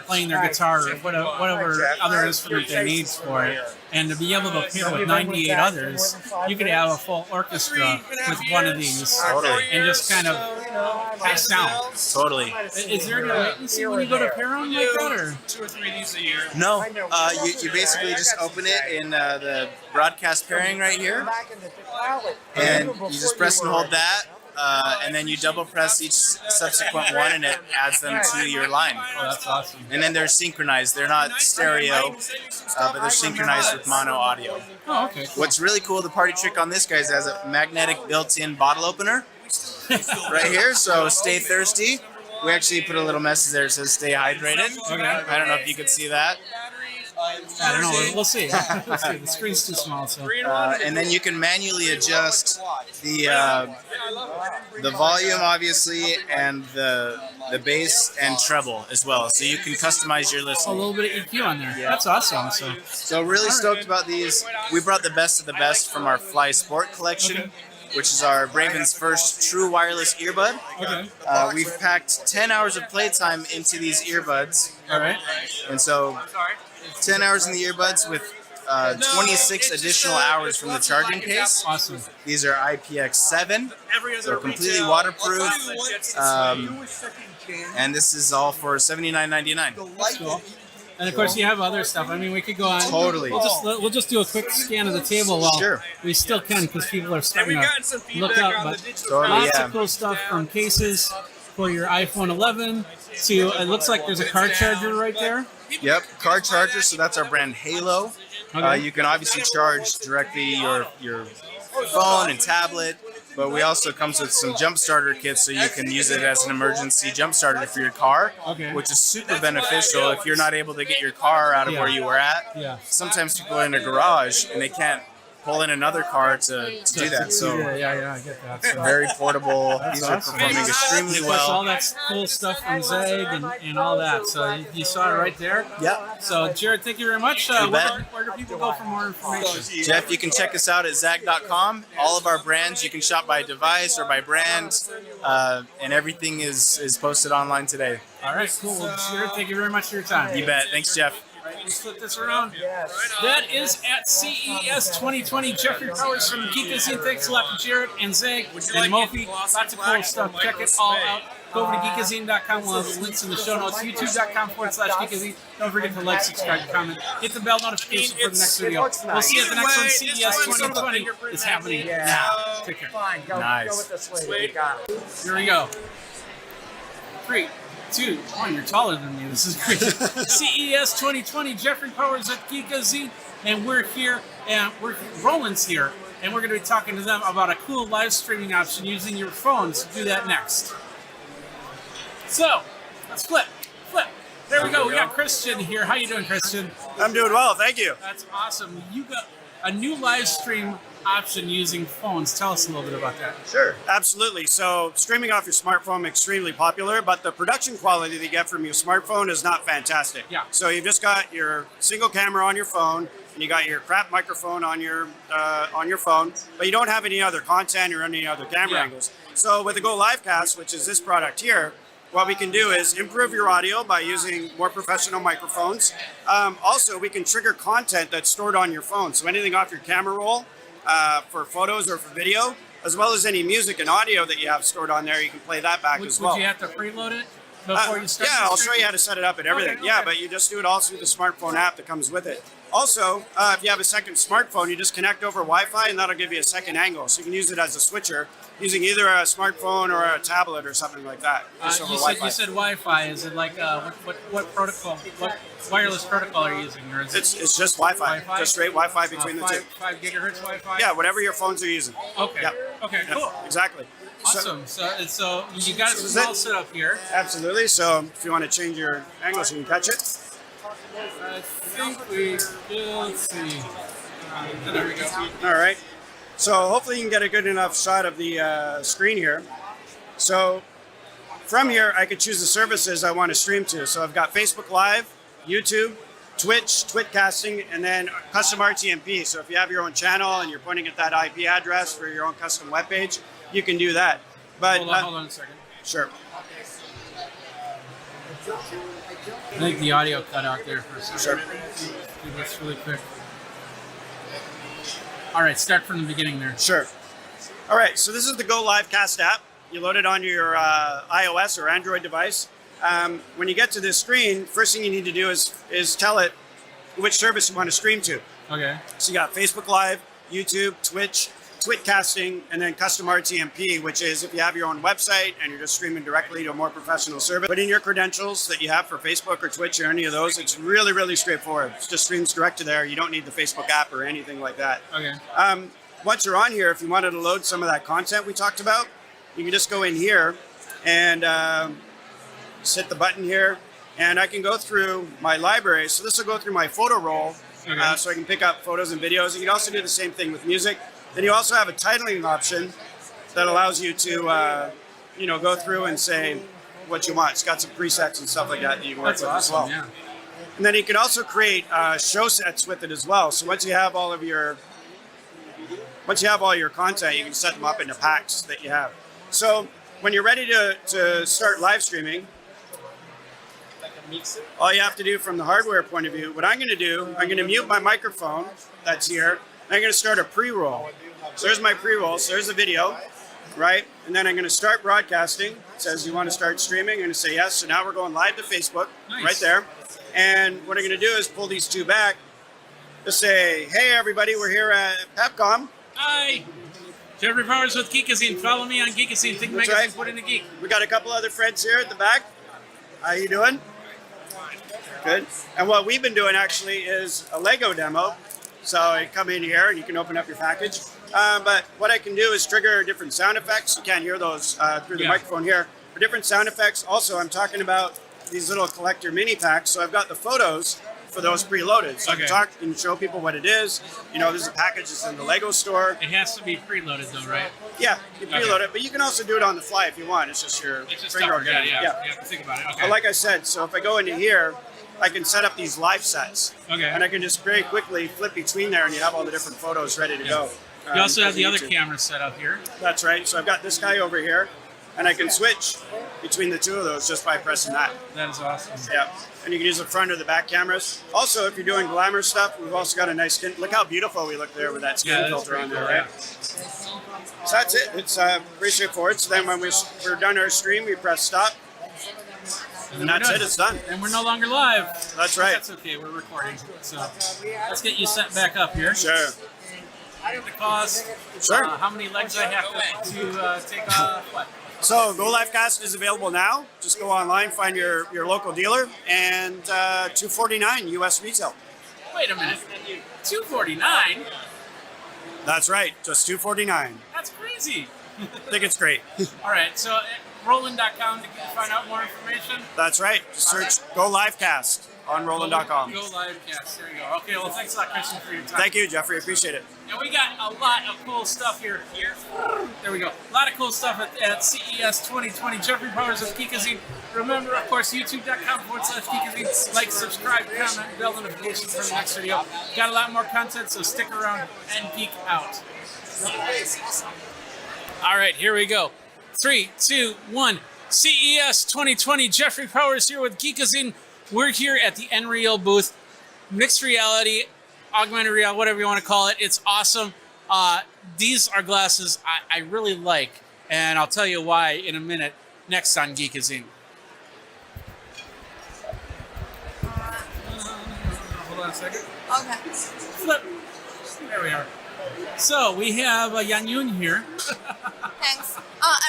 playing their guitar or whatever other instrument they need for it. And to be able to pair with 98 others, you could have a full orchestra with one of these and just kind of pass down. Totally. Is there any latency when you go to pair them like that? Or? 2 or 3 of these a year. No. You basically just open it in the broadcast pairing right here. And you just press and hold that. And then you double press each subsequent one and it adds them to your line. Oh, that's awesome. And then they're synchronized. They're not stereo, but they're synchronized with mono audio. Oh, okay. Cool. What's really cool, the party trick on this guy is it has a magnetic built-in bottle opener right here, so stay thirsty. We actually put a little message there that says stay hydrated. Okay. I don't know if you could see that. I don't know. We'll see. We'll see. The screen's too small. So. And then you can manually adjust the volume, obviously, and the bass and treble as well. So you can customize your listening. A little bit of EQ on there. Yeah. That's awesome. So really stoked about these. We brought the best of the best from our Fly Sport collection, which is our Braven's first true wireless earbud. Okay. We've packed 10 hours of playtime into these earbuds. All right. And so 10 hours in the earbuds with 26 additional hours from the charging case. Awesome. These are IPX7, so completely waterproof. And this is all for $79.99. That's cool. And of course, you have other stuff. I mean, we could go on. Totally. We'll just do a quick scan of the table. While we still can because people are starting to look up. But lots of cool stuff from cases for your iPhone 11 to it looks like there's a car charger right there. Yep, car charger. So that's our brand Halo. Okay. You can obviously charge directly your phone and tablet, but we also comes with some jump starter kits, so you can use it as an emergency jump starter for your car, which is super beneficial if you're not able to get your car out of where you were at. Yeah. Sometimes people are in a garage and they can't pull in another car to do that. So yeah, I get that. So. very portable. That's These are awesome. performing extremely You push well. all that cool stuff from Zeg and all that. So you saw it right there. Yeah. So Jared, thank you very much. You bet. Where do people go for more information? Jeff, you can check us out at zag.com. All of our brands, you can shop by device or by brand, and everything is posted online today. All right, cool. Well, Jared, thank you very much for your time. You bet. Thanks, Jeff. All right, let's flip this around. That is at CES 2020. Jeffrey Powers from Geekazine. Thanks a lot to Jared and Zeg and Mofi. Lots of cool stuff. Check it all out. Go over to geekazine.com. We'll have the links in the show notes. YouTube.com/Geekazine. Don't forget to like, subscribe, comment. Hit the bell notification for the next video. We'll see you at the next one. CES 2020 is happening now. Take care. Nice. Here we go. 3, 2, 1. You're taller than me. This is great. CES 2020. Jeffrey Powers at Geekazine, and we're here, and Roland's here, and we're going to be talking to them about a cool live streaming option using your phones to do that next. So, let's flip. There we go. We got Christian here. How you doing, Christian? I'm doing well, thank you. That's awesome. You got a new live stream option using phones. Tell us a little bit about that. Sure, absolutely. So streaming off your smartphone extremely popular, but the production quality that you get from your smartphone is not fantastic. Yeah. So you've just got your single camera on your phone, and you got your crap microphone on your phone, but you don't have any other content or any other camera angles. So with the Go Live Cast, which is this product here, what we can do is improve your audio by using more professional microphones. Also, we can trigger content that's stored on your phone. So anything off your camera roll for photos or for video, as well as any music and audio that you have stored on there, you can play that back as well. Would you have to preload it before you start? Yeah, I'll show you how to set it up and everything. Okay. Yeah, but you just do it all through the smartphone app that comes with it. Also, if you have a second smartphone, you just connect over Wi-Fi, and that'll give you a second angle. So you can use it as a switcher, using either a smartphone or a tablet or something like that. Just over Wi-Fi. You said Wi-Fi. Is it like what protocol? What wireless protocol are you using? Or is It's just Wi-Fi. Just straight Wi-Fi between the two. 5 gigahertz Wi-Fi. Yeah, whatever your phones are using. Okay. Yep. Okay. Yep, Cool. exactly. Awesome. So you got it all set up here. Absolutely. So if you want to change your angle so you can catch it. I think we let's see. There we go. All right. So hopefully you can get a good enough shot of the screen here. So from here, I could choose the services I want to stream to. So I've got Facebook Live, YouTube, Twitch, Twitcasting, and then custom RTMP. So if you have your own channel and you're pointing at that IP address for your own custom webpage, you can do that. But Hold on a second. Sure. I think the audio cut out there for a second. Sure. Do this really quick. All right, start from the beginning there. Sure. All right, so this is the Go Live Cast app. You load it on your iOS or Android device. When you get to this screen, first thing you need to do is tell it which service you want to stream to. Okay. So you got Facebook Live, YouTube, Twitch, Twitcasting, and then custom RTMP, which is if you have your own website and you're just streaming directly to a more professional service. Put in your credentials that you have for Facebook or Twitch or any of those. It's really, really straightforward. It just streams direct to there. You don't need the Facebook app or anything like that. Okay. Once you're on here, if you wanted to load some of that content we talked about, you can just go in here and just hit the button here, and I can go through my library. So this will go through my photo roll, so I can pick up photos and videos. You can also do the same thing with music. Then you also have a titling option that allows you to, go through and say what you want. It's got some presets and stuff like that you can work That's with awesome, as well. yeah. And then you can also create show sets with it as well. So once you have all your content, you can set them up into packs that you have. So when you're ready to start live streaming, all you have to do from the hardware point of view, what I'm going to do, I'm going to mute my microphone that's here, and I'm going to start a pre-roll. So there's my pre-roll. So there's the video, right? And then I'm going to start broadcasting. It says you want to start streaming. I'm going to say yes. So now we're going live to Facebook, right there. And what I'm going to do is pull these two back. Just say, hey, everybody, we're here at Pepcom. Hi. Jeffrey Powers with Geekazine. Follow me on Geekazine. Think That's magazine, right. put in a geek. We got a couple other friends here at the back. How you doing? Good. And what we've been doing actually is a Lego demo. So you come in here and you can open up your package. But what I can do is trigger different sound effects. You can't hear those through the microphone here. For different sound effects, also I'm talking about these little collector mini packs. So I've got the photos for those preloaded. So I can talk and show people what it is. You know, there's a package that's in the Lego store. It has to be preloaded though, right? Yeah, you preload it, but you can also do it on the fly if you want. It's just your finger organic. You have to think about it. Okay. But like I said, so if I go into here, I can set up these live sets. Okay. And I can just very quickly flip between there and you have all the different photos ready to go. You also have the other YouTube. camera set up here. That's right. So I've got this guy over here, and I can switch between the two of those just by pressing that. That is awesome. Yeah. And you can use the front or the back cameras. Also, if you're doing glamour stuff, we've also got a nice skin. Look how beautiful we look there with that skin filter on there, right? So that's it. It's pretty straightforward. So then when we're done our stream, we press stop. And that's it. It's done. And we're no longer live. That's right. That's okay. We're recording. So let's get you set back up here. Sure. The cost. Sure. How many legs I have to take off? What? So Go Livecast is available now. Just go online, find your local dealer, and $249 US retail. Wait a minute. $249? That's right. Just $249. That's crazy. I think it's great. All right. So Roland.com to find out more information. That's right. Just search Go Livecast on Roland.com. Go Livecast. There you go. Okay. Well, thanks a lot, Christian, for your time. Thank you, Jeffrey. Appreciate it. And we got a lot of cool stuff here. There we go. A lot of cool stuff at CES 2020. Jeffrey Powers of Geekazine. Remember, of course, youtube.com/Geekazine. Like, subscribe, comment, bell notifications for the next video. Got a lot more content, so stick around and geek out. All right, here we go. 3, 2, 1. CES 2020. Jeffrey Powers here with Geekazine. We're here at the Nreal booth. Mixed reality, augmented reality, whatever you want to call it. It's awesome. These are glasses I really like, and I'll tell you why in a minute, next on Geekazine. Hold on a second. Okay. Flip. There we are. So we have Yan Yun here. Thanks.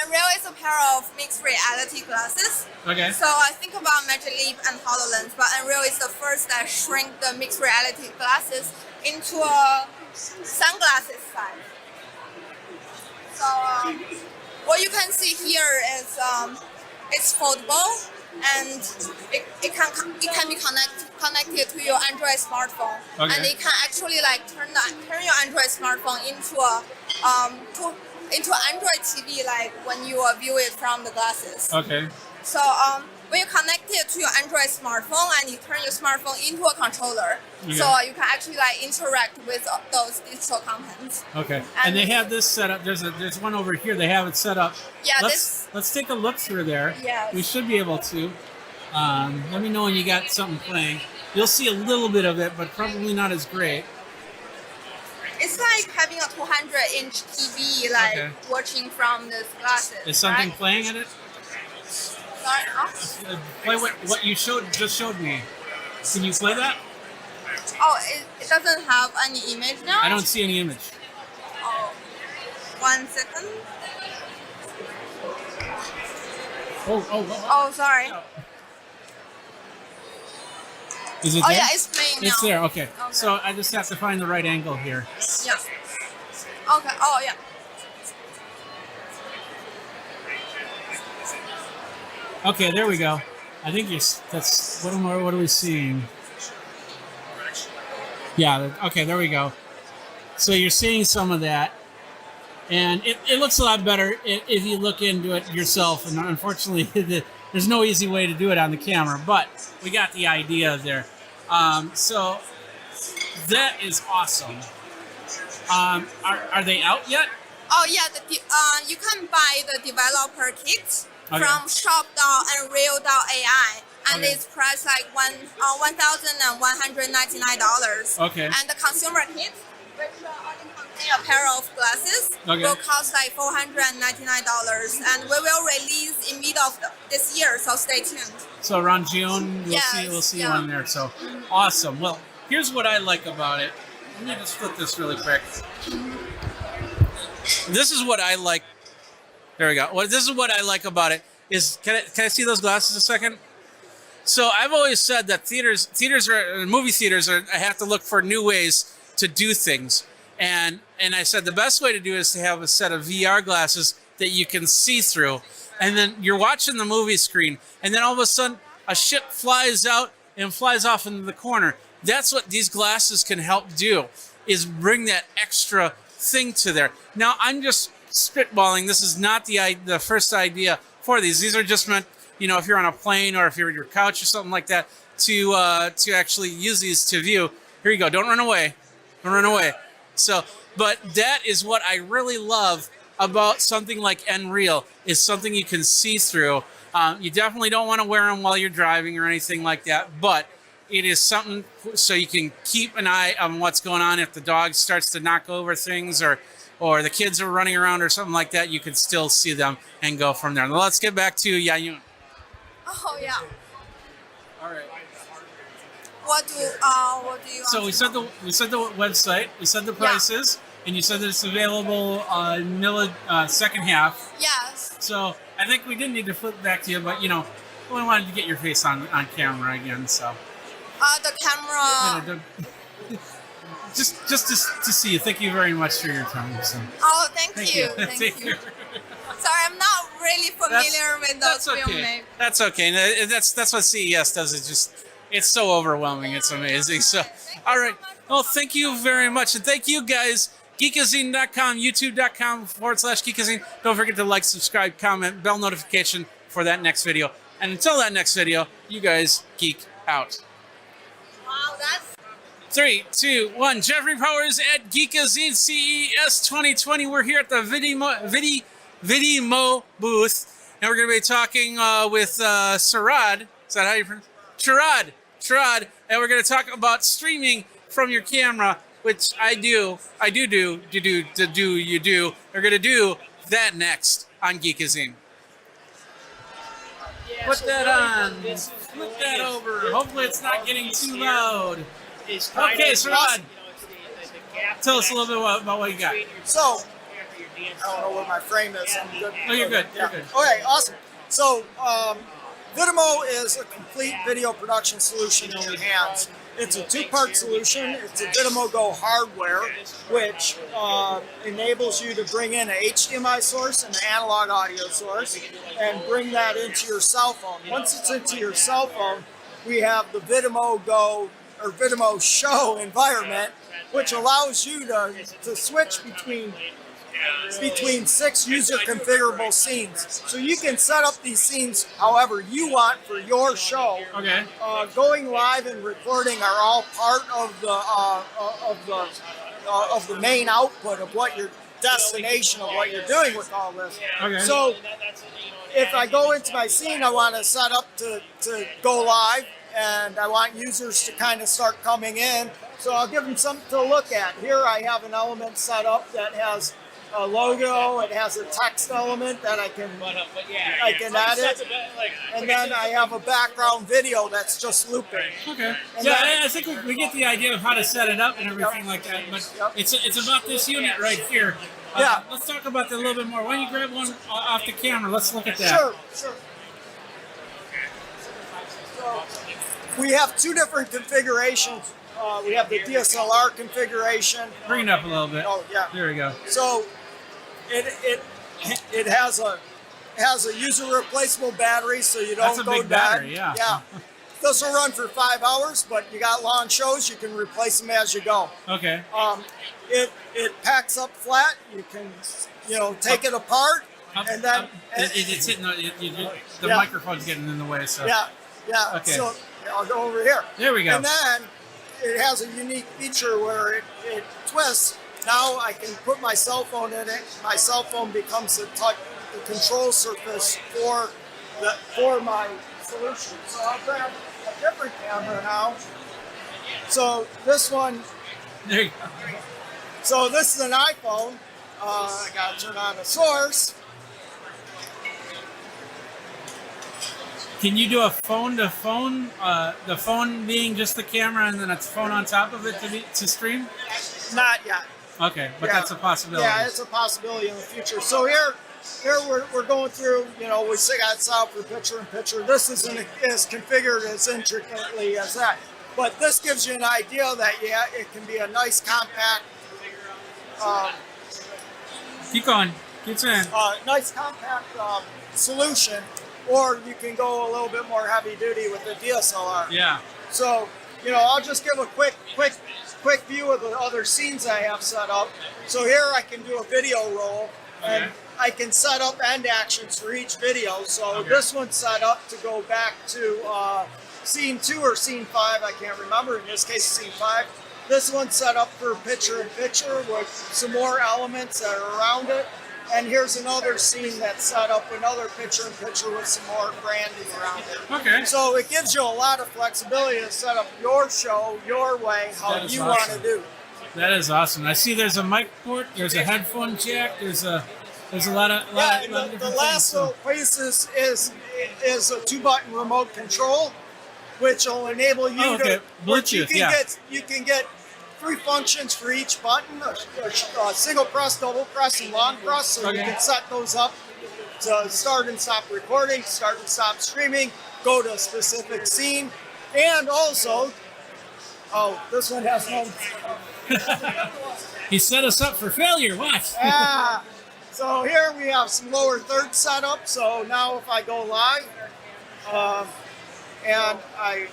Unreal is a pair of mixed reality glasses. Okay. So I think about Magic Leap and HoloLens, but Unreal is the first that shrink the mixed reality glasses into a sunglasses size. So what you can see here is it's foldable and it can be connected to your Android smartphone, Okay. and it can actually like turn your Android smartphone into Android TV, like when you view it from the glasses. Okay. So when you connect it to your Android smartphone and you turn your smartphone into a controller, Okay. so you can actually like interact with those digital contents. Okay. And they have this set up. There's one over here. They have it set up. Yeah, Let's take a look through there. Yes. We should be able to. Let me know when you got something playing. You'll see a little bit of it, but probably not as great. It's like having a 200-inch TV, like Okay. watching from the glasses. Is something right? playing in it? Sorry, huh? Play what you just showed me. Can you play that? Oh, it doesn't have any image now? I don't see any image. Oh, 1 second. Oh, sorry. Is it Oh, there? yeah, it's playing It's now. there, okay. So I just have to find the right angle here. Yeah. Okay. Oh, yeah. Okay, there we go. I think that's what are we seeing? Yeah, okay, there we go. So you're seeing some of that. And it looks a lot better if you look into it yourself. And unfortunately, there's no easy way to do it on the camera, but we got the idea there. So that is awesome. Are they out yet? Oh, yeah. You can buy the developer kit Okay. from shop.unreal.ai. And Okay. it's priced like $1,199. Okay. And the consumer kit, which only contains a pair of glasses, Okay. will cost like $499. And we will release in mid of this year, so stay tuned. So around June, we'll see yeah. one there. So awesome. Well, here's what I like about it. Let me just flip this really quick. This is what I like. There we go. Well, this is what I like about it. Can I see those glasses a second? So I've always said that movie theaters have to look for new ways to do things. And I said the best way to do it is to have a set of VR glasses that you can see through. And then you're watching the movie screen, and then all of a sudden a ship flies out and flies off into the corner. That's what these glasses can help do, is bring that extra thing to there. Now, I'm just spitballing. This is not the first idea for these. These are just meant, you know, if you're on a plane or if you're on your couch or something like that, to actually use these to view. Here you go. Don't run away. Don't run away. So, but that is what I really love about something like Nreal, is something you can see through. You definitely don't want to wear them while you're driving or anything like that, but it is something so you can keep an eye on what's going on. If the dog starts to knock over things or the kids are running around or something like that, you can still see them and go from there. Now let's get back to Yayun. Oh yeah. All right. What do you? So we said the website, we said the prices, and you said that it's available second half. Yes. So I think we didn't need to flip back to you, but you know, we wanted to get your face on camera again. So. The camera. Just to see you. Thank you very much for your time. So. Oh, thank you. Thank you. Sorry, I'm not really familiar with those film names. That's okay. That's what CES does. It's so overwhelming. It's amazing. So, all right. Well, thank you very much, and thank you guys. Geekazine.com, YouTube.com/Geekazine. Don't forget to like, subscribe, comment, bell notification for that next video. And until that next video, you guys geek out. Wow, that's 3, 2, 1. Jeffrey Powers at Geekazine CES 2020. We're here at the Vidimo booth, and we're going to be talking with Sarad. Is that how you pronounce it? Sharad. And we're going to talk about streaming from your camera, which I do. We're going to do that next on Geekazine. Put that on. Flip that over. Hopefully it's not getting too loud. Okay, Sarad. Tell us a little bit about what you got. So, I don't know where my frame is. I'm good. Oh, you're good. Yeah. You're good. Okay, awesome. So, Vidimo is a complete video production solution in your hands. It's a two-part solution. It's a Vidimo Go hardware, which enables you to bring in an HDMI source and an analog audio source and bring that into your cell phone. Once it's into your cell phone, we have the Vidimo Go or Vidimo Show environment, which allows you to switch between 6 user configurable scenes. So you can set up these scenes however you want for your show. Okay. Going live and recording are all part of the main output of what your destination of what you're doing with all this. Okay. So if I go into my scene, I want to set up to go live, and I want users to kind of start coming in. So I'll give them something to look at. Here I have an element set up that has a logo, it has a text element that I can edit, and then I have a background video that's just looping. Okay. And I think we get the idea of how to set it up and everything like that, but it's about this unit right here. Let's talk about that a little bit more. Why don't you grab one off the camera? Let's look at that. Sure. So we have two different configurations. We have the DSLR configuration. Bring it up a little bit. Oh yeah. There we go. So it has a user replaceable battery, so you don't That's a go big dead. battery, yeah. This will run for 5 hours, but you got long shows, you can replace them as you go. Okay. It packs up flat. You can take it apart, and then it's hitting the microphone's getting in the way. So yeah. Okay. So I'll go over here. There we go. And then it has a unique feature where it twists. Now I can put my cell phone in it. My cell phone becomes the control surface for my solution. So I'll grab a different camera now. So this one. There you go. So this is an iPhone. I got to turn on the source. Can you do a phone to phone? The phone being just the camera and then a phone on top of it to stream? Not yet. Okay, but that's a possibility. Yeah, it's a possibility in the future. So here we're going through. We got set up for picture-in-picture. This isn't as configured as intricately as that. But this gives you an idea that, yeah, it can be a nice compact, Keep going. Keep saying. nice compact solution, or you can go a little bit more heavy duty with the DSLR. Yeah. So, I'll just give a quick view of the other scenes I have set up. So here I can do a video roll, and I can set up end actions for each video. So this one's set up to go back to scene 2 or scene 5, I can't remember. In this case, scene 5. This one's set up for picture-in-picture with some more elements that are around it. And here's another scene that's set up, another picture-in-picture with some more branding around it. Okay. So it gives you a lot of flexibility to set up your show, your way, how That is you want awesome. to do. That is awesome. I see there's a mic port, there's a headphone jack, there's a lot of The different last things. little piece is a 2-button remote control, which will enable you Oh, okay. to. Which you Bluetooth, can yeah. you can get 3 functions for each button: a single press, double press, and long press. So you Okay. can set those up to start and stop recording, start and stop streaming, go to a specific scene, and also, this one has no. He set us up for failure. Watch. So here we have some lower thirds set up. So now if I go live, and I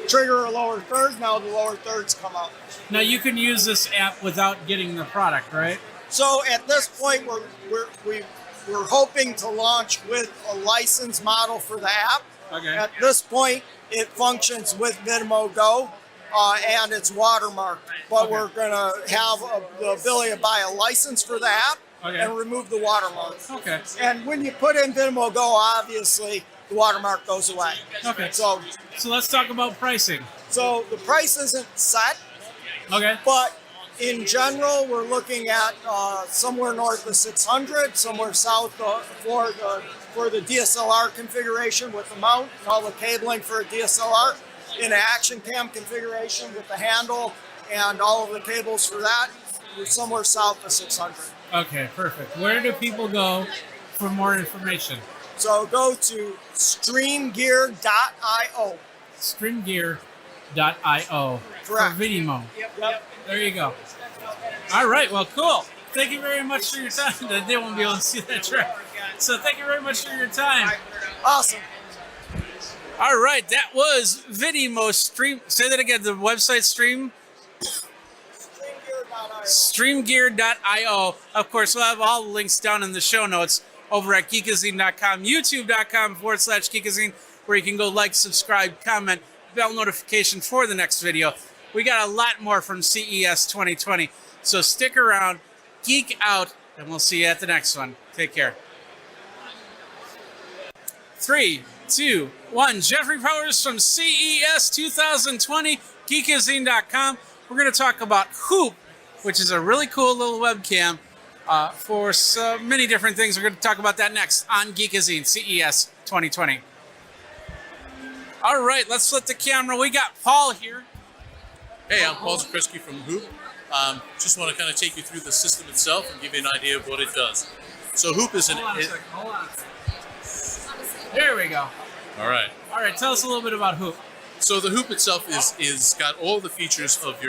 trigger a lower third, now the lower thirds come up. Now you can use this app without getting the product, right? So at this point, we're hoping to launch with a licensed model for the app. Okay. At this point, it functions with Vimeo Go, and it's watermarked. But we're going to have the ability to buy a license for the app and remove the watermark. Okay. And when you put in Vimeo Go, obviously, the watermark goes away. Okay. So let's talk about pricing. So the price isn't set. Okay. But in general, we're looking at somewhere north of 600, somewhere south for the DSLR configuration with the mount and all the cabling for a DSLR, in an action cam configuration with the handle and all of the cables for that. We're somewhere south of 600. Okay, perfect. Where do people go for more information? So go to streamgear.io. Streamgear.io for Correct. Vimeo. Yep. There you go. All right, well, cool. Thank you very much for your time. They won't be able to see that track. So thank you very much for your time. Awesome. All right, that was Vimeo Stream. Say that again. The website stream. Streamgear.io. Of course, we'll have all the links down in the show notes over at Geekazine.com, YouTube.com/Geekazine, where you can go like, subscribe, comment, bell notification for the next video. We got a lot more from CES 2020, so stick around, geek out, and we'll see you at the next one. Take care. 3, 2, 1. Jeffrey Powers from CES 2020, Geekazine.com. We're going to talk about Hoop, which is a really cool little webcam for so many different things. We're going to talk about that next on Geekazine, CES 2020. All right, let's flip the camera. We got Paul here. Hey, I'm Paul Zakrzewski from Hoop. Just want to kind of take you through the system itself and give you an idea of what it does. So Hoop is an... Hold on. There we go. All right. All right, tell us a little bit about Hoop. So the Hoop itself is got all the features of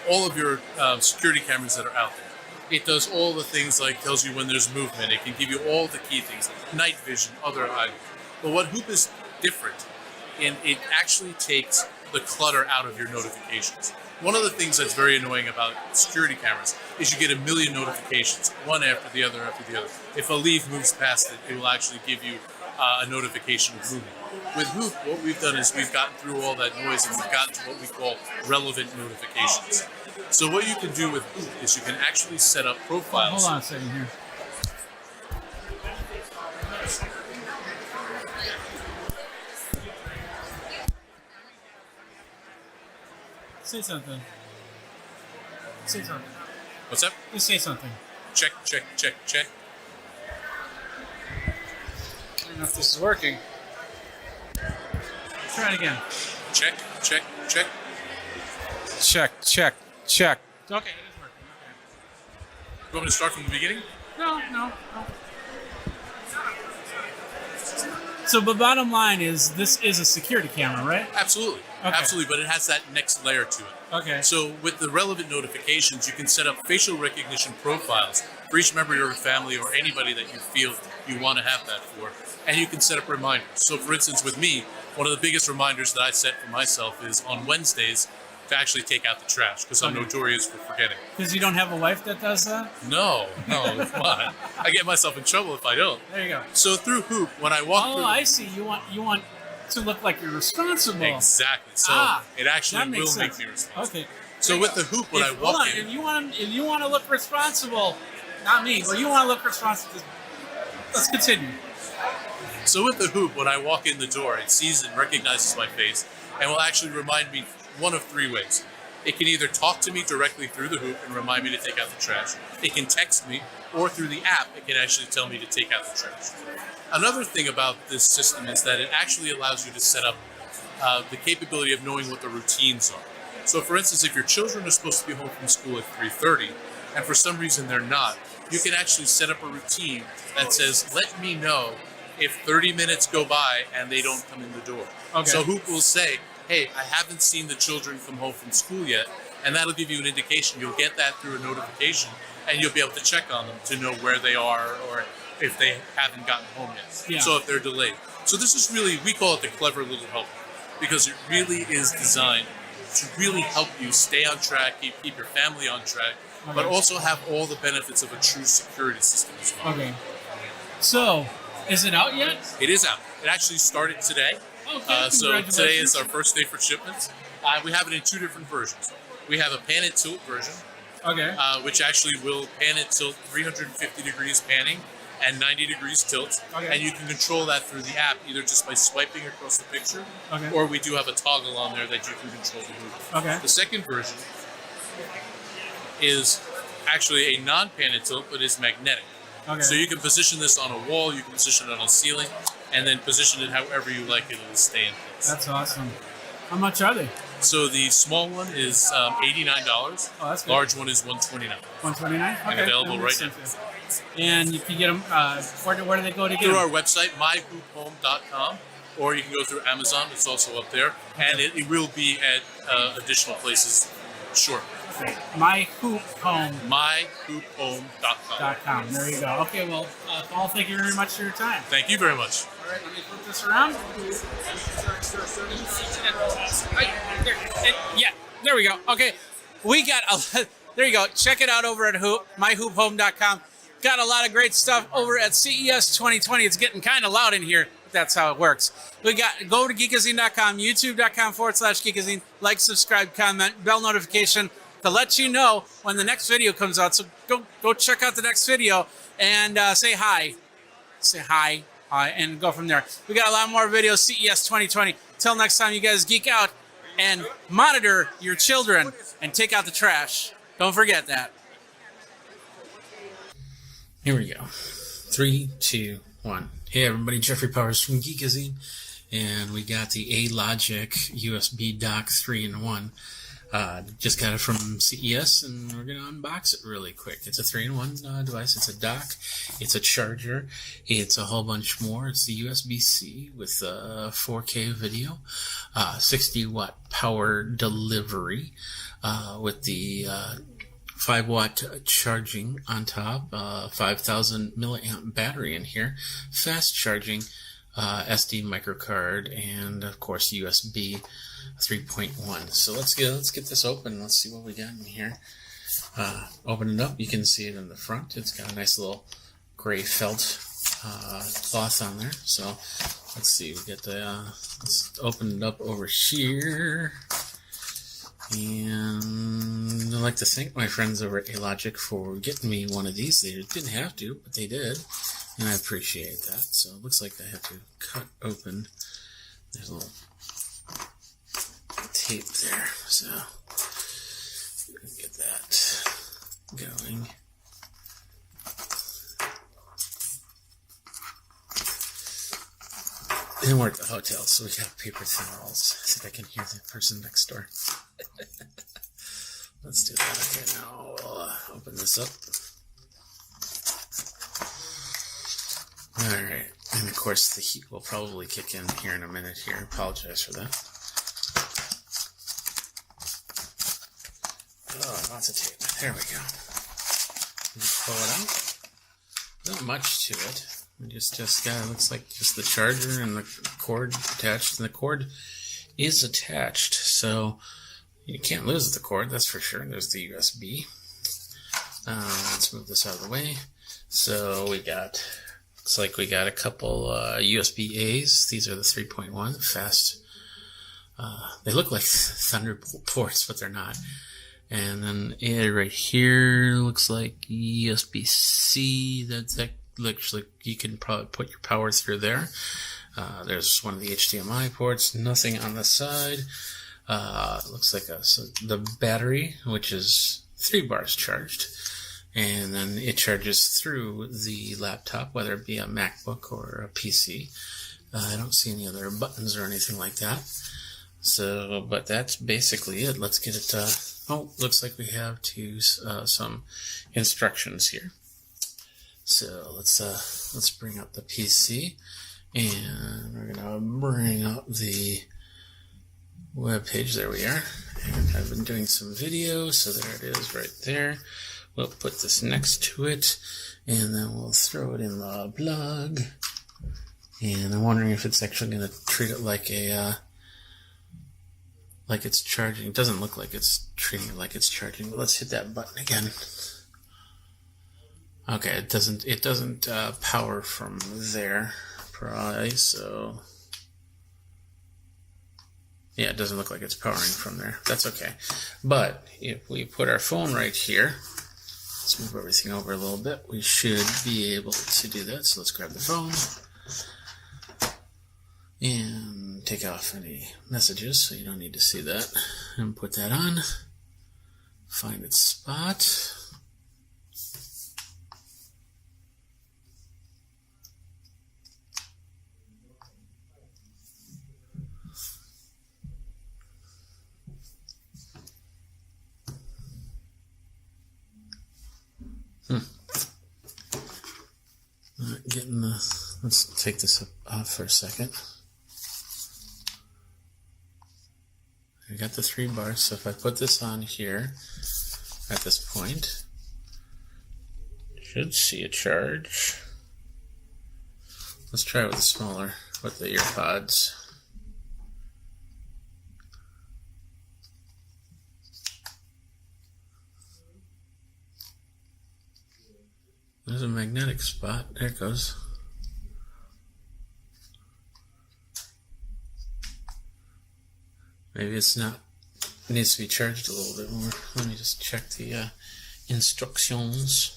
all of your security cameras that are out there. It does all the things like tells you when there's movement. It can give you all the key things, night vision, other items. But what Hoop is different, and it actually takes the clutter out of your notifications. One of the things that's very annoying about security cameras is you get a million notifications, one after the other after the other. If a leaf moves past it, it will actually give you a notification of movement. With Hoop, what we've done is we've gotten through all that noise and we've gotten to what we call relevant notifications. So what you can do with Hoop is you can actually set up profiles. Hold on a second here. Say something. Say something. What's up? Just say something. Check, check, check, check. I don't know if this is working. Try it again. Check, check, check. Check, check, check. Okay, it is working. You want me to start from the beginning? No. So the bottom line is this is a security camera, right? Absolutely. Okay. Absolutely, but it has that next layer to it. Okay. So with the relevant notifications, you can set up facial recognition profiles for each member of your family or anybody that you feel you want to have that for. And you can set up reminders. So for instance, with me, one of the biggest reminders that I set for myself is on Wednesdays to actually take out the trash, because I'm notorious for forgetting. Because you don't have a wife that does that? No, come on. I get myself in trouble if I don't. There you go. So through Hoop, when I walk through... Oh, I see. You want to look like you're responsible. Exactly. So it actually will make me responsible. Okay. So with the Hoop, when I walk in... If you want to look responsible, not me, but you want to look responsible, let's continue. So with the Hoop, when I walk in the door, it sees and recognizes my face and will actually remind me one of three ways. It can either talk to me directly through the Hoop and remind me to take out the trash. It can text me, or through the app, it can actually tell me to take out the trash. Another thing about this system is that it actually allows you to set up the capability of knowing what the routines are. So for instance, if your children are supposed to be home from school at 3:30, and for some reason they're not, you can actually set up a routine that says, let me know if 30 minutes go by and they don't come in the door. Okay. So Hoop will say, hey, I haven't seen the children come home from school yet, and that'll give you an indication. You'll get that through a notification, and you'll be able to check on them to know where they are or if they haven't gotten home yet. Yeah. So if they're delayed. So this is really, we call it the clever little helper, because it really is designed to really help you stay on track, keep your family on track, but also have all the benefits of a true security system as well. Okay. So, is it out yet? It is out. It actually started today. Okay, So congratulations. today is our first day for shipments. We have it in two different versions. We have a pan and tilt version, Okay. which actually will pan and tilt 350 degrees panning and 90 degrees tilt. Okay. And you can control that through the app, either just by swiping across the picture, Okay. or we do have a toggle on there that you can control the movement. Okay. The second version is actually a non-pan and tilt, but is magnetic. Okay. So you can position this on a wall, you can position it on a ceiling, and then position it however you like it to stay in place. That's awesome. How much are they? So the small one is $89. Oh, that's good. Large one is $129. $129? Okay. And available That right makes now. sense. And you can get them, where do they go to get Through them? our website, myhoophome.com, or you can go through Amazon. It's also up there. And it will be at additional places shortly. myhoophome.com. myhoophome.com. There you go. Okay, well, Paul, thank you very much for your time. Thank you very much. All right, let me flip this around. Yeah, there we go. Okay, we got there you go. Check it out over at myhoophome.com. Got a lot of great stuff over at CES 2020. It's getting kind of loud in here. But that's how it works. Go to geekazine.com, youtube.com/geekazine. Like, subscribe, comment, bell notification to let you know when the next video comes out. So go check out the next video and say hi. Say hi. And go from there. We got a lot more videos, CES 2020. Till next time, you guys geek out and monitor your children and take out the trash. Don't forget that. Here we go. 3, 2, 1. Hey everybody, Jeffrey Powers from Geekazine, and we got the A-Logic USB dock 3-in-1. Just got it from CES, and we're going to unbox it really quick. It's a 3-in-1 device. It's a dock, it's a charger, it's a whole bunch more. It's the USB-C with 4K video, 60-watt power delivery with the 5-watt charging on top, 5,000 milliamp battery in here, fast charging, SD microcard, and of course USB 3.1. So let's get this open. Let's see what we got in here. Open it up. You can see it in the front. It's got a nice little gray felt cloth on there. So let's see. We get the. Let's open it up over here. And I'd like to thank my friends over at A-Logic for getting me one of these. They didn't have to, but they did, and I appreciate that. So it looks like I have to cut open. There's a little tape there, so get that going. And we're at the hotel, so we got paper towels. See if I can hear the person next door. Let's do that. Okay, now we'll open this up. Alright, And of course the heat will probably kick in here in a minute here. Apologize for that. Oh, lots of tape. There we go. Pull it out. Not much to it. Just got, it looks like just the charger and the cord attached, and the cord is attached, so you can't lose the cord, that's for sure. There's the USB. Let's move this out of the way. So we got, looks like we got a couple USB-A's. These are the 3.1 fast. They look like Thunderbolt ports, but they're not. And then right here looks like USB-C. That looks like you can probably put your power through there. There's one of the HDMI ports. Nothing on the side. Looks like the battery, which is 3 bars charged, and then it charges through the laptop, whether it be a MacBook or a PC. I don't see any other buttons or anything like that. So, but that's basically it. Let's get it. Oh, looks like we have some instructions here. So let's bring up the PC, and we're gonna bring up the web page. There we are. And I've been doing some video, so there it is right there. We'll put this next to it, and then we'll throw it in the blog. And I'm wondering if it's actually gonna treat it like like it's charging. It doesn't look like it's treating it like it's charging, but let's hit that button again. Okay, it doesn't power from there, probably, so yeah, it doesn't look like it's powering from there. That's okay. But if we put our phone right here, let's move everything over a little bit, we should be able to do that. So let's grab the phone and take off any messages, so you don't need to see that, and put that on. Find its spot. Let's take this off for a second. I got the 3 bars, so if I put this on here at this point, should see a charge. Let's try it with the earpods. There's a magnetic spot. There it goes. Maybe it's not. It needs to be charged a little bit more. Let me just check the instructions.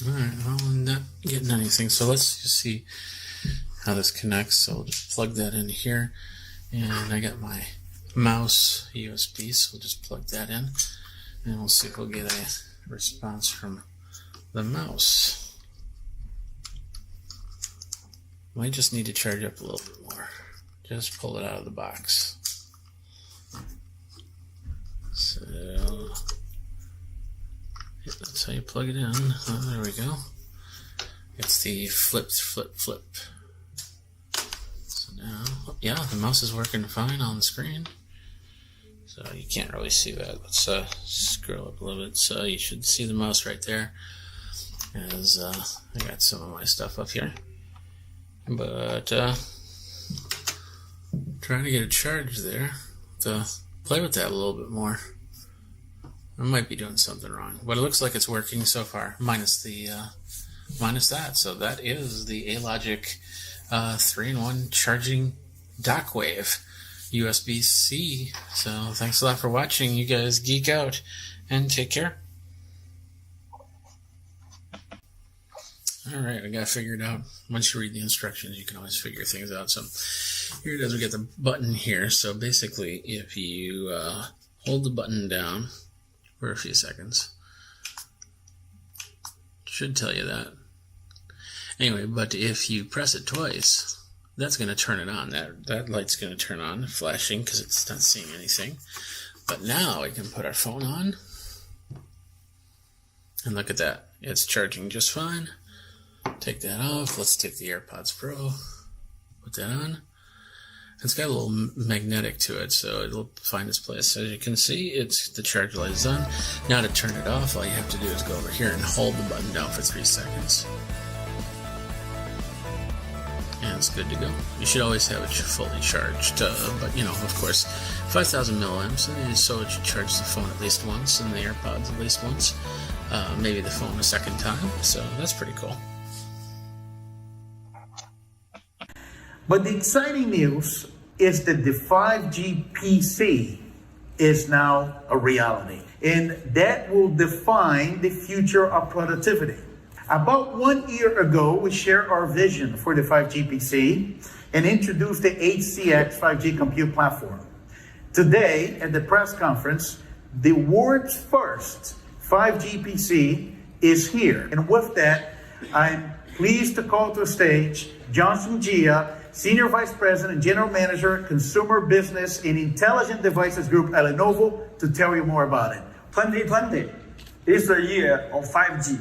Alright, well, I'm not getting anything, so let's just see how this connects. So I'll just plug that in here, and I got my mouse USB, so we'll just plug that in, and we'll see if we'll get a response from the mouse. Might just need to charge up a little bit more. Just pull it out of the box. So that's how you plug it in. Oh, there we go. It's the flip. So now, yeah, the mouse is working fine on the screen. So you can't really see that. Let's scroll up a little bit. So you should see the mouse right there. As I got some of my stuff up here. But trying to get a charge there. To play with that a little bit more. I might be doing something wrong, but it looks like it's working so far, minus that. So that is the A-Logic 3-in-1 charging dock wave, USB-C. So thanks a lot for watching. You guys geek out and take care. All right, I got it figured out. Once you read the instructions, you can always figure things out. So here it is. We get the button here. So basically, if you hold the button down for a few seconds, Should tell you that. Anyway, but if you press it twice, that's going to turn it on. That light's going to turn on, flashing, because it's not seeing anything. But now we can put our phone on. And look at that. It's charging just fine. Take that off. Let's take the AirPods Pro. Put that on. It's got a little magnetic to it, so it'll find its place. As you can see, the charge light is on. Now to turn it off, all you have to do is go over here and hold the button down for 3 seconds. And it's good to go. You should always have it fully charged, but you know, of course, 5,000 milliamps, so it should charge the phone at least once, and the AirPods at least once. Maybe the phone a second time, so that's pretty cool. But the exciting news is that the 5G PC is now a reality, and that will define the future of productivity. About 1 year ago, we shared our vision for the 5G PC and introduced the HCX 5G compute platform. Today, at the press conference, the world's first 5G PC is here. And with that, I'm pleased to call to the stage Johnson Gia, Senior Vice President and General Manager, Consumer Business and Intelligent Devices Group at Lenovo, to tell you more about it. 2020 is the year of 5G.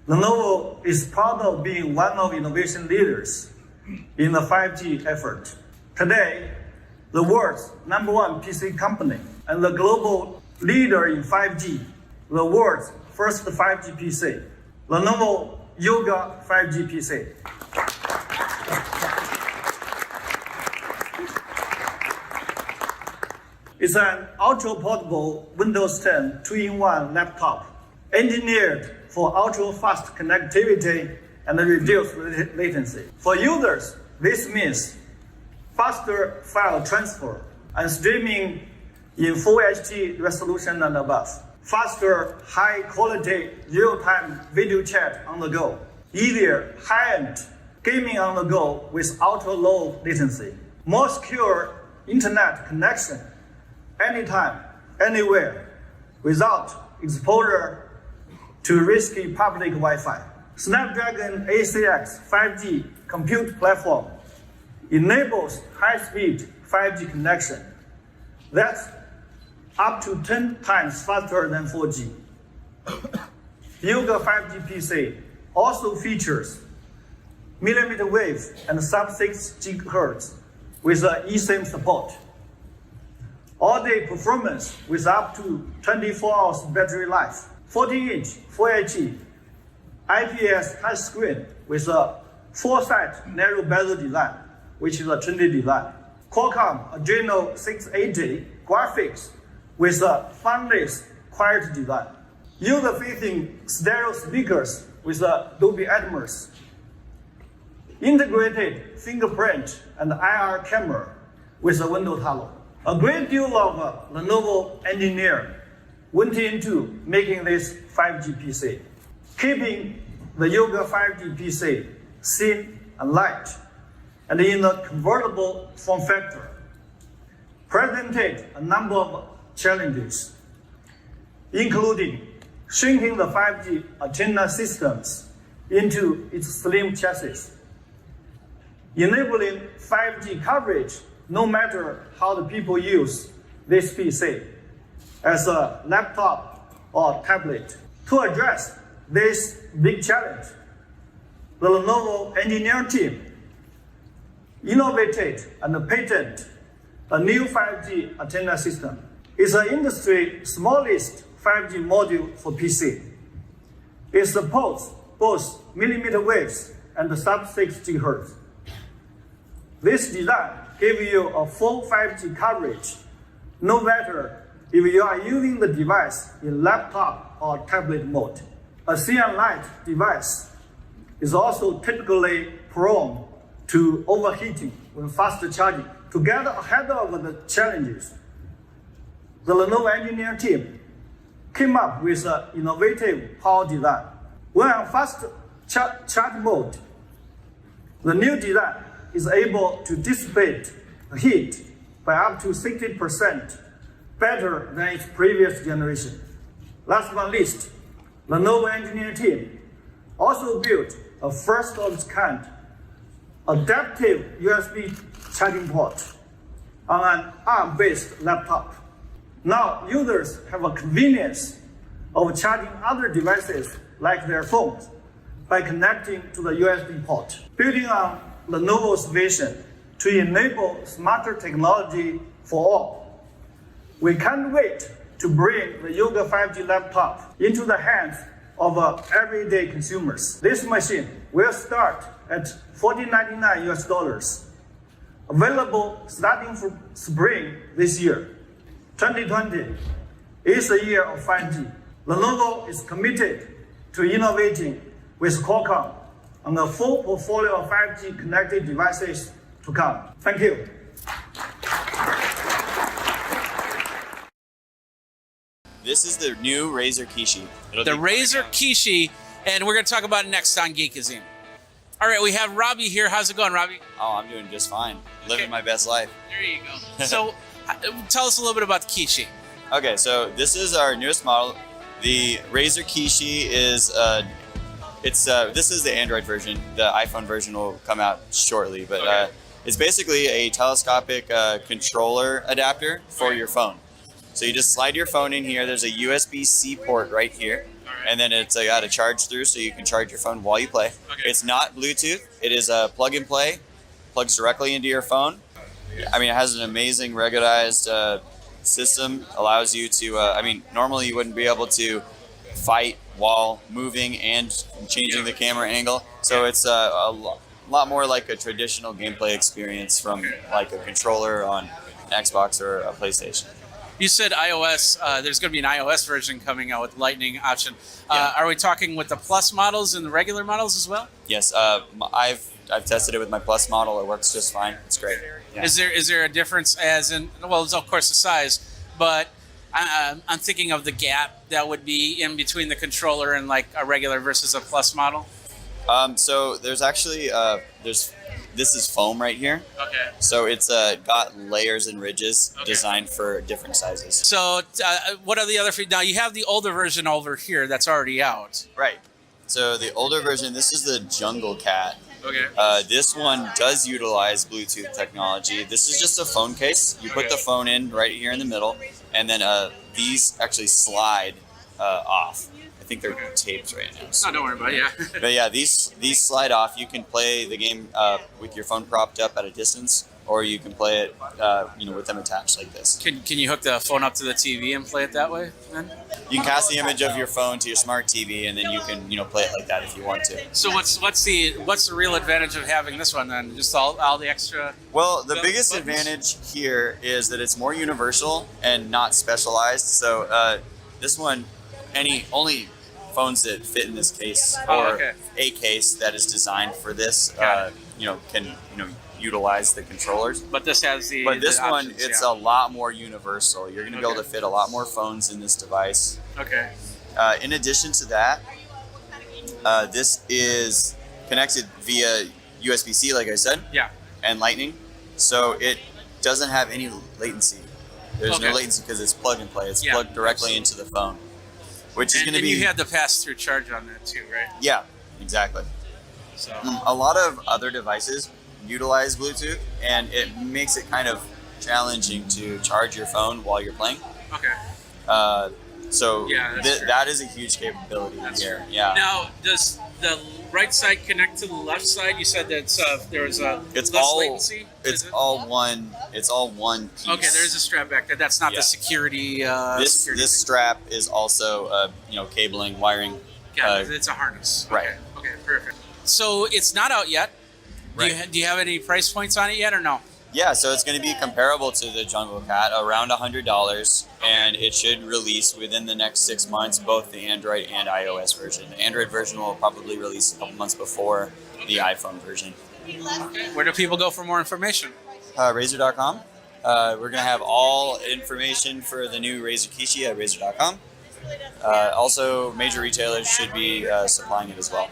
Lenovo is proud of being one of innovation leaders in the 5G effort. Today, the world's #1 PC company and the global leader in 5G, the world's first 5G PC, Lenovo Yoga 5G PC. It's an ultra-portable Windows 10 2-in-1 laptop engineered for ultra-fast connectivity and reduced latency. For users, this means faster file transfer and streaming in Full HD resolution and above, faster high-quality real-time video chat on the go, easier high-end gaming on the go with ultra-low latency, more secure internet connection anytime, anywhere, without exposure to risky public Wi-Fi. Snapdragon ACX 5G compute platform enables high-speed 5G connection. That's up to 10 times faster than 4G. Yoga 5G PC also features millimeter wave and sub-6 GHz with eSIM support. All-day performance with up to 24 hours battery life. 14-inch Full HD IPS touchscreen with a 4-side narrow bezel design, which is a trendy design. Qualcomm Adreno 680 graphics with a fanless quiet design. User-facing stereo speakers with a Dolby Atmos. Integrated fingerprint and IR camera with a window halo. A great deal of Lenovo engineering went into making this 5G PC, keeping the Yoga 5G PC thin and light, and in a convertible form factor, presented a number of challenges, including shrinking the 5G antenna systems into its slim chassis, enabling 5G coverage no matter how the people use this PC, as a laptop or tablet. To address this big challenge, the Lenovo engineering team innovated and patented a new 5G antenna system. It's the industry's smallest 5G module for PC. It supports both millimeter waves and sub-6 GHz. This design gives you a full 5G coverage, no matter if you are using the device in laptop or tablet mode. A CN-Lite device is also typically prone to overheating when fast charging. To get ahead of the challenges, the Lenovo engineering team came up with an innovative power design. When on fast charge mode, the new design is able to dissipate heat by up to 60% better than its previous generation. Last but not least, the Lenovo engineering team also built a first of its kind adaptive USB charging port on an ARM-based laptop. Now users have a convenience of charging other devices like their phones by connecting to the USB port. Building on Lenovo's vision to enable smarter technology for all, we can't wait to bring the Yoga 5G laptop into the hands of everyday consumers. This machine will start at $14.99 US, available starting from spring this year. 2020 is the year of 5G. Lenovo is committed to innovating with Qualcomm on a full portfolio of 5G connected devices to come. Thank you. This is the new Razer Kishi. The Razer Kishi, and we're going to talk about it next on Geekazine. All right, we have Robbie here. How's it going, Robbie? Oh, I'm doing just fine. Living my best life. There you go. So, tell us a little bit about the Kishi. Okay, so this is our newest model. The Razer Kishi is this is the Android version. The iPhone version will come out shortly, but it's basically a telescopic controller adapter for your phone. So you just slide your phone in here. There's a USB-C port right here, and then it's got a charge through, so you can charge your phone while you play. It's not Bluetooth. It is a plug and play. Plugs directly into your phone. I mean, it has an amazing ruggedized system. Allows you to. I mean, normally you wouldn't be able to fight while moving and changing the camera angle. So it's a lot more like a traditional gameplay experience from like a controller on an Xbox or a PlayStation. You said iOS. There's going to be an iOS version coming out with Lightning option. Are we talking with the Plus models and the regular models as well? Yes, I've tested it with my Plus model. It works just fine. It's great. Yeah. Is there a difference as in, well, it's of course the size, but I'm thinking of the gap that would be in between the controller and like a regular versus a Plus model. So there's actually this is foam right here. Okay. So it's got layers and ridges designed for different sizes. So what are the other? Now you have the older version over here that's already out. Right. So the older version, this is the Jungle Cat. Okay. This one does utilize Bluetooth technology. This is just a phone case. You put the phone in right here in the middle, and then these actually slide off. I think they're taped right now. So. Oh, don't worry about it, yeah. But yeah, these slide off. You can play the game with your phone propped up at a distance, or you can play it with them attached like this. Can you hook the phone up to the TV and play it that way then? You can cast the image of your phone to your smart TV, and then you can play it like that if you want to. So what's the real advantage of having this one then? Just all the extra. Well, the biggest advantage here is that it's more universal and not specialized. So this one, only phones that fit in this case or a case that is designed for this, can utilize the controllers. But this has the. But this the one, options, it's a lot more universal. You're going to be able to fit a lot more phones in this device. Okay. In addition to that, this is connected via USB-C, like I said. Yeah. And Lightning, so it doesn't have any latency. There's no latency because it's plug and play. It's plugged directly into the phone, which is going to be. And you had the pass-through charge on that too, right? Yeah, exactly. So a lot of other devices utilize Bluetooth, and it makes it kind of challenging to charge your phone while you're playing. Okay. So yeah, that is a huge capability here. Yeah. Now, does the right side connect to the left side? You said that there was it's less all latency. It's all one. It's all one piece. Okay, there's a strap back there. That's not the security. This strap is also cabling, wiring. Yeah, it's a harness. Right. Okay, perfect. So it's not out yet. Right. Do you have any price points on it yet, or no? Yeah, so it's going to be comparable to the Jungle Cat, around $100, and it should release within the next 6 months, both the Android and iOS version. The Android version will probably release a couple months before the iPhone version. Where do people go for more information? Razer.com. We're going to have all information for the new Razer Kishi at Razer.com. Also, major retailers should be supplying it as well.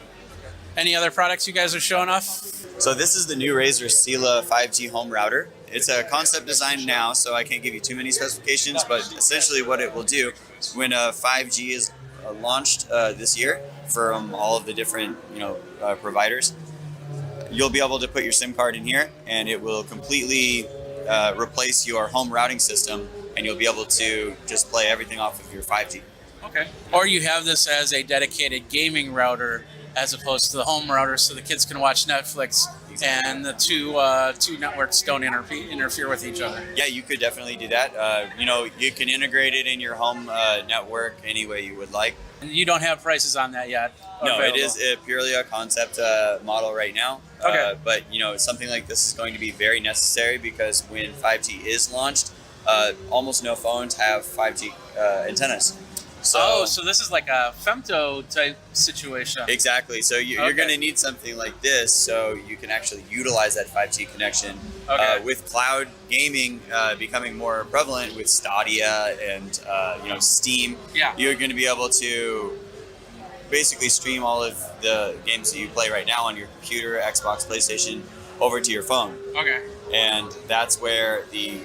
Any other products you guys are showing off? So this is the new Razer Sela 5G home router. It's a concept design now, so I can't give you too many specifications, but essentially what it will do when 5G is launched this year from all of the different providers. You'll be able to put your SIM card in here, and it will completely replace your home routing system, and you'll be able to just play everything off of your 5G. Okay. Or you have this as a dedicated gaming router as opposed to the home router, so the kids can watch Netflix and the two networks don't interfere with each other. Yeah, you could definitely do that. You can integrate it in your home network any way you would like. And you don't have prices on that yet? No, available? it is purely a concept model right now. Okay. But something like this is going to be very necessary because when 5G is launched, almost no phones have 5G antennas. So this is like a femto type situation. Exactly. So you're going to need something like this so you can actually utilize that 5G connection. With cloud gaming becoming more prevalent with Stadia and Steam, you're going to be able to basically stream all of the games that you play right now on your computer, Xbox, PlayStation, over to your phone. Okay. And that's where the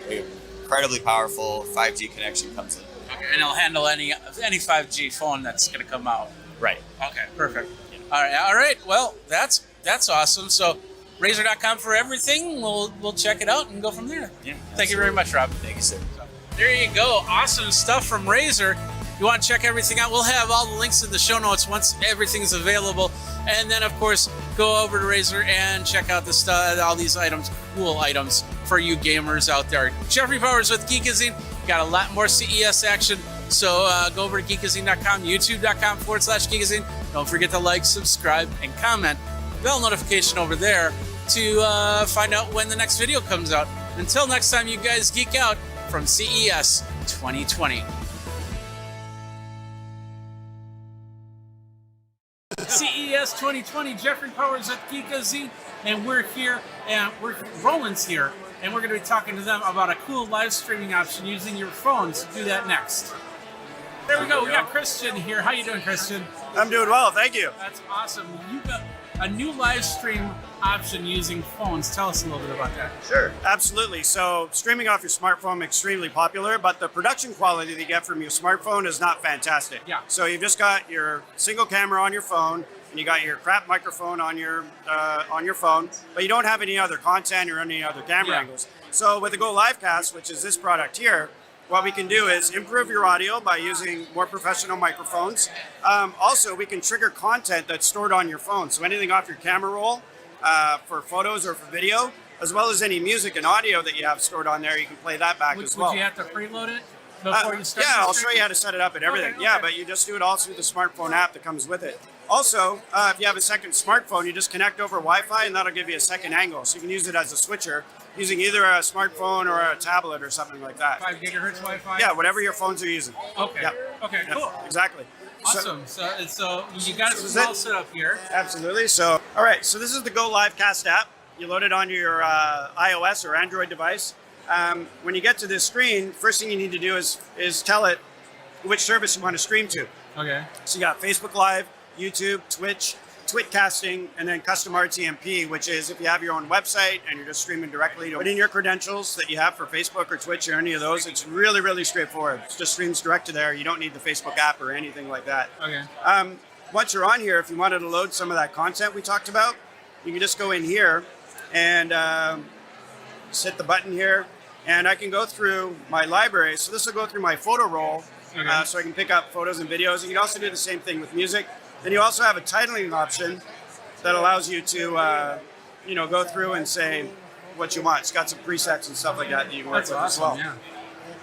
incredibly powerful 5G connection comes in. Okay, and it'll handle any 5G phone that's going to come out. Right. Okay, perfect. All right. Well, that's awesome. So, Razer.com for everything. We'll check it out and go from there. Yeah. Thank you very much, Rob. Thank you, sir. There you go. Awesome stuff from Razer. You want to check everything out? We'll have all the links in the show notes once everything's available. And then, of course, go over to Razer and check out the stuff, all these items, cool items for you gamers out there. Jeffrey Powers with Geekazine. Got a lot more CES action. So go over to geekazine.com, youtube.com/Geekazine. Don't forget to like, subscribe, and comment. Bell notification over there to find out when the next video comes out. Until next time, you guys geek out from CES 2020. CES 2020, Jeffrey Powers at Geekazine, and we're here, and Roland's here, and we're going to be talking to them about a cool live streaming option using your phones to do that next. There we go. We got Christian here. How you doing, Christian? I'm doing well, thank you. That's awesome. You got a new live stream option using phones. Tell us a little bit about that. Sure. Absolutely. So streaming off your smartphone extremely popular, but the production quality that you get from your smartphone is not fantastic. Yeah. So you've just got your single camera on your phone, and you got your crap microphone on your phone, but you don't have any other content or any other camera angles. So with the Go Livecast, which is this product here, what we can do is improve your audio by using more professional microphones. Also, we can trigger content that's stored on your phone. So anything off your camera roll for photos or for video, as well as any music and audio that you have stored on there, you can play that back as well. Would you have to preload it before you start? Yeah, I'll show you how to set it up and everything. Okay. Yeah, but you just do it all through the smartphone app that comes with it. Also, if you have a second smartphone, you just connect over Wi-Fi, and that'll give you a second angle. So you can use it as a switcher, using either a smartphone or a tablet or something like that. 5 gigahertz Wi-Fi? Yeah, whatever your phones are using. Okay. Yep. Okay, Yep, cool. Exactly. Awesome. So you got it all set up here. Absolutely. So, all right. So this is the Go Livecast app. You load it on your iOS or Android device. When you get to this screen, first thing you need to do is tell it which service you want to stream to. Okay. So you got Facebook Live, YouTube, Twitch, Twitcasting, and then custom RTMP, which is if you have your own website and you're just streaming directly, put in your credentials that you have for Facebook or Twitch or any of those. It's really, really straightforward. It just streams direct to there. You don't need the Facebook app or anything like that. Okay. Once you're on here, if you wanted to load some of that content we talked about, you can just go in here and just hit the button here, and I can go through my library. So this will go through my photo roll, so I can pick up photos and videos. You can also do the same thing with music. Then you also have a titling option that allows you to, go through and say what you want. It's got some presets and stuff like that you can work with as well. Yeah.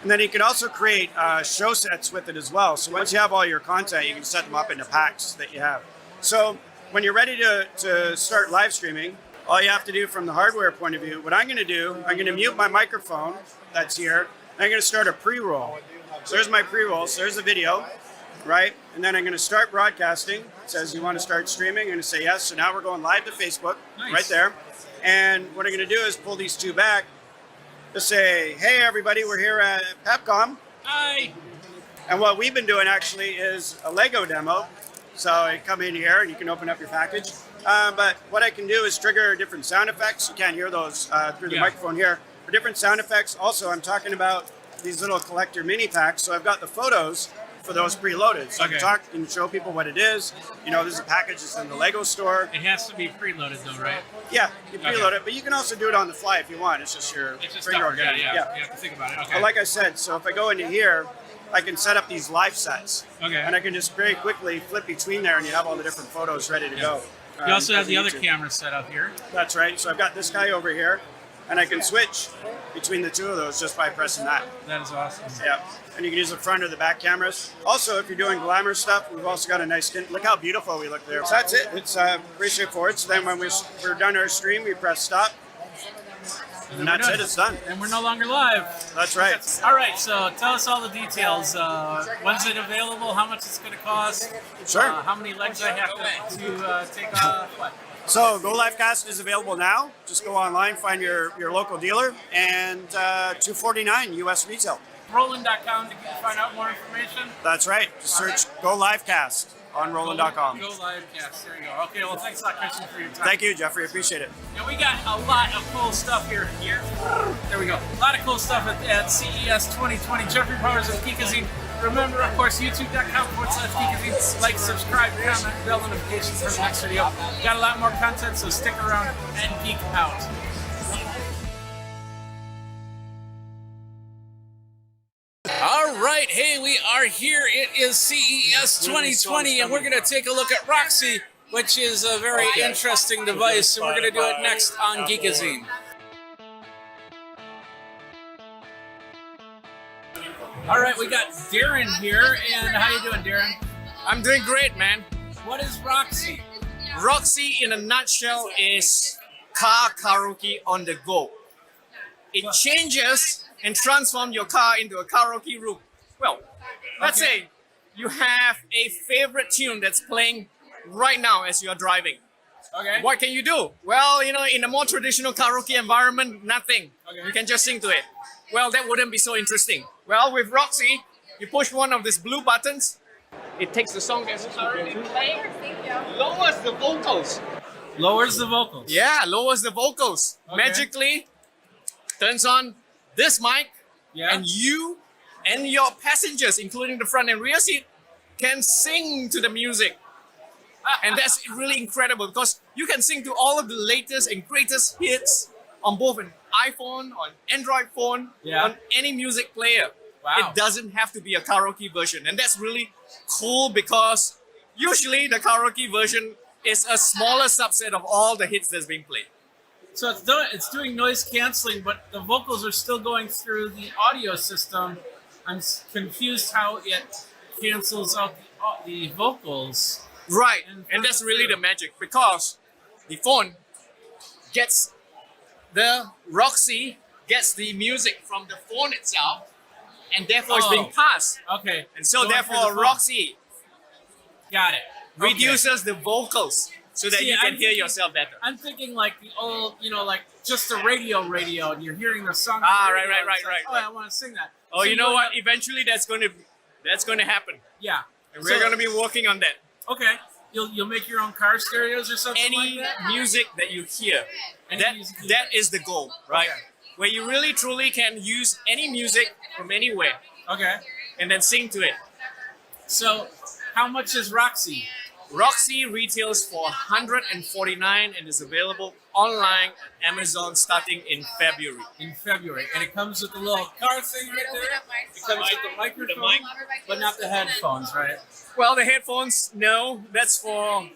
And then you can also create show sets with it as well. So once you have all your content, you can set them up into packs that you have. So when you're ready to start live streaming, all you have to do from the hardware point of view, what I'm going to do, I'm going to mute my microphone that's here. And I'm going to start a pre-roll. So there's my pre-roll. So there's the video, right? And then I'm going to start broadcasting. It says you want to start streaming. I'm going to say yes. So now we're going live to Facebook, right there. And what I'm going to do is pull these two back to say, hey, everybody, we're here at Pepcom. Hi. And what we've been doing actually is a Lego demo. So I come in here and you can open up your package. But what I can do is trigger different sound effects. You can't hear those through the microphone here. For different sound effects, also I'm talking about these little collector mini packs. So I've got the photos for those preloaded. So you Okay. can talk and show people what it is. You know, there's a package that's in the Lego store. It has to be preloaded though, right? Yeah, you Okay. preload it, but you can also do it on the fly if you want. It's just your It's just finger yeah, organizing. yeah. You have to think about it. Okay. But like I said, so if I go into here, I can set up these live sets. Okay. And I can just very quickly flip between there and you have all the different photos ready to go. You also have the other YouTube. camera set up here. That's right. So I've got this guy over here, and I can switch between the two of those just by pressing that. That is awesome. Yeah. And you can use the front or the back cameras. Also, if you're doing glamour stuff, we've also got a nice skin. Look how beautiful we look there. So that's it. It's pretty straightforward. So then when we're done our stream, we press stop. And that's it. It's done. And we're no longer live. That's right. All right. So tell us all the details. When's it available? How much it's going to cost? Sure. How many legs I have to take off? What? So Go Livecast is available now. Just go online, find your local dealer, and $249 US retail. Roland.com to find out more information. That's right. Just search Go Livecast on Roland.com. Go Livecast. There you go. Okay. Well, thanks a lot, Christian, for your time. Thank you, Jeffrey. Appreciate it. And we got a lot of cool stuff here. There we go. A lot of cool stuff at CES 2020. Jeffrey Powers of Geekazine. Remember, of course, youtube.com/Geekazine. Like, subscribe, comment, bell notifications for the next video. Got a lot more content, so stick around and geek out. All right, hey, we are here. It is CES 2020, and we're going to take a look at Roxy, which is a very interesting device, and we're going to do it next on Geekazine. All right, we got Darren here, and how you doing, Darren? I'm doing great, man. What is Roxy? Roxy, in a nutshell, is car karaoke on the go. It changes and transforms your car into a karaoke room. Well, let's say you have a favorite tune that's playing right now as you're driving. Okay. What can you do? Well, you know, in a more traditional karaoke environment, nothing. Okay. You can just sing to it. Well, that wouldn't be so interesting. Well, with Roxy, you push one of these blue buttons, it takes the song that's currently playing, lowers the vocals. Lowers the vocals. Yeah, lowers the vocals. Okay. Magically turns on this mic, and you and your passengers, including the front and rear seat, can sing to the music. And that's really incredible because you can sing to all of the latest and greatest hits on both an iPhone, on Android phone, on any music player. Wow. It doesn't have to be a karaoke version. And that's really cool because usually the karaoke version is a smaller subset of all the hits that's being played. So it's doing noise canceling, but the vocals are still going through the audio system. I'm confused how it cancels out the vocals. Right, and that's really the magic because the phone gets the Roxy gets the music from the phone itself, and therefore it's being passed. Okay. And so Going through therefore the phone. Roxy Got it. reduces the vocals so that See, you can I'm hear thinking- yourself better. I'm thinking like the old, like just a radio, and you're hearing the song. on Ah, the right, radio, right, and right, it's like, right, Oh, right. I want to sing that. Oh, So you know go what? down- Eventually that's going to happen. Yeah. And we're going to be working on that. Okay. You'll make your own car stereos or something Any like that? music that you hear, Any that music you that is the goal, right? Okay. Where you really truly can use any music from anywhere. Okay. And then sing to it. So, how much is Roxy? Roxy retails for $149 and is available online at Amazon starting in February. In February, and it comes with a little car thing right there. It comes with the microphone, but not the headphones, right? Well, the headphones, no, that's for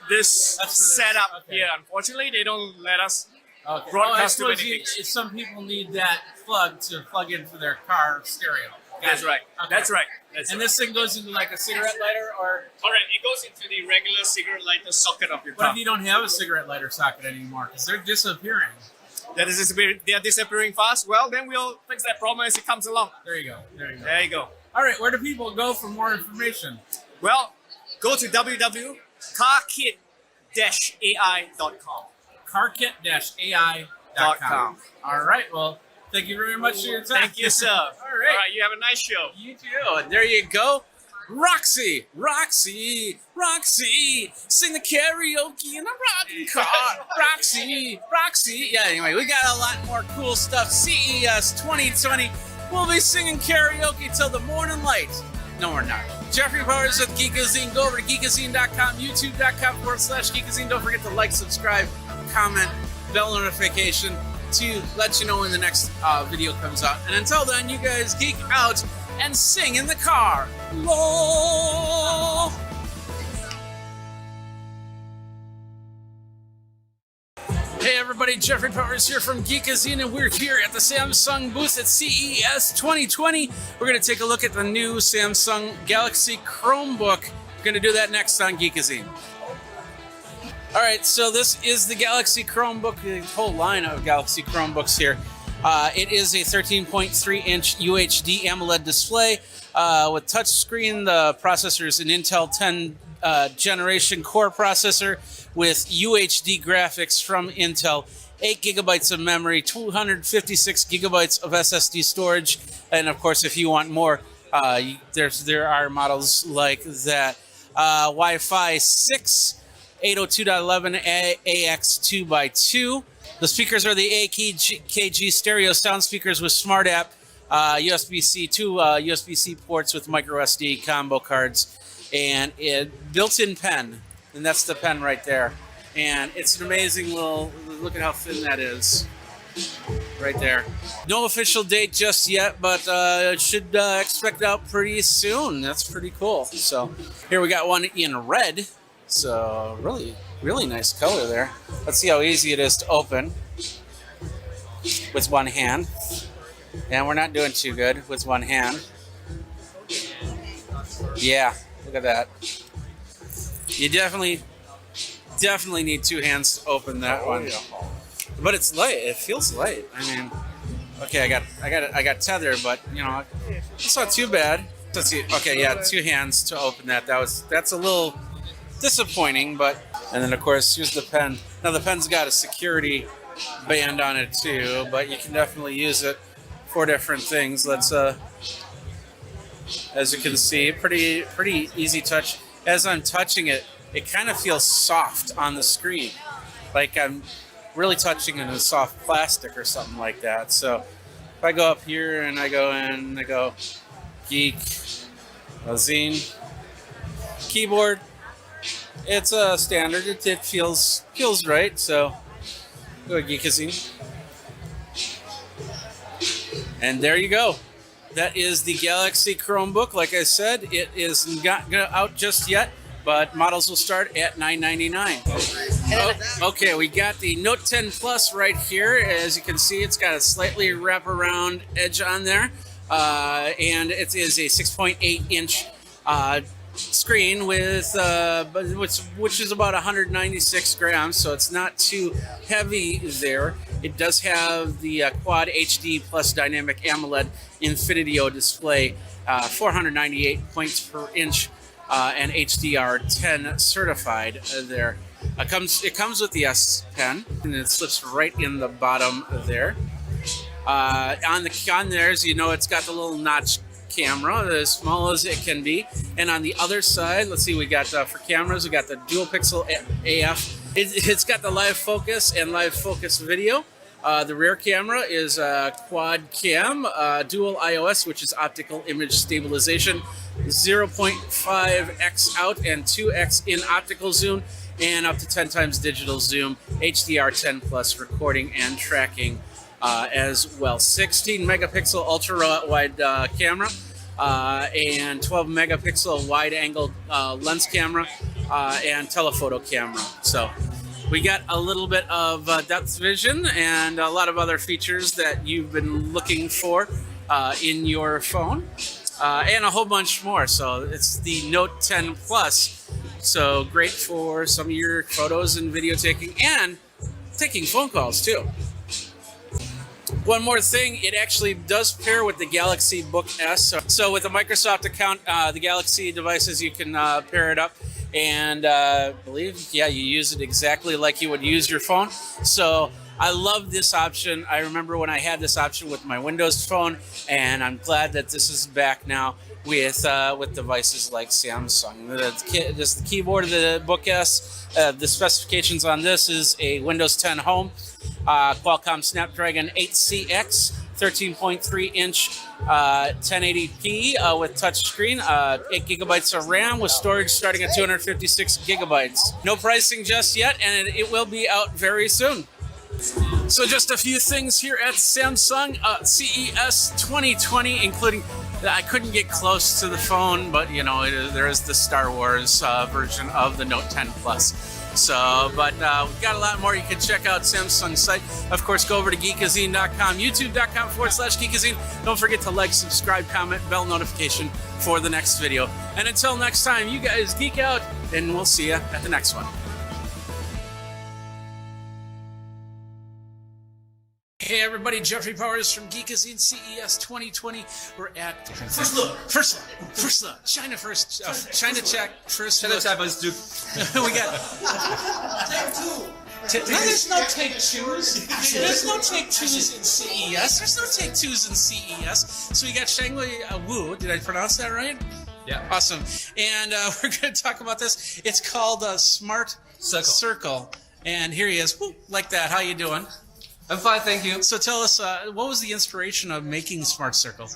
this setup here. Unfortunately, they don't let us Okay. broadcast too I many suppose things. some people need that plug to plug into their car stereo. That's right. Okay. That's right. That's And right. this thing goes into like a cigarette lighter, or All right, it goes into the regular cigarette lighter socket of your what car. if you don't have a cigarette lighter socket anymore? Because they're disappearing. They are disappearing fast. Well, then we'll fix that problem as it comes along. There you go. There you go. There you go. All right, where do people go for more information? Well, go to www.carkit-ai.com. Carkit-ai.com. All right, well, thank you very much for your time. Thank you, sir. All right. You have a nice show. You too. And there you go. Roxy, sing the karaoke in a rocking car. Roxy. Yeah, anyway, we got a lot more cool stuff. CES 2020. We'll be singing karaoke till the morning light. No, we're not. Jeffrey Powers with Geekazine. Go over to geekazine.com, youtube.com/Geekazine. Don't forget to like, subscribe, comment, bell notification to let you know when the next video comes out. And until then, you guys geek out and sing in the car. Lol. Hey everybody, Jeffrey Powers here from Geekazine, and we're here at the Samsung booth at CES 2020. We're going to take a look at the new Samsung Galaxy Chromebook. We're going to do that next on Geekazine. All right, so this is the Galaxy Chromebook, the whole line of Galaxy Chromebooks here. It is a 13.3-inch UHD AMOLED display with touchscreen. The processor is an Intel 10 generation core processor with UHD graphics from Intel, 8 gigabytes of memory, 256 gigabytes of SSD storage, and of course, if you want more, there are models like that. Wi-Fi 6, 802.11 AX 2x2. The speakers are the AKG stereo sound speakers with Smart App, USB-C, 2 USB-C ports with micro SD combo cards, and a built-in pen, and that's the pen right there. And it's an amazing little, look at how thin that is, right there. No official date just yet, but should expect out pretty soon. That's pretty cool. So here we got one in red, so really nice color there. Let's see how easy it is to open with one hand. And we're not doing too good with one hand. Yeah. Look at that. You definitely need two hands to open that one. But it's light. It feels light. I mean, okay, I got tether, but you know, it's not too bad. Let's see. Okay, yeah, two hands to open that. That's a little disappointing, but and then of course here's the pen. Now the pen's got a security band on it too, but you can definitely use it for different things. Let's as you can see, pretty easy touch. As I'm touching it, it kind of feels soft on the screen, like I'm really touching in a soft plastic or something like that. So if I go up here and I go in, I go Geekazine keyboard. It's a standard. It feels right. So go to Geekazine, and there you go. That is the Galaxy Chromebook. Like I said, it is not out just yet, but models will start at $999. Oh, okay, we got the Note 10 Plus right here. As you can see, it's got a slightly wraparound edge on there, and it is a 6.8-inch screen with which is about 196 grams, so it's not too heavy there. It does have the Quad HD plus Dynamic AMOLED Infinity-O display, 498 points per inch, and HDR10 certified there. It comes with the S Pen, and it slips right in the bottom there. On there, as you know, it's got the little notch camera, as small as it can be. And on the other side, let's see, we got for cameras, we got the dual pixel AF. It's got the live focus and live focus video. The rear camera is quad cam, dual IOS, which is optical image stabilization, 0.5x out and 2x in optical zoom, and up to 10 times digital zoom, HDR10 plus recording and tracking as well. 16 megapixel ultra wide camera, and 12 megapixel wide angle lens camera, and telephoto camera. So we got a little bit of depth vision and a lot of other features that you've been looking for in your phone, and a whole bunch more. So it's the Note 10 Plus. So great for some of your photos and video taking, and taking phone calls too. One more thing, it actually does pair with the Galaxy Book S. So with a Microsoft account, the Galaxy devices, you can pair it up. And I believe, yeah, you use it exactly like you would use your phone. So I love this option. I remember when I had this option with my Windows phone, and I'm glad that this is back now with devices like Samsung. This is the keyboard of the Book S. The specifications on this is a Windows 10 Home, Qualcomm Snapdragon 8CX, 13.3 inch 1080p with touchscreen, 8 gigabytes of RAM with storage starting at 256 gigabytes. No pricing just yet, and it will be out very soon. So just a few things here at Samsung CES 2020, including I couldn't get close to the phone, but you know there is the Star Wars version of the Note 10 Plus. So, but we've got a lot more. You can check out Samsung's site. Of course, go over to Geekazine.com, YouTube.com/Geekazine. Don't forget to like, subscribe, comment, bell notification for the next video. And until next time, you guys geek out, and we'll see you at the next one. Hey everybody, Jeffrey Powers from Geekazine CES 2020. We're at first look, China first, China check first. China check first. We got take two. No, there's no take twos. There's no take twos in CES. There's no take twos in CES. So we got Shangli Wu. Did I pronounce that right? Yeah. Awesome. And we're going to talk about this. It's called Smart Circle. And here he is. Woo, like that. How you doing? I'm fine, thank you. So tell us, what was the inspiration of making Smart Circle?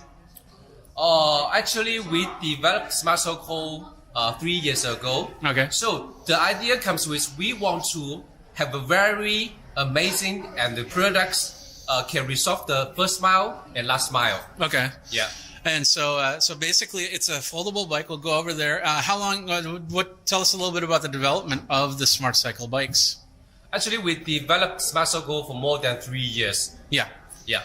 Actually, we developed Smart Circle 3 years ago. Okay. So the idea comes with we want to have a very amazing and the products can resolve the first mile and last mile. Okay. Yeah. And so, so basically, it's a foldable bike. We'll go over there. How long? Tell us a little bit about the development of the Smart Cycle bikes. Actually, we developed Smart Circle for more than 3 years. Yeah. Yeah.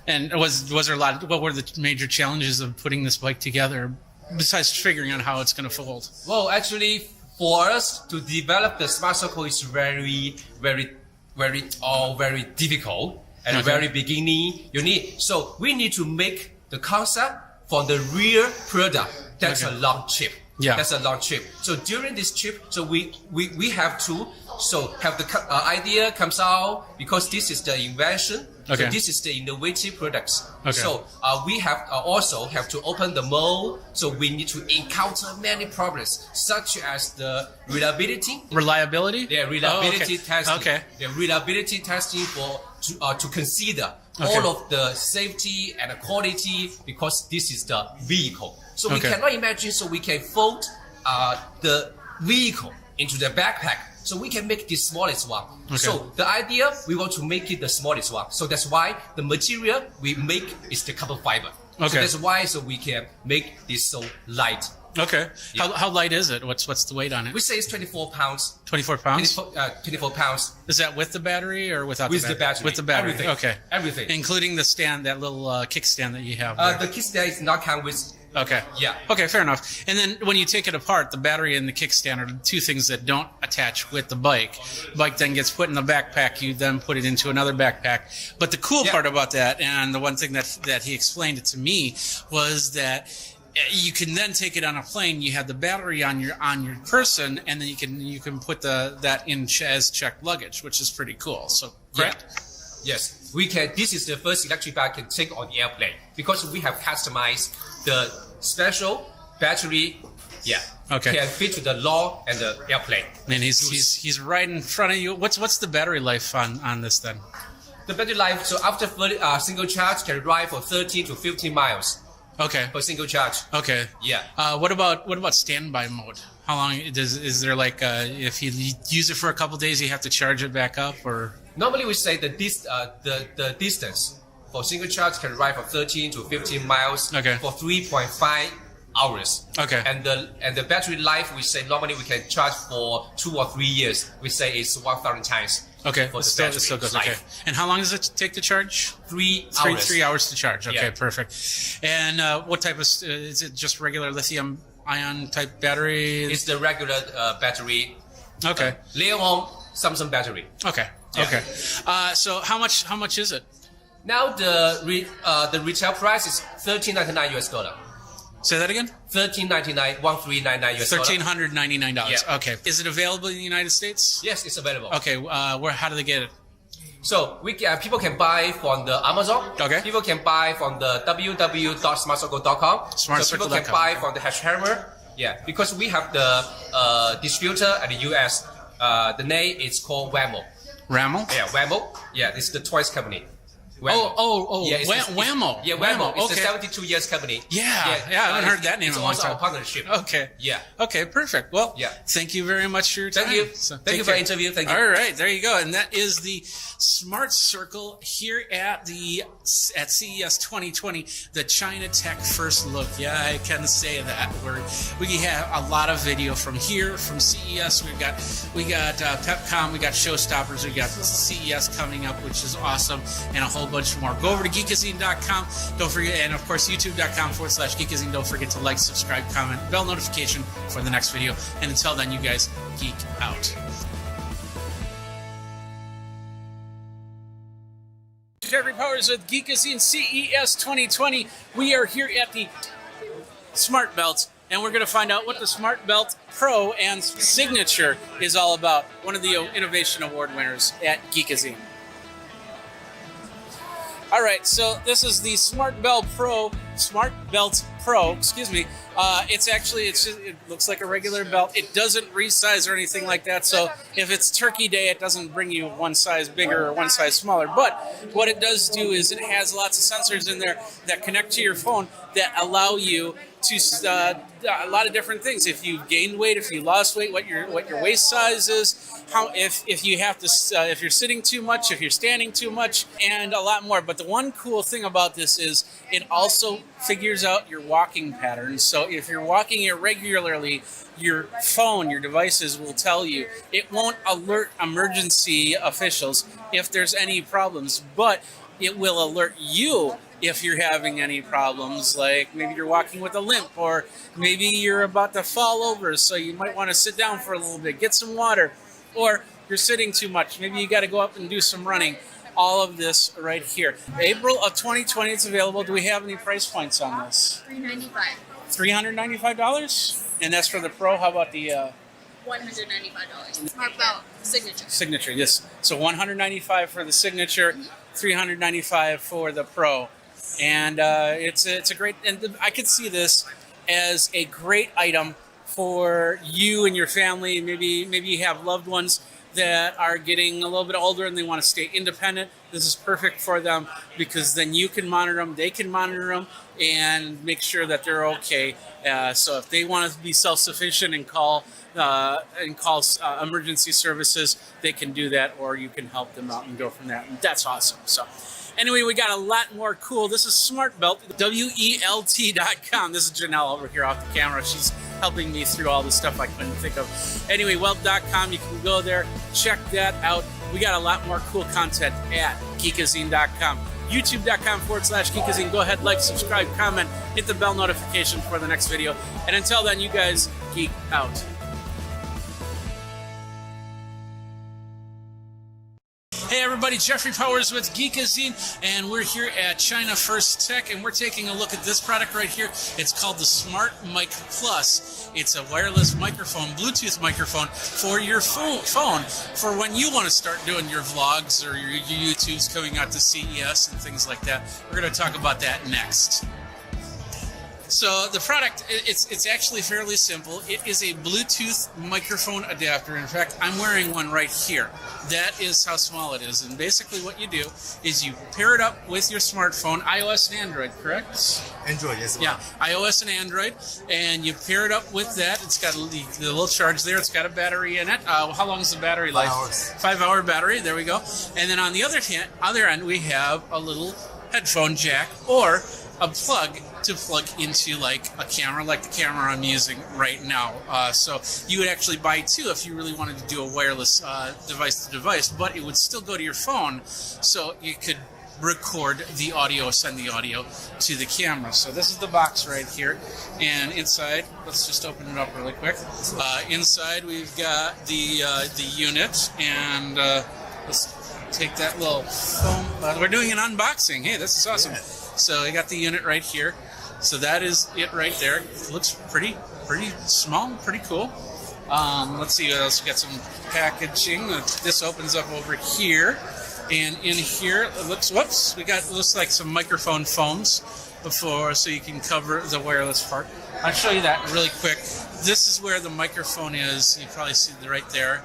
And was there a lot? What were the major challenges of putting this bike together, besides figuring out how it's going to fold? Well, actually, for us to develop the Smart Circle is very difficult and very beginning. So we need to make the concept from the real product. That's a long trip. Yeah. That's a long trip. So during this trip, so we have to have the idea comes out because this is the invention. Okay. So this is the innovative products. Okay. So we have also have to open the mold. So we need to encounter many problems such as the reliability. Reliability? Yeah, reliability okay. testing. Okay. The reliability testing to consider all of the safety and the quality because this is the vehicle. So we cannot imagine. So we can fold the vehicle into the backpack. So we can make the smallest one. Okay. So the idea, we want to make it the smallest one. So that's why the material we make is the carbon fiber. Okay. So that's why we can make this so light. Okay. Yeah. How light is it? What's the weight on it? We say it's 24 pounds. 24 pounds? 24 pounds. Is that with the battery or without With the the battery? battery. With the battery. Everything. Okay. Everything. Including the stand, that little kickstand that you have there. The kickstand is not come with. Okay. Yeah. Okay, fair enough. And then when you take it apart, the battery and the kickstand are the two things that don't attach with the bike. The bike then gets put in the backpack. You then put it into another backpack. But the cool part about that, and the one thing that he explained it to me, was that you can then take it on a plane. You have the battery on your person, and then you can put that in as checked luggage, which is pretty cool. So correct? Yeah. Yes, we can. This is the first electric bike can take on the airplane because we have customized the special battery. Yeah. Okay. Can fit to the law and the airplane. And he's right in front of you. What's the battery life on this then? The battery life. So after single charge, can ride for 13 to 15 miles. Okay. For single charge. Okay. Yeah. What about standby mode? How long is there if you use it for a couple days, you have to charge it back up, or? Normally we say the distance for single charge can ride for 13 to 15 miles for 3.5 hours. Okay. And the battery life we say normally we can charge for 2 or 3 years. We say it's 1,000 times. Okay. For the still battery good. life. Okay. And how long does it take to charge? 3 hours. 3 hours to charge. Okay, Yeah. perfect. And what type of is it? Just regular lithium ion type battery? It's the regular battery. Okay. Leon Samsung battery. Okay. Yeah. Okay. So how much is it? Now the retail price is $13.99 US. Say that again. $13.99, $13.99 US. $1,399. Yeah. Okay. Is it available in the United States? Yes, it's available. Okay. How do they get it? So people can buy from the Amazon. Okay. People can buy from the www.smartcircle.com. So people can buy from the Hammer. Yeah, because we have the distributor at the US. The name is called Whammo. Rammel? Yeah, Whammo. Yeah, this is the toys company. Whammo. Yeah, Whammo. It's Okay. a 72 years company. Yeah, I haven't heard that name It's in a long also time. our partnership. Okay. Yeah. Okay, perfect. Well, Yeah. thank you very much for your time. Thank you. So, Thank take you for care. the interview. Thank you. All right, there you go. And that is the Smart Circle here at CES 2020, the China Tech First Look. Yeah, I can say that. We have a lot of video from here, from CES. We got PepCom, we got Showstoppers, we got CES coming up, which is awesome, and a whole bunch more. Go over to Geekazine.com. Don't forget, and of course, YouTube.com/Geekazine. Don't forget to like, subscribe, comment, bell notification for the next video. And until then, you guys geek out. Jeffrey Powers with Geekazine CES 2020. We are here at the Smart Belt, and we're going to find out what the Smart Belt Pro and Signature is all about. One of the Innovation Award winners at Geekazine. All right, so this is the Smart Belt Pro. Excuse me. It looks like a regular belt. It doesn't resize or anything like that. So if it's Turkey Day, it doesn't bring you one size bigger or one size smaller. But what it does do is it has lots of sensors in there that connect to your phone that allow you to a lot of different things. If you gained weight, if you lost weight, what your waist size is, if you have to, if you're sitting too much, if you're standing too much, and a lot more. But the one cool thing about this is it also figures out your walking patterns. So if you're walking irregularly, your phone, your devices will tell you. It won't alert emergency officials if there's any problems, but it will alert you if you're having any problems, like maybe you're walking with a limp, or maybe you're about to fall over, so you might want to sit down for a little bit, get some water, or you're sitting too much, maybe you got to go up and do some running. All of this right here. April of 2020, it's available. Do we have any price points on this? $395. $395? And that's for the Pro. How about the $195. Smart Belt Signature. Signature? Yes. So $195 for the Signature, $395 for the Pro. And it's a great, and I could see this as a great item for you and your family. Maybe you have loved ones that are getting a little bit older and they want to stay independent. This is perfect for them because then you can monitor them, they can monitor them, and make sure that they're okay. So if they want to be self-sufficient and call emergency services, they can do that, or you can help them out and go from there. And that's awesome. So anyway, we got a lot more cool. This is Smart Belt, WELT.com. This is Janelle over here off the camera. She's helping me through all the stuff I couldn't think of. Anyway, welt.com, you can go there, check that out. We got a lot more cool content at Geekazine.com. YouTube.com/Geekazine. Go ahead, like, subscribe, comment, hit the bell notification for the next video. And until then, you guys geek out. Hey everybody, Jeffrey Powers with Geekazine, and we're here at China First Tech, and we're taking a look at this product right here. It's called the Smart Mic Plus. It's a wireless microphone, Bluetooth microphone for your phone for when you want to start doing your vlogs or your YouTubes coming out to CES and things like that. We're going to talk about that next. So the product, it's actually fairly simple. It is a Bluetooth microphone adapter. In fact, I'm wearing one right here. That is how small it is. And basically what you do is you pair it up with your smartphone, iOS and Android, correct? Android, yes. Yeah, iOS and Android. And you pair it up with that. It's got the little charge there. It's got a battery in it. How long is the battery life? 5 hours. 5-hour battery. There we go. And then on the other end, we have a little headphone jack or a plug to plug into like a camera, like the camera I'm using right now. So you would actually buy two if you really wanted to do a wireless device to device, but it would still go to your phone, so you could record the audio, send the audio to the camera. So this is the box right here, and inside, let's just open it up really quick. Inside we've got the unit, and let's take that little foam. We're doing an unboxing. Hey, this is awesome. So I got the unit right here. So that is it right there. It looks pretty small, pretty cool. Let's see what else. We got some packaging. This opens up over here, and in here it looks. Whoops, looks like some microphone foams before, so you can cover the wireless part. I'll show you that really quick. This is where the microphone is. You probably see it right there.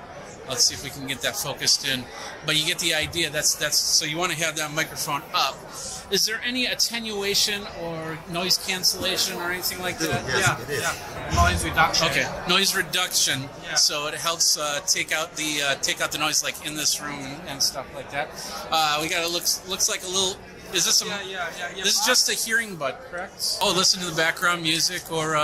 Let's see if we can get that focused in. But you get the idea. That's so you want to have that microphone up. Is there any attenuation or noise cancellation or anything like that? Yes, it is. Noise reduction. Okay, noise reduction. So it helps take out the noise like in this room and stuff like that. We got looks like a little. Is this some? Yeah. This is just a hearing bud, correct? Oh, listen to the background music or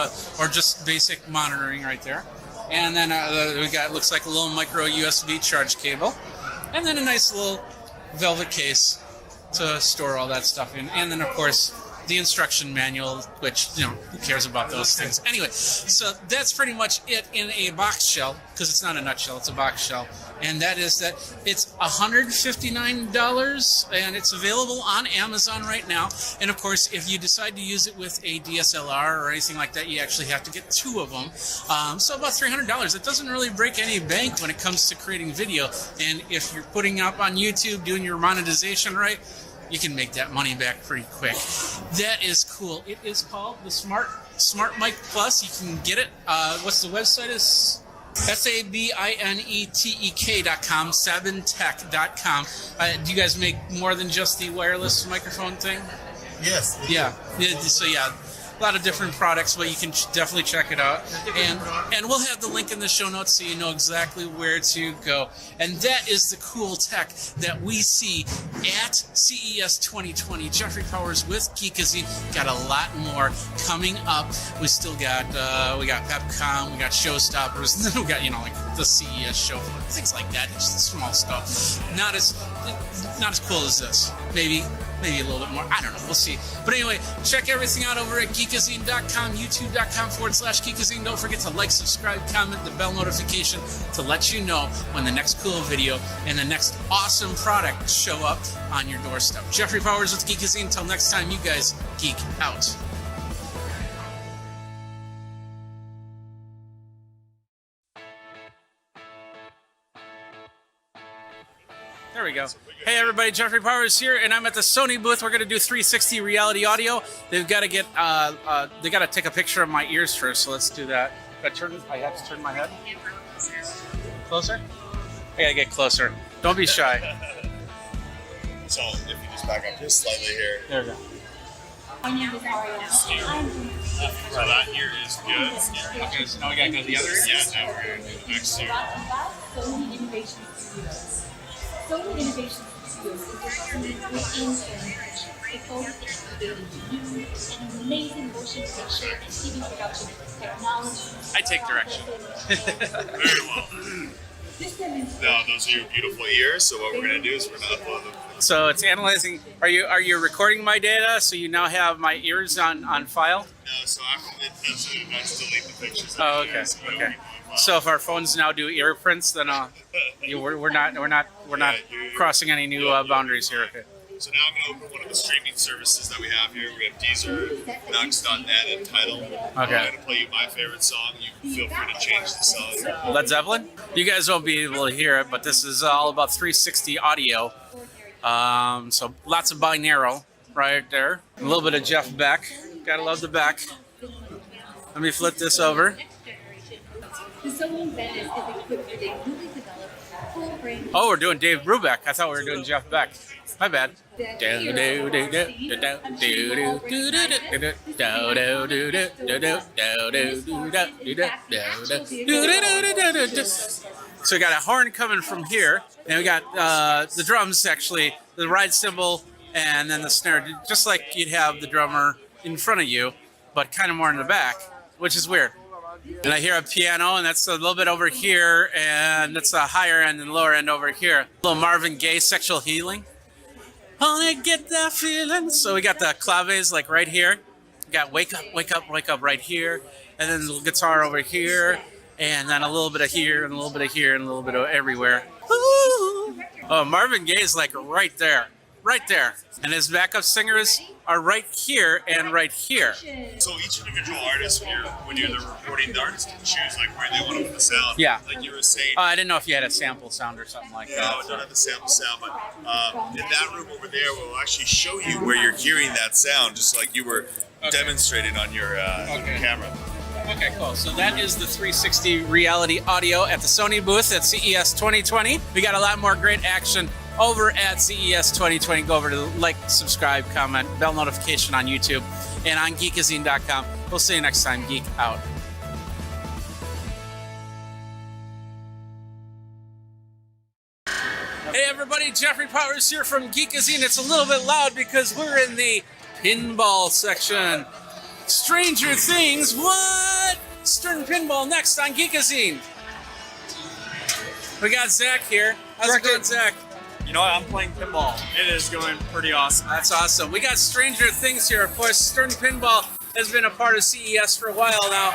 just basic monitoring right there. And then we got looks like a little micro USB charge cable, and then a nice little velvet case to store all that stuff in, and then of course the instruction manual, which who cares about those things anyway. So that's pretty much it in a box shell, because it's not a nutshell, it's a box shell, and that is that it's $159 and it's available on Amazon right now. And of course, if you decide to use it with a DSLR or anything like that, you actually have to get 2 of them. So about $300. It doesn't really break any bank when it comes to creating video, and if you're putting up on YouTube, doing your monetization right, you can make that money back pretty quick. That is cool. It is called the Smart Mic Plus. You can get it. What's the website? Is sabinetek.com, sabintech.com. Do you guys make more than just the wireless microphone thing? Yes. Yeah. So yeah, a lot of different products, but you can definitely check it out. And we'll have the link in the show notes so you know exactly where to go. And that is the cool tech that we see at CES 2020. Jeffrey Powers with Geekazine. Got a lot more coming up. We still got we got Pepcom, we got Showstoppers, and then we got like the CES show, things like that. Just small stuff. Not as cool as this. Maybe a little bit more. I don't know. We'll see. But anyway, check everything out over at Geekazine.com, YouTube.com/Geekazine. Don't forget to like, subscribe, comment, the bell notification to let you know when the next cool video and the next awesome product show up on your doorstep. Jeffrey Powers with Geekazine. Until next time, you guys geek out. There we go. Hey everybody, Jeffrey Powers here, and I'm at the Sony booth. We're going to do 360 reality audio. They've got to get, they got to take a picture of my ears first, so let's do that. I have to turn my head. Closer? I got to get closer. Don't be shy. So if you just back up just slightly here. There we go. So that here is good. Okay, so now we got to go to the other ear? Yeah, now we're going to do the next ear. Sony Innovation Studios. Sony Innovation Studios is a company in innovating new and amazing motion picture and TV production technology. I take direction. Very well. Now, those are your beautiful ears, so what we're going to do is we're going to upload them. So it's analyzing. Are you recording my data so you now have my ears on file? No, so after I just delete the pictures. Oh, okay. Okay. So if our phones now do ear prints, then we're not crossing any new boundaries here. Okay. So now I'm going to open one of the streaming services that we have here. We have Deezer, Nux.net, and Tidal. Okay. I'm going to play you my favorite song. You can feel free to change the song. Led Zeppelin? You guys won't be able to hear it, but this is all about 360 audio. So lots of binaural right there. A little bit of Jeff Beck. Gotta love the Beck. Let me flip this over. The Sony Venice is equipped with a newly developed full-frame. Oh, we're doing Dave Brubeck. I thought we were doing Jeff Beck. My bad. So we got a horn coming from here, and we got the drums, actually, the ride cymbal, and then the snare, just like you'd have the drummer in front of you, but kind of more in the back, which is weird. And I hear a piano, and that's a little bit over here, and that's a higher end and lower end over here. A little Marvin Gaye, Sexual Healing. Only get that feeling. So we got the claves like right here. We got Wake Up, Wake Up, Wake Up right here. And then the guitar over here. And then a little bit of here, and a little bit of here, and a little bit of everywhere. Ooh. Oh, Marvin Gaye is like right there. Right there. And his backup singers are right here and right here. So each individual artist, when you're the recording, the artist can choose like where they want to put the sound. Yeah. Like you were saying. I didn't know if you had a sample sound or something like that. No, I don't have the sample sound, but in that room over there, we'll actually show you where you're hearing that sound, just like you were demonstrating on your camera. Okay, cool. So that is the 360 reality audio at the Sony booth at CES 2020. We got a lot more great action over at CES 2020. Go over to like, subscribe, comment, bell notification on YouTube and on Geekazine.com. We'll see you next time. Geek out. Hey everybody, Jeffrey Powers here from Geekazine. It's a little bit loud because we're in the pinball section. Stranger Things, what? Stern Pinball next on Geekazine. We got Zach here. How's it going, Zach? You know what? I'm playing pinball. It is going pretty awesome. That's awesome. We got Stranger Things here. Of course, Stern Pinball has been a part of CES for a while now.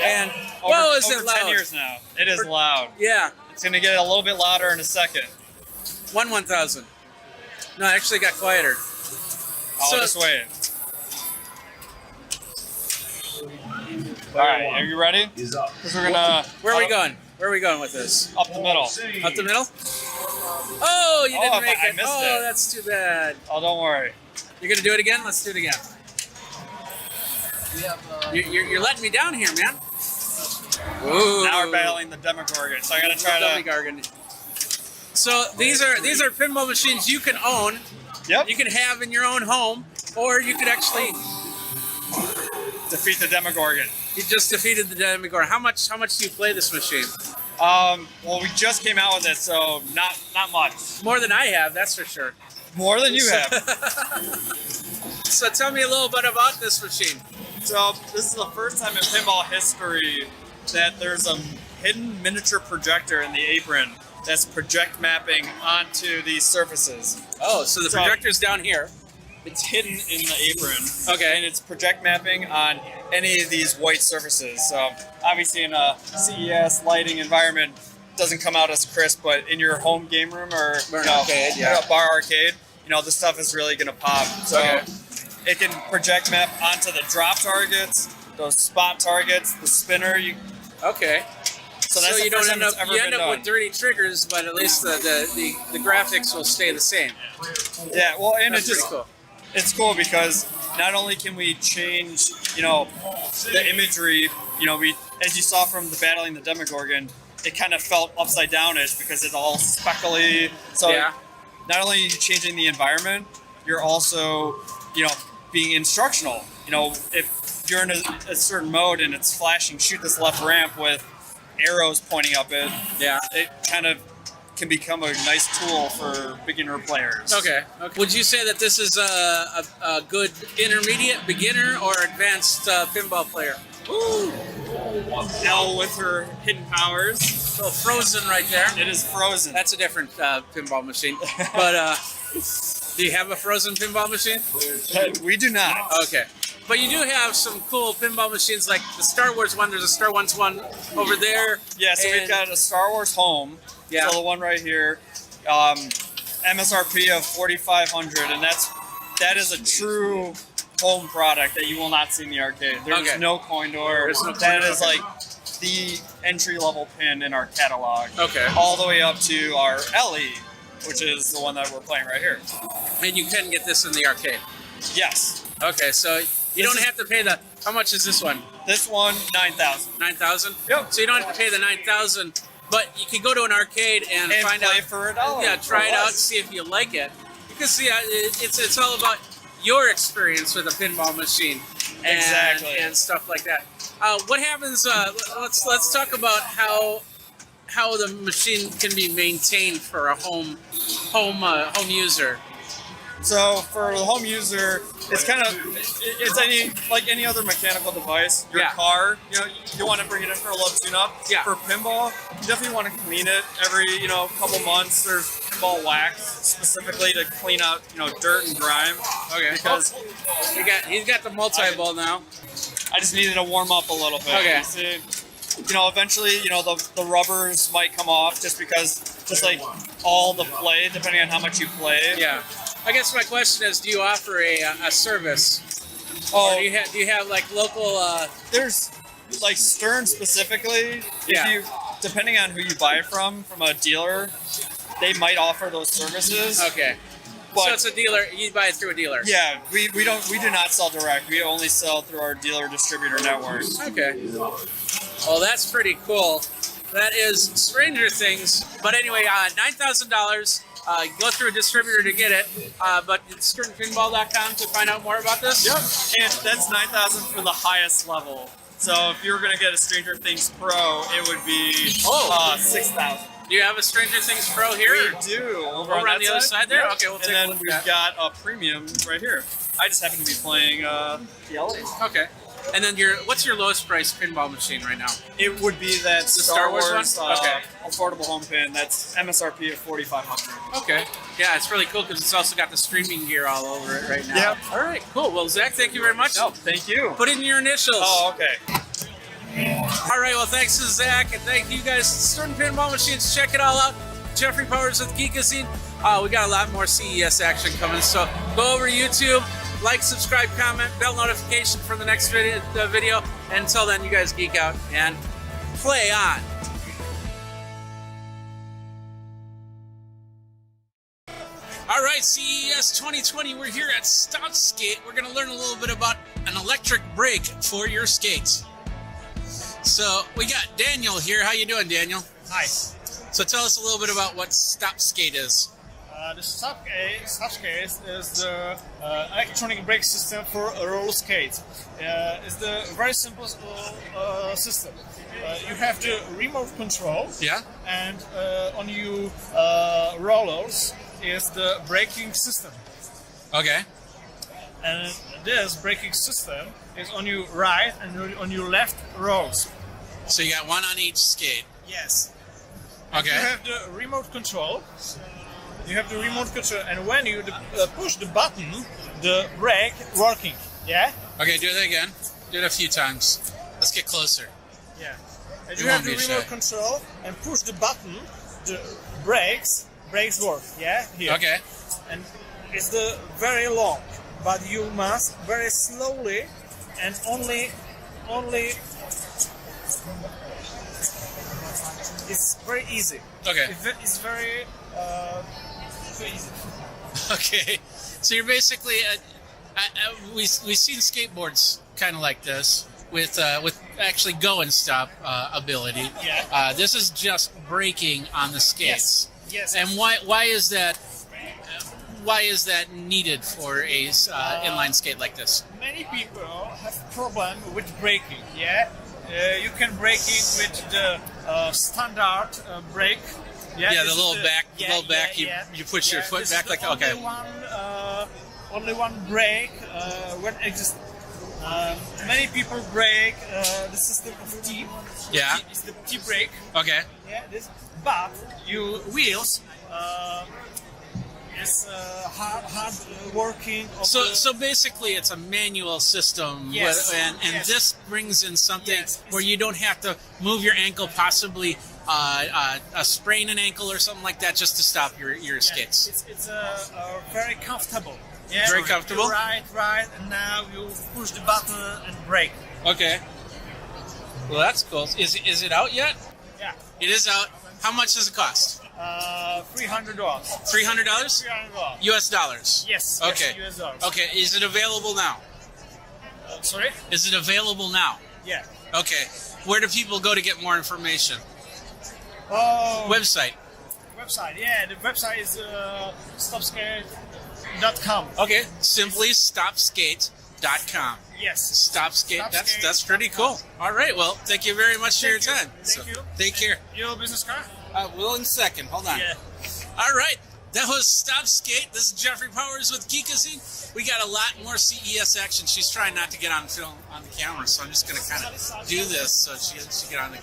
And whoa, is it loud? 10 years now. It is loud. Yeah. It's going to get a little bit louder in a second. 1,000. No, it actually got quieter. Oh, just wait. All right, are you ready? Because we're gonna. Where are we going? Where are we going with this? Up the middle. Up the middle? Oh, you didn't make I it. missed Oh, it. that's too bad. Oh, don't worry. You're gonna do it again? Let's do it again. You're letting me down here, man. Ooh. Now we're battling the Demogorgon, so I gotta try to. Demogorgon. So these are pinball machines you can own. Yep. You can have in your own home, or you could actually defeat the Demogorgon. You just defeated the Demogorgon. How much do you play this machine? Well, we just came out with it, so not much. More than I have, that's for sure. More than you have. So tell me a little bit about this machine. So this is the first time in pinball history that there's a hidden miniature projector in the apron that's project mapping onto these surfaces. Oh, so the projector's down here. It's hidden in the apron. Okay. And it's project mapping on any of these white surfaces. So obviously in a CES lighting environment, doesn't come out as crisp, but in your home game room or arcade, yeah. bar arcade, this stuff is really gonna pop. So it can project map onto the drop targets, those spot targets, the spinner. Okay. So that's you the don't first end time up it's ever you been end up done. with dirty triggers, but at least the graphics will stay the same. Yeah, well, and That's it's pretty cool. It's cool because not only can we change, the imagery, we, as you saw from the battling the Demogorgon, it kind of felt upside downish because it's all speckly. So not only are you changing the environment, you're also, being instructional. If you're in a certain mode and it's flashing, shoot this left ramp with arrows pointing up it. Yeah. It kind of can become a nice tool for beginner players. Okay. Would you say that this is a good intermediate, beginner, or advanced pinball player? Ooh. Elle with her hidden powers. So Frozen right there. It is Frozen. That's a different pinball machine. But do you have a Frozen pinball machine? We do not. Okay. But you do have some cool pinball machines like the Star Wars one. There's a Star Wars one over there. Yeah, so we've got a Star Wars Home. Yeah. So the one right here. MSRP of $4,500, and that is a true home product that you will not see in the arcade. There's no coin door. That is like the entry level pin in our catalog. Okay. All the way up to our LE, which is the one that we're playing right here. And you can get this in the arcade. Yes. Okay, so you don't have to pay the. How much is this one? This one, $9,000. 9,000. Yep. So you don't have to pay the 9,000, but you can go to an arcade and find play out for $1. Yeah, try or it out, less. see if you like it. Because it's all about your experience with a pinball machine and, Exactly. and stuff like that. What happens? Let's talk about how the machine can be maintained for a home user. So for the home user, it's like any other mechanical device. Your car, you want to bring it in for a little tune-up. Yeah. For pinball, you definitely want to clean it every couple months. There's pinball wax specifically to clean out dirt and grime. Okay. Because he's got the multi-ball now. I just needed to warm up a little bit. Okay. You see, eventually, the rubbers might come off just like all the play, depending on how much you play. Yeah. I guess my question is, do you offer a service? Oh, or do you have like local? There's like Stern specifically. Yeah. Depending on who you buy it from a dealer, they might offer those services. Okay. But so it's a dealer. You buy it through a dealer. yeah, we do not sell direct. We only sell through our dealer distributor network. Okay. Well, that's pretty cool. That is Stranger Things. But anyway, $9,000. Go through a distributor to get it. But it's StringPinball.com to find out more about this. Yep. And that's $9,000 for the highest level. So if you were going to get a Stranger Things Pro, it would be $6,000. Do you have a Stranger Things Pro here? We do. Over on the other side there? Yep. Okay, we'll take and a then look we've at that. got a premium right here. I just happen to be playing PLA. Okay. And then what's your lowest price pinball machine right now? It would be that Star Wars one? Okay. affordable home pin. That's MSRP of $4,500. Okay. Yeah, it's really cool because it's also got the streaming gear all over it right now. Yep. All right, cool. Well, Zach, thank you very much. No, thank you. Put in your initials. Oh, okay. All right, well, thanks to Zach, and thank you guys. Certain Pinball Machines, check it all out. Jeffrey Powers with Geekazine. We got a lot more CES action coming, so go over to YouTube, like, subscribe, comment, bell notification for the next video. And until then, you guys geek out and play on. All right, CES 2020, we're here at Stop Skate. We're going to learn a little bit about an electric brake for your skates. So we got Daniel here. How you doing, Daniel? Hi. So tell us a little bit about what Stop Skate is. The Stop Skate is the electronic brake system for roller skates. It's the very simple system. You have the remote control. Yeah. And on your rollers is the braking system. Okay. And this braking system is on your right and on your left rolls. So you got one on each skate. Yes. Okay. You have the remote control. And when you push the button, the brake working. Yeah. Okay, do it again. Do it a few times. Let's get closer. Yeah. And You you have won't the be remote shy. control and push the button, the brakes work. Yeah. Here. Okay. And it's the very long, but you must very slowly and only. It's very easy. Okay. It's very easy. Okay. So you're basically we've seen skateboards kind of like this with actually go and stop ability. Yeah. This is just braking on the skates. Yes. And why is that? Why is that needed for a inline skate like this? Many people have problem with braking. Yeah. You can brake it with the standard brake. Yeah, this the is little back. You push your foot This back is like the that. Okay. Only one brake when exists. Many people brake the system of T. Yeah. It's the T brake. Okay. Yeah. But your wheels is hard working. So basically, it's a manual system, Yes. and Yes. this brings in something Yes. where you don't have to move your ankle, possibly sprain an ankle or something like that, just to stop your skates. It's very comfortable. Yeah, Very comfortable? Right, and now you push the button and brake. Okay. Well, that's cool. Is it out yet? Yeah. It is out. How much does it cost? $300. $300? $300. US dollars. Yes. Okay. Yes, US dollars. Okay. Is it available now? Sorry? Is it available now? Yeah. Okay. Where do people go to get more information? Oh. Website. Website. Yeah, the website is stopskate.com. Okay. Simply stopskate.com. Yes. Stopskate. That's pretty cool. All right. Well, thank you very much for your time. Thank you. Take care. Your business card? Will in a second. Hold on. Yeah. All right. That was Stop Skate. This is Jeffrey Powers with Geekazine. We got a lot more CES action. She's trying not to get on film on the camera, so I'm just going to kind of do this so she get on the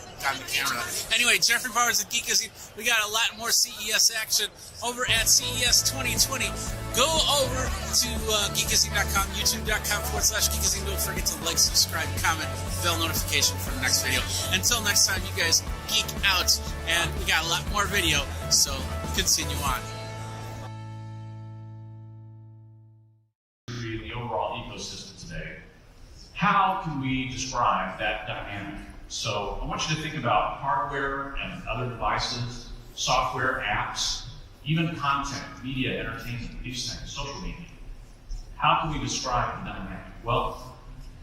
camera. Anyway, Jeffrey Powers with Geekazine. We got a lot more CES action over at CES 2020. Go over to geekazine.com, youtube.com/Geekazine. Don't forget to like, subscribe, comment, bell notification for the next video. Until next time, you guys geek out, and we got a lot more video, so continue on. The overall ecosystem today. How can we describe that dynamic? So I want you to think about hardware and other devices, software, apps, even content, media, entertainment, these things, social media. How can we describe the dynamic? Well,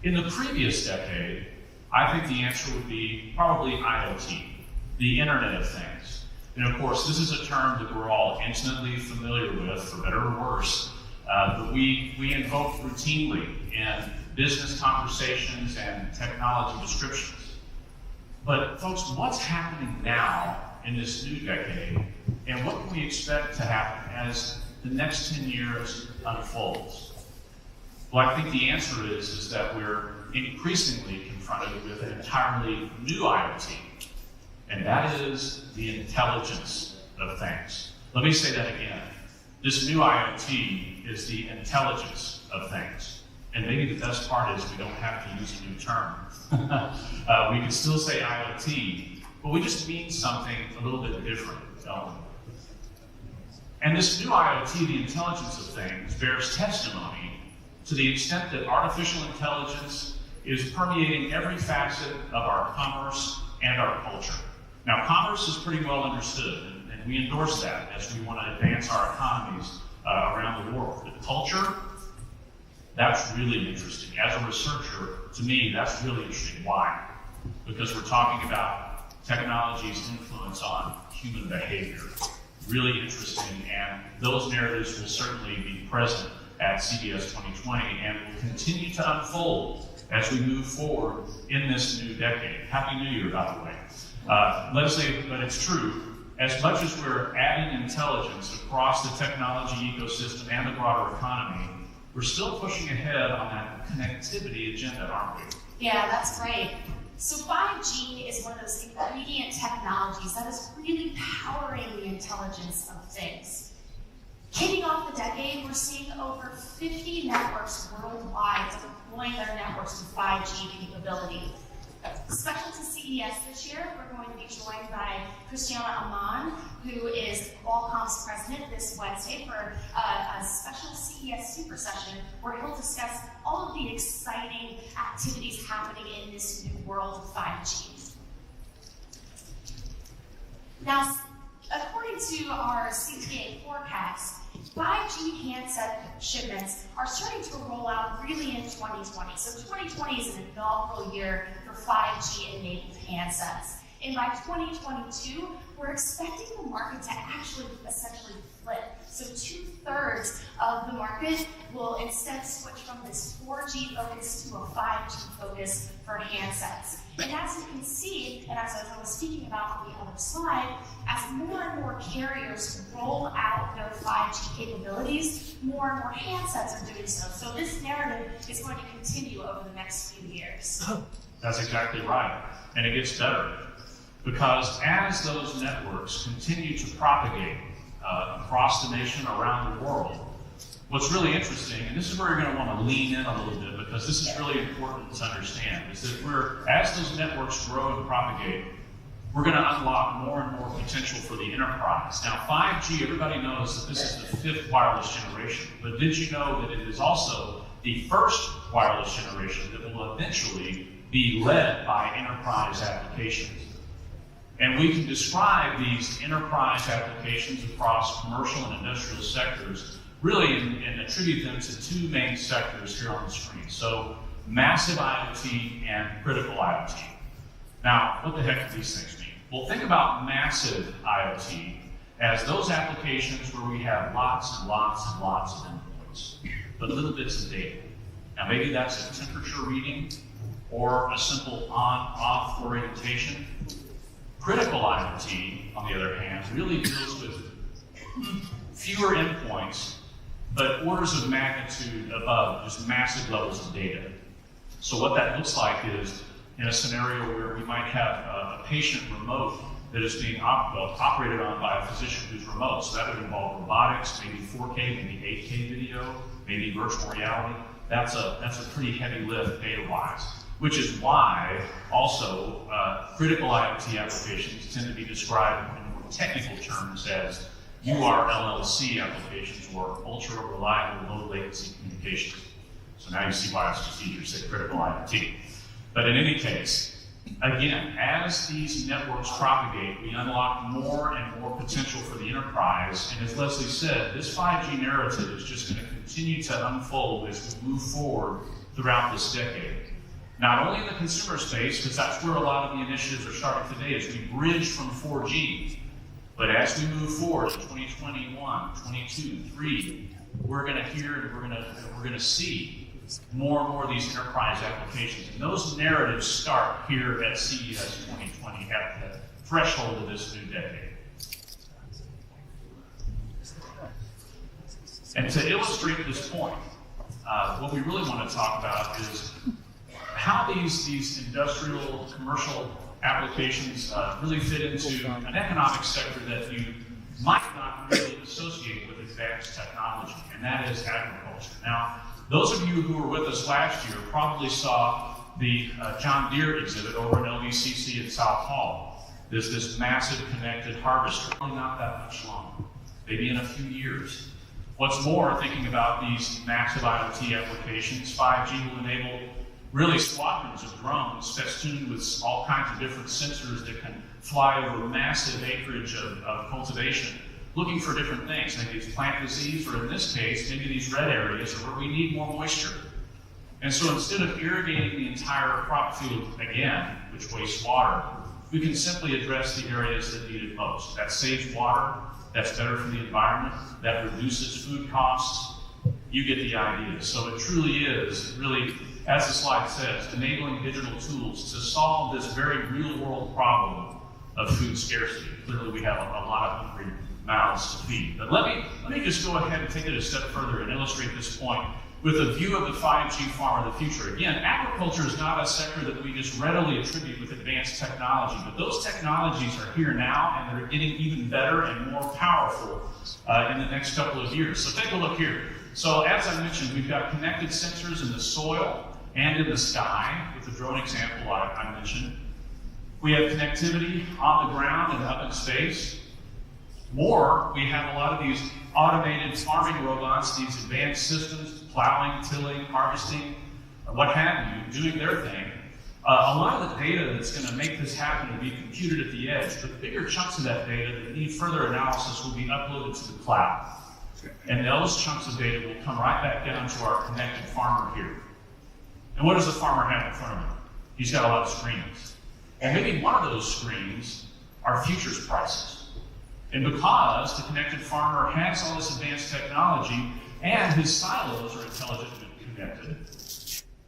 in the previous decade, I think the answer would be probably IoT, the Internet of Things. And of course, this is a term that we're all intimately familiar with, for better or worse, but we invoke routinely in business conversations and technology descriptions. But folks, what's happening now in this new decade, and what can we expect to happen as the next 10 years unfolds? Well, I think the answer is that we're increasingly confronted with an entirely new IoT, and that is the intelligence of things. Let me say that again. This new IoT is the intelligence of things. And maybe the best part is we don't have to use a new term. We can still say IoT, but we just mean something a little bit different, don't we? And this new IoT, the intelligence of things, bears testimony to the extent that artificial intelligence is permeating every facet of our commerce and our culture. Now, commerce is pretty well understood, and we endorse that as we want to advance our economies around the world. But culture, that's really interesting. As a researcher, to me, that's really interesting. Why? Because we're talking about technology's influence on human behavior. Really interesting, and those narratives will certainly be present at CES 2020 and will continue to unfold as we move forward in this new decade. Happy New Year, by the way. Let us say, but it's true, as much as we're adding intelligence across the technology ecosystem and the broader economy, we're still pushing ahead on that connectivity agenda, aren't we? Yeah, that's right. So 5G is one of those ingredient technologies that is really powering the intelligence of things. Kicking off the decade, we're seeing over 50 networks worldwide deploying their networks with 5G capability. Special to CES this year, we're going to be joined by Christiana Amann, who is Qualcomm's president, this Wednesday for a special CES super session where he'll discuss all of the exciting activities happening in this new world of 5G. Now, according to our CTA forecast, 5G handset shipments are starting to roll out really in 2020. So 2020 is an inaugural year for 5G-enabled handsets. And by 2022, we're expecting the market to actually essentially flip. So 2/3 of the market will instead switch from this 4G focus to a 5G focus for handsets. And as you can see, and as I was speaking about on the other slide, as more and more carriers roll out their 5G capabilities, more and more handsets are doing so. So this narrative is going to continue over the next few years. That's exactly right. And it gets better. Because as those networks continue to propagate across the nation, around the world, what's really interesting, and this is where you're going to want to lean in a little bit because this is really important to understand, is that as those networks grow and propagate, we're going to unlock more and more potential for the enterprise. Now, 5G, everybody knows that this is the 5th wireless generation, but did you know that it is also the first wireless generation that will eventually be led by enterprise applications? And we can describe these enterprise applications across commercial and industrial sectors really and attribute them to two main sectors here on the screen. So massive IoT and critical IoT. Now, what the heck do these things mean? Well, think about massive IoT as those applications where we have lots and lots and lots of endpoints, but little bits of data. Now, maybe that's a temperature reading or a simple on-off orientation. Critical IoT, on the other hand, really deals with fewer endpoints, but orders of magnitude above just massive levels of data. So what that looks like is in a scenario where we might have a patient remote that is being operated on by a physician who's remote. So that would involve robotics, maybe 4K, maybe 8K video, maybe virtual reality. That's a pretty heavy lift data-wise. Which is why also critical IoT applications tend to be described in more technical terms as URLLC applications or ultra reliable low latency communications. So now you see why it's just easier to say critical IoT. But in any case, Again, as these networks propagate, we unlock more and more potential for the enterprise. And as Leslie said, this 5G narrative is just going to continue to unfold as we move forward throughout this decade. Not only in the consumer space, because that's where a lot of the initiatives are starting today as we bridge from 4G, but as we move forward in 2021, 22, 3, we're going to hear and we're going to see more and more of these enterprise applications. And those narratives start here at CES 2020 at the threshold of this new decade. And to illustrate this point, what we really want to talk about is how these industrial, commercial applications really fit into an economic sector that you might not really associate with advanced technology, and that is agriculture. Now, those of you who were with us last year probably saw the John Deere exhibit over at LVCC in South Hall. There's this massive connected harvester, probably not that much longer, maybe in a few years. What's more, thinking about these massive IoT applications, 5G will enable really squadrons of drones festooned with all kinds of different sensors that can fly over massive acreage of cultivation, looking for different things. Maybe it's plant disease, or in this case, maybe these red areas are where we need more moisture. And so instead of irrigating the entire crop field again, which wastes water, we can simply address the areas that need it most. That saves water, that's better for the environment, that reduces food costs. You get the idea. So it truly is, really, as the slide says, enabling digital tools to solve this very real-world problem of food scarcity. Clearly, we have a lot of hungry mouths to feed. But let me just go ahead and take it a step further and illustrate this point with a view of the 5G farm of the future. Again, agriculture is not a sector that we just readily attribute with advanced technology, but those technologies are here now, and they're getting even better and more powerful in the next couple of years. So take a look here. So as I mentioned, we've got connected sensors in the soil and in the sky, with the drone example I mentioned. We have connectivity on the ground and up in space. More, we have a lot of these automated farming robots, these advanced systems, plowing, tilling, harvesting, what have you, doing their thing. A lot of the data that's going to make this happen will be computed at the edge, but bigger chunks of that data that need further analysis will be uploaded to the cloud. And those chunks of data will come right back down to our connected farmer here. And what does the farmer have in front of him? He's got a lot of screens. And maybe one of those screens are futures prices. And because the connected farmer has all this advanced technology and his silos are intelligently connected,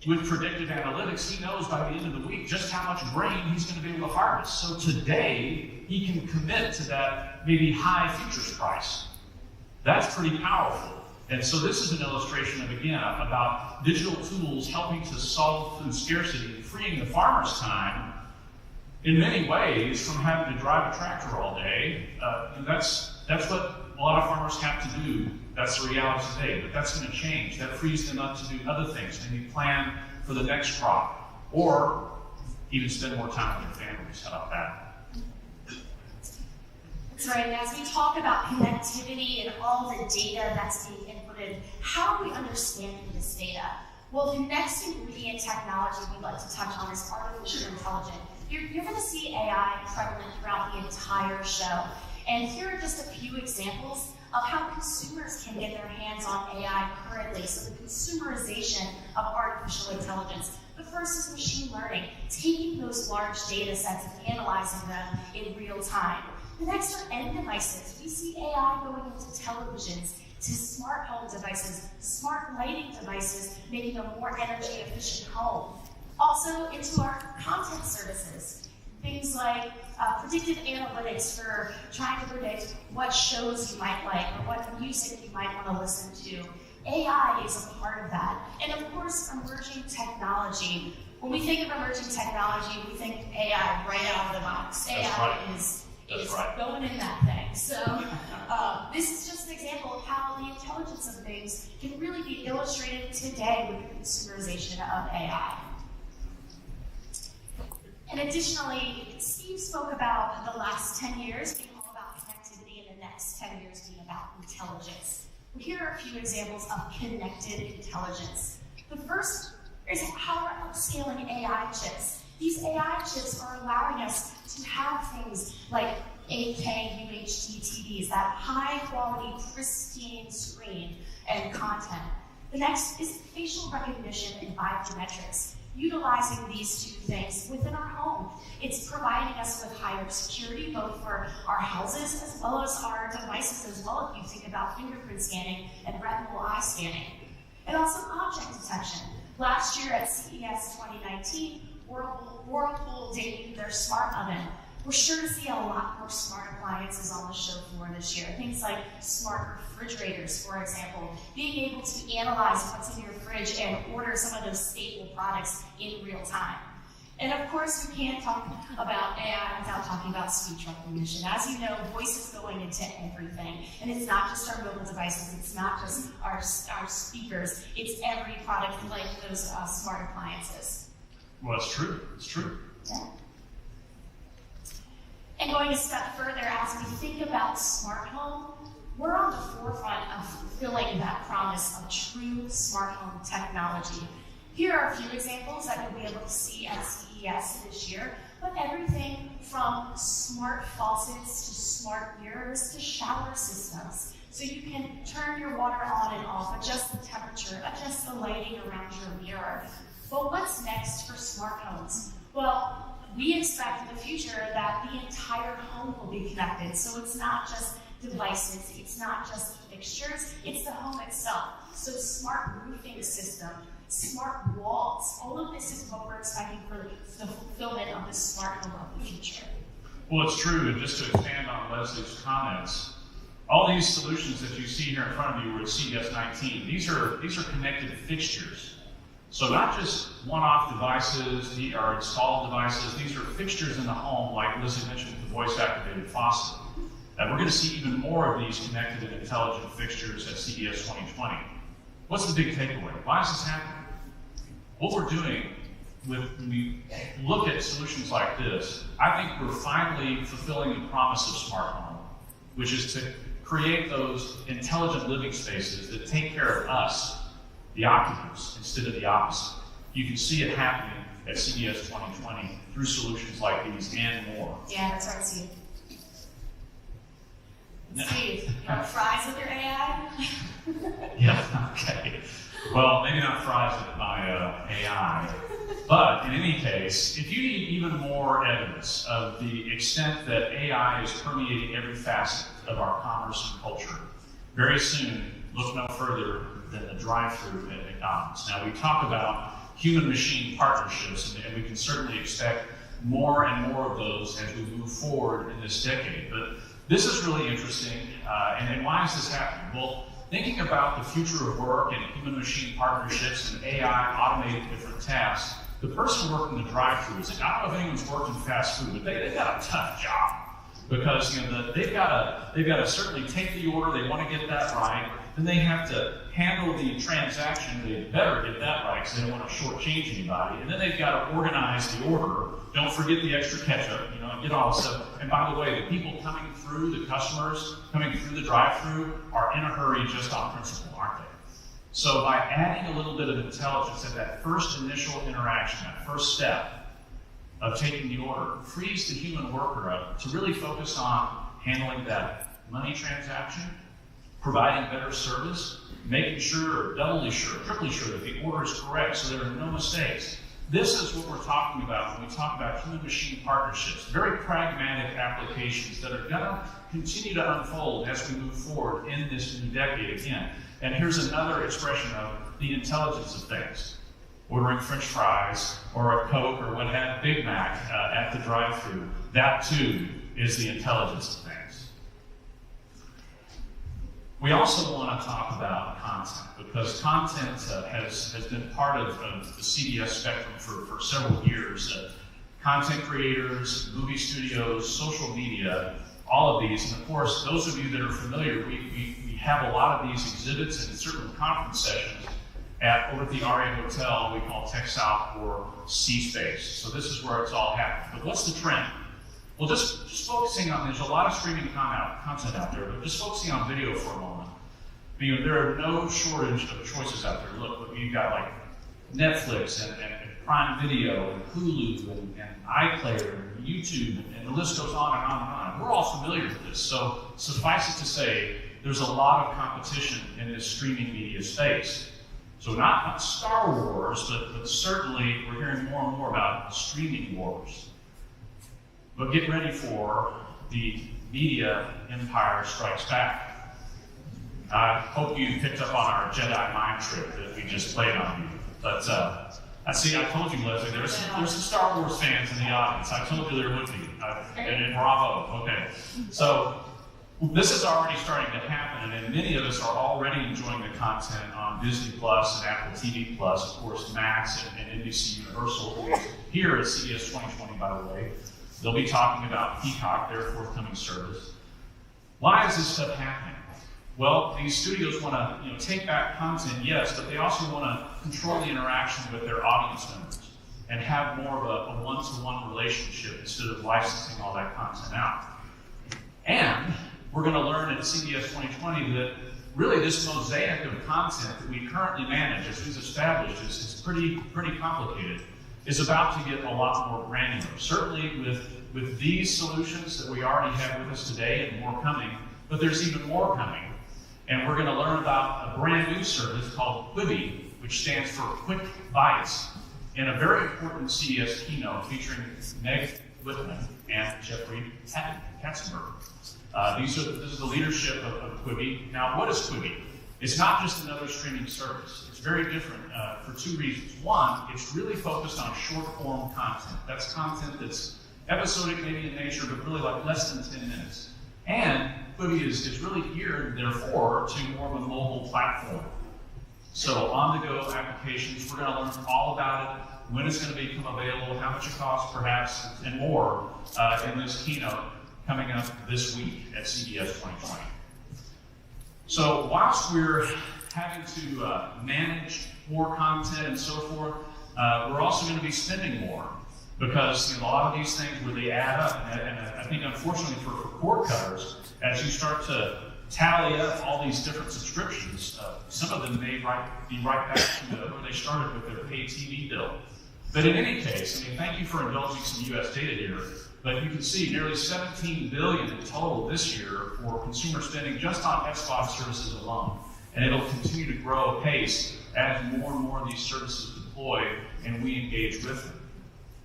with predictive analytics, he knows by the end of the week just how much grain he's going to be able to harvest. So today, he can commit to that maybe high futures price. That's pretty powerful. And so this is an illustration of, again, about digital tools helping to solve food scarcity and freeing the farmer's time in many ways from having to drive a tractor all day. And that's what a lot of farmers have to do. That's the reality today, but that's going to change. That frees them up to do other things, maybe plan for the next crop, or even spend more time with their families. How about that? That's right. And as we talk about connectivity and all the data that's being inputted, how are we understanding this data? Well, the next ingredient technology we'd like to touch on is artificial intelligence. You're going to see AI prevalent throughout the entire show. And here are just a few examples of how consumers can get their hands on AI currently. So the consumerization of artificial intelligence. The first is machine learning, taking those large data sets and analyzing them in real time. The next are end devices. We see AI going into televisions, to smart home devices, smart lighting devices, making a more energy efficient home. Also into our content services. Things like predictive analytics for trying to predict what shows you might like or what music you might want to listen to. AI is a part of that. And of course, emerging technology. When we think of emerging technology, we think AI right out of the box. AI is going in that thing. So this is just an example of how the intelligence of things can really be illustrated today with the consumerization of AI. And additionally, Steve spoke about the last 10 years being all about connectivity and the next 10 years being about intelligence. Well, here are a few examples of connected intelligence. The first is how we're upscaling AI chips. These AI chips are allowing us to have things like 8K UHD TVs, that high-quality, pristine screen and content. The next is facial recognition and biometrics. Utilizing these two things within our home. It's providing us with higher security, both for our houses as well as our devices as well, if you think about fingerprint scanning and retinal eye scanning. And also object detection. Last year at CES 2019, Whirlpool debuted their smart oven. We're sure to see a lot more smart appliances on the show floor this year. Things like smart refrigerators, for example, being able to analyze what's in your fridge and order some of those staple products in real time. And of course, we can't talk about AI without talking about speech recognition. As you know, voice is going into everything. And it's not just our mobile devices, it's not just our speakers, it's every product like those smart appliances. Well, it's true. It's true. Yeah. And going a step further, as we think about smart home, we're on the forefront of fulfilling that promise of true smart home technology. Here are a few examples that you'll be able to see at CES this year, but everything from smart faucets to smart mirrors to shower systems. So you can turn your water on and off, adjust the temperature, adjust the lighting around your mirror. But what's next for smart homes? Well, we expect in the future that the entire home will be connected. So it's not just devices, it's not just fixtures, it's the home itself. So smart roofing system, smart walls, all of this is what we're expecting for the fulfillment of the smart home of the future. Well, it's true, and just to expand on Leslie's comments, all these solutions that you see here in front of you were at CES 19. These are connected fixtures. So not just one-off devices or installed devices, these are fixtures in the home, like Leslie mentioned with the voice-activated faucet. And we're going to see even more of these connected and intelligent fixtures at CES 2020. What's the big takeaway? Why is this happening? What we're doing when we look at solutions like this, I think we're finally fulfilling the promise of smart home, which is to create those intelligent living spaces that take care of us, the occupants, instead of the opposite. You can see it happening at CES 2020 through solutions like these and more. Yeah, that's right, Steve. Steve, you want fries with your AI? Yeah, okay. Well, maybe not fries with my AI, but in any case, if you need even more evidence of the extent that AI is permeating every facet of our commerce and culture, very soon, look no further than the drive-through at McDonald's. Now, we talk about human-machine partnerships, and we can certainly expect more and more of those as we move forward in this decade. But this is really interesting, and why is this happening? Well, thinking about the future of work and human-machine partnerships and AI automating different tasks, the person working the drive-through is, I don't know if anyone's worked in fast food, but they've got a tough job because they've got to certainly take the order. They want to get that right. Then they have to handle the transaction. They better get that right because they don't want to shortchange anybody. And then they've got to organize the order. Don't forget the extra ketchup, and get all this stuff. And by the way, the people coming through, the customers coming through the drive-through, are in a hurry just on principle, aren't they? So by adding a little bit of intelligence at that first initial interaction, that first step of taking the order, frees the human worker up to really focus on handling that money transaction, providing better service, making sure, doubly sure, triply sure that the order is correct so there are no mistakes. This is what we're talking about when we talk about human-machine partnerships, very pragmatic applications that are going to continue to unfold as we move forward in this new decade again. And here's another expression of the intelligence of things. Ordering French fries or a Coke or what have Big Mac at the drive-thru, that too is the intelligence of things. We also want to talk about content because content has been part of the CES spectrum for several years. Content creators, movie studios, social media, all of these. And of course, those of you that are familiar, we have a lot of these exhibits and certain conference sessions over at the Aria Hotel we call Tech South or C-Space. So this is where it's all happening. But what's the trend? Well, just focusing on, there's a lot of streaming content out there, but just focusing on video for a moment. There are no shortage of choices out there. Look, you've got like Netflix and Prime Video and Hulu and iPlayer and YouTube, and the list goes on and on and on. We're all familiar with this, so suffice it to say, there's a lot of competition in this streaming media space. So not Star Wars, but certainly we're hearing more and more about streaming wars. But get ready for the media empire strikes back. I hope you picked up on our Jedi mind trick that we just played on you. But I see, I told you, Leslie, there's some Star Wars fans in the audience. I told you there would be. And bravo. Okay. So this is already starting to happen, and many of us are already enjoying the content on Disney Plus and Apple TV Plus, of course, Max and NBC Universal. Here at CES 2020, by the way, they'll be talking about Peacock, their forthcoming service. Why is this stuff happening? Well, these studios want to take back content, yes, but they also want to control the interaction with their audience members and have more of a one-to-one relationship instead of licensing all that content out. And we're going to learn at CES 2020 that really this mosaic of content that we currently manage, as we've established, is pretty complicated, is about to get a lot more granular. Certainly with these solutions that we already have with us today and more coming, but there's even more coming. And we're going to learn about a brand new service called Quibi, which stands for Quick Bites, in a very important CES keynote featuring Meg Whitman and Jeffrey Katzenberg. This is the leadership of Quibi. Now, what is Quibi? It's not just another streaming service. It's very different for two reasons. One, it's really focused on short-form content. That's content that's episodic maybe in nature, but really like less than 10 minutes. And Quibi is really geared, therefore, to more of a mobile platform. So on-the-go applications, we're going to learn all about it, when it's going to become available, how much it costs, perhaps, and more in this keynote coming up this week at CES 2020. So whilst we're having to manage more content and so forth, we're also going to be spending more, because a lot of these things really add up. And I think, unfortunately, for cord cutters, as you start to tally up all these different subscriptions, some of them may be right back to where they started with their pay TV bill. But in any case, thank you for indulging some U.S. data here, but you can see nearly $17 billion in total this year for consumer spending just on Xbox services alone. And it'll continue to grow apace as more and more of these services deploy and we engage with them.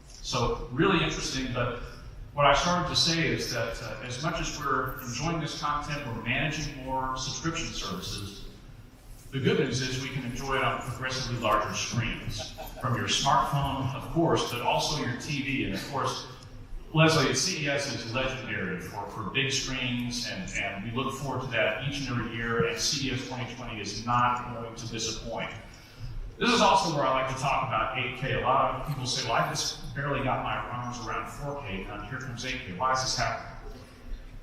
So really interesting, but what I started to say is that as much as we're enjoying this content, we're managing more subscription services. The good news is we can enjoy it on progressively larger screens, from your smartphone, of course, but also your TV. And of course, Leslie, CES is legendary for big screens, and we look forward to that each and every year, and CES 2020 is not going to disappoint. This is also where I like to talk about 8K. A lot of people say, well, I just barely got my arms around 4K, and here comes 8K. Why is this happening?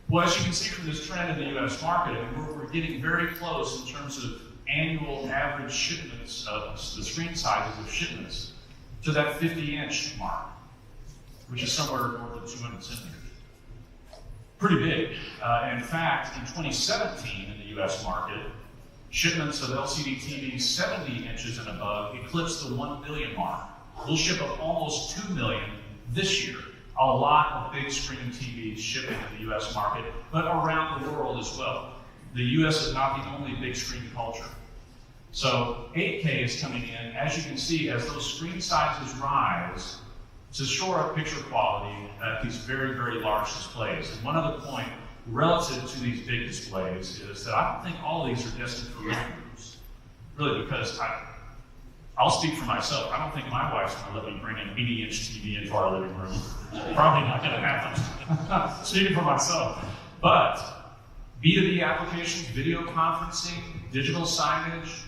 Well, as you can see from this trend in the US market, we're getting very close in terms of annual average shipments of the screen sizes of shipments to that 50-inch mark, which is somewhere north of 200 centimeters. Pretty big. In fact, in 2017 in the US market, shipments of LCD TVs 70 inches and above eclipsed the 1 million mark. We'll ship up almost 2 million this year. A lot of big screen TVs shipping in the US market, but around the world as well. The US is not the only big screen culture. So 8K is coming in. As you can see, as those screen sizes rise, to shore up picture quality at these very, very large displays. And one other point relative to these big displays is that I don't think all of these are destined for living rooms. Really, because I'll speak for myself. I don't think my wife's going to let me bring an 80-inch TV into our living room. Probably not going to happen. Speaking for myself. But B2B applications, video conferencing, digital signage,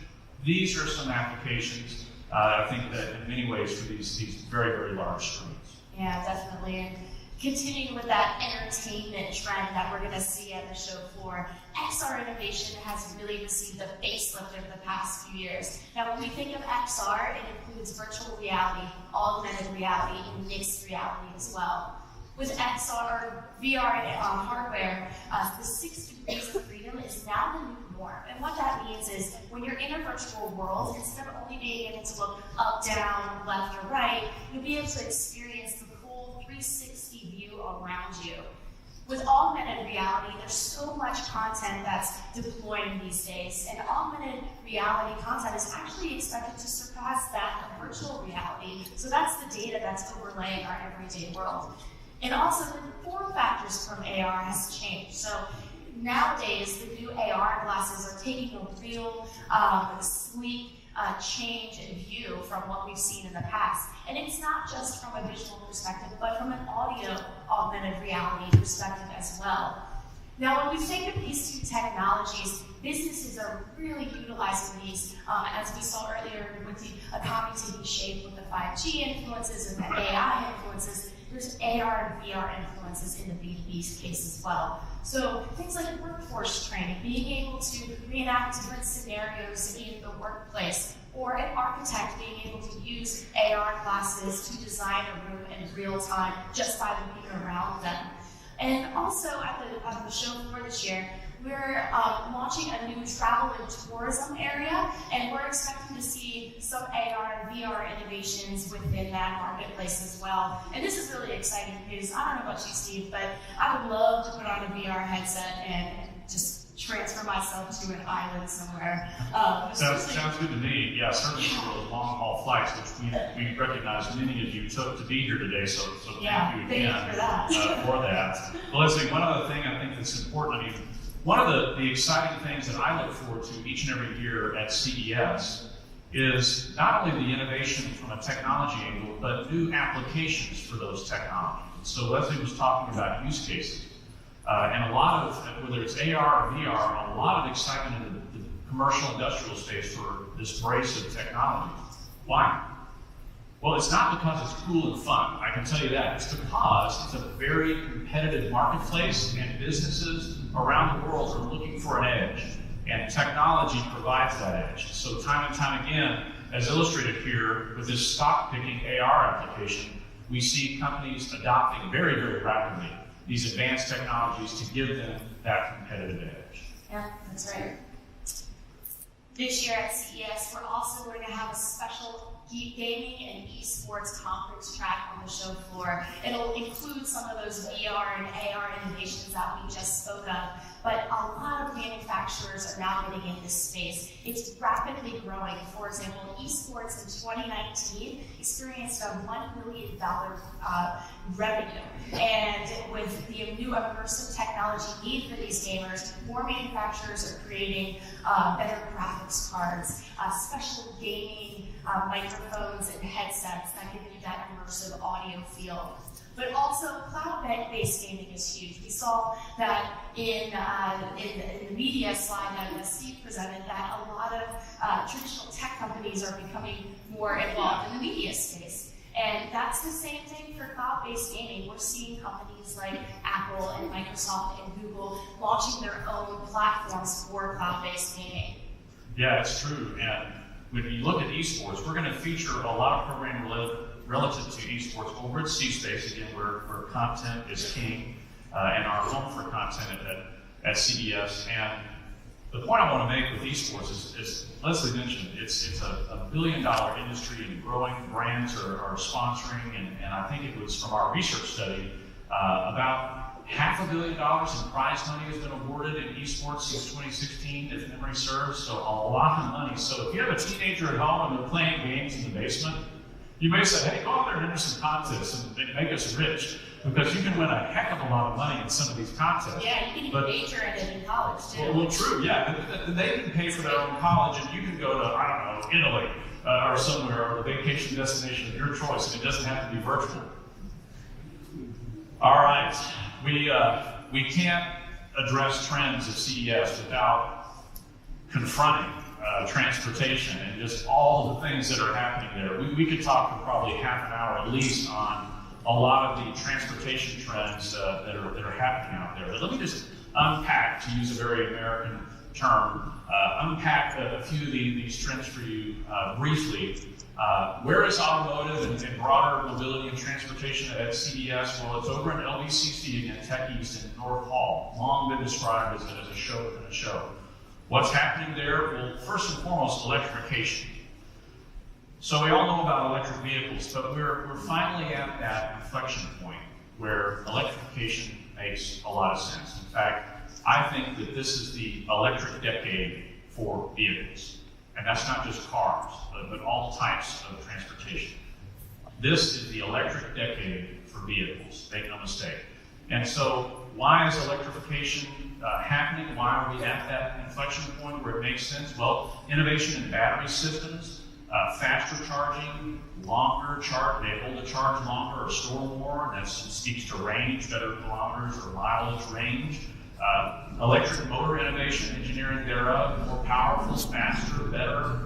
these are some applications I think that in many ways for these very, very large screens. Yeah, definitely. And continuing with that entertainment trend that we're going to see at the show floor, XR innovation has really received a facelift over the past few years. Now, when we think of XR, it includes virtual reality, augmented reality, and mixed reality as well. With XR, VR hardware, the 6 degrees of freedom is now the new more. And what that means is when you're in a virtual world, instead of only being able to look up, down, left, or right, you'll be able to experience the full 360 view around you. With augmented reality, there's so much content that's deploying these days, and augmented reality content is actually expected to surpass that of virtual reality. So that's the data that's overlaying our everyday world. And also, the form factors from AR has changed. So nowadays, the new AR glasses are taking a real sleek change in view from what we've seen in the past. And it's not just from a visual perspective, but from an audio augmented reality perspective as well. Now, when we think of these two technologies, businesses are really utilizing these, as we saw earlier with the economy taking shape with the 5G influences and the AI influences. There's AR and VR influences in the B2B case as well. So things like workforce training, being able to reenact different scenarios in the workplace, or an architect being able to use AR glasses to design a room in real time just by looking around them. And also at the show floor this year, we're launching a new travel and tourism area, and we're expecting to see some AR and VR innovations within that marketplace as well. And this is really exciting because I don't know about you, Steve, but I would love to put on a VR headset and just transfer myself to an island somewhere. Sounds good to me. Yeah, certainly for those long haul flights, which we recognize many of you took to be here today, so thank you again for that. For that. Well, Leslie, one other thing I think that's important, I mean, one of the exciting things that I look forward to each and every year at CES is not only the innovation from a technology angle, but new applications for those technologies. So Leslie was talking about use cases. And a lot of, whether it's AR or VR, a lot of excitement in the commercial industrial space for this brace of technology. Why? Well, it's not because it's cool and fun. I can tell you that. It's because it's a very competitive marketplace, and businesses around the world are looking for an edge. And technology provides that edge. So time and time again, as illustrated here with this stock-picking AR application, we see companies adopting very, very rapidly these advanced technologies to give them that competitive edge. Yeah, that's right. This year at CES, we're also going to have a special Geek Gaming and Esports conference track on the show floor. It'll include some of those VR and AR innovations that we just spoke of, but a lot of manufacturers are now getting in this space. It's rapidly growing. For example, esports in 2019 experienced a $1 billion revenue. And with the new immersive technology need for these gamers, more manufacturers are creating better graphics cards, special gaming microphones and headsets that give you that immersive audio feel. But also, cloud-based gaming is huge. We saw that in the media slide that Steve presented, that a lot of traditional tech companies are becoming more involved in the media space. And that's the same thing for cloud-based gaming. We're seeing companies like Apple and Microsoft and Google launching their own platforms for cloud-based gaming. Yeah, it's true. And when you look at esports, we're going to feature a lot of programming relative to esports over at C-Space, again, where content is king, and our home for content at CES. And the point I want to make with esports is Leslie mentioned, it's a $billion industry and growing. Brands are sponsoring, and I think it was from our research study, about $500 million in prize money has been awarded in esports since 2016, if memory serves, so a lot of money. So if you have a teenager at home and they're playing games in the basement, you may say, hey, go out there and enter some contests and make us rich, because you can win a heck of a lot of money in some of these contests. Yeah, you can major in it in college, too. Well, true, yeah. They can pay for their own college, and you can go to, I don't know, Italy or somewhere, or the vacation destination of your choice, and it doesn't have to be virtual. All right. We can't address trends at CES without confronting transportation and just all the things that are happening there. We could talk for probably half an hour at least on a lot of the transportation trends that are happening out there. But let me just unpack, to use a very American term, unpack a few of these trends for you briefly. Where is automotive and broader mobility and transportation at CES? Well, it's over in LVCC again, Tech East in North Hall. Long been described as a show within a show. What's happening there? Well, first and foremost, electrification. So we all know about electric vehicles, but we're finally at that inflection point where electrification makes a lot of sense. In fact, I think that this is the electric decade for vehicles. And that's not just cars, but all types of transportation. This is the electric decade for vehicles, make no mistake. And so why is electrification happening? Why are we at that inflection point where it makes sense? Well, innovation in battery systems, faster charging, longer charge, they hold the charge longer or store more. That speaks to range, better kilometers or mileage range. Electric motor innovation, engineering thereof, more powerful, faster, better,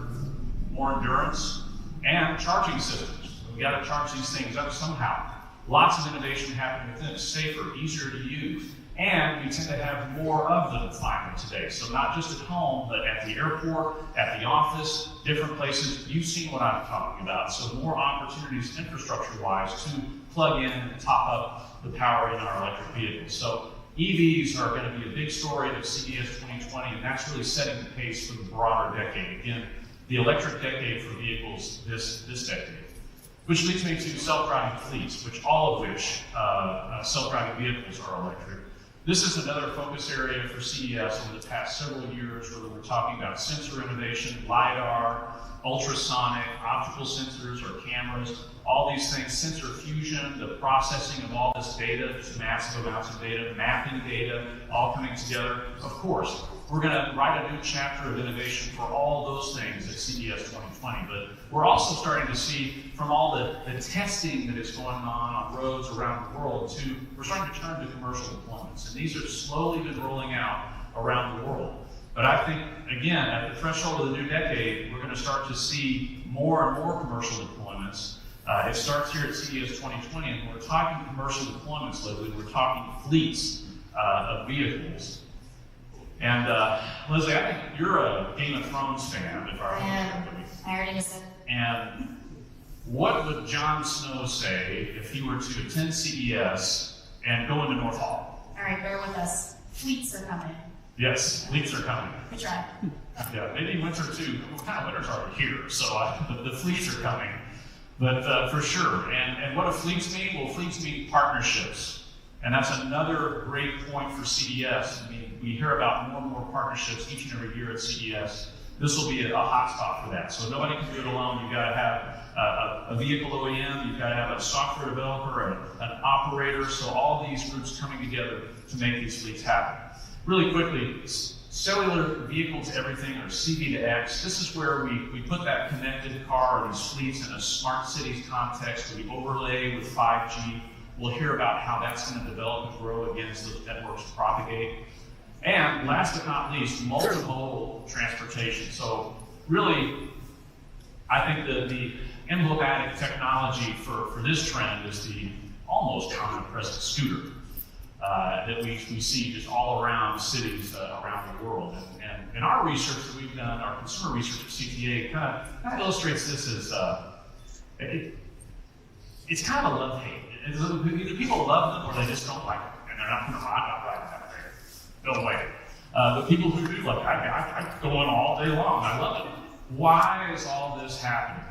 more endurance, and charging systems. We got to charge these things up somehow. Lots of innovation happening within it, safer, easier to use, and we tend to have more of them finally today. So not just at home, but at the airport, at the office, different places. You've seen what I'm talking about. So more opportunities infrastructure-wise to plug in and top up the power in our electric vehicles. So EVs are going to be a big story of CES 2020, and that's really setting the pace for the broader decade. Again, the electric decade for vehicles this decade. Which leads me to self-driving fleets, all of which self-driving vehicles are electric. This is another focus area for CES over the past several years, whether we're talking about sensor innovation, LiDAR, ultrasonic, optical sensors or cameras, all these things, sensor fusion, the processing of all this data, this massive amounts of data, mapping data, all coming together. Of course, we're going to write a new chapter of innovation for all those things at CES 2020, but we're also starting to see from all the testing that is going on roads around the world we're starting to turn to commercial deployments. And these are slowly been rolling out around the world. But I think, again, at the threshold of the new decade, we're going to start to see more and more commercial deployments. It starts here at CES 2020, and we're talking commercial deployments lately. We're talking fleets of vehicles. And Leslie, I think you're a Game of Thrones fan, if I remember correctly. I already said. And what would Jon Snow say if he were to attend CES and go into North Hall? All right, bear with us. Fleets are coming. Yes, fleets are coming. We try. Yeah, maybe winter too. What kind of winter's already here? So the fleets are coming. But for sure. And what do fleets mean? Well, fleets mean partnerships. And that's another great point for CES. I mean, we hear about more and more partnerships each and every year at CES. This will be a hot spot for that. So nobody can do it alone. You've got to have a vehicle OEM, you've got to have a software developer, an operator. So all these groups coming together to make these fleets happen. Really quickly, cellular vehicle to everything, or CV to X. This is where we put that connected car or these fleets in a smart cities context where we overlay with 5G. We'll hear about how that's going to develop and grow again as those networks propagate. And last but not least, multimodal transportation. So really, I think the emblematic technology for this trend is the almost omnipresent scooter that we see just all around cities around the world. And in our research that we've done, our consumer research at CTA kind of illustrates this as it's kind of a love-hate. Either people love them or they just don't like them, and they're not going to ride that way. No way. The people who do, like, I go on all day long. I love it. Why is all this happening?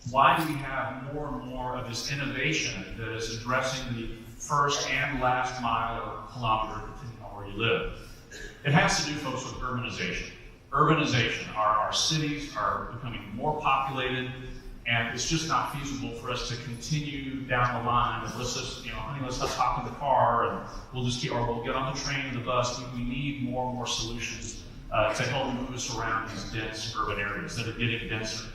Why do we have more and more of this innovation that is addressing the first and last mile or kilometer, depending on where you live? It has to do, folks, with urbanization. Urbanization. Our cities are becoming more populated, and it's just not feasible for us to continue down the line. Let's just, honey, let's hop in the car and we'll get on the train or the bus. We need more and more solutions to help move us around these dense urban areas that are getting denser.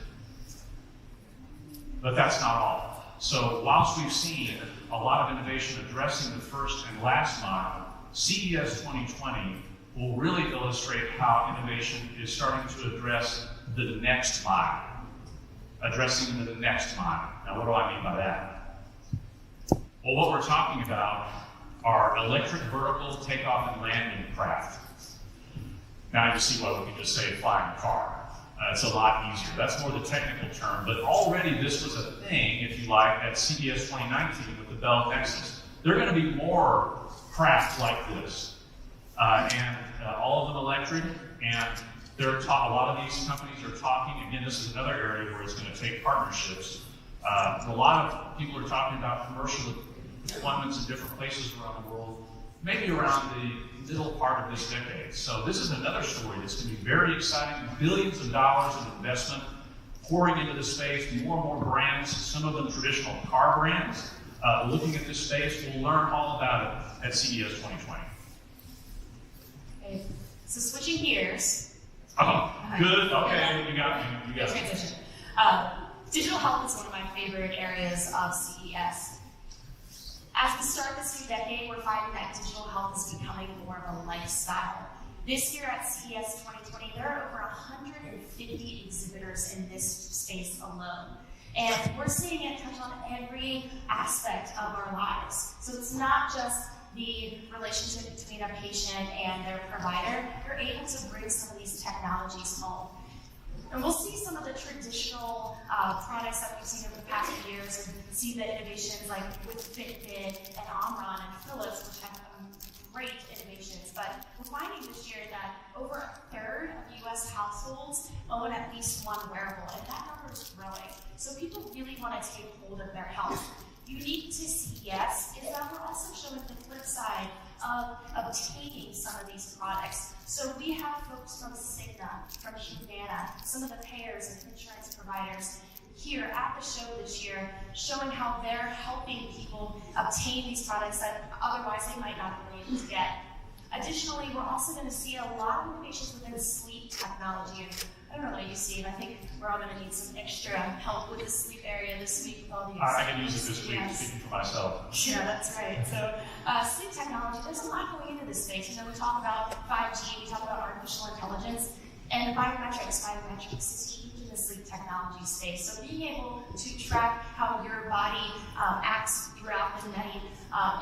But that's not all. So whilst we've seen a lot of innovation addressing the first and last mile, CES 2020 will really illustrate how innovation is starting to address the next mile. Addressing the next mile. Now, what do I mean by that? Well, what we're talking about are electric vertical takeoff and landing craft. Now you see why we can just say flying car. It's a lot easier. That's more the technical term, but already this was a thing, if you like, at CES 2019 with the Bell Nexus. There are going to be more craft like this, and all of them electric, And a lot of these companies are talking, again, this is another area where it's going to take partnerships. A lot of people are talking about commercial deployments in different places around the world, maybe around the middle part of this decade. So this is another story that's going to be very exciting. Billions of dollars of investment pouring into the space, more and more brands, some of them traditional car brands, looking at this space. We'll learn all about it at CES 2020. Okay. So switching gears. Oh, good. Okay, you got me. You got me. Transition. Digital health is one of my favorite areas of CES. As we start this new decade, we're finding that digital health is becoming more of a lifestyle. This year at CES 2020, there are over 150 exhibitors in this space alone. And we're seeing it touch on every aspect of our lives. So it's not just the relationship between a patient and their provider. You're able to bring some of these technologies home. And we'll see some of the traditional products that we've seen over the past few years, and see the innovations like with Fitbit and Omron and Philips, which have great innovations. But we're finding this year that over a third of US households own at least one wearable, and that number is growing. So people really want to take hold of their health. Unique to CES is that we're also showing the flip side of obtaining some of these products. So we have folks from Cigna, from Humana, some of the payers and insurance providers here at the show this year, showing how they're helping people obtain these products that otherwise they might not have been able to get. Additionally, we're also going to see a lot of innovations within sleep technology. And I don't know what you see, and I think we're all going to need some extra help with the sleep area this week with all these. I can use it this week, speaking for myself. Yeah, that's right. So sleep technology, there's a lot going into this space. You know, we talk about 5G, we talk about artificial intelligence, and biometrics. Biometrics is huge in the sleep technology space. So being able to track how your body acts throughout the night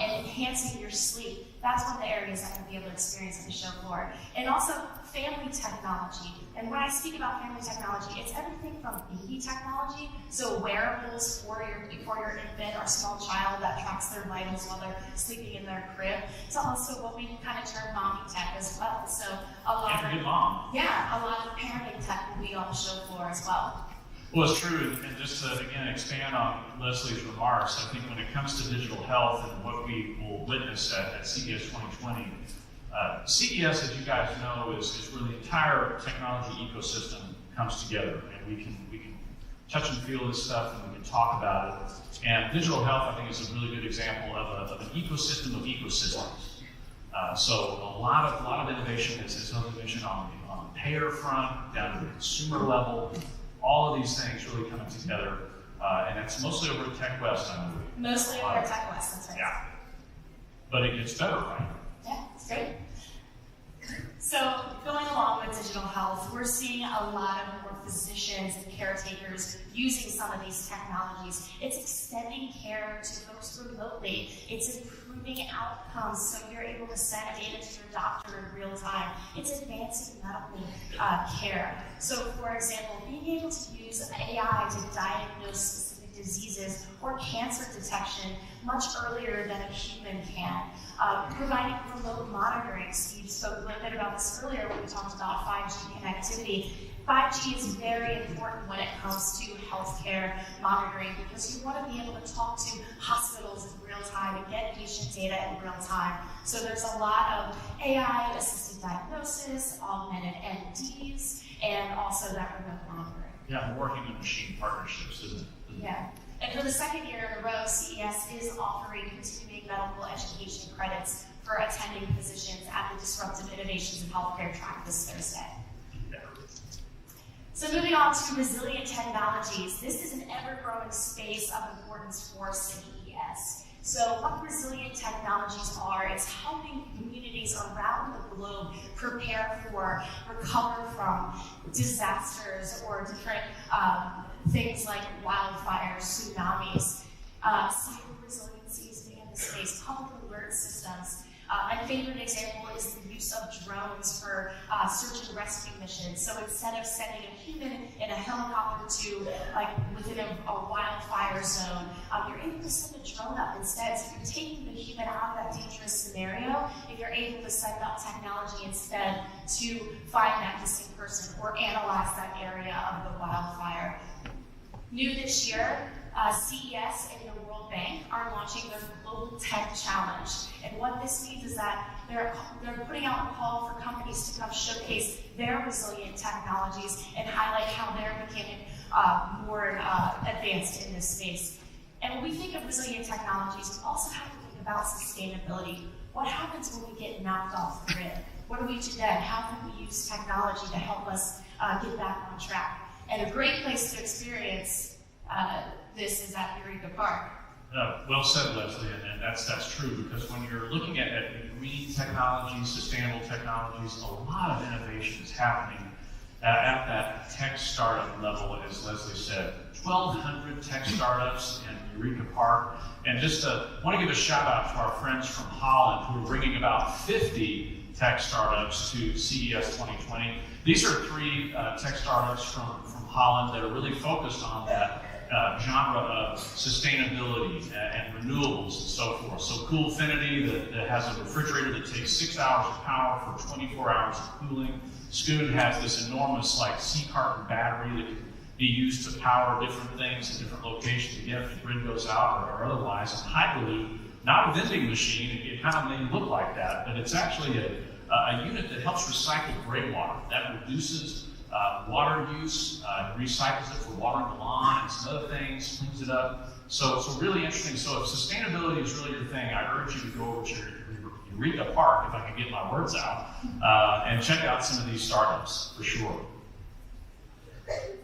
and enhancing your sleep, that's one of the areas that you'll be able to experience on the show floor. And also family technology. And when I speak about family technology, it's everything from baby technology, so wearables for your infant or small child that tracks their vitals while they're sleeping in their crib, to also what we kind of term mommy tech as well. So a lot Can't forget mom. Yeah, a lot of parenting tech will be on the show floor as well. Well, it's true, and just to, again, expand on Leslie's remarks, I think when it comes to digital health and what we will witness at CES 2020, CES, as you guys know, is where the entire technology ecosystem comes together, and we can touch and feel this stuff, and we can talk about it. And digital health, I think, is a really good example of an ecosystem of ecosystems. So a lot of innovation is innovation on the payer front, down to the consumer level. All of these things really coming together, and that's mostly over at Tech West, I believe. Mostly over at Tech West, that's right. Yeah. But it gets better, right? Yeah, it's great. So going along with digital health, we're seeing a lot of more physicians and caretakers using some of these technologies. It's extending care to folks remotely. It's improving outcomes, so you're able to send data to your doctor in real time. It's advancing medical care. So for example, being able to use AI to diagnose specific diseases or cancer detection much earlier than a human can. Providing remote monitoring. Steve spoke a little bit about this earlier when we talked about 5G connectivity. 5G is very important when it comes to healthcare monitoring because you want to be able to talk to hospitals in real time and get patient data in real time. So there's a lot of AI-assisted diagnosis, augmented MDs, and also that remote monitoring. Yeah, more human-machine partnerships, isn't it? Yeah. And for the second year in a row, CES is offering continuing medical education credits for attending physicians at the Disruptive Innovations in Healthcare track this Thursday. So moving on to resilient technologies, this is an ever-growing space of importance for CES. So what resilient technologies are, it's helping communities around the globe prepare for, recover from disasters or different things like wildfires, tsunamis. Cyber resiliency is big in the space, public alert systems. My favorite example is the use of drones for search and rescue missions. So instead of sending a human in a helicopter to like within a wildfire zone, you're able to send a drone up instead. So you're taking the human out of that dangerous scenario if you're able to send up technology instead to find that missing person or analyze that area of the wildfire. New this year, CES and the World Bank are launching their Global Tech Challenge. And what this means is that they're putting out a call for companies to come showcase their resilient technologies and highlight how they're becoming more advanced in this space. And when we think of resilient technologies, we also have to think about sustainability. What happens when we get knocked off the grid? What do we do then? How can we use technology to help us get back on track? And a great place to experience this is at Eureka Park. Well said, Leslie, and that's true, because when you're looking at green technologies, sustainable technologies, a lot of innovation is happening at that tech startup level, as Leslie said. 1,200 tech startups in Eureka Park, and just want to give a shout out to our friends from Holland who are bringing about 50 tech startups to CES 2020. These are 3 tech startups from Holland that are really focused on that genre of sustainability and renewables and so forth. So Coolfinity that has a refrigerator that takes 6 hours of power for 24 hours of cooling. Scoot has this enormous like sea carton battery that can be used to power different things in different locations, again, if the grid goes out or otherwise. And Hyperloop, not a vending machine, it kind of may look like that, but it's actually a unit that helps recycle gray water. That reduces water use, recycles it for watering the lawn and some other things, cleans it up. So really interesting. So if sustainability is really your thing, I urge you to go over to Eureka Park, if I can get my words out, and check out some of these startups for sure.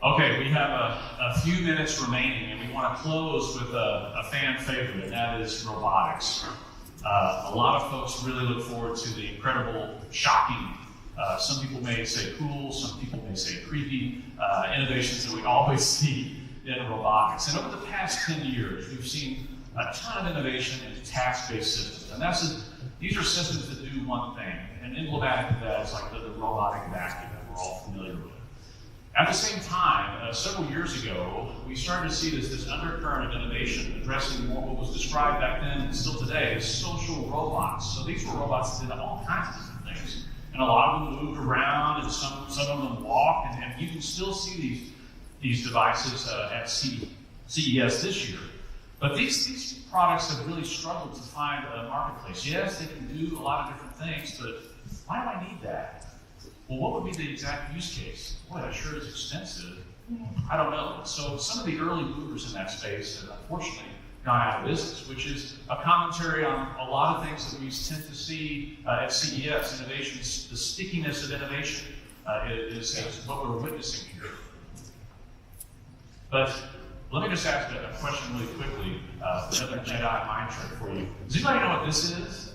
Okay, we have a few minutes remaining, and we want to close with a fan favorite, and that is robotics. A lot of folks really look forward to the incredible, shocking, some people may say cool, some people may say creepy, innovations that we always see in robotics. And over the past 10 years, we've seen a ton of innovation in task-based systems. And these are systems that do one thing. And emblematic of that is like the robotic vacuum that we're all familiar with. At the same time, several years ago, we started to see this undercurrent of innovation addressing more what was described back then and still today as social robots. So these were robots that did all kinds of different things. And a lot of them moved around, and some of them walked, and you can still see these devices at CES this year. But these products have really struggled to find a marketplace. Yes, they can do a lot of different things, but why do I need that? Well, what would be the exact use case? Boy, that sure is expensive. I don't know. So some of the early movers in that space have unfortunately gone out of business, which is a commentary on a lot of things that we tend to see at CES. Innovations, the stickiness of innovation is what we're witnessing here. But let me just ask a question really quickly, another Jedi mind trick for you. Does anybody know what this is?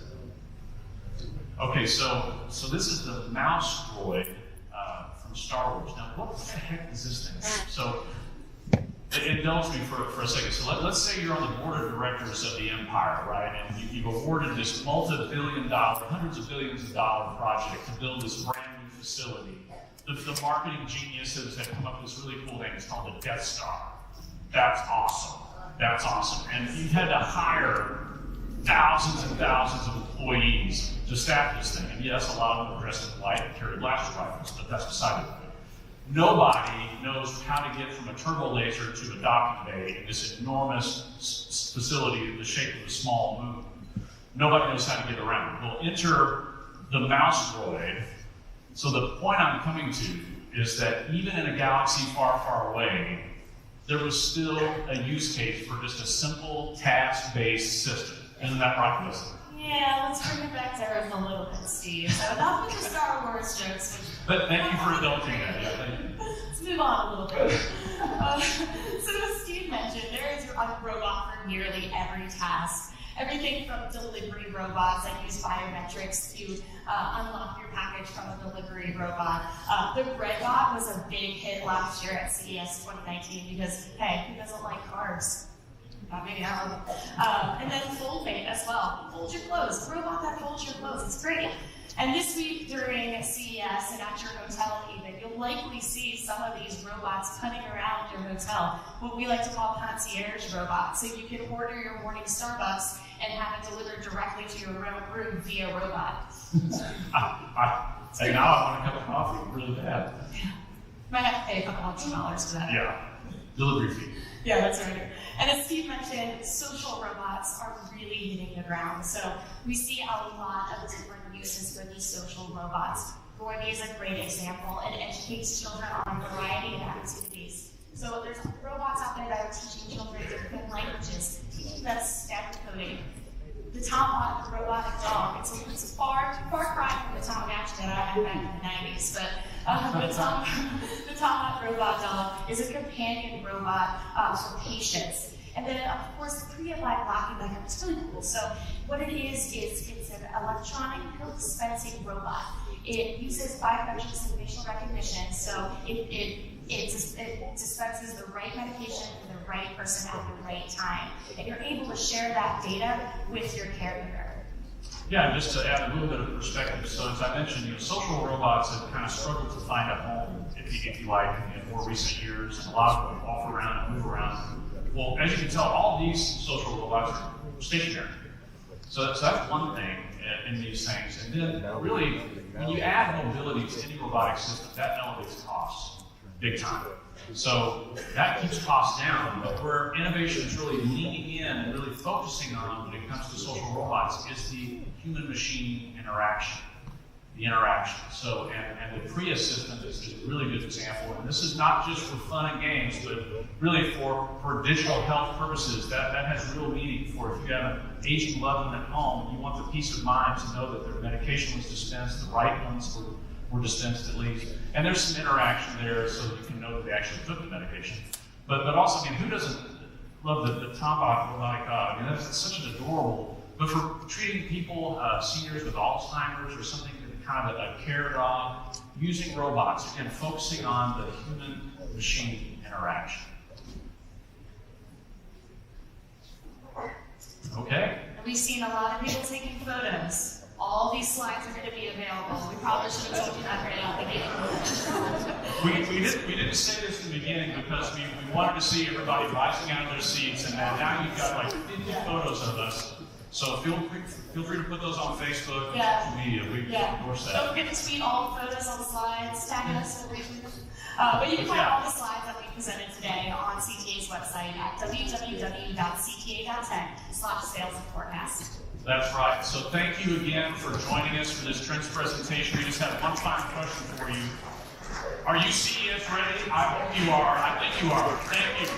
Okay, so this is the mouse droid from Star Wars. Now, what the heck is this thing? So, indulge me for a second. So let's say you're on the board of directors of the Empire, right? And you've awarded this multi-billion-dollar, hundreds of billions of dollar project to build this brand new facility. The marketing geniuses have come up with this really cool thing. It's called the Death Star. That's awesome. That's awesome. And you had to hire thousands and thousands of employees to staff this thing. And yes, a lot of them are dressed in white and carry blaster rifles, but that's beside the point. Nobody knows how to get from a turbo laser to a docking bay in this enormous facility the shape of a small moon. Nobody knows how to get around. Well, enter the mouse droid. So the point I'm coming to is that even in a galaxy far, far away, there was still a use case for just a simple task-based system. Isn't that right, Leslie? Yeah, let's bring it back to earth a little bit, Steve. So enough with the Star Wars jokes. But thank you for indulging that. Yeah, thank you. Let's move on a little bit. So as Steve mentioned, there is a robot for nearly every task. Everything from delivery robots that use biometrics to unlock your package from a delivery robot. The Redbot was a big hit last year at CES 2019 because, hey, who doesn't like cars? Maybe I don't know. And then foldmate as well. Fold your clothes. A robot that folds your clothes. It's great. And this week during CES and at your hotel even, you'll likely see some of these robots punting around your hotel, what we like to call concierge robots. So you can order your morning Starbucks and have it delivered directly to your room via robot. Hey, now I want a cup of coffee really bad. Yeah. Might have to pay a couple extra dollars for that. Yeah, delivery fee. Yeah, that's right. And as Steve mentioned, social robots are really hitting the ground. So we see a lot of different uses for these social robots. Gordy is a great example. It educates children on a variety of activities. So there's robots out there that are teaching children different languages, teaching them step coding. The Tombot, the robotic dog, it's a far cry from the Tamagotchi that I had back in the 90s, but the Tombot robot dog is a companion robot for patients. And then, of course, the pre-applied blocking mechanism is really cool. So what it is it's an electronic pill dispensing robot. It uses biometrics and facial recognition, so it dispenses the right medication for the right person at the right time. And you're able to share that data with your caregiver. Yeah, just to add a little bit of perspective. So as I mentioned, social robots have kind of struggled to find a home, if you like, in more recent years, and a lot of them off around and move around. Well, as you can tell, all these social robots are stationary. So that's one thing in these things. And then really, when you add mobility to any robotic system, that elevates costs big time. So that keeps costs down, but where innovation is really leaning in and really focusing on when it comes to social robots is the human-machine interaction. The interaction. So, and the Priya system is a really good example. And this is not just for fun and games, but really for digital health purposes. That has real meaning for if you have an aging loved one at home, you want the peace of mind to know that their medication was dispensed, the right ones were dispensed at least. And there's some interaction there so that you can know that they actually took the medication. But also, who doesn't love the Tombot robotic dog? That's such an adorable. But for treating people, seniors with Alzheimer's or something, kind of a care dog, using robots, again, focusing on the human-machine interaction. Okay. We've seen a lot of people taking photos. All these slides are going to be available. We probably should have told you that right out the beginning. We didn't say this in the beginning because we wanted to see everybody rising out of their seats, and now you've got like 50 photos of us. So feel free to put those on Facebook, social media. We endorse that. Don't forget to tweet all the photos on the slides, tag us, but you can find all the slides that we presented today on CTA's website at www.cta.tech/sales and forecast. That's right. So thank you again for joining us for this Trends presentation. We just have one final question for you. Are you CES ready? I hope you are. I think you are. Thank you.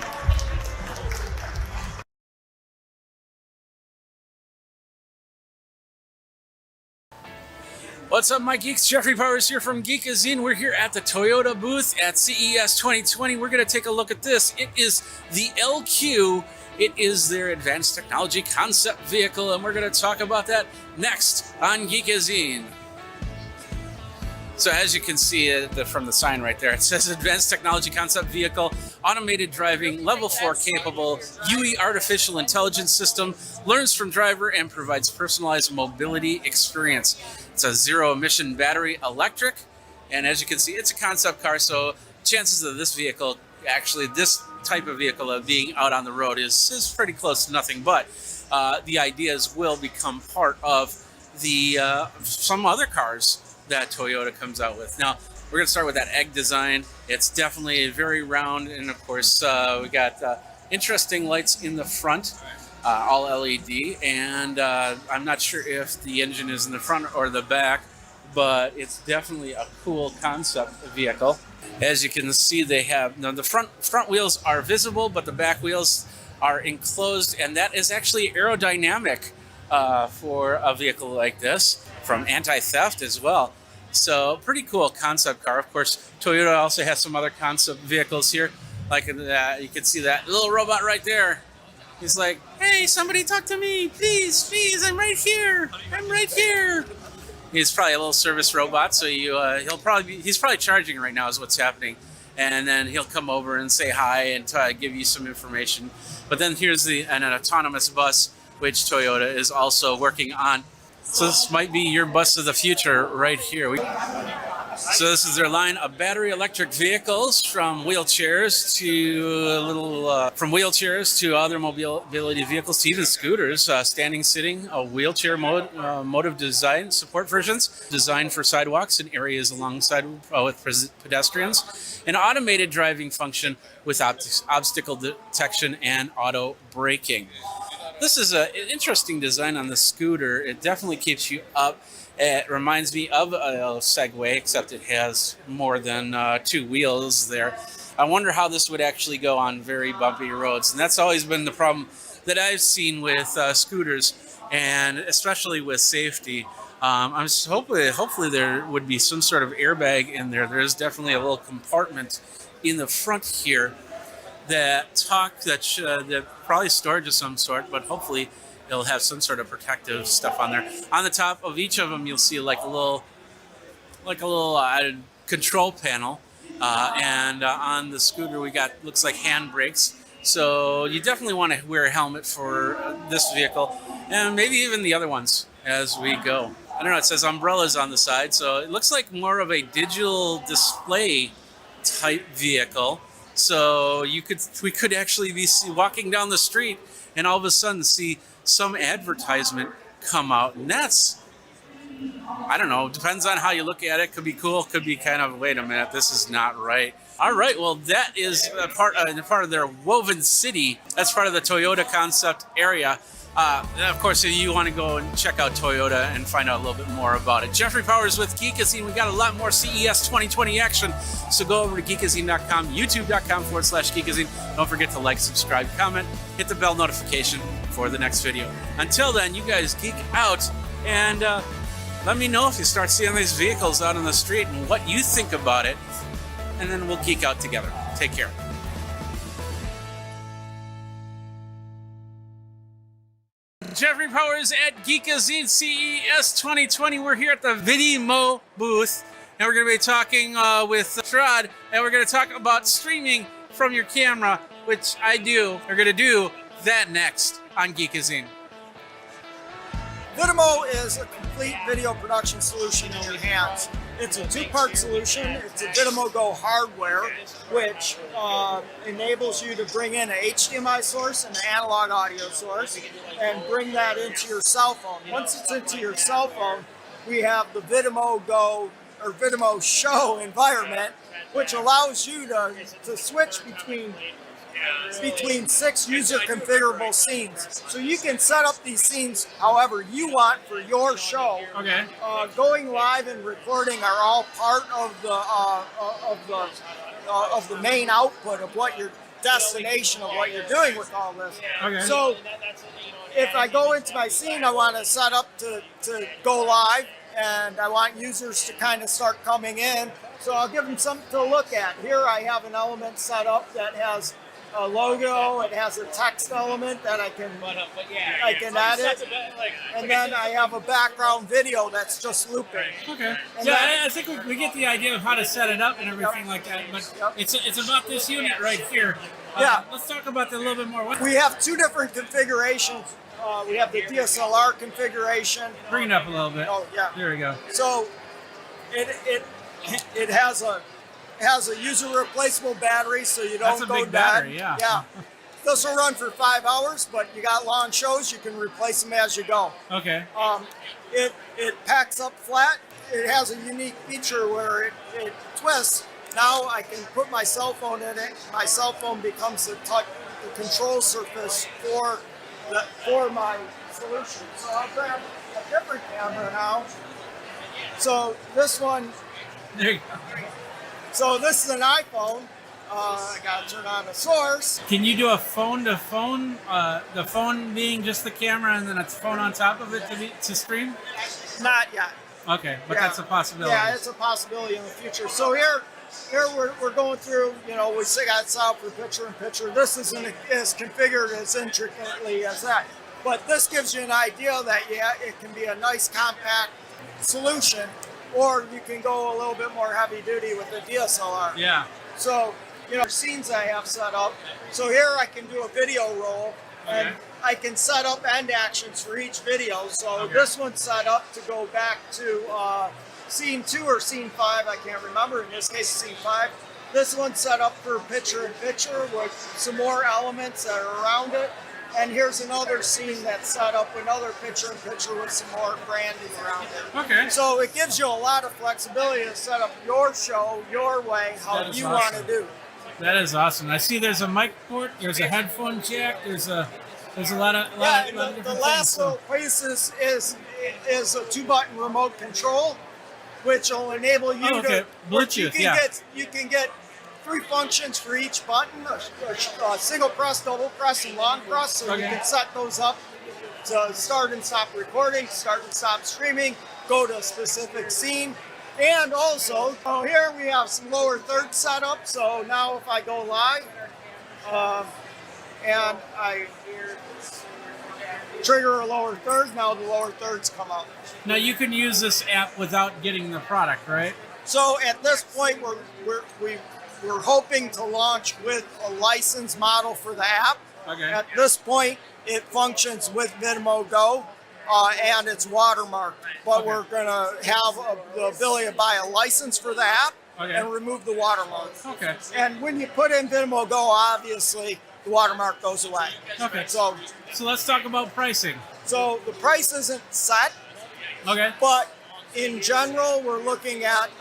What's up, my geeks? Jeffrey Powers here from Geekazine. We're here at the Toyota booth at CES 2020. We're going to take a look at this. It is the LQ. It is their advanced technology concept vehicle, and we're going to talk about that next on Geekazine. So as you can see from the sign right there, it says Advanced Technology Concept Vehicle, Automated Driving, Level 4 Capable, UE Artificial Intelligence System, learns from driver and provides personalized mobility experience. It's a zero-emission battery electric, and as you can see, it's a concept car, so chances of this vehicle, actually this type of vehicle of being out on the road is pretty close to nothing, but the ideas will become part of the some other cars that Toyota comes out with. Now, we're gonna start with that egg design. It's definitely very round, and of course, we got interesting lights in the front, all LED, and I'm not sure if the engine is in the front or the back, but it's definitely a cool concept vehicle. As you can see, they have, the front wheels are visible, but the back wheels are enclosed, and that is actually aerodynamic for a vehicle like this, from anti-theft as well. So pretty cool concept car. Of course, Toyota also has some other concept vehicles here. Like you can see that little robot right there. He's like, hey, somebody talk to me, please, please, I'm right here. I'm right here. He's probably a little service robot, so he's probably charging right now is what's happening. and then he'll come over and say hi and give you some information. But then here's an autonomous bus, which Toyota is also working on. So this might be your bus of the future right here. So this is their line of battery electric vehicles, from wheelchairs to other mobility vehicles to even scooters, standing, sitting, a wheelchair mode of design support versions, designed for sidewalks and areas alongside with pedestrians, an automated driving function with obstacle detection and auto braking. This is an interesting design on the scooter. It definitely keeps you up. It reminds me of a Segway, except it has more than 2 wheels there. I wonder how this would actually go on very bumpy roads. And that's always been the problem that I've seen with scooters, and especially with safety. I'm just hopefully there would be some sort of airbag in there. There's definitely a little compartment in the front here that probably storage of some sort, but hopefully it'll have some sort of protective stuff on there. On the top of each of them, you'll see like a little control panel, and on the scooter we got looks like hand brakes. So you definitely want to wear a helmet for this vehicle, and maybe even the other ones as we go. I don't know. It says umbrellas on the side, so it looks like more of a digital display type vehicle. So we could actually be walking down the street and all of a sudden see some advertisement come out, and that's, I don't know, depends on how you look at it. Could be cool, could be kind of, wait a minute, this is not right. All right, well, that is a part of their Woven City. That's part of the Toyota concept area. And of course, if you want to go and check out Toyota and find out a little bit more about it. Jeffrey Powers with Geekazine. We got a lot more CES 2020 action. So go over to geekazine.com, youtube.com/Geekazine. Don't forget to like, subscribe, comment, hit the bell notification for the next video. Until then, you guys geek out, and let me know if you start seeing these vehicles out on the street and what you think about it. And then we'll geek out together. Take care. Jeffrey Powers at Geekazine CES 2020. We're here at the Vidimo booth, and we're going to be talking with Strad, and we're going to talk about streaming from your camera, which I do. We're going to do that next on Geekazine. Vidimo is a complete video production solution in your hands. It's a 2-part solution. It's a Vidimo Go hardware, which enables you to bring in an HDMI source and an analog audio source and bring that into your cell phone. Once it's into your cell phone, we have the Vidimo Go or Vidimo Show environment, which allows you to switch between 6 user configurable scenes. So you can set up these scenes however you want for your show. Okay. Going live and recording are all part of the main output of what your destination of what you're doing with all this. Okay. So if I go into my scene, I want to set up to go live, and I want users to kind of start coming in. So I'll give them something to look at. Here I have an element set up that has a logo, it has a text element that I can edit, and then I have a background video that's just looping. Okay. And Yeah, then- I think we get the idea of how to set it up and everything like that, but it's about this unit right here. Yeah. Let's talk about that a little bit more. We have 2 different configurations. We have the DSLR configuration. Bring it up a little bit. Oh, yeah. There we go. So it has a user replaceable battery, so you don't That's a go big dead. battery, yeah. Yeah. This will run for 5 hours, but you got long shows, you can replace them as you go. Okay. It packs up flat. It has a unique feature where it twists. Now I can put my cell phone in it. My cell phone becomes the control surface for my solution. So I'll grab a different camera now. So this one. There you go. So this is an iPhone. I got to turn on the source. Can you do a phone to phone? The phone being just the camera, and then a phone on top of it to stream? Not yet. Okay, but Yeah. that's a possibility. Yeah, it's a possibility in the future. So here we're going through. We got set up for picture-in-picture. This isn't as configured as intricately as that, but this gives you an idea that it can be a nice compact solution, or you can go a little bit more heavy duty with the DSLR. Yeah. So, scenes I have set up. So here I can do a video roll, and I can set up end actions for each video. So this one's set up to go back to scene 2 or scene 5, I can't remember. In this case, scene 5. This one's set up for picture-in-picture with some more elements that are around it. And here's another scene that's set up, another picture-in-picture with some more branding around it. Okay. So it gives you a lot of flexibility to set up your show, your way, how you want to do. That is awesome. I see there's a mic port, there's a headphone jack, there's a lot of the last little piece is a 2-button remote control, which will enable you to Bluetooth. You can get 3 functions for each button: a single press, double press, and long press. So you can set those up to start and stop recording, start and stop streaming, go to a specific scene. And also, here we have some lower thirds set up. So now if I go live, and I trigger a lower third, now the lower thirds come out. Now you can use this app without getting the product, right? So at this point, we're hoping to launch with a license model for the app. Okay. At this point, it functions with Vimeo Go. And it's watermarked, but we're going to have the ability to buy a license for the app and remove the watermark. Okay. And when you put in Vimeo Go, obviously the watermark goes away. Okay. So let's talk about pricing. So the price isn't set. Okay. But in general, we're looking at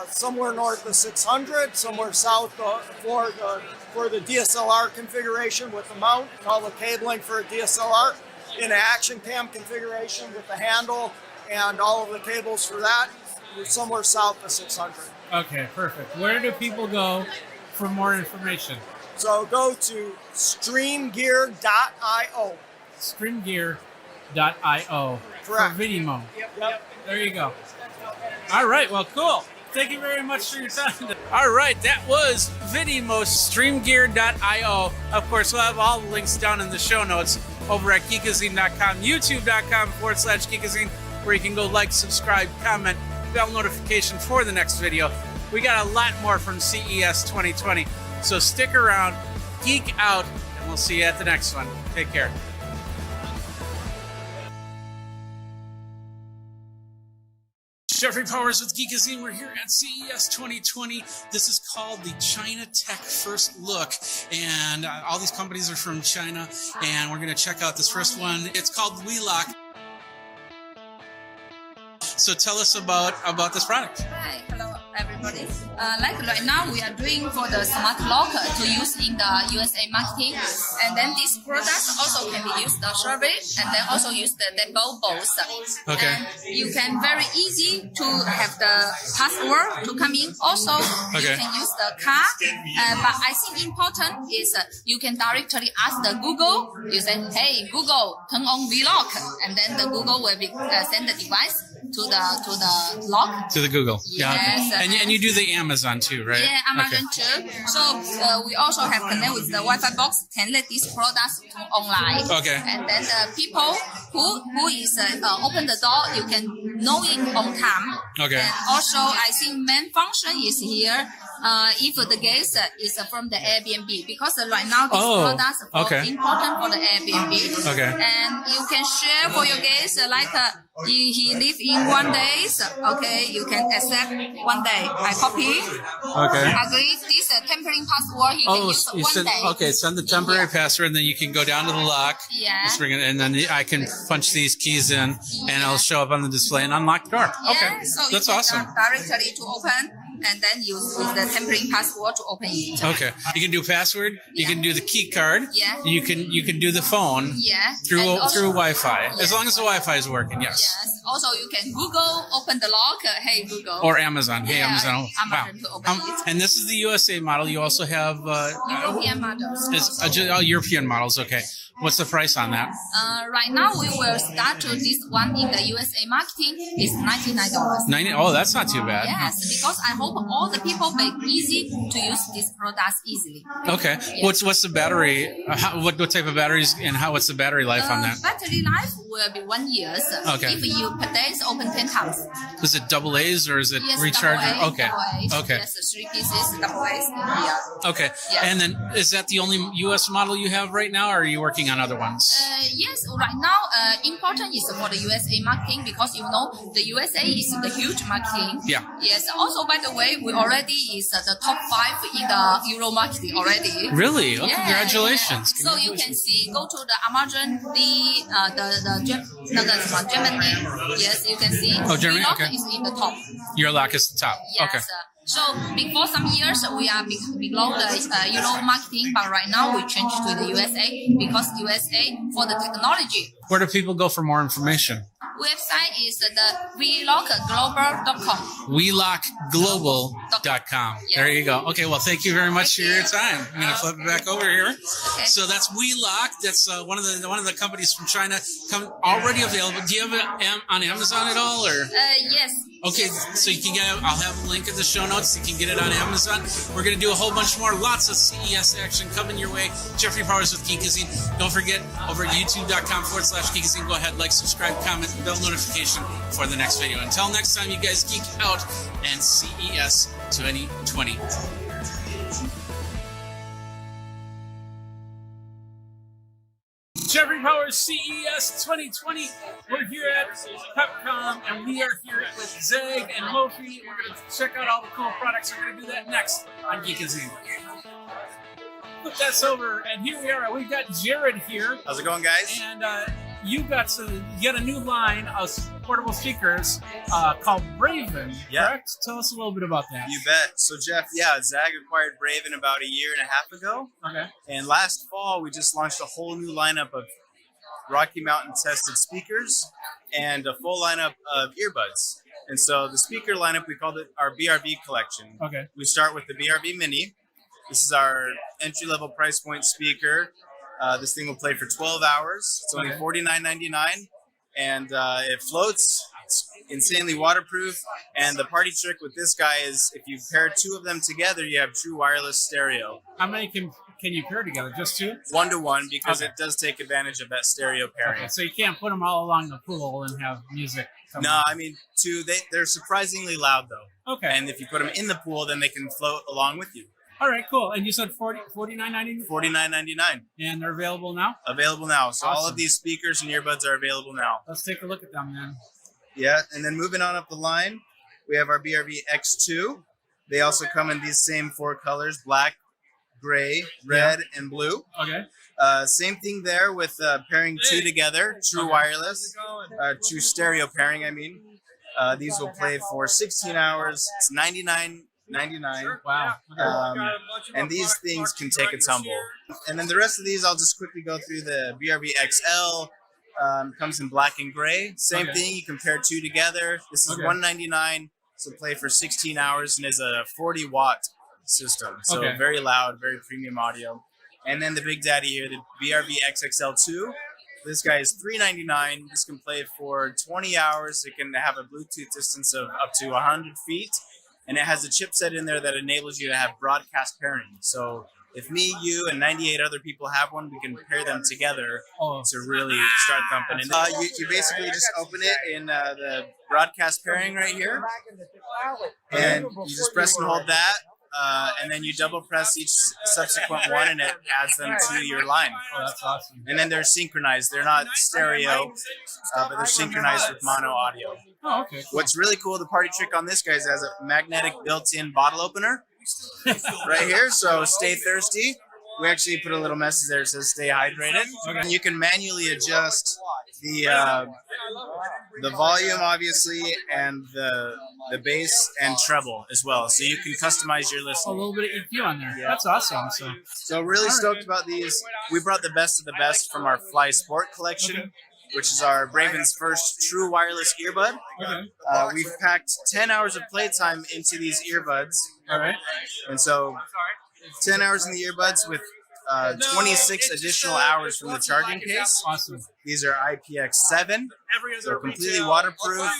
somewhere north of 600, somewhere south for the DSLR configuration with the mount and all the cabling for a DSLR. In an action cam configuration with the handle and all of the cables for that, we're somewhere south of 600. Okay, perfect. Where do people go for more information? So go to streamgear.io. Streamgear.io for Vimeo. Yep. There you go. All right, well, cool. Thank you very much for your time. All right, that was Vimeo, streamgear.io. Of course, we'll have all the links down in the show notes over at geekazine.com, youtube.com/geekazine, where you can go like, subscribe, comment, bell notification for the next video. We got a lot more from CES 2020, so stick around, geek out, and we'll see you at the next one. Take care. Jeffrey Powers with Geekazine. We're here at CES 2020. This is called the China Tech First Look, and all these companies are from China, and we're going to check out this first one. It's called Wheelock. So tell us about this product. Hi, hello everybody. Like right now we are doing for the smart lock to use in the USA marketing, and then this product also can be used the survey and then also use the both. Okay. And you can very easy to have the password to come in. Also, you can use the card. But I think important is you can directly ask the Google. You say, hey Google, turn on Vlog, and then the Google will be send the device to the lock. To the Google. Yes. And you do the Amazon too, right? Yeah, Amazon too. So we also have connect with the Wi-Fi box, can let these products to online. Okay. And then the people who is open the door, you can know it on time. Okay. And also, I think main function is here. If the guest is from the Airbnb, because right now these products are important for the Airbnb. Okay. And you can share for your guest like he live in 1 day. Okay, you can accept 1 day. I copy. Okay. Agree. This temporary password he can use you 1 send, day. okay, send the temporary password, and then you can go down to the lock. Yeah. Just bring it, and then I can punch these keys in, and it'll show up on the display and unlock the door. Yeah, Okay, so that's you can awesome. directly to open, and then use the temporary password to open it. Okay, you can do password. You can do the key card. Yeah. You can do the phone. Yeah. Through And also- Wi-Fi, as long as the Wi-Fi is working. Yes. Yes. Also, you can Google open the lock. Hey Google. Or Amazon. Hey, Yeah, Amazon. Amazon to open it. And this is the USA model. You also have European models. European models. Okay. What's the price on that? Right now, we will start to this one in the USA marketing is $99. 90. Oh, that's not too bad. Yes, because I hope all the people make easy to use these products easily. Okay. Yes. What's the battery? What type of batteries and what's the battery life on that? Battery life will be 1 year. Okay. If you per day open 10 times. Is it double A's or is it Yes, rechargeable? double A, Okay. double A's. Okay. Yes, 3 pieces, double A's. Yeah. Okay. Yeah. And then is that the only US model you have right now, or are you working on other ones? Yes, right now, important is for the USA marketing because you know the USA is the huge marketing. Yeah. Yes. Also, by the way, we already is the top 5 in the Euro marketing already. Really? Oh, Yeah, congratulations. yeah. So you can see, go to the Amazon, Germany. Yes, you can see. Oh, Germany, Vlog okay. is in the top. Your lock is the top. Yes. Okay. So before some years we are below the Euro marketing, but right now we changed to the USA because USA for the technology. Where do people go for more information? Website is the vlogglobal.com. WeLockGlobal.com. There you go. Okay, well, thank you very much for your time. I'm going to flip it back over here. Okay. So that's WeLock. That's one of the companies from China. Already available. Do you have it on Amazon at all, or? Yes. Okay, so you can get it. I'll have a link in the show notes. You can get it on Amazon. We're going to do a whole bunch more. Lots of CES action coming your way. Jeffrey Powers with Geekazine. Don't forget, over at youtube.com/Geekazine, go ahead, like, subscribe, comment, bell notification for the next video. Until next time, you guys geek out and CES 2020. Jeffrey Powers, CES 2020. We're here at Capcom, and we are here with Zeg and Mofi. We're going to check out all the cool products. We're going to do that next on Geekazine. Flip this over, and here we are. We've got Jared here. How's it going, guys? And you got a new line of portable speakers called Braven, correct? Tell us a little bit about that. You bet. So, Jeff, Zag acquired Braven about 1.5 years ago. Okay. And last fall, we just launched a whole new lineup of Rocky Mountain tested speakers and a full lineup of earbuds. And so the speaker lineup, we called it our BRV collection. Okay. We start with the BRV Mini. This is our entry-level price point speaker. This thing will play for 12 hours. It's only $49.99, and it floats. It's insanely waterproof. And the party trick with this guy is if you pair 2 of them together, you have true wireless stereo. How many can you pair together? Just 2? 1-to-1, because it does take advantage of that stereo pairing. Okay, so you can't put them all along the pool and have music. No, I mean, 2. They're surprisingly loud, though. Okay. And if you put them in the pool, then they can float along with you. All right, cool. And you said $49.99? $49.99. And they're available now? Available now. So all Awesome. of these speakers and earbuds are available now. Let's take a look at them, then. Yeah, and then moving on up the line, we have our BRV X2. They also come in these same 4 colors: black, gray, red, and blue. Okay. Same thing there with pairing 2 together, true wireless, true stereo pairing, I mean. These will play for 16 hours. It's $99.99. Wow. And these things can take a tumble. And then the rest of these, I'll just quickly go through. The BRV XL comes in black and gray. Same thing, you can pair 2 together. This is $199, so play for 16 hours, and is a 40-watt system. So very loud, very premium audio. And then the big daddy here, the BRV XXL2. This guy is $399. This can play for 20 hours. It can have a Bluetooth distance of up to 100 feet. And it has a chipset in there that enables you to have broadcast pairing. So if me, you, and 98 other people have one, we can pair them together to really start thumping. And you basically just open it in the broadcast pairing right here. And you just press and hold that. And then you double press each subsequent one, and it adds them to your line. Oh, that's awesome. And then they're synchronized. They're not stereo, but they're synchronized with mono audio. Oh, okay. Cool. What's really cool, the party trick on this guy is it has a magnetic built-in bottle opener right here. So stay thirsty. We actually put a little message there that says stay hydrated. And you can manually adjust the volume, obviously, and the bass and treble as well. So you can customize your listening. A little bit of EQ on there. Yeah. That's awesome. So really stoked about these. We brought the best of the best from our Fly Sport collection, which is our Braven's first true wireless earbud. We've packed 10 hours of playtime into these earbuds. All right. And so 10 hours in the earbuds with 26 additional hours from the charging case. Awesome. These are IPX7. They're completely waterproof.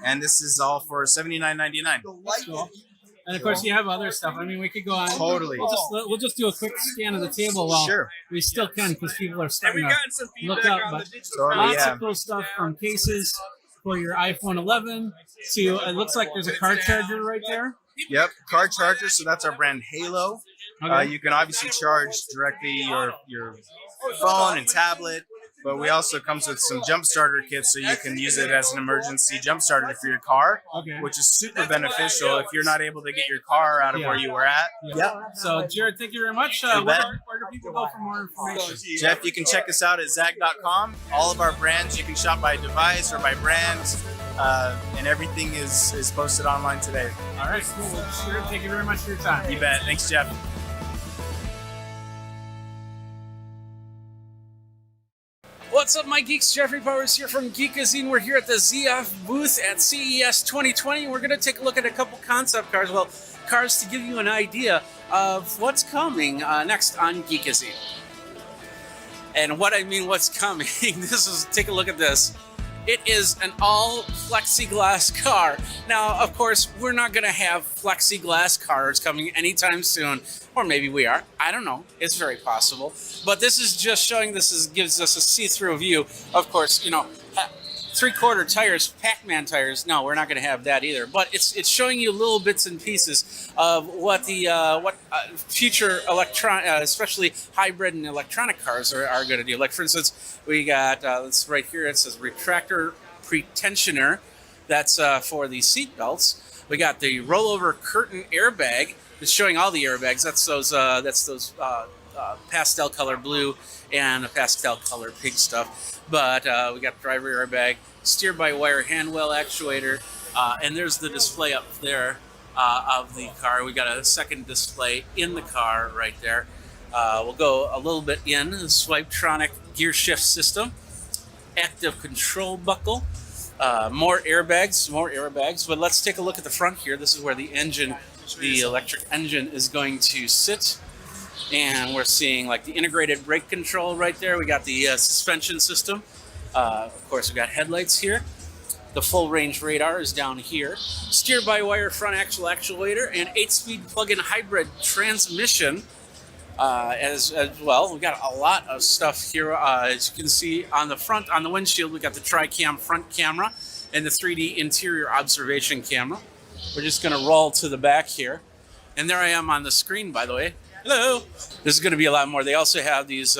And this is all for $79.99. Cool. And of course, you have other stuff. I mean, we could go on. Totally. We'll just do a quick scan of the table. While Sure. We still can because people are starting Have we gotten some to look feedback up. on But the digital Totally, lots yeah. of cool stuff from cases for your iPhone 11 to it looks like there's a car charger right there. Yep, car charger. So that's our brand Halo. Okay. You can obviously charge directly your phone and tablet, but we also comes with some jump starter kits, so you can use it as an emergency jump starter for your car, Okay. which is super beneficial if you're not able to get your car out of where you were at. Yep. So, Jared, thank you very much. You Where bet. do people go for more information? Jeff, you can check us out at zag.com. All of our brands, you can shop by device or by brand, and everything is posted online today. All right, cool. Well, Jared, thank you very much for your time. You bet. Thanks, Jeff. What's up, my geeks? Jeffrey Powers here from Geekazine. We're here at the ZF booth at CES 2020. We're going to take a look at a couple concept cars. Well, cars to give you an idea of what's coming next on Geekazine. And what I mean what's coming, take a look at this. It is an all plexiglass car. Now, of course, we're not going to have plexiglass cars coming anytime soon. Or maybe we are. I don't know. It's very possible. But this is just showing gives us a see-through view. Of course, you know, three-quarter tires, Pac-Man tires. No, we're not going to have that either. But it's showing you little bits and pieces of what the future especially hybrid and electronic cars are going to do. Like, for instance, we got this right here. It says retractor pretensioner. That's for the seat belts. We got the rollover curtain airbag. It's showing all the airbags. That's those pastel color blue and a pastel color pink stuff. But we got driver airbag, steer-by-wire handwheel actuator, and there's the display up there of the car. We got a second display in the car right there. We'll go a little bit in. The Swipetronic gear shift system, active control buckle, more airbags. But let's take a look at the front here. This is where the electric engine is going to sit. And we're seeing like the integrated brake control right there. We got the suspension system. Of course, we got headlights here. The full range radar is down here. Steer-by-wire front axle actuator and 8-speed plug-in hybrid transmission as well. We got a lot of stuff here. As you can see on the windshield, we got the tri-cam front camera and the 3D interior observation camera. We're just going to roll to the back here. And there I am on the screen, by the way. Hello. There's going to be a lot more. They also have these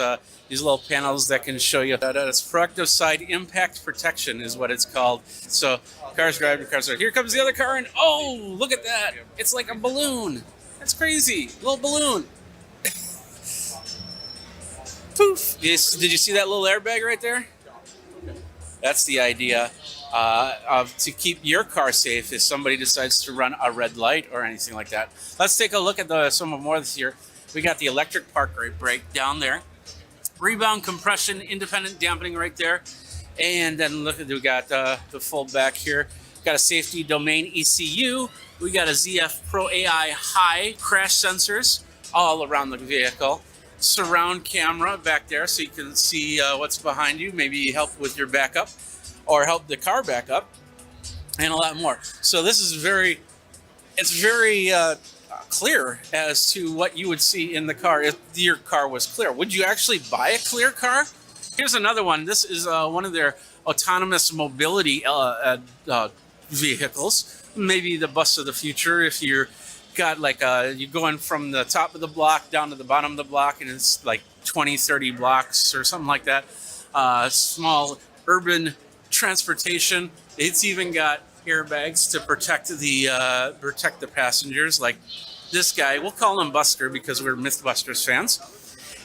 little panels that can show you that it's proactive side impact protection is what it's called. So cars drive, cars are. Here comes the other car, and oh, look at that! It's like a balloon. That's crazy. Little balloon. Poof! Did you see that little airbag right there? That's the idea to keep your car safe if somebody decides to run a red light or anything like that. Let's take a look at some more of this here. We got the electric park brake down there. Rebound compression, independent dampening right there. And then look, we got the full back here. Got a safety domain ECU. We got a ZF Pro AI high crash sensors all around the vehicle. Surround camera back there so you can see what's behind you, maybe help with your backup or help the car back up, and a lot more. So this is very clear as to what you would see in the car if your car was clear. Would you actually buy a clear car? Here's another one. This is one of their autonomous mobility vehicles, maybe the bus of the future if you're got like you're going from the top of the block down to the bottom of the block and it's like 20-30 blocks or something like that. Small urban transportation. It's even got airbags to protect the passengers, like this guy. We'll call him Buster because we're Mythbusters fans.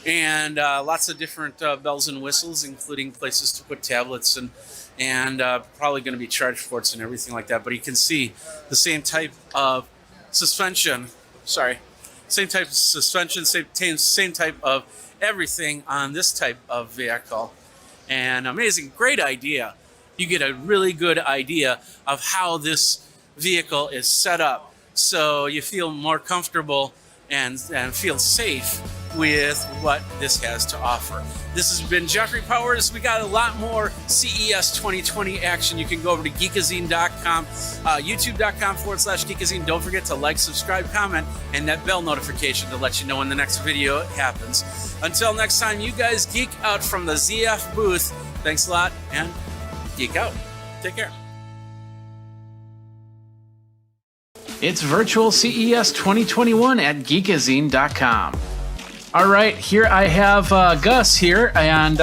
And lots of different bells and whistles, including places to put tablets and probably going to be charge ports and everything like that. But you can see the same type of suspension. Same type of suspension, same type of everything on this type of vehicle. And amazing, great idea. You get a really good idea of how this vehicle is set up, so you feel more comfortable and feel safe with what this has to offer. This has been Jeffrey Powers. We got a lot more CES 2020 action. You can go over to geekazine.com, youtube.com/geekazine. Don't forget to like, subscribe, comment, and that bell notification to let you know when the next video happens. Until next time, you guys geek out from the ZF booth. Thanks a lot, and geek out. Take care. It's virtual CES 2021 at geekazine.com. All right, here I have Gus here, and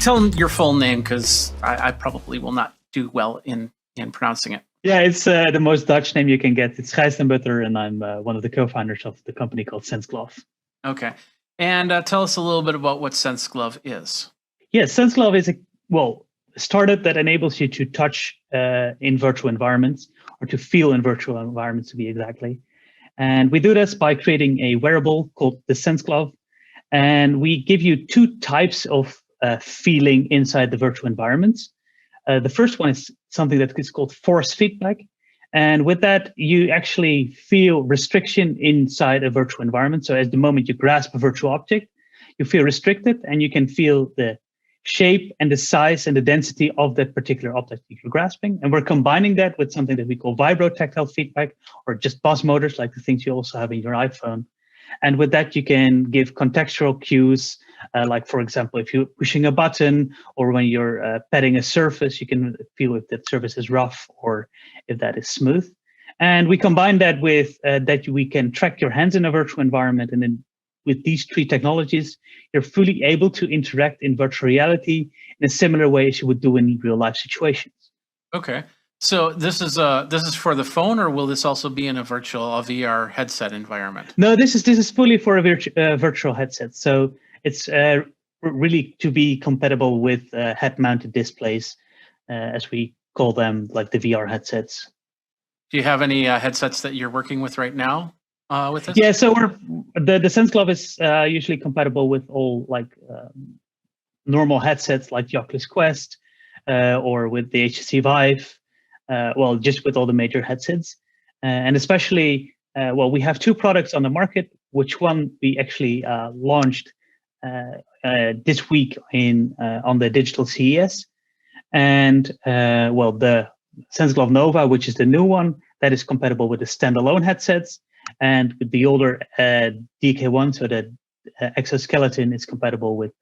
tell him your full name because I probably will not do well in pronouncing it. Yeah, it's the most Dutch name you can get. It's Gijs den Butter, and I'm one of the co-founders of the company called SenseGlove. Okay, and tell us a little bit about what SenseGlove is. Yeah, SenseGlove is a startup that enables you to touch in virtual environments, or to feel in virtual environments to be exactly. And we do this by creating a wearable called the SenseGlove. And we give you two types of feeling inside the virtual environments. The first one is something that is called force feedback. And with that, you actually feel restriction inside a virtual environment. So at the moment you grasp a virtual object, you feel restricted, and you can feel the shape and the size and the density of that particular object you're grasping. And we're combining that with something that we call vibrotactile feedback, or just buzz motors, like the things you also have in your iPhone. And with that, you can give contextual cues, like, for example, if you're pushing a button, or when you're petting a surface, you can feel if that surface is rough or if that is smooth. And we combine that with that we can track your hands in a virtual environment. And then with these three technologies, you're fully able to interact in virtual reality in a similar way as you would do in real life situations. Okay, so this is for the phone, or will this also be in a VR headset environment? No, this is fully for a virtual headset. So it's really to be compatible with head-mounted displays, as we call them, like the VR headsets. Do you have any headsets that you're working with right now? With this? Yeah, so the SenseGlove is usually compatible with all normal headsets like the Oculus Quest or with the HTC Vive. Just with all the major headsets, and especially we have two products on the market. Which one we actually launched this week on the digital CES, and the SenseGlove Nova, which is the new one that is compatible with the standalone headsets. And with the older DK1, so the exoskeleton is compatible with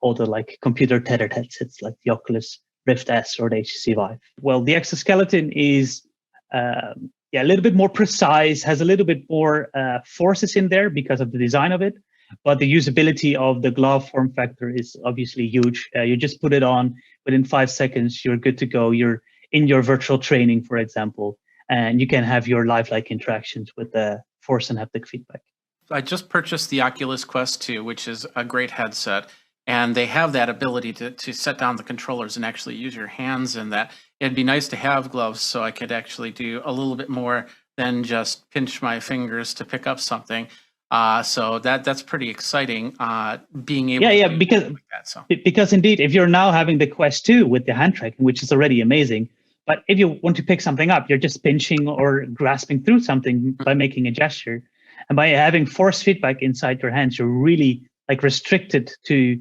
all the computer tethered headsets like the Oculus Rift S or the HTC Vive. Well, the exoskeleton is a little bit more precise, has a little bit more forces in there because of the design of it. But the usability of the glove form factor is obviously huge. You just put it on, within 5 seconds, you're good to go. You're in your virtual training, for example, and you can have your lifelike interactions with the force and haptic feedback. I just purchased the Oculus Quest 2, which is a great headset, and they have that ability to set down the controllers and actually use your hands in that. It'd be nice to have gloves so I could actually do a little bit more than just pinch my fingers to pick up something. So that's pretty exciting, being able to do because like that, so. Because indeed, if you're now having the Quest 2 with the hand tracking, which is already amazing, but if you want to pick something up, you're just pinching or grasping through something by making a gesture. And by having force feedback inside your hands, you're really restricted to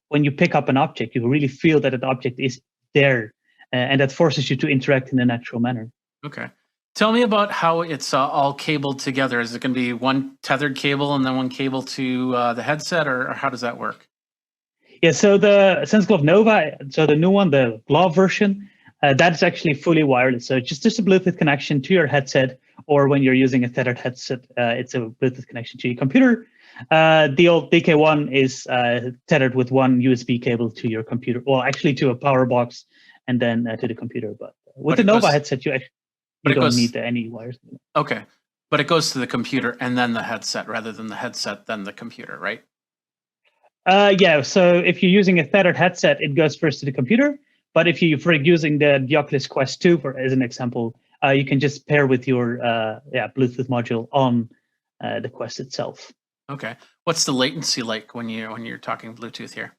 when you pick up an object, you really feel that an object is there, and that forces you to interact in a natural manner. Okay. Tell me about how it's all cabled together. Is it going to be one tethered cable and then one cable to the headset, or how does that work? Yeah, so the SenseGlove Nova, so the new one, the glove version, that's actually fully wireless. So it's just a Bluetooth connection to your headset, or when you're using a tethered headset, it's a Bluetooth connection to your computer. The old DK1 is tethered with one USB cable to your computer, well, actually to a power box, and then to the computer. But with the Nova headset, you don't need any wires. Okay, but it goes to the computer and then the headset, rather than the headset then the computer, right? Yeah, so if you're using a tethered headset, it goes first to the computer. But if you're using the Oculus Quest 2, as an example, you can just pair with your Bluetooth module on the Quest itself. Okay. What's the latency like when you're talking Bluetooth here?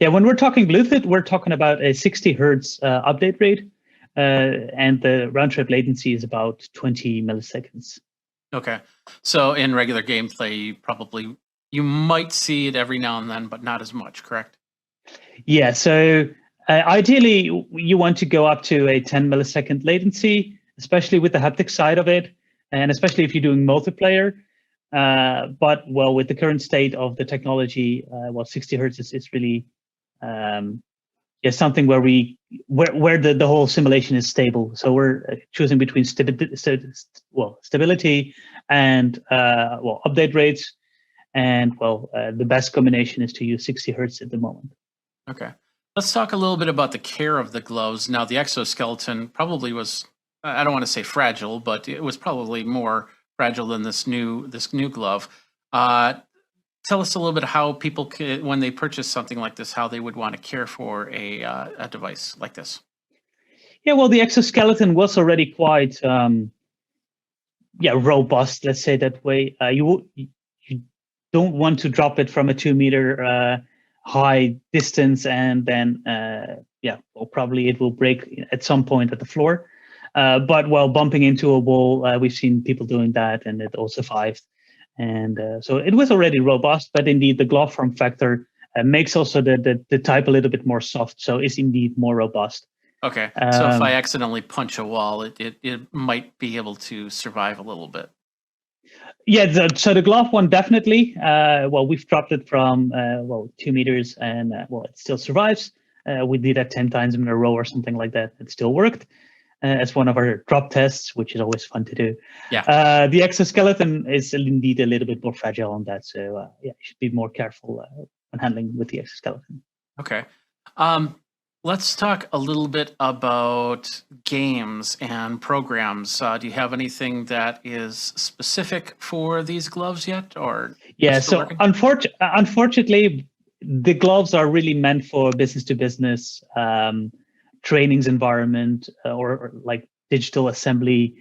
Yeah, when we're talking Bluetooth, we're talking about a 60 hertz update rate, and the round trip latency is about 20 milliseconds. Okay. So in regular gameplay, you might see it every now and then, but not as much, correct? Yeah, so ideally you want to go up to a 10 millisecond latency, especially with the haptic side of it, and especially if you're doing multiplayer. But well, with the current state of the technology, 60 hertz is really something where the whole simulation is stable. So we're choosing between stability and update rates, and the best combination is to use 60 hertz at the moment. Okay. Let's talk a little bit about the care of the gloves. Now, the exoskeleton probably was, I don't want to say fragile, but it was probably more fragile than this new glove. Tell us a little bit how people, when they purchase something like this, how they would want to care for a device like this. Yeah, well, the exoskeleton was already quite robust, let's say that way. You don't want to drop it from a 2-meter high distance, and then probably it will break at some point at the floor. But while bumping into a wall, we've seen people doing that, and it all survived. And so it was already robust, but indeed the glove form factor makes also the type a little bit more soft, so it's indeed more robust. Okay, so if I accidentally punch a wall, it might be able to survive a little bit. Yeah, so the glove one definitely. We've dropped it from 2 meters, and it still survives. We did that 10 times in a row or something like that. It still worked. As one of our drop tests, which is always fun to do. Yeah. The exoskeleton is indeed a little bit more fragile on that, so you should be more careful when handling with the exoskeleton. Okay. Let's talk a little bit about games and programs. Do you have anything that is specific for these gloves yet, or? Yeah. So unfortunately, the gloves are really meant for business to business. Trainings environment or like digital assembly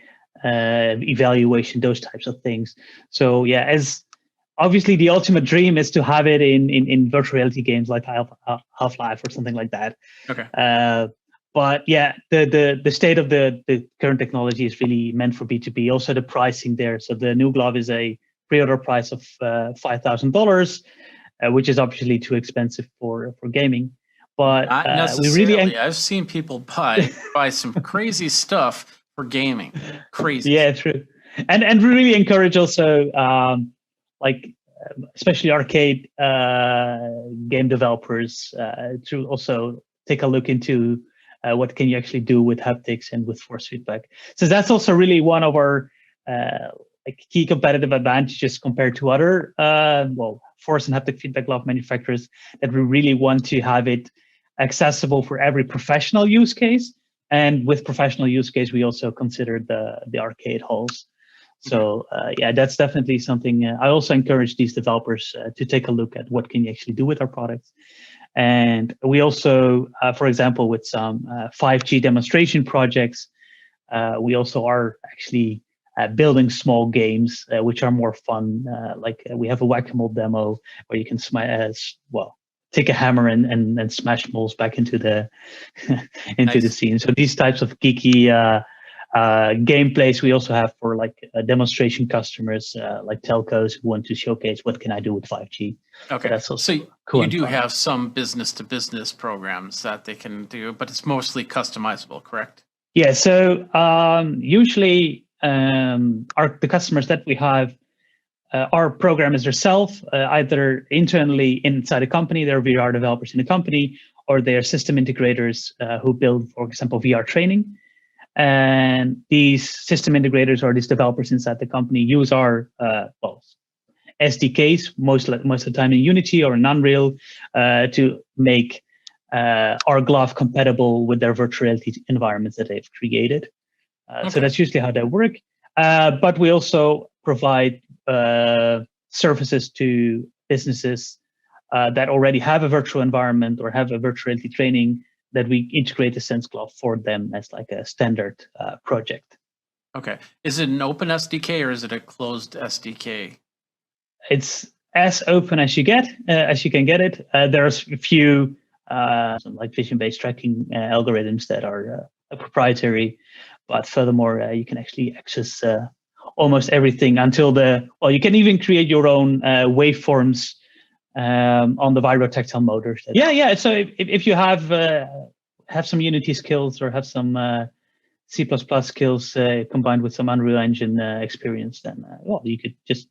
evaluation, those types of things. So as obviously the ultimate dream is to have it in virtual reality games like Half-Life or something like that. Okay. But the state of the current technology is really meant for B2B. Also the pricing there. So the new glove is a pre-order price of $5,000, which is obviously too expensive for gaming. But not necessarily. I've seen people buy some crazy stuff for gaming. Crazy. Yeah, true. And we really encourage also especially arcade game developers to also take a look into what can you actually do with haptics and with force feedback. So that's also really one of our key competitive advantages compared to other force and haptic feedback glove manufacturers, that we really want to have it accessible for every professional use case. And with professional use case, we also consider the arcade halls. So that's definitely something. I also encourage these developers to take a look at what can you actually do with our products. And we also, for example, with some 5G demonstration projects, we also are actually building small games which are more fun. We have a whack-a-mole demo where you can take a hammer and smash moles back into the the scene. So these types of geeky gameplays we also have for demonstration customers, like telcos who want to showcase what can I do with 5G. Okay, that's also so cool. You do have some business to business programs that they can do, but it's mostly customizable, correct? Yeah. So usually the customers that we have are programmers themselves, either internally inside a company, they're VR developers in a company, or they're system integrators who build, for example, VR training. And these system integrators or these developers inside the company use our SDKs most of the time in Unity or in Unreal to make our glove compatible with their virtual reality environments that they've created. So that's usually how they work. But we also provide services to businesses that already have a virtual environment or have a virtual reality training, that we integrate the Sense Glove for them as like a standard project. Okay. Is it an open SDK or is it a closed SDK? It's as open as you can get it. There's a few vision-based tracking algorithms that are proprietary, but furthermore, you can actually access almost everything until you can even create your own waveforms on the vibrotactile motors. Yeah. So if you have some Unity skills or have some C++ skills combined with some Unreal Engine experience, then you could just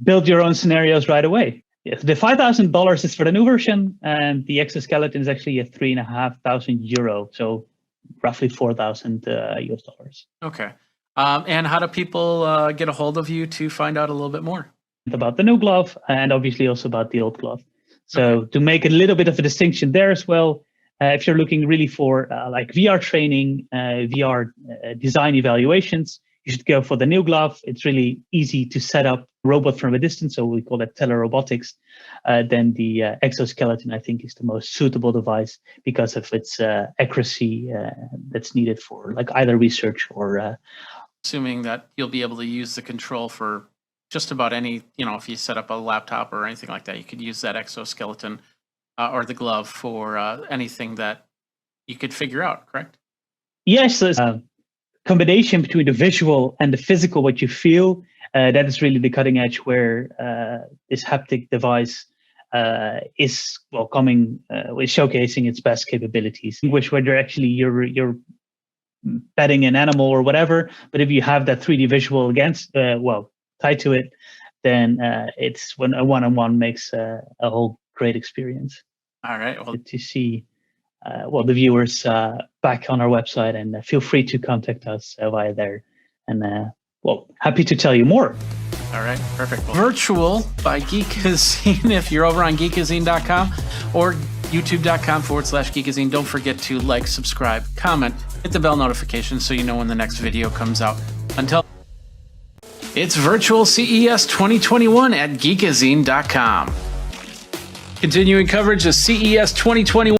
build your own scenarios right away. Yes, the $5,000 is for the new version, and the exoskeleton is actually at €3,500, so roughly $4,000 US. Okay. And how do people get a hold of you to find out a little bit more? About the new glove, and obviously also about the old glove. So to make a little bit of a distinction there as well, if you're looking really for like VR training, VR design evaluations, you should go for the new glove. It's really easy to set up robot from a distance, so we call it telerobotics. Then the exoskeleton, I think, is the most suitable device because of its accuracy that's needed for like either research or. Assuming that you'll be able to use the control for just about any, if you set up a laptop or anything like that, you could use that exoskeleton or the glove for anything that you could figure out, correct? Yes, there's a combination between the visual and the physical, what you feel. That is really the cutting edge where this haptic device is coming with showcasing its best capabilities. Whether actually you're petting an animal or whatever, but if you have that 3D visual tied to it, then it's when a one-on-one makes a whole great experience. All right. Well, to see the viewers back on our website, and feel free to contact us via there, and happy to tell you more. All right, perfect. Well, Virtual by Geekazine, if you're over on geekazine.com or youtube.com/Geekazine. Don't forget to like, subscribe, comment, hit the bell notification so you know when the next video comes out. Until it's Virtual CES 2021 at Geekazine.com. Continuing coverage of CES 2021.